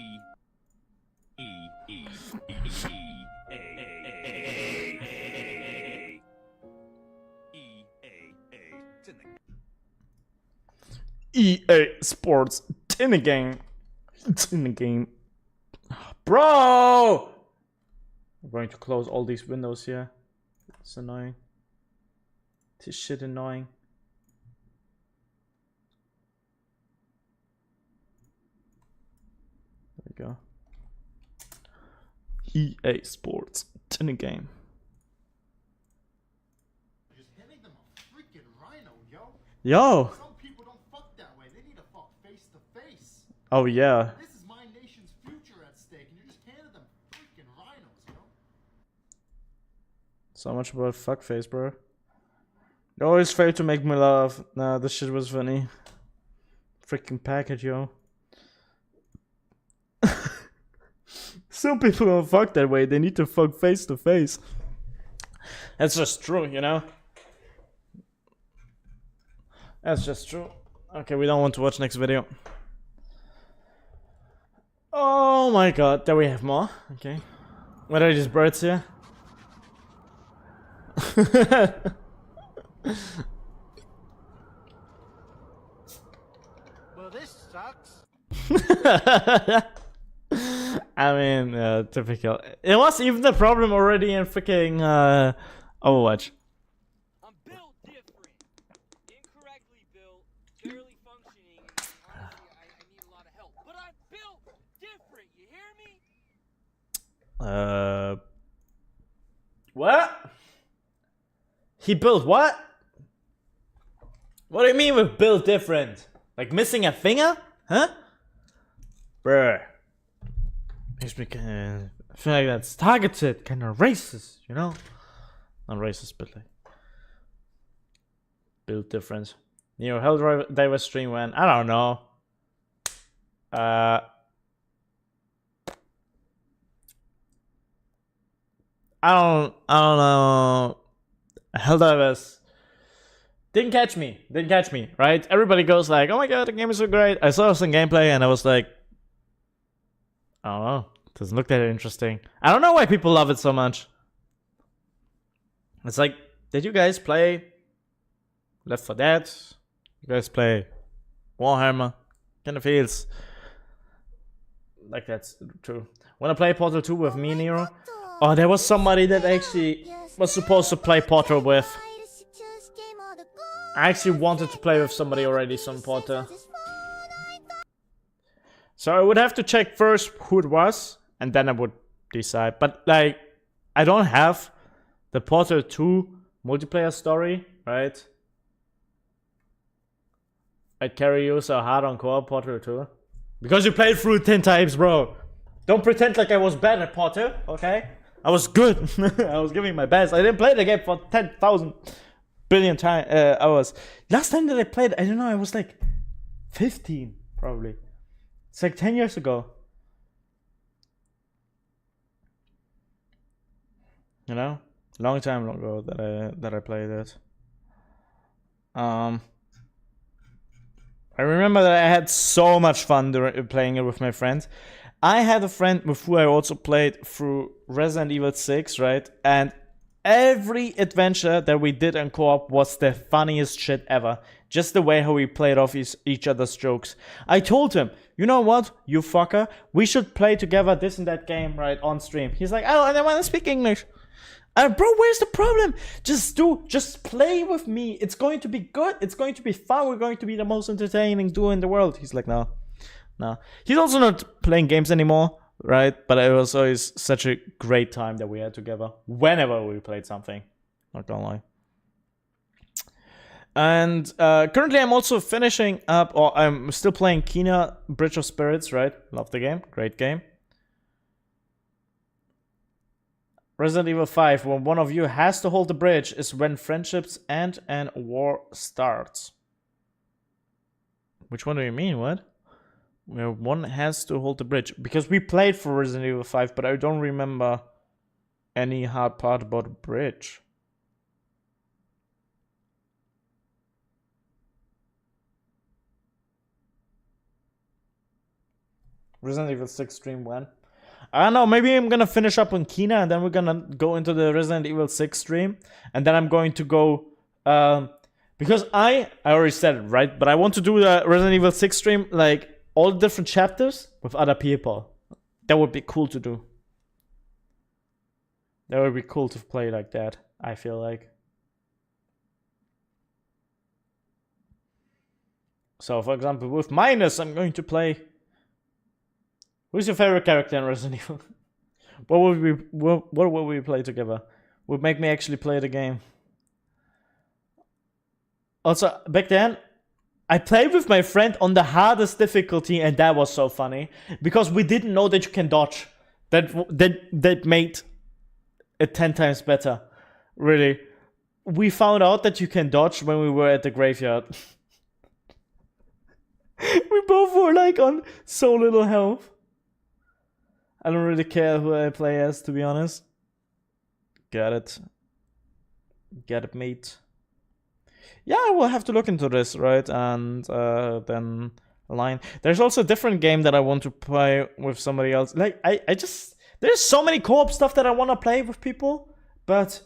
EA Sports in the game. It's in the game. Bro! I'm going to close all these windows here. It's annoying. This shit annoying. There we go. EA Sports in the game. Just hitting them a freaking rhino, Yo! Some people don't fuck that way. They need to fuck face to face. Oh yeah. This is my nation's future at stake, and you're just handing them freaking rhinos, So much about fuckface, bro. You always fail to make me laugh. Nah, this shit was funny. Freaking package, yo. Some people don't fuck that way. They need to fuck face to face. That's just true, you know? That's just true. Okay, we don't want to watch next video. Oh my god, there we have more. Okay. What are these birds here? Well, this sucks. I mean, typical. It was even the problem already in freaking Overwatch. I'm built different. Incorrectly built, barely functioning, and honestly, I need a lot of help. But I'm built different, you hear me? What? He built what? What do you mean with built different? Like missing a finger? Huh? Bruh. Makes me kinda feel like that's targeted, kind of racist, you know? Not racist, but like build difference. You know, Helldiver stream when I don't know. I don't know. Helldivers didn't catch me, right? Everybody goes like, oh my god, the game is so great. I saw some gameplay and I was like, I don't know, doesn't look that interesting. I don't know why people love it so much. It's like, did you guys play Left 4 Dead? You guys play Warhammer? Kind of feels like that's true. Wanna play Portal 2 with me, Nero? Oh, there was somebody that actually was supposed to play Portal with. I actually wanted to play with somebody already, some Portal. So I would have to check first who it was, and then I would decide. But like, I don't have the Portal 2 multiplayer story, right? I'd carry you so hard on core Portal 2. Because you played through 10 times, bro. Don't pretend like I was bad at Portal, okay? I was good. I was giving my best. I didn't play the game for 10,000 billion hours. Last time that I played, I don't know, I was like 15, probably. It's like 10 years ago. You know? Long time ago that I played it. I remember that I had so much fun playing it with my friends. I had a friend with who I also played through Resident Evil 6, right? And every adventure that we did in co-op was the funniest shit ever. Just the way how we played off each other's jokes. I told him, you know what, you fucker? We should play together this and that game, right, on stream. He's like, oh, I don't want to speak English. Bro, where's the problem? Just play with me. It's going to be good. It's going to be fun. We're going to be the most entertaining duo in the world. He's like, no. He's also not playing games anymore, right? But it was always such a great time that we had together. Whenever we played something. Not gonna lie. And currently I'm also finishing up, or I'm still playing Kena Bridge of Spirits, right? Love the game. Great game. Resident Evil 5, when one of you has to hold the bridge, is when friendships end and war starts. Which one do you mean? What? Where one has to hold the bridge. Because we played for Resident Evil 5, but I don't remember any hard part about the bridge. Resident Evil 6 stream when? I don't know, maybe I'm gonna finish up on Kena and then we're gonna go into the Resident Evil 6 stream. And then I'm going to go... because I already said it, right? But I want to do the Resident Evil 6 stream, like, all the different chapters with other people. That would be cool to do. That would be cool to play like that, I feel like. So, for example, with Minus, I'm going to play... Who's your favorite character in Resident Evil? What would we play together? Would make me actually play the game. Also, back then, I played with my friend on the hardest difficulty, and that was so funny because we didn't know that you can dodge. That made it 10 times better. Really, we found out that you can dodge when we were at the graveyard. We both were like on so little health. I don't really care who I play as, to be honest. Got it. Get it, mate. Yeah, we'll have to look into this, right? And then align. There's also a different game that I want to play with somebody else. Like, I just... There's so many co-op stuff that I want to play with people. But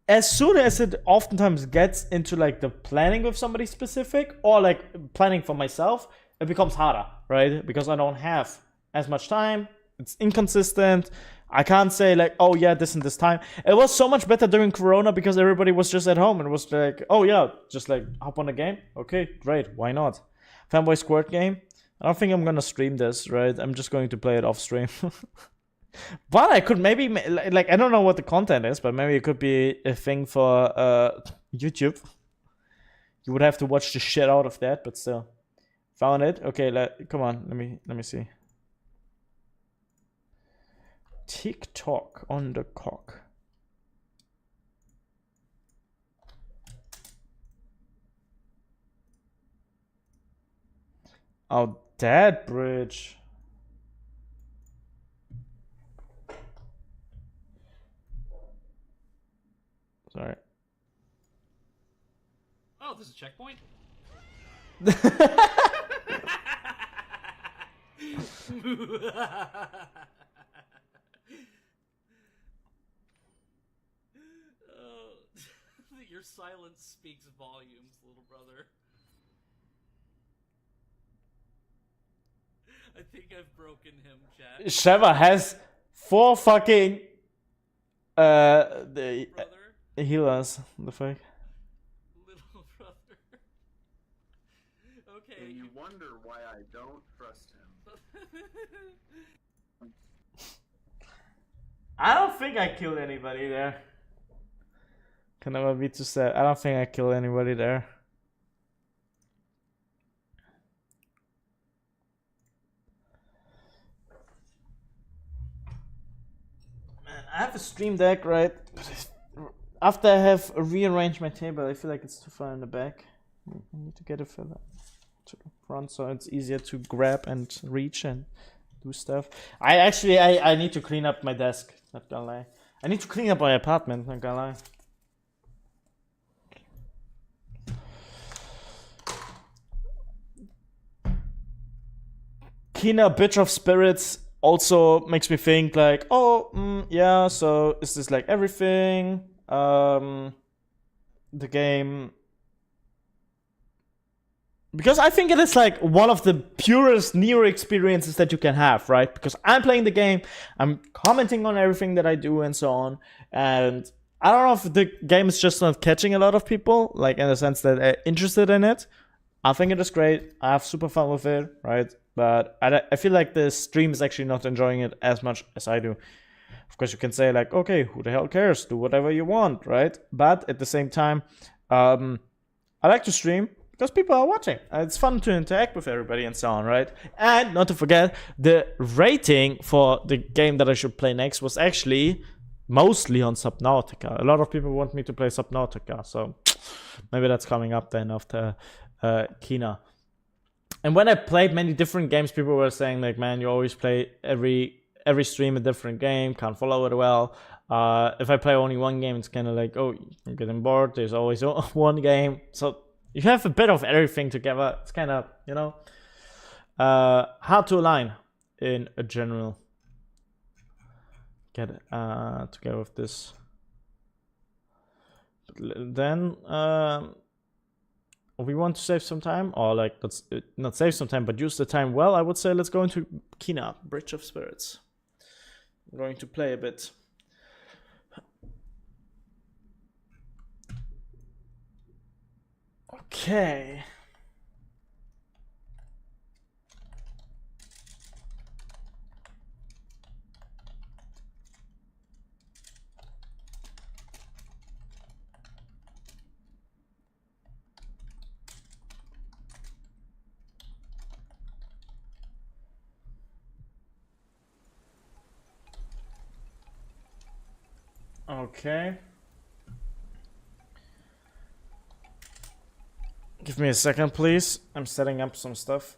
as soon as it oftentimes gets into, like, the planning with somebody specific, or, like, planning for myself, it becomes harder, right? Because I don't have as much time. it's inconsistent. I can't say like, oh yeah, this and this time. It was so much better during Corona because everybody was just at home and it was like, oh yeah, just like hop on the game. Okay, great, why not? Fanboy Squirt game. I don't think I'm gonna stream this, right? I'm just going to play it off stream. But I could maybe, like, I don't know what the content is, but maybe it could be a thing for YouTube. You would have to watch the shit out of that, but still. Found it? Okay, come on, let me see. TikTok on the cock. Oh, that bridge. Sorry. Oh, there's a checkpoint? Your silence speaks volumes, little brother. I think I've broken him, chat. Sheva has 4 fucking the healers. The fuck? Little brother. Okay. And you wonder why I don't trust him. I don't think I killed anybody there. Can never be too sad. I don't think I killed anybody there. Man, I have a stream deck, right? After I have rearranged my table, I feel like it's too far in the back. I need to get it further to the front so it's easier to grab and reach and do stuff. I need to clean up my desk, not gonna lie. I need to clean up my apartment, not gonna lie. Kina, Bitch of Spirits, also makes me think like, oh, yeah, so is this like everything? The game... Because I think it is like one of the purest Neo experiences that you can have, right? Because I'm playing the game, I'm commenting on everything that I do and so on, and I don't know if the game is just not catching a lot of people, like in the sense that they're interested in it. I think it is great, I have super fun with it, right? But I feel like the stream is actually not enjoying it as much as I do. Of course, you can say like, okay, who the hell cares? Do whatever you want, right? But at the same time, I like to stream because people are watching. It's fun to interact with everybody and so on, right? And not to forget, the rating for the game that I should play next was actually mostly on Subnautica. A lot of people want me to play Subnautica, so maybe that's coming up then after Kina. And when I played many different games, people were saying like, man, you always play every stream a different game, can't follow it well. If I play only one game, it's kind of like, oh, I'm getting bored. There's always one game. So you have a bit of everything together. It's kind of, you know, hard to align in a general. Get together with this. But then we want to save some time, or like let's not save some time, but use the time well. I would say let's go into Kina, Bridge of Spirits. I'm going to play a bit. Okay. Okay. Give me a second, please. I'm setting up some stuff.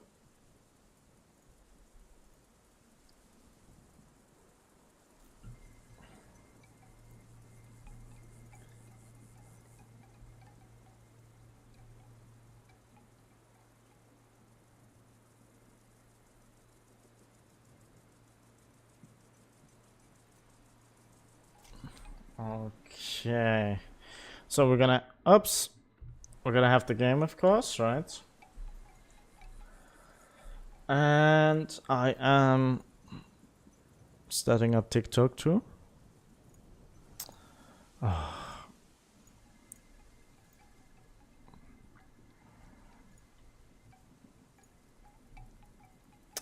Okay. So we're gonna... Oops. We're gonna have the game, of course, right? And I am starting up TikTok too.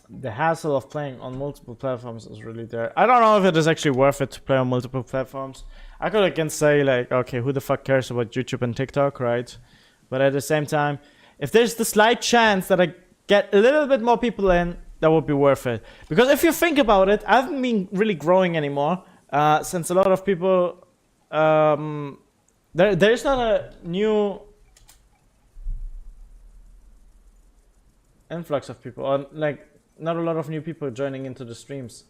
The hassle of playing on multiple platforms is really there. I don't know if it is actually worth it to play on multiple platforms. I could again say like, okay, who the fuck cares about YouTube and TikTok, right? But at the same time, if there's the slight chance that I get a little bit more people in, that would be worth it. Because if you think about it, I haven't been really growing anymore since a lot of people... there's not a new influx of people, or like not a lot of new people joining into the streams.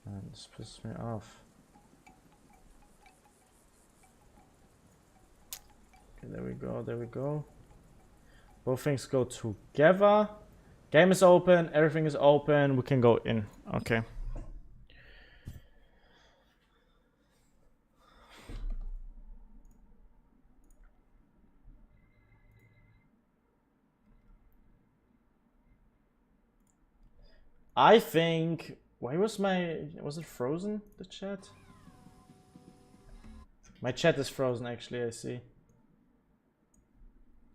And this pisses me off. Okay, there we go, there we go. Both things go together. Game is open, everything is open, we can go in. Okay. I think... Why was it frozen, the chat? My chat is frozen actually, I see.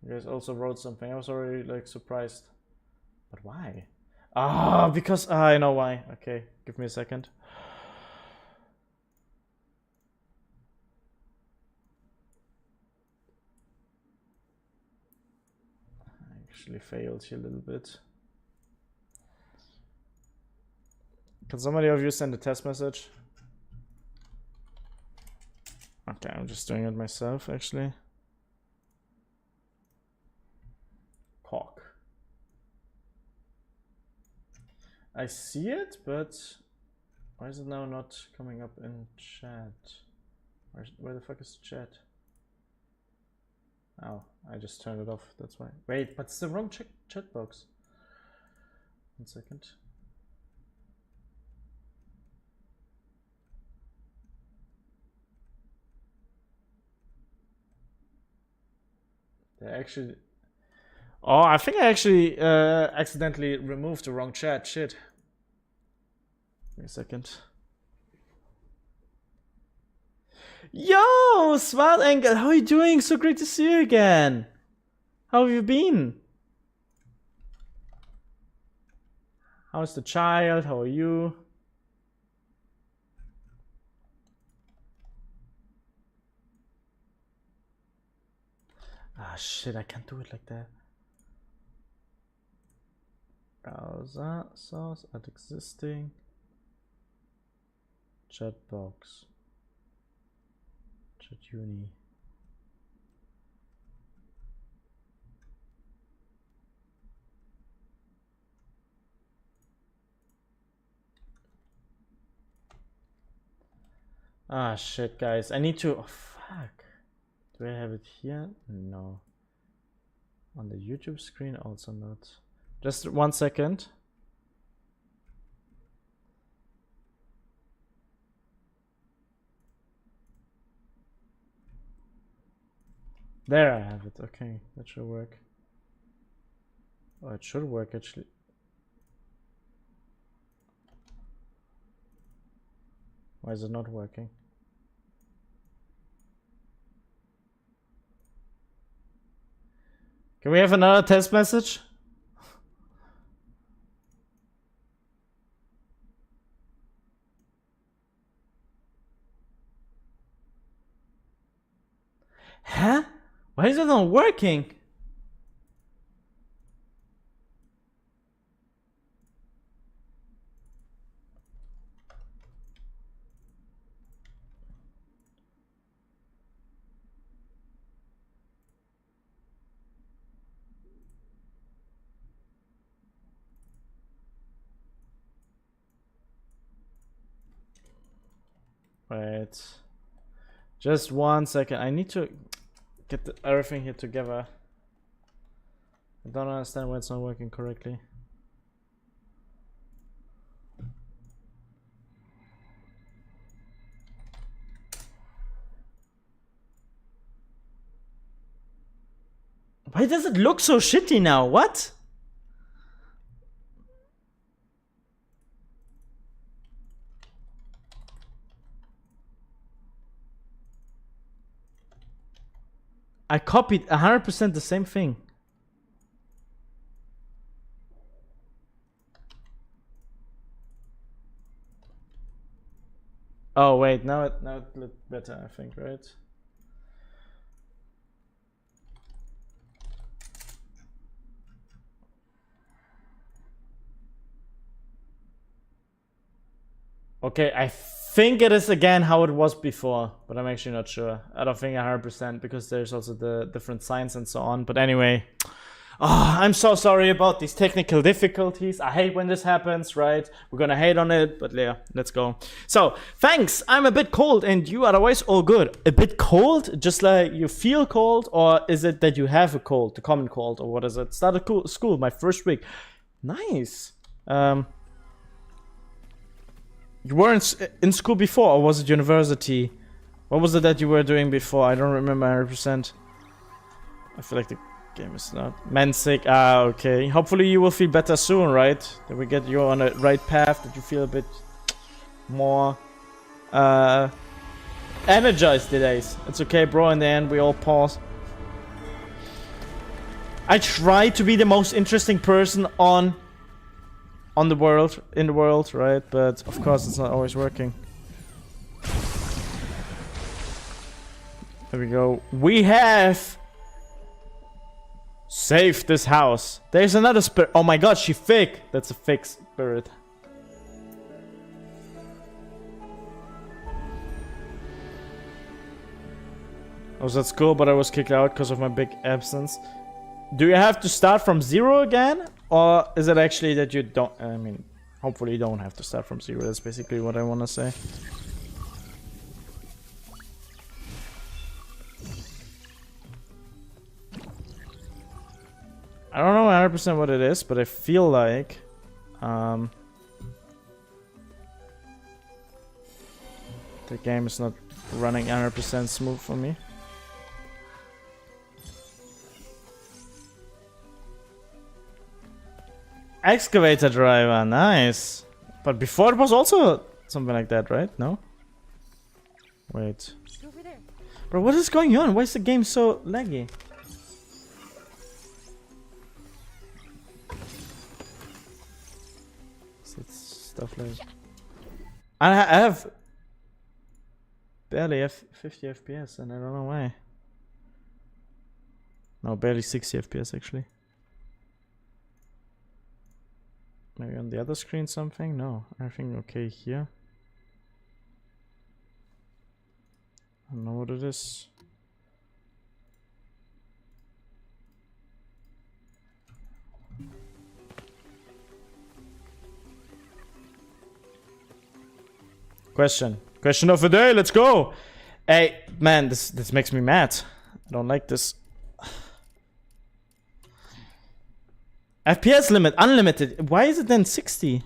You guys also wrote something. I was already like surprised. But why? Ah, because I know why. Okay, give me a second. I actually failed here a little bit. Can somebody of you send a test message? Okay, I'm just doing it myself actually. Cock. I see it, but why is it now not coming up in chat? Where the fuck is the chat? Oh, I just turned it off, that's why. Wait, but it's the wrong chat box. 1 second. They actually... Oh, I think I actually accidentally removed the wrong chat. Shit. Give me a second. Yo, Smart Angle, how are you doing? So great to see you again. How have you been? How's the child? How are you? Ah, shit, I can't do it like that. Browser, source, add existing. Chat box. Chat uni. Ah, shit, guys. I need to... Oh, fuck. Do I have it here? No. On the YouTube screen, also not. Just 1 second. There I have it. Okay, that should work. Oh, it should work actually. Why is it not working? Can we have another test message? Huh? Why is it not working? Wait. Just 1 second. I need to get everything here together. I don't understand why it's not working correctly. Why does it look so shitty now? What? I copied 100% the same thing. Oh wait, now it looked better, I think, right? Okay, I think it is again how it was before, but I'm actually not sure. I don't think 100% because there's also the different signs and so on. But anyway, I'm so sorry about these technical difficulties. I hate when this happens, right? We're gonna hate on it, but yeah, let's go. So, thanks. I'm a bit cold and you otherwise all good. A bit cold? Just like you feel cold? Or is it that you have a cold, the common cold? Or what is it? Started school, my first week. Nice. You were in school before, or was it university? What was it that you were doing before? I don't remember 100%. I feel like the game is not. Man sick. Ah, okay. Hopefully you will feel better soon, right? That we get you on the right path, that you feel a bit more energized today. It's okay, bro. In the end, we all pause. I try to be the most interesting person in the world, right? But of course it's not always working. There we go. We have saved this house. There's another spirit. Oh my god, she fake. That's a fake spirit. I was at school, but I was kicked out because of my big absence. Do you have to start from 0 again? Or is it actually that you don't... I mean, hopefully you don't have to start from 0. That's basically what I want to say. I don't know 100% what it is, but I feel like... the game is not running 100% smooth for me. Excavator driver, nice. But before it was also something like that, right? No? Wait. Bro, what is going on? Why is the game so laggy? Stuff like... I have... barely 50 FPS and I don't know why. No, barely 60 FPS actually. Maybe on the other screen something? No, everything okay here. I don't know what it is. Question of the day, let's go! Hey, man, this makes me mad. I don't like this. FPS limit, unlimited. Why is it then 60?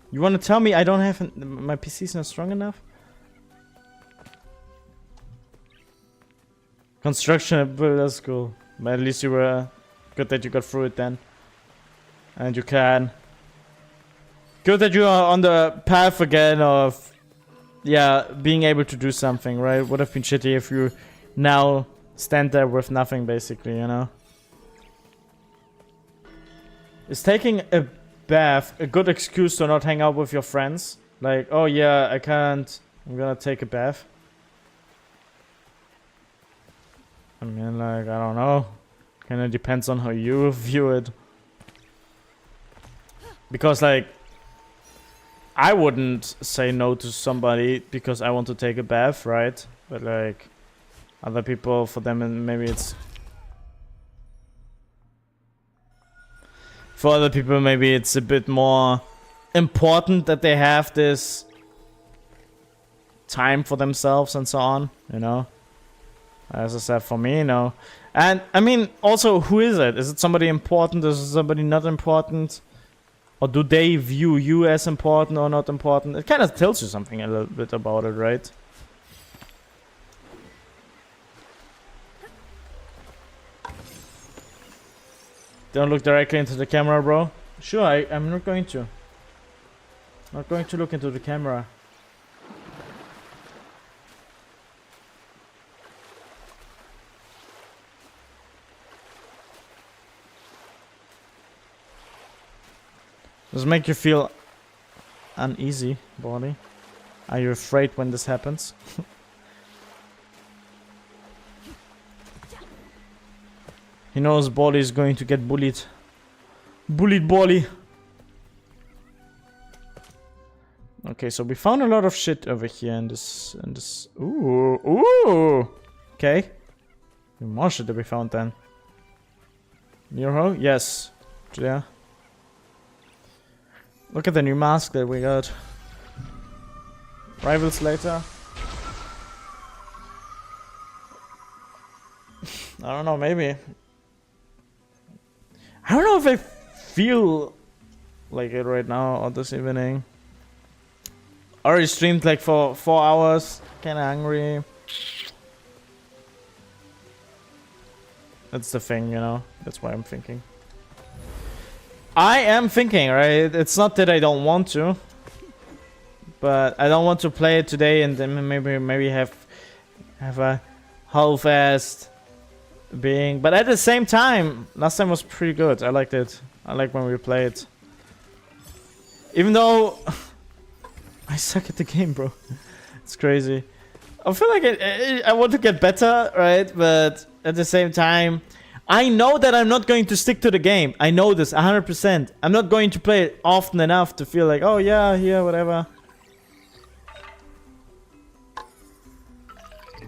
You want to tell me I don't have... my PC's not strong enough? Construction at Builder School. But at least you were... good that you got through it then. And you can... good that you are on the path again of... yeah, being able to do something, right? Would have been shitty if you now stand there with nothing, basically, you know? Is taking a bath a good excuse to not hang out with your friends? Like, oh yeah, I can't... I'm gonna take a bath. I mean, like, I don't know. Kinda depends on how you view it. Because, like... I wouldn't say no to somebody because I want to take a bath, right? But, like... other people, for them, maybe it's... for other people, maybe it's a bit more important that they have this time for themselves and so on, you know? As I said, for me, you know. And, I mean, also, who is it? Is it somebody important? Is it somebody not important? Or do they view you as important or not important? It kind of tells you something a little bit about it, right? Don't look directly into the camera, bro. Sure, I'm not going to. Not going to look into the camera. Does it make you feel uneasy, body? Are you afraid when this happens? He knows body is going to get bullied. Bullied body. Okay, so we found a lot of shit over here in this ooh, ooh. Okay. More shit that we found then. Nero? Yes. Yeah. Look at the new mask that we got. Rivals later. I don't know, maybe. I don't know if I feel like it right now or this evening. Already streamed like for 4 hours. Kinda hungry. That's the thing, you know. That's why I'm thinking. I am thinking, right? It's not that I don't want to, but I don't want to play it today and then maybe have a half-assed being. But at the same time, last time was pretty good. I liked it. I like when we played. Even though I suck at the game, bro. It's crazy. I feel like I want to get better, right? But at the same time, I know that I'm not going to stick to the game. I know this 100%. I'm not going to play it often enough to feel like, oh yeah, whatever.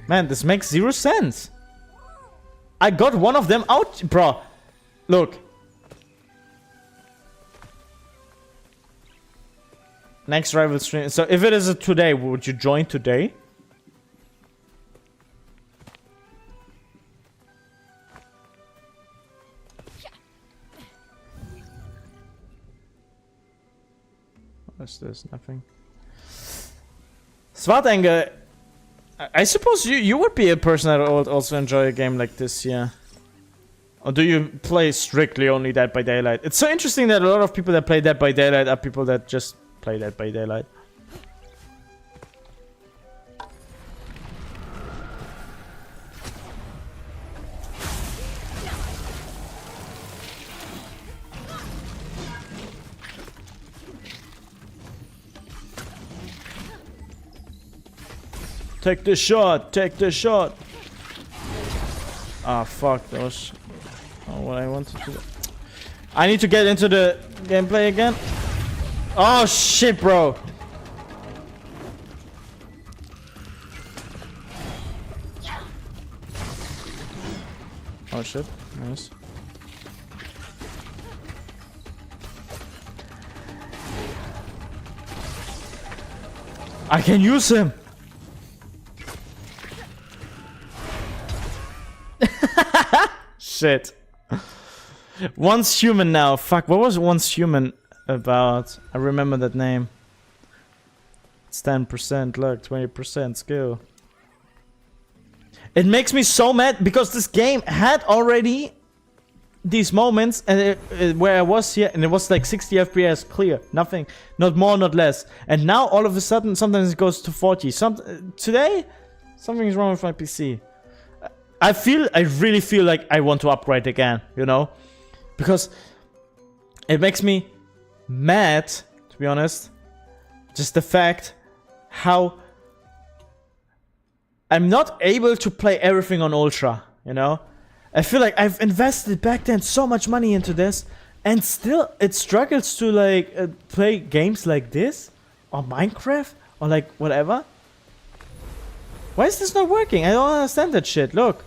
Man, this makes 0 sense. I got one of them out, bro. Look. Next rival stream. So if it is a today, would you join today? What's this? Nothing. Svartanger, I suppose you would be a person that would also enjoy a game like this, yeah. Or do you play strictly only Dead by Daylight? It's so interesting that a lot of people that play Dead by Daylight are people that just play Dead by Daylight. Take the shot! Take the shot! Ah, fuck, that was not what I wanted to do. I need to get into the gameplay again. Oh shit, bro! Oh shit, nice. I can use him! Shit. Once Human now. Fuck, what was Once Human about? I remember that name. It's 10% luck, 20% skill. It makes me so mad because this game had already these moments and where I was here and it was like 60 FPS clear. Nothing, not more, not less. And now all of a sudden sometimes it goes to 40. Today, something's wrong with my PC. I really feel like I want to upgrade again, you know? Because it makes me mad, to be honest. Just the fact how I'm not able to play everything on Ultra, you know? I feel like I've invested back then so much money into this and still it struggles to like play games like this or Minecraft or like whatever. Why is this not working? I don't understand that shit. Look.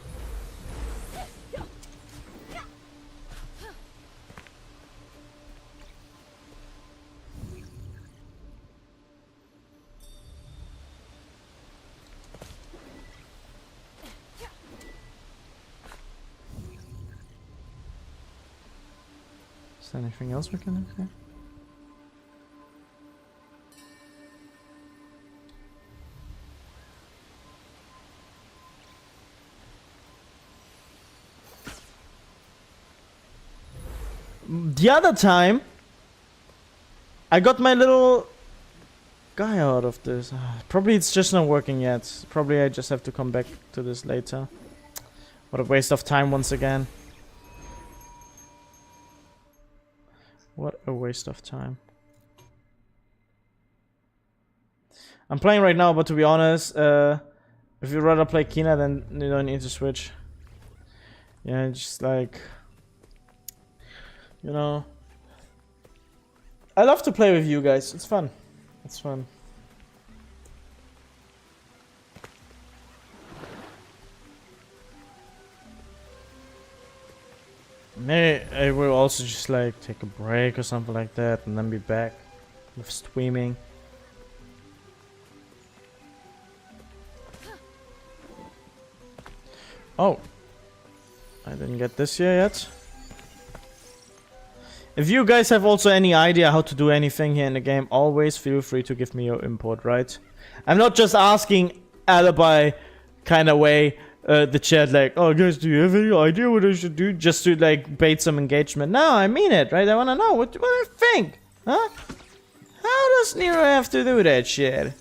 Is there anything else we can do here? The other time, I got my little guy out of this. Probably it's just not working yet. Probably I just have to come back to this later. What a waste of time once again. What a waste of time. I'm playing right now, but to be honest, if you'd rather play Kina, then you don't need to switch. Yeah, just like, you know, I love to play with you guys. It's fun. It's fun. Maybe I will also just like take a break or something like that and then be back with streaming. Oh, I didn't get this here yet. If you guys have also any idea how to do anything here in the game, always feel free to give me your input, right? I'm not just asking alibi kind of way the chat like, oh guys, do you have any idea what I should do? Just to like bait some engagement. No, I mean it, right? I want to know what do you think? Huh? How does Nero have to do that shit?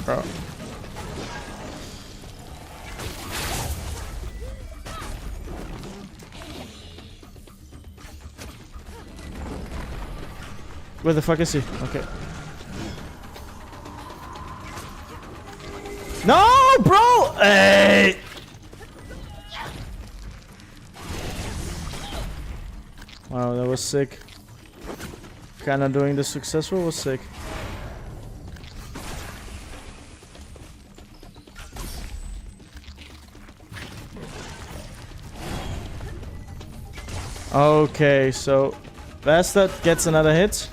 Bro. Where the fuck is he? Okay. No, bro! Hey! Wow, that was sick. Kinda doing this successful was sick. Okay, so Bastard gets another hit.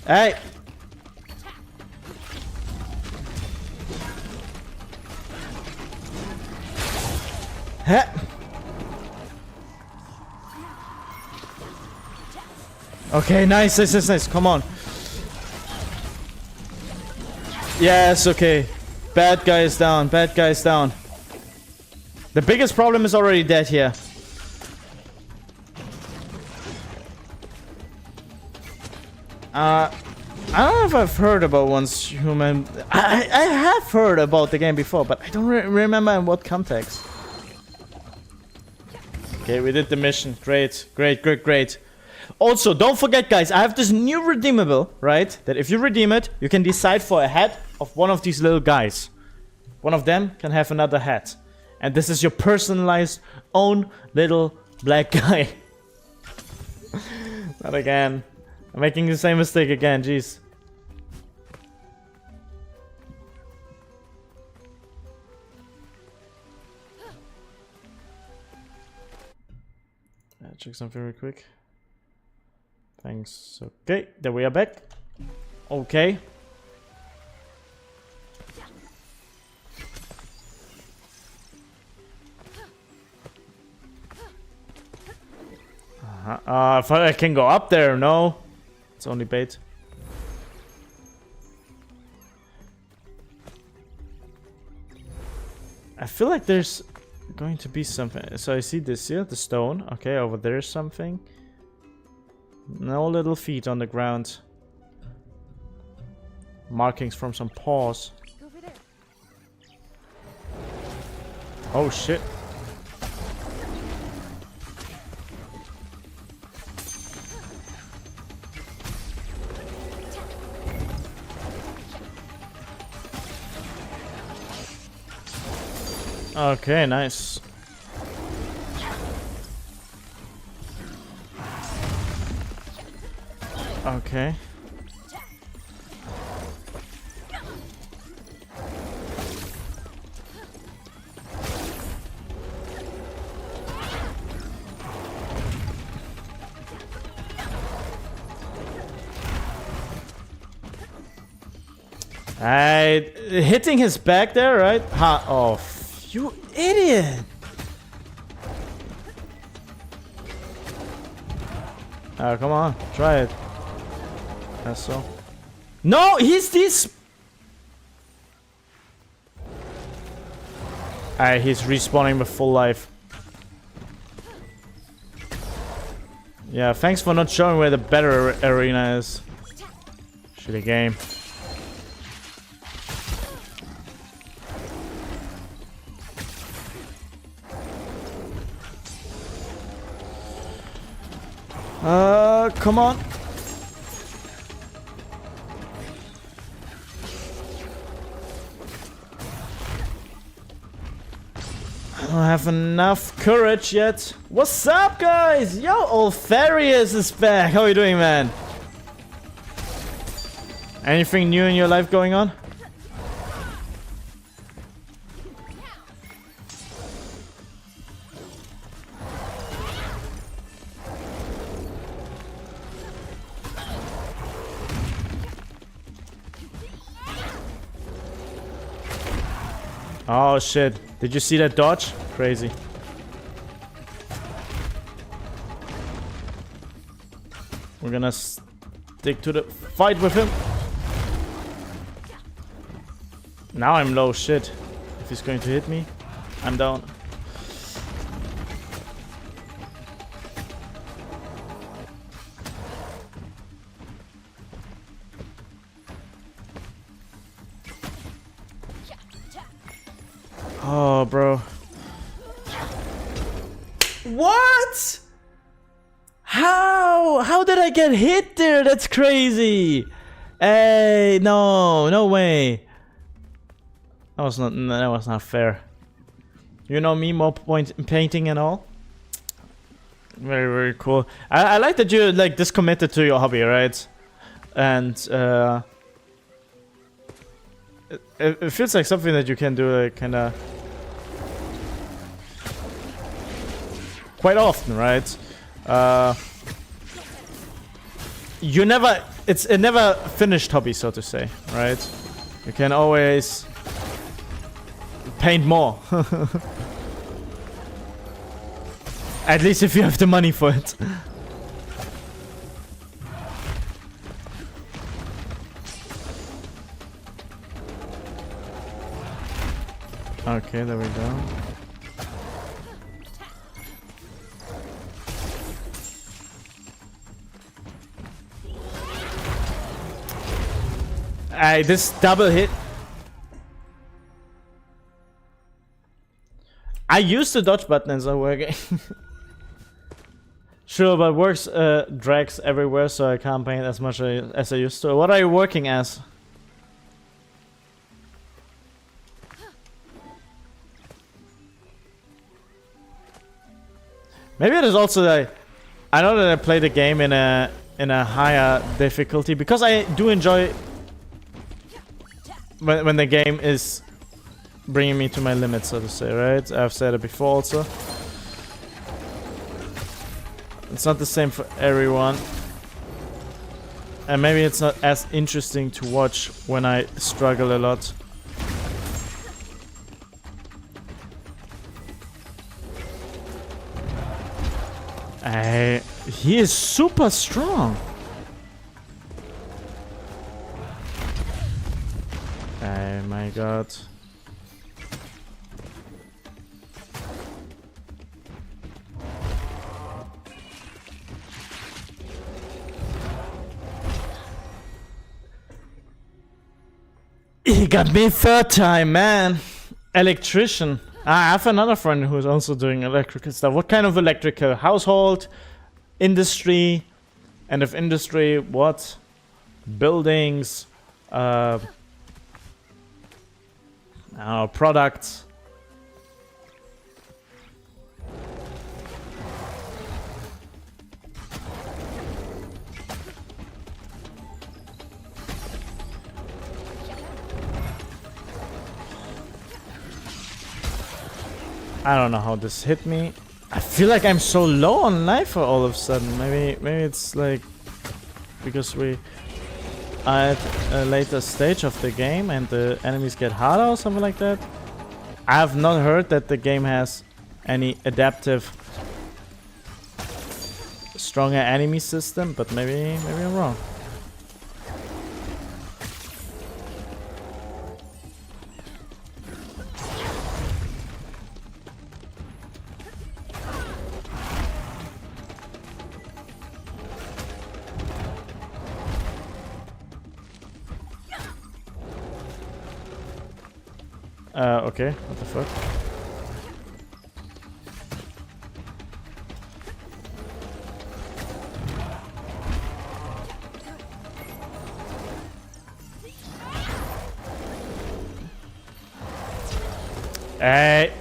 Hey! Huh. Okay, nice, nice. Come on. Yes, okay. Bad guy is down. Bad guy is down. The biggest problem is already dead here. I don't know if I've heard about Once Human. I have heard about the game before, but I don't remember in what context. Okay, we did the mission. Great. Also, don't forget, guys, I have this new redeemable, right? That if you redeem it, you can decide for a hat of one of these little guys. One of them can have another hat. And this is your personalized own little black guy. Not again. I'm making the same mistake again, jeez. Check something real quick. Thanks. Okay, there we are back. Okay. If I can go up there, no. It's only bait. I feel like there's going to be something. So I see this here, the stone. Okay, over there is something. No little feet on the ground. Markings from some paws. Oh shit. Okay, nice. Okay. Hitting his back there, right? Ha! Oh, you idiot! Oh, come on, try it. That's so. No, he's this. He's respawning with full life. Yeah, thanks for not showing where the better arena is. Shitty game. Come on. I don't have enough courage yet. What's up, guys? Yo, Altharius is back. How are you doing, man? Anything new in your life going on? Oh shit. Did you see that dodge? Crazy. We're gonna stick to the fight with him. Now I'm low, shit. If he's going to hit me, I'm down. Oh, bro. What? How did I get hit there? That's crazy. Hey, no way. That was not fair. You know me, more painting and all. Very cool. I like that you're like this committed to your hobby, right? And it feels like something that you can do like kind of quite often, right? It's a never finished hobby, so to say, right? You can always paint more. At least if you have the money for it. Okay, there we go. This double hit. I used the dodge button, it's not working. Sure, but works drags everywhere, so I can't paint as much as I used to. What are you working as? Maybe it is also that I know that I play the game in a higher difficulty because I do enjoy when the game is bringing me to my limits, so to say, right? I've said it before also. It's not the same for everyone. And maybe it's not as interesting to watch when I struggle a lot. He is super strong. Oh my god. He got me third time, man. Electrician. I have another friend who's also doing electrical stuff. What kind of electrical? Household? Industry? And if industry, what? Buildings? Products? I don't know how this hit me. I feel like I'm so low on life all of a sudden. Maybe it's like because we are at a later stage of the game and the enemies get harder or something like that. I have not heard that the game has any adaptive stronger enemy system, but maybe I'm wrong. Okay, what the fuck? Hey!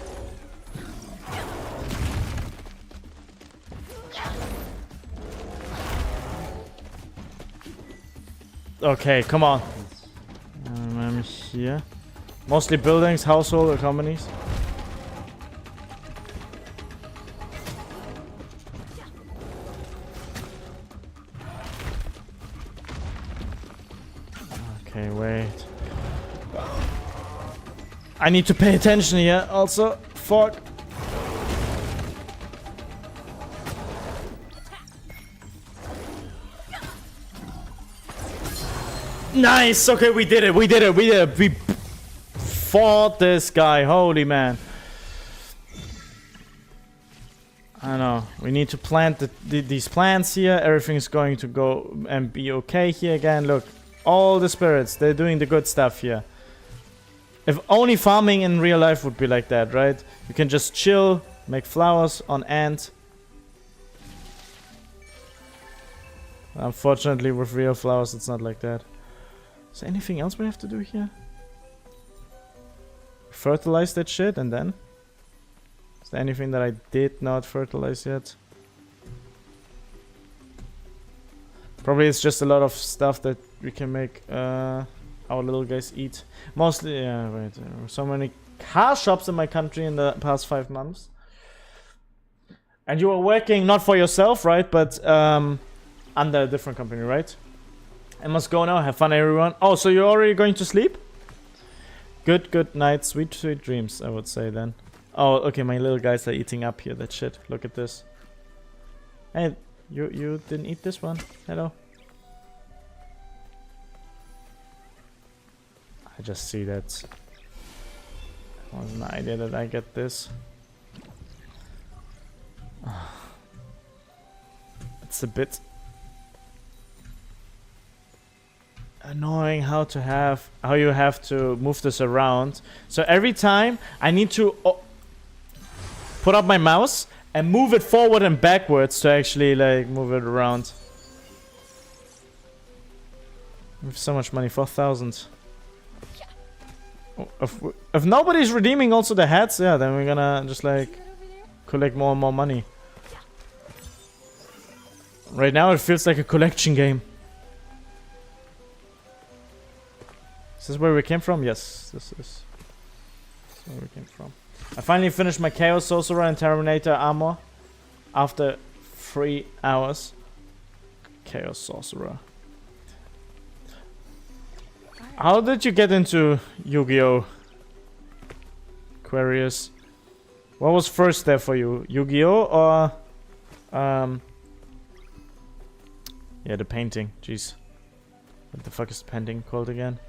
Okay, come on. I'm here. Mostly buildings, household, or companies. Okay, wait. I need to pay attention here also. Fuck. Nice! Okay, we did it, we did it, we did it. We fought this guy, holy man. I know, we need to plant these plants here. Everything's going to go and be okay here again. Look, all the spirits, they're doing the good stuff here. If only farming in real life would be like that, right? You can just chill, make flowers on ant. Unfortunately, with real flowers, it's not like that. Is there anything else we have to do here? Fertilize that shit and then? Is there anything that I did not fertilize yet? Probably it's just a lot of stuff that we can make our little guys eat. Mostly, yeah, wait, there were so many car shops in my country in the past 5 months. And you were working not for yourself, right? But under a different company, right? I must go now. Have fun, everyone. Oh, so you're already going to sleep? Good night. Sweet dreams, I would say then. Oh, okay, my little guys are eating up here. That shit. Look at this. Hey, you didn't eat this one. Hello. I just see that. It was an idea that I get this. It's a bit annoying how you have to move this around. So every time I need to put up my mouse and move it forward and backwards to actually like move it around. We have so much money, 4,000. If nobody's redeeming also the hats, yeah, then we're gonna just like collect more and more money. Right now it feels like a collection game. Is this where we came from? Yes, this is where we came from. I finally finished my Chaos Sorcerer and Terminator armor after 3 hours. Chaos Sorcerer. How did you get into Yu-Gi-Oh? Aquarius? What was first there for you? Yu-Gi-Oh or yeah, the painting. Jeez. What the fuck is the painting called again?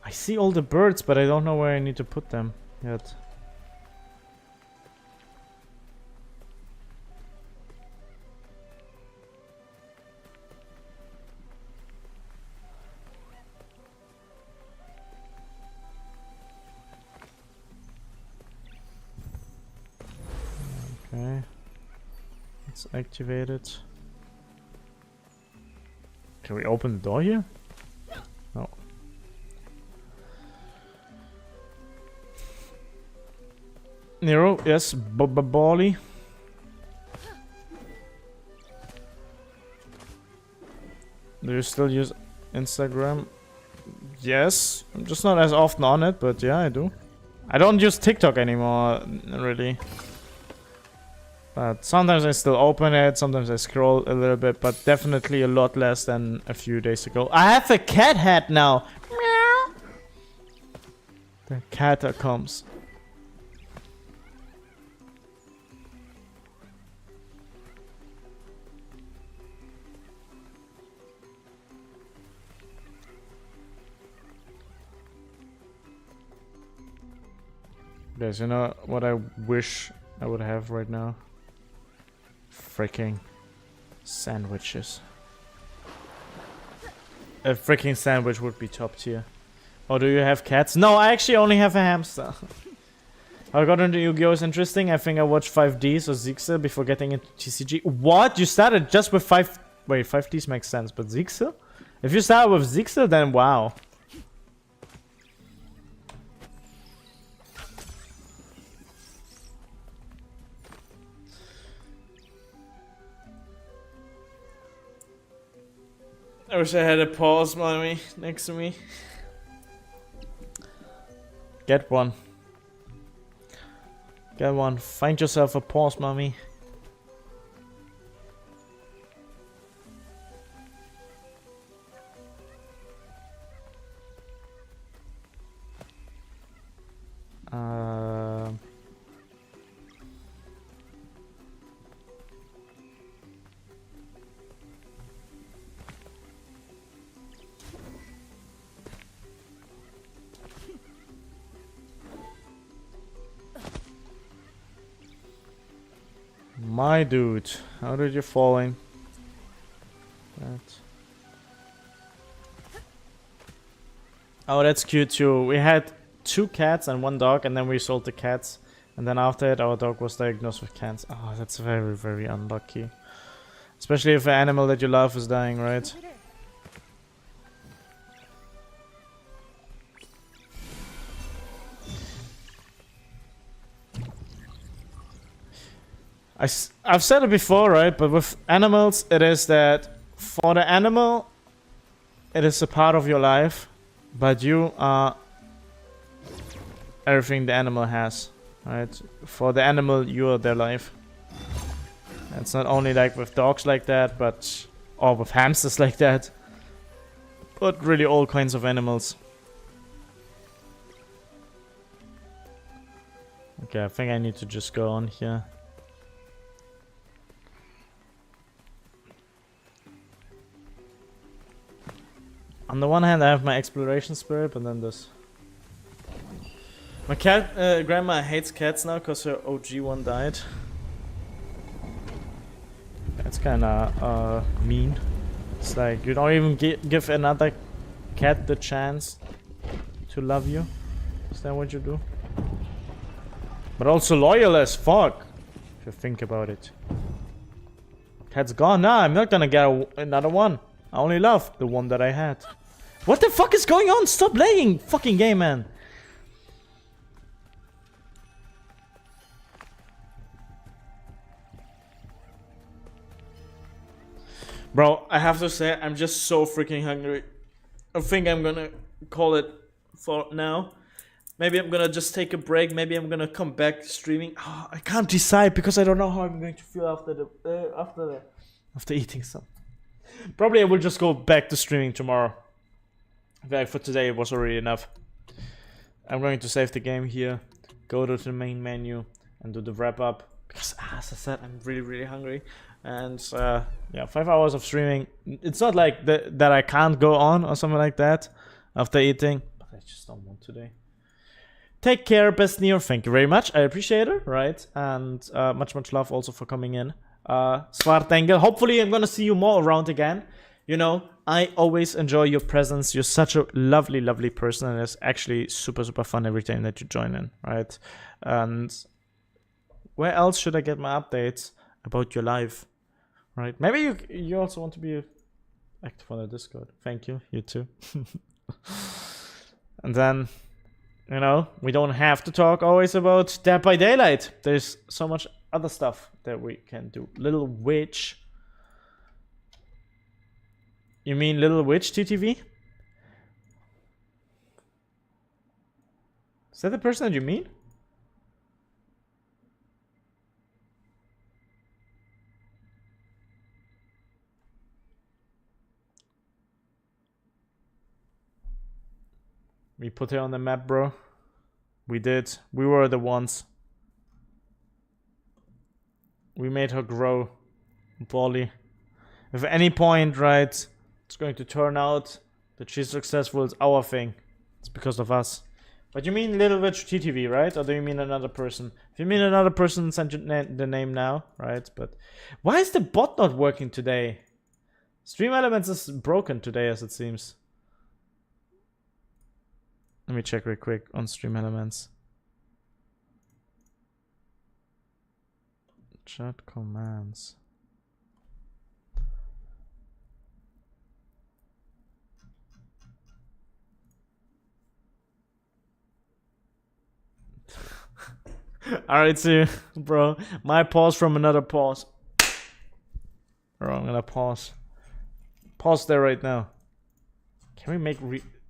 I see all the birds, but I don't know where I need to put them yet. Okay. Let's activate it. Can we open the door here? No. Nero, yes, Bally. Do you still use Instagram? Yes, I'm just not as often on it, but yeah, I do. I don't use TikTok anymore, really. But sometimes I still open it, sometimes I scroll a little bit, but definitely a lot less than a few days ago. I have a cat hat now! Meow! The catacombs. Guys, you know what I wish I would have right now? Freaking sandwiches. A freaking sandwich would be top tier. Or do you have cats? No, I actually only have a hamster. How I got into Yu-Gi-Oh! Is interesting. I think I watched 5Ds or Zixel before getting into TCG. What? You started just with 5... Wait, 5Ds makes sense, but Zixel? If you start with Zixel, then wow. I wish I had a pause mommy next to me. Get one. Get one. Find yourself a pause mommy. My dude, how did you fall in? That. Oh, that's cute too. We had 2 cats and 1 dog, and then we sold the cats. And then after it, our dog was diagnosed with cancer. Oh, that's very, very unlucky. Especially if an animal that you love is dying, right? I've said it before, right? But with animals, it is that for the animal, it is a part of your life, but you are everything the animal has, right? For the animal, you are their life. It's not only like with dogs like that, but or with hamsters like that, but really all kinds of animals. Okay, I think I need to just go on here. On the one hand, I have my exploration spirit, but then this. My cat, grandma hates cats now because her OG one died. That's kinda mean. It's like you don't even give another cat the chance to love you. Is that what you do? But also loyal as fuck, if you think about it. Cat's gone. Nah, I'm not gonna get another one. I only love the one that I had. What the fuck is going on? Stop playing fucking game, man. Bro, I have to say, I'm just so freaking hungry. I think I'm gonna call it for now. Maybe I'm gonna just take a break. Maybe I'm gonna come back streaming. Oh, I can't decide because I don't know how I'm going to feel after eating some. Probably I will just go back to streaming tomorrow. Like for today it was already enough. I'm going to save the game here, go to the main menu and do the wrap up. Because as I said, I'm really, really hungry. And yeah, 5 hours of streaming. It's not like that I can't go on or something like that after eating. But I just don't want today. Take care, best Neo. Thank you very much. I appreciate it, right? And much love also for coming in. Svartengel, hopefully I'm gonna see you more around again. You know, I always enjoy your presence. You're such a lovely, lovely person, and it's actually super, super fun every time that you join in, right? And where else should I get my updates about your life, right? Maybe you also want to be active on the Discord. Thank you, you too. And then, you know, we don't have to talk always about Dead by Daylight. There's so much other stuff that we can do. Little Witch. You mean Little Witch TTV? Is that the person that you mean? We put her on the map, bro. We did. We were the ones. We made her grow. Polly. If at any point, right, it's going to turn out that she's successful, it's our thing. It's because of us. But you mean Little Witch TTV, right? Or do you mean another person? If you mean another person, send the name now, right? But why is the bot not working today? Stream Elements is broken today, as it seems. Let me check real quick on Stream Elements. Chat commands. Alright, so, bro, my pause from another pause. Bro, I'm gonna pause. Pause there right now. Can we make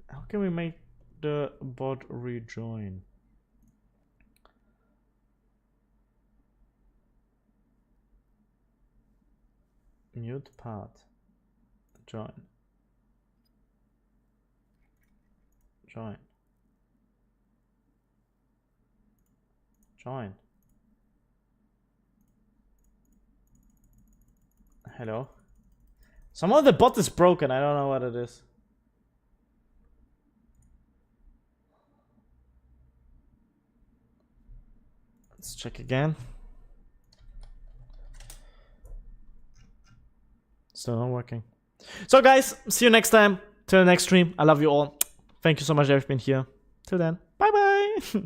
how can we make the bot rejoin? Mute part. Join. Join. Join. Hello? Somehow the bot is broken. I don't know what it is. Let's check again. Still not working. So guys, see you next time. Till the next stream. I love you all. Thank you so much for having been here. Till then, bye bye.